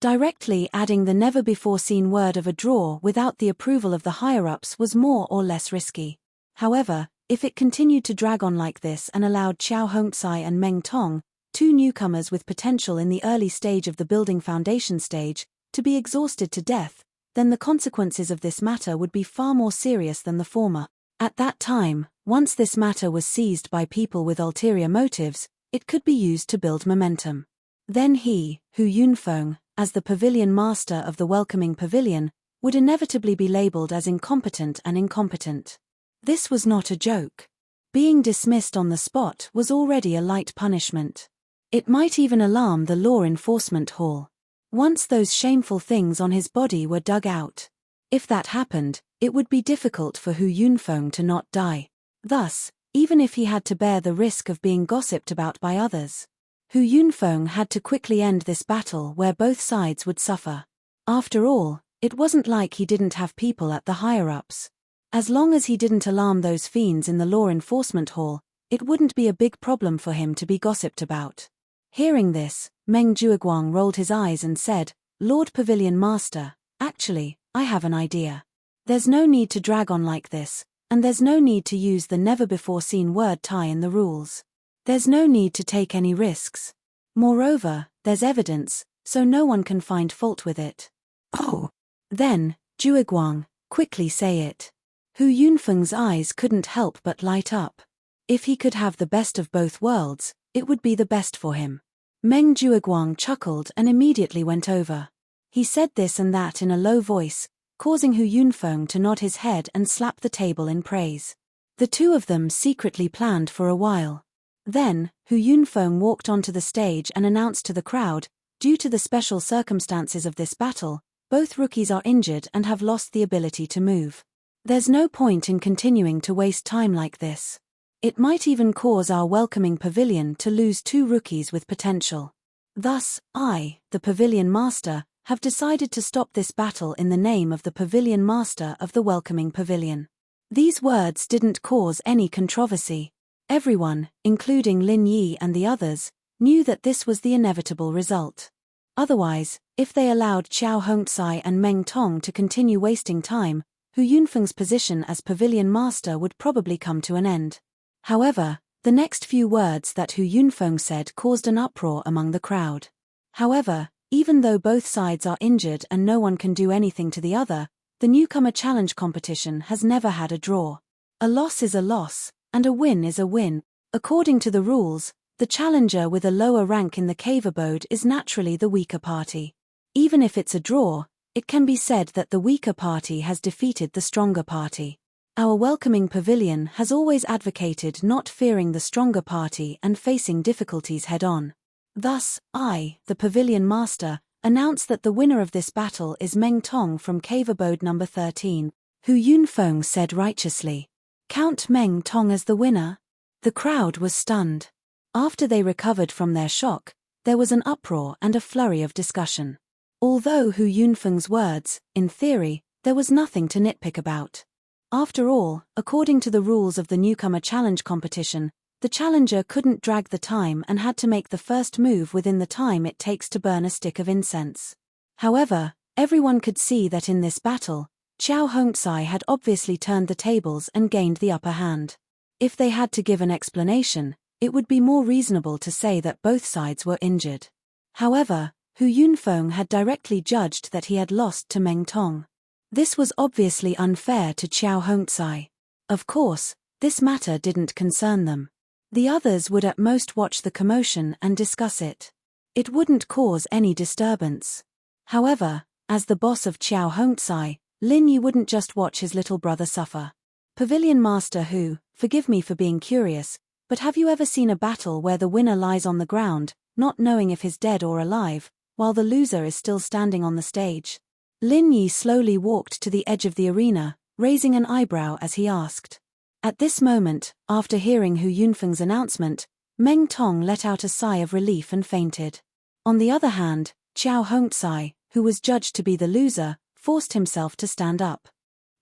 Directly adding the never-before-seen word of a draw without the approval of the higher-ups was more or less risky. However, if it continued to drag on like this and allowed Qiao Hongcai and Meng Tong, two newcomers with potential in the early stage of the building foundation stage, to be exhausted to death, then the consequences of this matter would be far more serious than the former. At that time, once this matter was seized by people with ulterior motives, it could be used to build momentum. Then he, Hu Yunfeng, as the pavilion master of the welcoming pavilion, would inevitably be labeled as incompetent and incompetent. This was not a joke. Being dismissed on the spot was already a light punishment. It might even alarm the law enforcement hall. Once those shameful things on his body were dug out. If that happened, it would be difficult for Hu Yunfeng to not die. Thus, even if he had to bear the risk of being gossiped about by others, Hu Yunfeng had to quickly end this battle where both sides would suffer. After all, it wasn't like he didn't have people at the higher-ups. As long as he didn't alarm those fiends in the law enforcement hall, it wouldn't be a big problem for him to be gossiped about. Hearing this, Meng Jueguang rolled his eyes and said, "Lord Pavilion Master, actually, I have an idea. There's no need to drag on like this, and there's no need to use the never-before-seen word tie in the rules. There's no need to take any risks. Moreover, there's evidence, so no one can find fault with it." "Oh." "Then, Jueguang, quickly say it." Hu Yunfeng's eyes couldn't help but light up. If he could have the best of both worlds, it would be the best for him. Meng Jueguang chuckled and immediately went over. He said this and that in a low voice, causing Hu Yunfeng to nod his head and slap the table in praise. The two of them secretly planned for a while. Then, Hu Yunfeng walked onto the stage and announced to the crowd, "Due to the special circumstances of this battle, both rookies are injured and have lost the ability to move. There's no point in continuing to waste time like this. It might even cause our welcoming pavilion to lose two rookies with potential. Thus, I, the pavilion master, have decided to stop this battle in the name of the pavilion master of the welcoming pavilion." These words didn't cause any controversy. Everyone, including Lin Yi and the others, knew that this was the inevitable result. Otherwise, if they allowed Qiao Hongcai and Meng Tong to continue wasting time, Hu Yunfeng's position as pavilion master would probably come to an end. However, the next few words that Hu Yunfeng said caused an uproar among the crowd. However, even though both sides are injured and no one can do anything to the other, the newcomer challenge competition has never had a draw. A loss is a loss, and a win is a win. According to the rules, the challenger with a lower rank in the cave abode is naturally the weaker party. Even if it's a draw, it can be said that the weaker party has defeated the stronger party. Our welcoming pavilion has always advocated not fearing the stronger party and facing difficulties head-on. Thus, I, the pavilion master, announce that the winner of this battle is Meng Tong from cave abode number 13. Hu Yunfeng said righteously. Count Meng Tong as the winner? The crowd was stunned. After they recovered from their shock, there was an uproar and a flurry of discussion. Although Hu Yunfeng's words, in theory, there was nothing to nitpick about. After all, according to the rules of the newcomer challenge competition, the challenger couldn't drag the time and had to make the first move within the time it takes to burn a stick of incense. However, everyone could see that in this battle, Qiao Hongcai had obviously turned the tables and gained the upper hand. If they had to give an explanation, it would be more reasonable to say that both sides were injured. However, Hu Yunfeng had directly judged that he had lost to Meng Tong. This was obviously unfair to Qiao Hongcai. Of course, this matter didn't concern them. The others would at most watch the commotion and discuss it. It wouldn't cause any disturbance. However, as the boss of Qiao Hongcai, Lin Yi wouldn't just watch his little brother suffer. Pavilion Master Hu, forgive me for being curious, but have you ever seen a battle where the winner lies on the ground, not knowing if he's dead or alive, while the loser is still standing on the stage? Lin Yi slowly walked to the edge of the arena, raising an eyebrow as he asked. At this moment, after hearing Hu Yunfeng's announcement, Meng Tong let out a sigh of relief and fainted. On the other hand, Qiao Hongcai, who was judged to be the loser, forced himself to stand up.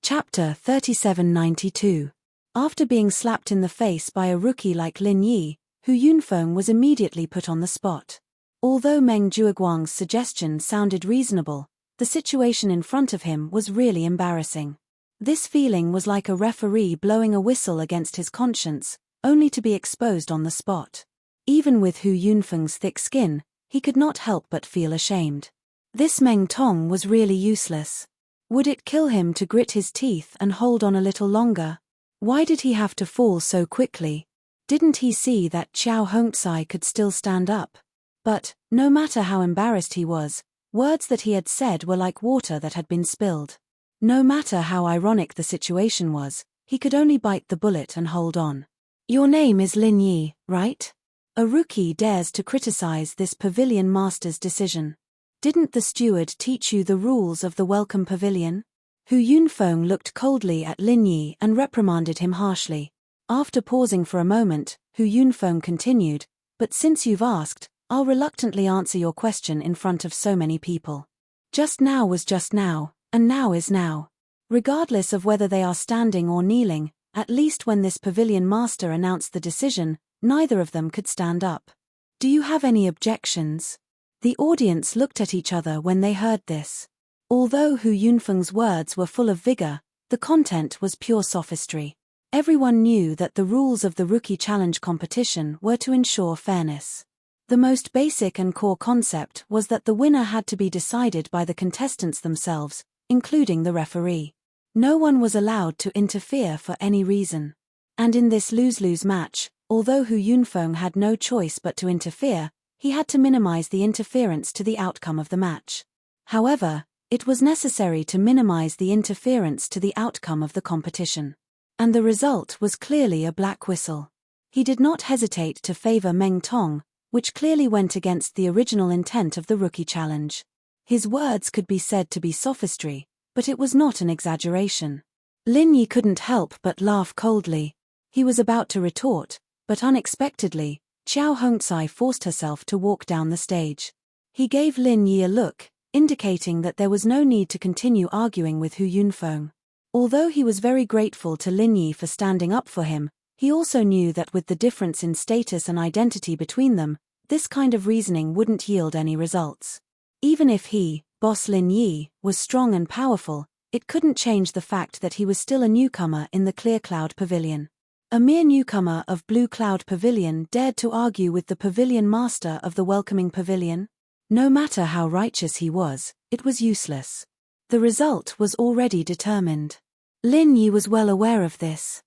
Chapter 3792. After being slapped in the face by a rookie like Lin Yi, Hu Yunfeng was immediately put on the spot. Although Meng Jueguang's suggestion sounded reasonable, the situation in front of him was really embarrassing. This feeling was like a referee blowing a whistle against his conscience, only to be exposed on the spot. Even with Hu Yunfeng's thick skin, he could not help but feel ashamed. This Meng Tong was really useless. Would it kill him to grit his teeth and hold on a little longer? Why did he have to fall so quickly? Didn't he see that Qiao Hongcai could still stand up? But, no matter how embarrassed he was, words that he had said were like water that had been spilled. No matter how ironic the situation was, he could only bite the bullet and hold on. Your name is Lin Yi, right? A rookie dares to criticize this pavilion master's decision. Didn't the steward teach you the rules of the welcome pavilion? Hu Yunfeng looked coldly at Lin Yi and reprimanded him harshly. After pausing for a moment, Hu Yunfeng continued, but since you've asked, I'll reluctantly answer your question in front of so many people. Just now was just now, and now is now. Regardless of whether they are standing or kneeling, at least when this pavilion master announced the decision, neither of them could stand up. Do you have any objections? The audience looked at each other when they heard this. Although Hu Yunfeng's words were full of vigor, the content was pure sophistry. Everyone knew that the rules of the rookie challenge competition were to ensure fairness. The most basic and core concept was that the winner had to be decided by the contestants themselves, including the referee. No one was allowed to interfere for any reason. And in this lose-lose match, although Hu Yunfeng had no choice but to interfere, he had to minimize the interference to the outcome of the match. However, it was necessary to minimize the interference to the outcome of the competition. And the result was clearly a black whistle. He did not hesitate to favor Meng Tong, which clearly went against the original intent of the rookie challenge. His words could be said to be sophistry, but it was not an exaggeration. Lin Yi couldn't help but laugh coldly. He was about to retort, but unexpectedly, Qiao Hongcai forced herself to walk down the stage. He gave Lin Yi a look, indicating that there was no need to continue arguing with Hu Yunfeng. Although he was very grateful to Lin Yi for standing up for him, he also knew that with the difference in status and identity between them, this kind of reasoning wouldn't yield any results. Even if he, boss Lin Yi, was strong and powerful, it couldn't change the fact that he was still a newcomer in the Clear Cloud Pavilion. A mere newcomer of Blue Cloud Pavilion dared to argue with the pavilion master of the Welcoming Pavilion? No matter how righteous he was, it was useless. The result was already determined. Lin Yi was well aware of this.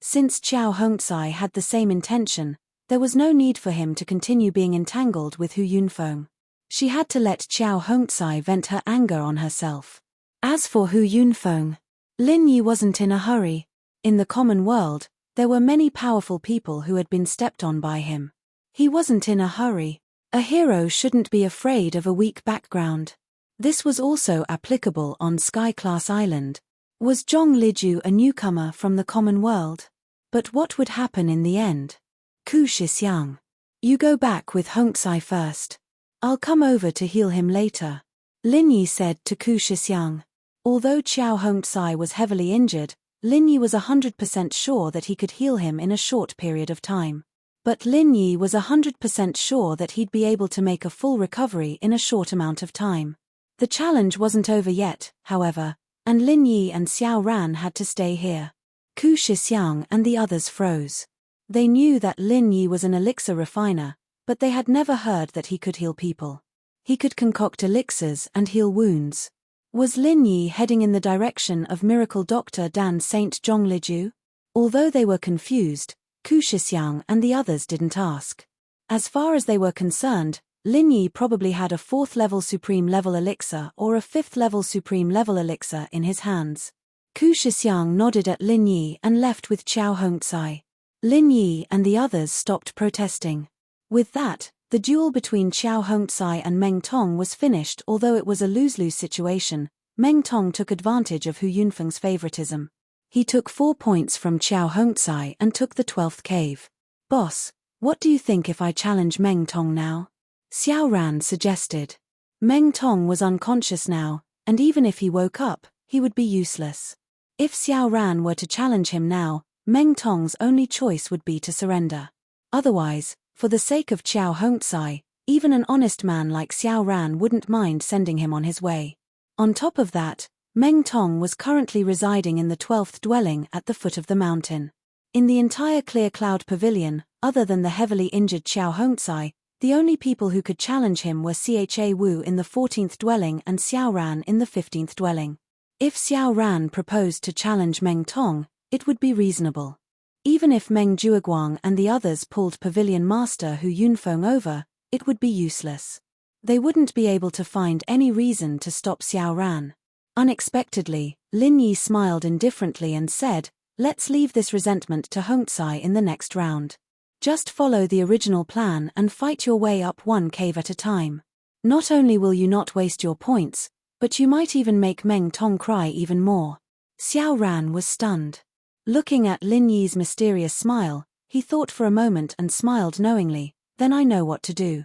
Since Qiao Hongcai had the same intention, there was no need for him to continue being entangled with Hu Yunfeng. She had to let Qiao Hongcai vent her anger on herself. As for Hu Yunfeng, Lin Yi wasn't in a hurry. In the common world, there were many powerful people who had been stepped on by him. He wasn't in a hurry. A hero shouldn't be afraid of a weak background. This was also applicable on Sky Class Island. Was Zhong Liju a newcomer from the common world? But what would happen in the end? Ku Shixiang. You go back with Hongcai first. I'll come over to heal him later, Lin Yi said to Ku Shixiang. Although Qiao Hongcai was heavily injured, Lin Yi was 100% sure that he could heal him in a short period of time. But Lin Yi was 100% sure that he'd be able to make a full recovery in a short amount of time. The challenge wasn't over yet, however, and Lin Yi and Xiao Ran had to stay here. Ku Shixiang and the others froze. They knew that Lin Yi was an elixir refiner, but they had never heard that he could heal people. He could concoct elixirs and heal wounds. Was Lin Yi heading in the direction of Miracle Doctor Dan Saint Zhong Liju? Although they were confused, Ku Shixiang and the others didn't ask. As far as they were concerned, Lin Yi probably had a 4th level supreme level elixir or a 5th level supreme level elixir in his hands. Ku Shixiang nodded at Lin Yi and left with Qiao Hongcai. Lin Yi and the others stopped protesting. With that, the duel between Qiao Hongcai and Meng Tong was finished. Although it was a lose-lose situation, Meng Tong took advantage of Hu Yunfeng's favoritism. He took 4 points from Qiao Hongcai and took the 12th cave. Boss, what do you think if I challenge Meng Tong now? Xiao Ran suggested. Meng Tong was unconscious now, and even if he woke up, he would be useless. If Xiao Ran were to challenge him now, Meng Tong's only choice would be to surrender. Otherwise, for the sake of Qiao Hongcai, even an honest man like Xiao Ran wouldn't mind sending him on his way. On top of that, Meng Tong was currently residing in the 12th dwelling at the foot of the mountain. In the entire Clear Cloud Pavilion, other than the heavily injured Qiao Hongcai, the only people who could challenge him were Cha Wu in the 14th dwelling and Xiao Ran in the 15th dwelling. If Xiao Ran proposed to challenge Meng Tong, it would be reasonable. Even if Meng Jueguang and the others pulled Pavilion Master Hu Yunfeng over, it would be useless. They wouldn't be able to find any reason to stop Xiao Ran. Unexpectedly, Lin Yi smiled indifferently and said, "Let's leave this resentment to Hongcai in the next round. Just follow the original plan and fight your way up one cave at a time. Not only will you not waste your points, but you might even make Meng Tong cry even more." Xiao Ran was stunned. Looking at Lin Yi's mysterious smile, he thought for a moment and smiled knowingly. Then I know what to do.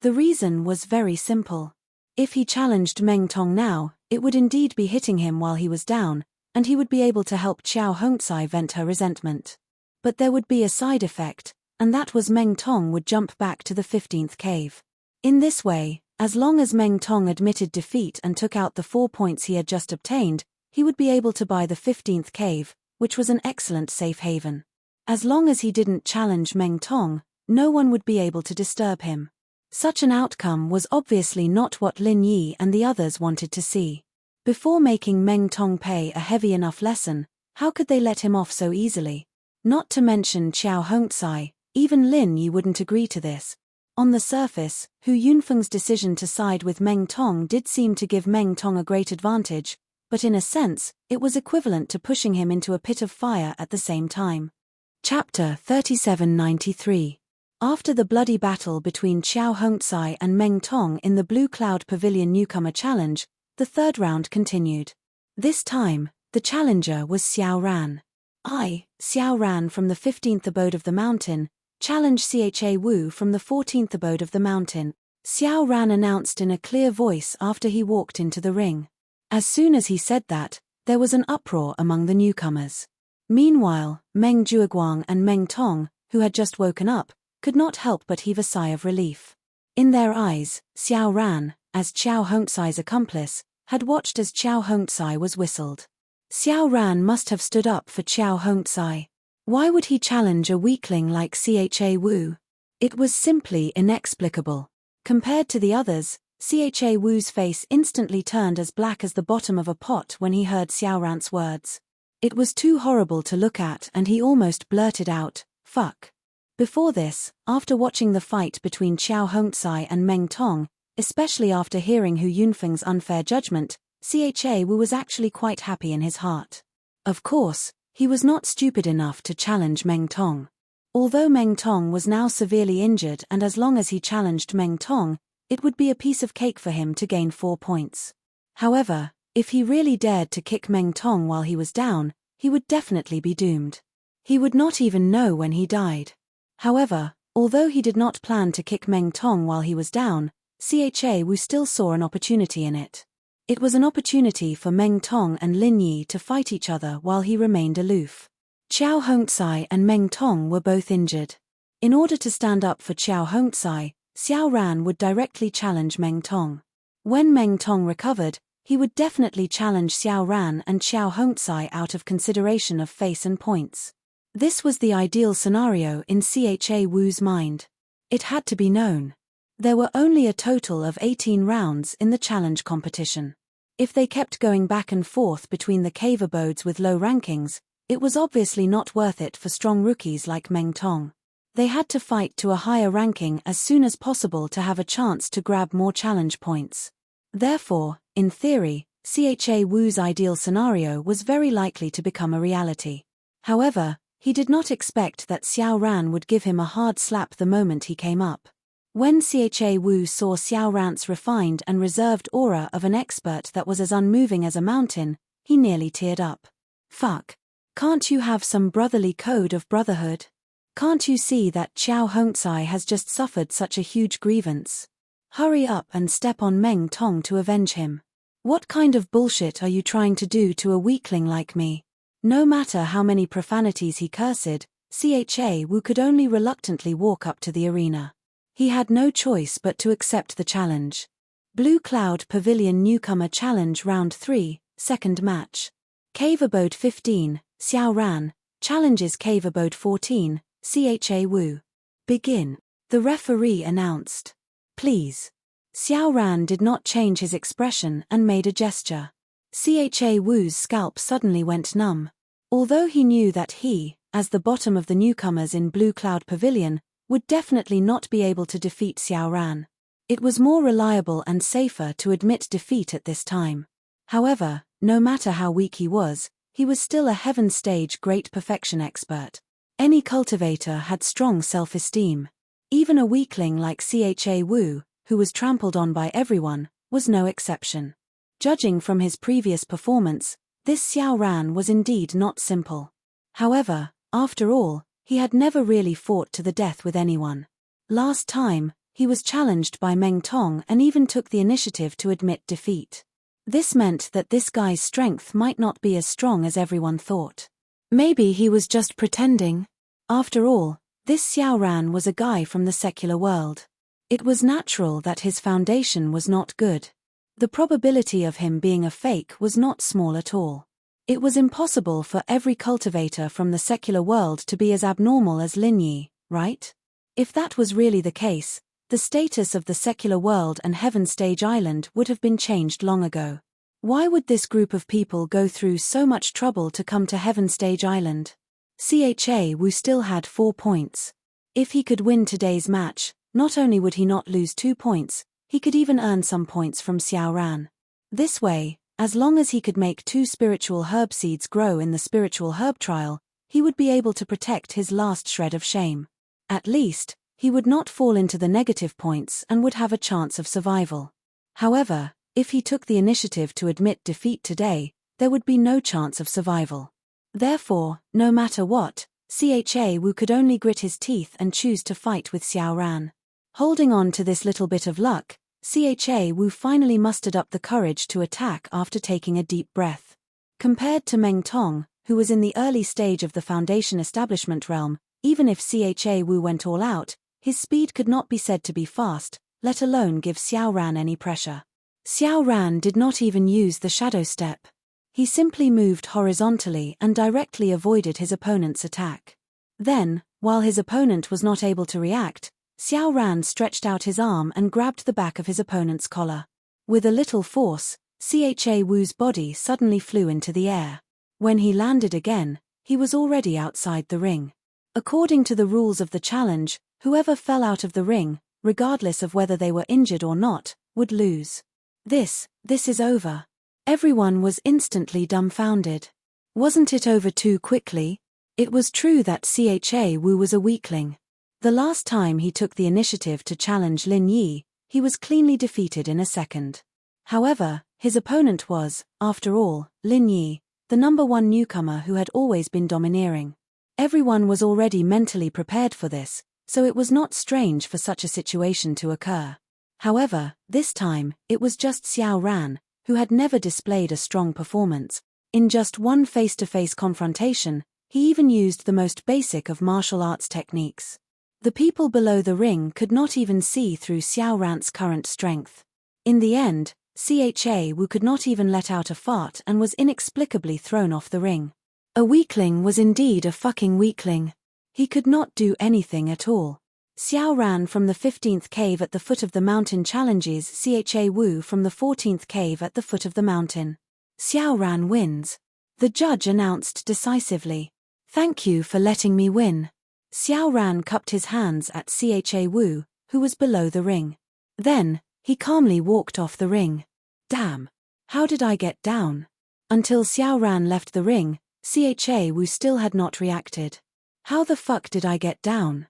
The reason was very simple. If he challenged Meng Tong now, it would indeed be hitting him while he was down, and he would be able to help Qiao Hongcai vent her resentment. But there would be a side effect, and that was Meng Tong would jump back to the 15th cave. In this way, as long as Meng Tong admitted defeat and took out the 4 points he had just obtained, he would be able to buy the 15th cave, which was an excellent safe haven. As long as he didn't challenge Meng Tong, no one would be able to disturb him. Such an outcome was obviously not what Lin Yi and the others wanted to see. Before making Meng Tong pay a heavy enough lesson, how could they let him off so easily? Not to mention Qiao Hongcai, even Lin Yi wouldn't agree to this. On the surface, Hu Yunfeng's decision to side with Meng Tong did seem to give Meng Tong a great advantage, but in a sense, it was equivalent to pushing him into a pit of fire at the same time. Chapter 3793. After the bloody battle between Qiao Hongcai and Meng Tong in the Blue Cloud Pavilion Newcomer Challenge, the third round continued. This time, the challenger was Xiao Ran. Xiao Ran from the 15th abode of the mountain, challenge Cha Wu from the 14th abode of the mountain, Xiao Ran announced in a clear voice after he walked into the ring. As soon as he said that, there was an uproar among the newcomers. Meanwhile, Meng Jueguang and Meng Tong, who had just woken up, could not help but heave a sigh of relief. In their eyes, Xiao Ran, as Xiao Hongzai's accomplice, had watched as Xiao Hongzai was whistled. Xiao Ran must have stood up for Xiao Hongzai. Why would he challenge a weakling like Cha Wu? It was simply inexplicable. Compared to the others, Cha Wu's face instantly turned as black as the bottom of a pot when he heard Xiao Ran's words. It was too horrible to look at and he almost blurted out, "Fuck." Before this, after watching the fight between Xiao Hongzai and Meng Tong, especially after hearing Hu Yunfeng's unfair judgment, Cha Wu was actually quite happy in his heart. Of course, he was not stupid enough to challenge Meng Tong. Although Meng Tong was now severely injured and as long as he challenged Meng Tong, it would be a piece of cake for him to gain 4 points. However, if he really dared to kick Meng Tong while he was down, he would definitely be doomed. He would not even know when he died. However, although he did not plan to kick Meng Tong while he was down, Cha Wu still saw an opportunity in it. It was an opportunity for Meng Tong and Lin Yi to fight each other while he remained aloof. Xiao Hongzai and Meng Tong were both injured. In order to stand up for Xiao Hongzai, Xiao Ran would directly challenge Meng Tong. When Meng Tong recovered, he would definitely challenge Xiao Ran and Xiao Hongzai out of consideration of face and points. This was the ideal scenario in Cha Wu's mind. It had to be known. There were only a total of 18 rounds in the challenge competition. If they kept going back and forth between the cave abodes with low rankings, it was obviously not worth it for strong rookies like Meng Tong. They had to fight to a higher ranking as soon as possible to have a chance to grab more challenge points. Therefore, in theory, Cha Wu's ideal scenario was very likely to become a reality. However, he did not expect that Xiao Ran would give him a hard slap the moment he came up. When Cha Wu saw Xiao Ran's refined and reserved aura of an expert that was as unmoving as a mountain, he nearly teared up. "Fuck. Can't you have some brotherly code of brotherhood? Can't you see that Xiao Hongzai has just suffered such a huge grievance? Hurry up and step on Meng Tong to avenge him. What kind of bullshit are you trying to do to a weakling like me?" No matter how many profanities he cursed, Cha Wu could only reluctantly walk up to the arena. He had no choice but to accept the challenge. Blue Cloud Pavilion Newcomer Challenge Round 3, Second Match. Cave Abode 15, Xiao Ran, challenges Cave Abode 14, Cha Wu. Begin. The referee announced. "Please." Xiao Ran did not change his expression and made a gesture. Cha Wu's scalp suddenly went numb. Although he knew that he, as the bottom of the newcomers in Blue Cloud Pavilion, would definitely not be able to defeat Xiao Ran. It was more reliable and safer to admit defeat at this time. However, no matter how weak he was still a Heaven Stage Great Perfection expert. Any cultivator had strong self-esteem. Even a weakling like Cha Wu, who was trampled on by everyone, was no exception. Judging from his previous performance, this Xiao Ran was indeed not simple. However, after all, he had never really fought to the death with anyone. Last time, he was challenged by Meng Tong and even took the initiative to admit defeat. This meant that this guy's strength might not be as strong as everyone thought. Maybe he was just pretending. After all, this Xiao Ran was a guy from the secular world. It was natural that his foundation was not good. The probability of him being a fake was not small at all. It was impossible for every cultivator from the secular world to be as abnormal as Lin Yi, right? If that was really the case, the status of the secular world and Heaven Stage Island would have been changed long ago. Why would this group of people go through so much trouble to come to Heaven Stage Island? Cha Wu still had 4 points. If he could win today's match, not only would he not lose 2 points, he could even earn some points from Xiao Ran. This way, as long as he could make 2 spiritual herb seeds grow in the spiritual herb trial, he would be able to protect his last shred of shame. At least, he would not fall into the negative points and would have a chance of survival. However, if he took the initiative to admit defeat today, there would be no chance of survival. Therefore, no matter what, Cha Wu could only grit his teeth and choose to fight with Xiao Ran. Holding on to this little bit of luck, Cha Wu finally mustered up the courage to attack after taking a deep breath. Compared to Meng Tong, who was in the early stage of the Foundation establishment realm, even if Cha Wu went all out, his speed could not be said to be fast, let alone give Xiao Ran any pressure. Xiao Ran did not even use the shadow step. He simply moved horizontally and directly avoided his opponent's attack. Then, while his opponent was not able to react, Xiao Ran stretched out his arm and grabbed the back of his opponent's collar. With a little force, Cha Wu's body suddenly flew into the air. When he landed again, he was already outside the ring. According to the rules of the challenge, whoever fell out of the ring, regardless of whether they were injured or not, would lose. This is over. Everyone was instantly dumbfounded. Wasn't it over too quickly? It was true that Cha Wu was a weakling. The last time he took the initiative to challenge Lin Yi, he was cleanly defeated in a second. However, his opponent was, after all, Lin Yi, the number one newcomer who had always been domineering. Everyone was already mentally prepared for this, so it was not strange for such a situation to occur. However, this time, it was just Xiao Ran, who had never displayed a strong performance. In just one face-to-face confrontation, he even used the most basic of martial arts techniques. The people below the ring could not even see through Xiao Ran's current strength. In the end, Cha Wu could not even let out a fart and was inexplicably thrown off the ring. A weakling was indeed a fucking weakling. He could not do anything at all. Xiao Ran from the 15th cave at the foot of the mountain challenges Cha Wu from the 14th cave at the foot of the mountain. Xiao Ran wins. The judge announced decisively. "Thank you for letting me win." Xiao Ran cupped his hands at Cha Wu, who was below the ring. Then, he calmly walked off the ring. Damn. How did I get down? Until Xiao Ran left the ring, Cha Wu still had not reacted. How the fuck did I get down?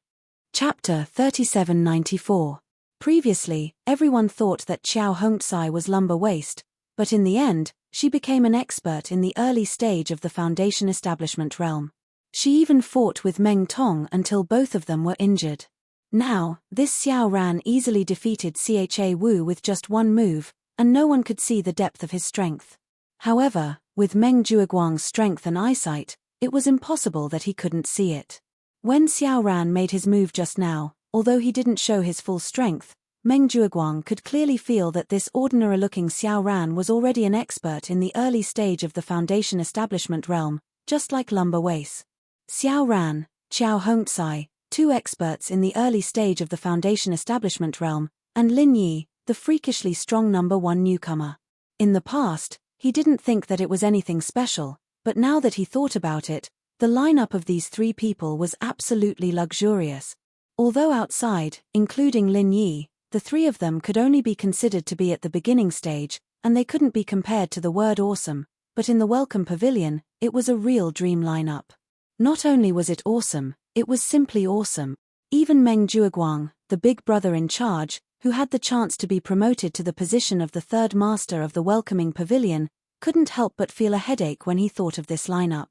Chapter 3794. Previously, everyone thought that Qiao Hongcai was lumber waist, but in the end, she became an expert in the early stage of the Foundation establishment realm. She even fought with Meng Tong until both of them were injured. Now, this Xiao Ran easily defeated Cha Wu with just one move, and no one could see the depth of his strength. However, with Meng Jueguang's strength and eyesight, it was impossible that he couldn't see it. When Xiao Ran made his move just now, although he didn't show his full strength, Meng Jueguang could clearly feel that this ordinary-looking Xiao Ran was already an expert in the early stage of the Foundation establishment realm, just like lumber waist. Xiao Ran, Qiao Hongcai, two experts in the early stage of the Foundation establishment realm, and Lin Yi, the freakishly strong number one newcomer. In the past, he didn't think that it was anything special, but now that he thought about it, the lineup of these three people was absolutely luxurious. Although outside, including Lin Yi, the three of them could only be considered to be at the beginning stage, and they couldn't be compared to the word awesome, but in the Welcome Pavilion, it was a real dream lineup. Not only was it awesome, it was simply awesome. Even Meng Jueguang, the big brother in charge, who had the chance to be promoted to the position of the third master of the Welcoming Pavilion, couldn't help but feel a headache when he thought of this lineup.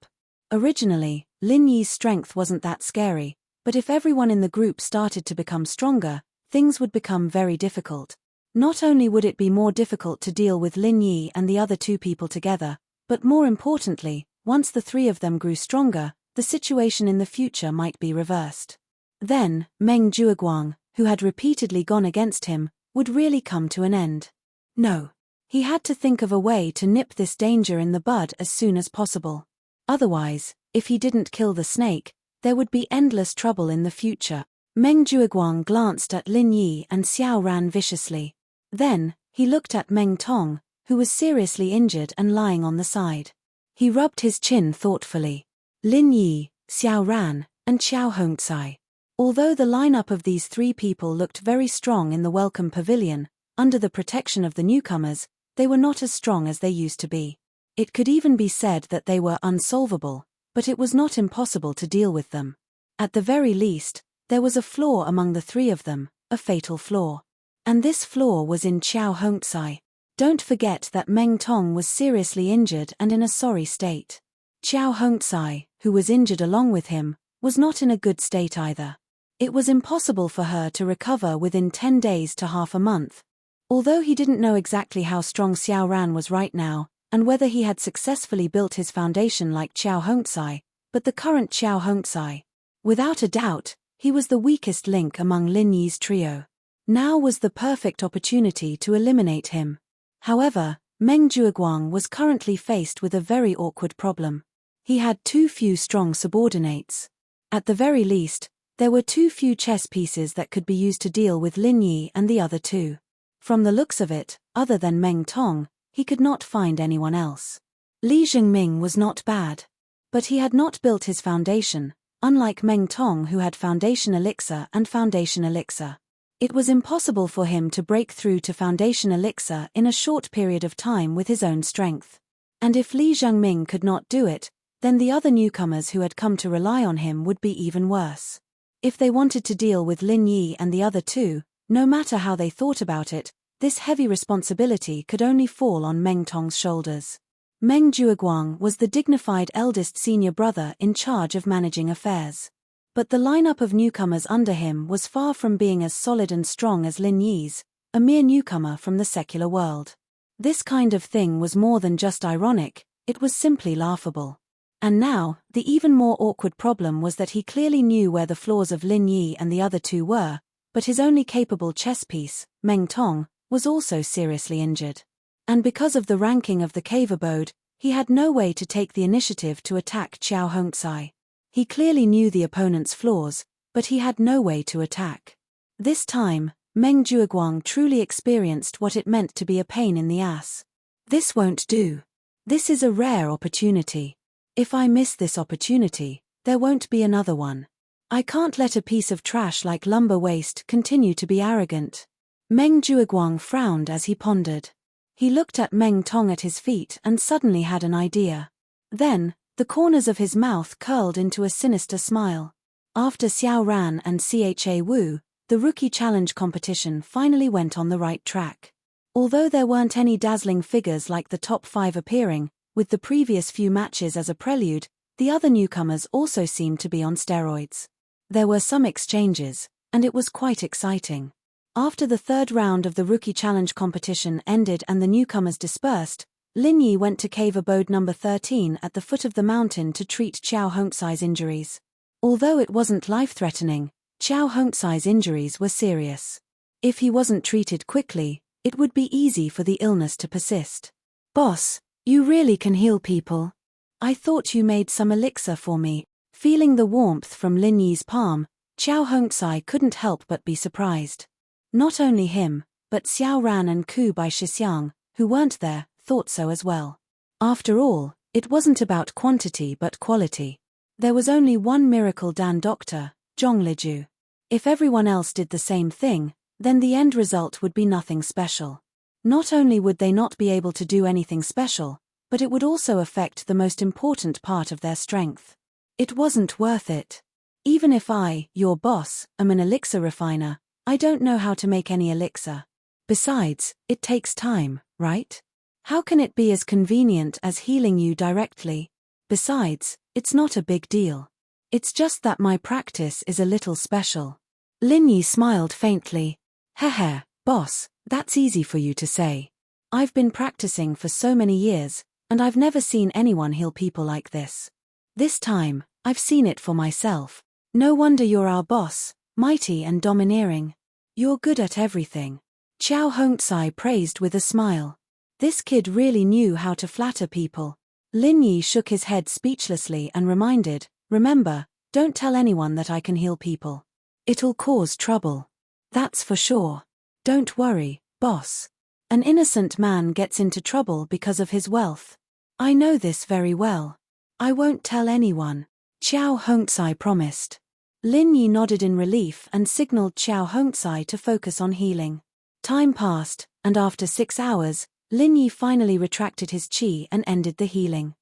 Originally, Lin Yi's strength wasn't that scary, but if everyone in the group started to become stronger, things would become very difficult. Not only would it be more difficult to deal with Lin Yi and the other two people together, but more importantly, once the three of them grew stronger, the situation in the future might be reversed. Then, Meng Jueguang, who had repeatedly gone against him, would really come to an end. No. He had to think of a way to nip this danger in the bud as soon as possible. Otherwise, if he didn't kill the snake, there would be endless trouble in the future. Meng Jueguang glanced at Lin Yi and Xiao Ran viciously. Then, he looked at Meng Tong, who was seriously injured and lying on the side. He rubbed his chin thoughtfully. Lin Yi, Xiao Ran, and Qiao Hongcai. Although the lineup of these three people looked very strong in the Welcome Pavilion, under the protection of the newcomers, they were not as strong as they used to be. It could even be said that they were unsolvable, but it was not impossible to deal with them. At the very least, there was a flaw among the three of them, a fatal flaw. And this flaw was in Qiao Hongcai. Don't forget that Meng Tong was seriously injured and in a sorry state. Qiao Hongcai, who was injured along with him, was not in a good state either. It was impossible for her to recover within 10 days to half a month. Although he didn't know exactly how strong Xiao Ran was right now, and whether he had successfully built his foundation like Qiao Hongcai, but the current Qiao Hongcai. Without a doubt, he was the weakest link among Lin Yi's trio. Now was the perfect opportunity to eliminate him. However, Meng Jueguang was currently faced with a very awkward problem. He had too few strong subordinates. At the very least, there were too few chess pieces that could be used to deal with Lin Yi and the other two. From the looks of it, other than Meng Tong, he could not find anyone else. Li Zhengming was not bad. But he had not built his foundation, unlike Meng Tong who had Foundation Elixir and Foundation Elixir. It was impossible for him to break through to Foundation Elixir in a short period of time with his own strength. And if Li Zhengming could not do it, then the other newcomers who had come to rely on him would be even worse. If they wanted to deal with Lin Yi and the other two, no matter how they thought about it, this heavy responsibility could only fall on Meng Tong's shoulders. Meng Jueguang was the dignified eldest senior brother in charge of managing affairs. But the lineup of newcomers under him was far from being as solid and strong as Lin Yi's, a mere newcomer from the secular world. This kind of thing was more than just ironic, it was simply laughable. And now, the even more awkward problem was that he clearly knew where the flaws of Lin Yi and the other two were, but his only capable chess piece, Meng Tong, was also seriously injured. And because of the ranking of the cave abode, he had no way to take the initiative to attack Qiao Hongcai. He clearly knew the opponent's flaws, but he had no way to attack. This time, Meng Jueguang truly experienced what it meant to be a pain in the ass. This won't do. This is a rare opportunity. If I miss this opportunity, there won't be another one. I can't let a piece of trash like lumber waste continue to be arrogant. Meng Jueguang frowned as he pondered. He looked at Meng Tong at his feet and suddenly had an idea. Then, the corners of his mouth curled into a sinister smile. After Xiao Ran and Cha Wu, the Rookie Challenge competition finally went on the right track. Although there weren't any dazzling figures like the top 5 appearing, with the previous few matches as a prelude, the other newcomers also seemed to be on steroids. There were some exchanges, and it was quite exciting. After the third round of the Rookie Challenge competition ended and the newcomers dispersed, Lin Yi went to cave abode number 13 at the foot of the mountain to treat Qiao Hongcai's injuries. Although it wasn't life-threatening, Qiao Hongcai's injuries were serious. If he wasn't treated quickly, it would be easy for the illness to persist. "Boss, you really can heal people. I thought you made some elixir for me." Feeling the warmth from Lin Yi's palm, Qiao Hongcai couldn't help but be surprised. Not only him, but Xiao Ran and Ku Bai Shixiang, who weren't there, thought so as well. After all, it wasn't about quantity but quality. There was only one miracle Dan doctor, Zhong Liju. If everyone else did the same thing, then the end result would be nothing special. Not only would they not be able to do anything special, but it would also affect the most important part of their strength. It wasn't worth it. Even if I, your boss, am an elixir refiner, I don't know how to make any elixir. Besides, it takes time, right? How can it be as convenient as healing you directly? Besides, it's not a big deal. It's just that my practice is a little special. Lin Yi smiled faintly. Heh, boss, that's easy for you to say. I've been practicing for so many years, and I've never seen anyone heal people like this. This time, I've seen it for myself. No wonder you're our boss, mighty and domineering. You're good at everything. Qiao Hongcai praised with a smile. This kid really knew how to flatter people. Lin Yi shook his head speechlessly and reminded, "Remember, don't tell anyone that I can heal people. It'll cause trouble. That's for sure. Don't worry, boss. An innocent man gets into trouble because of his wealth. I know this very well. I won't tell anyone," Qiao Hongcai promised. Lin Yi nodded in relief and signaled Qiao Hongcai to focus on healing. Time passed, and after 6 hours, Lin Yi finally retracted his qi and ended the healing.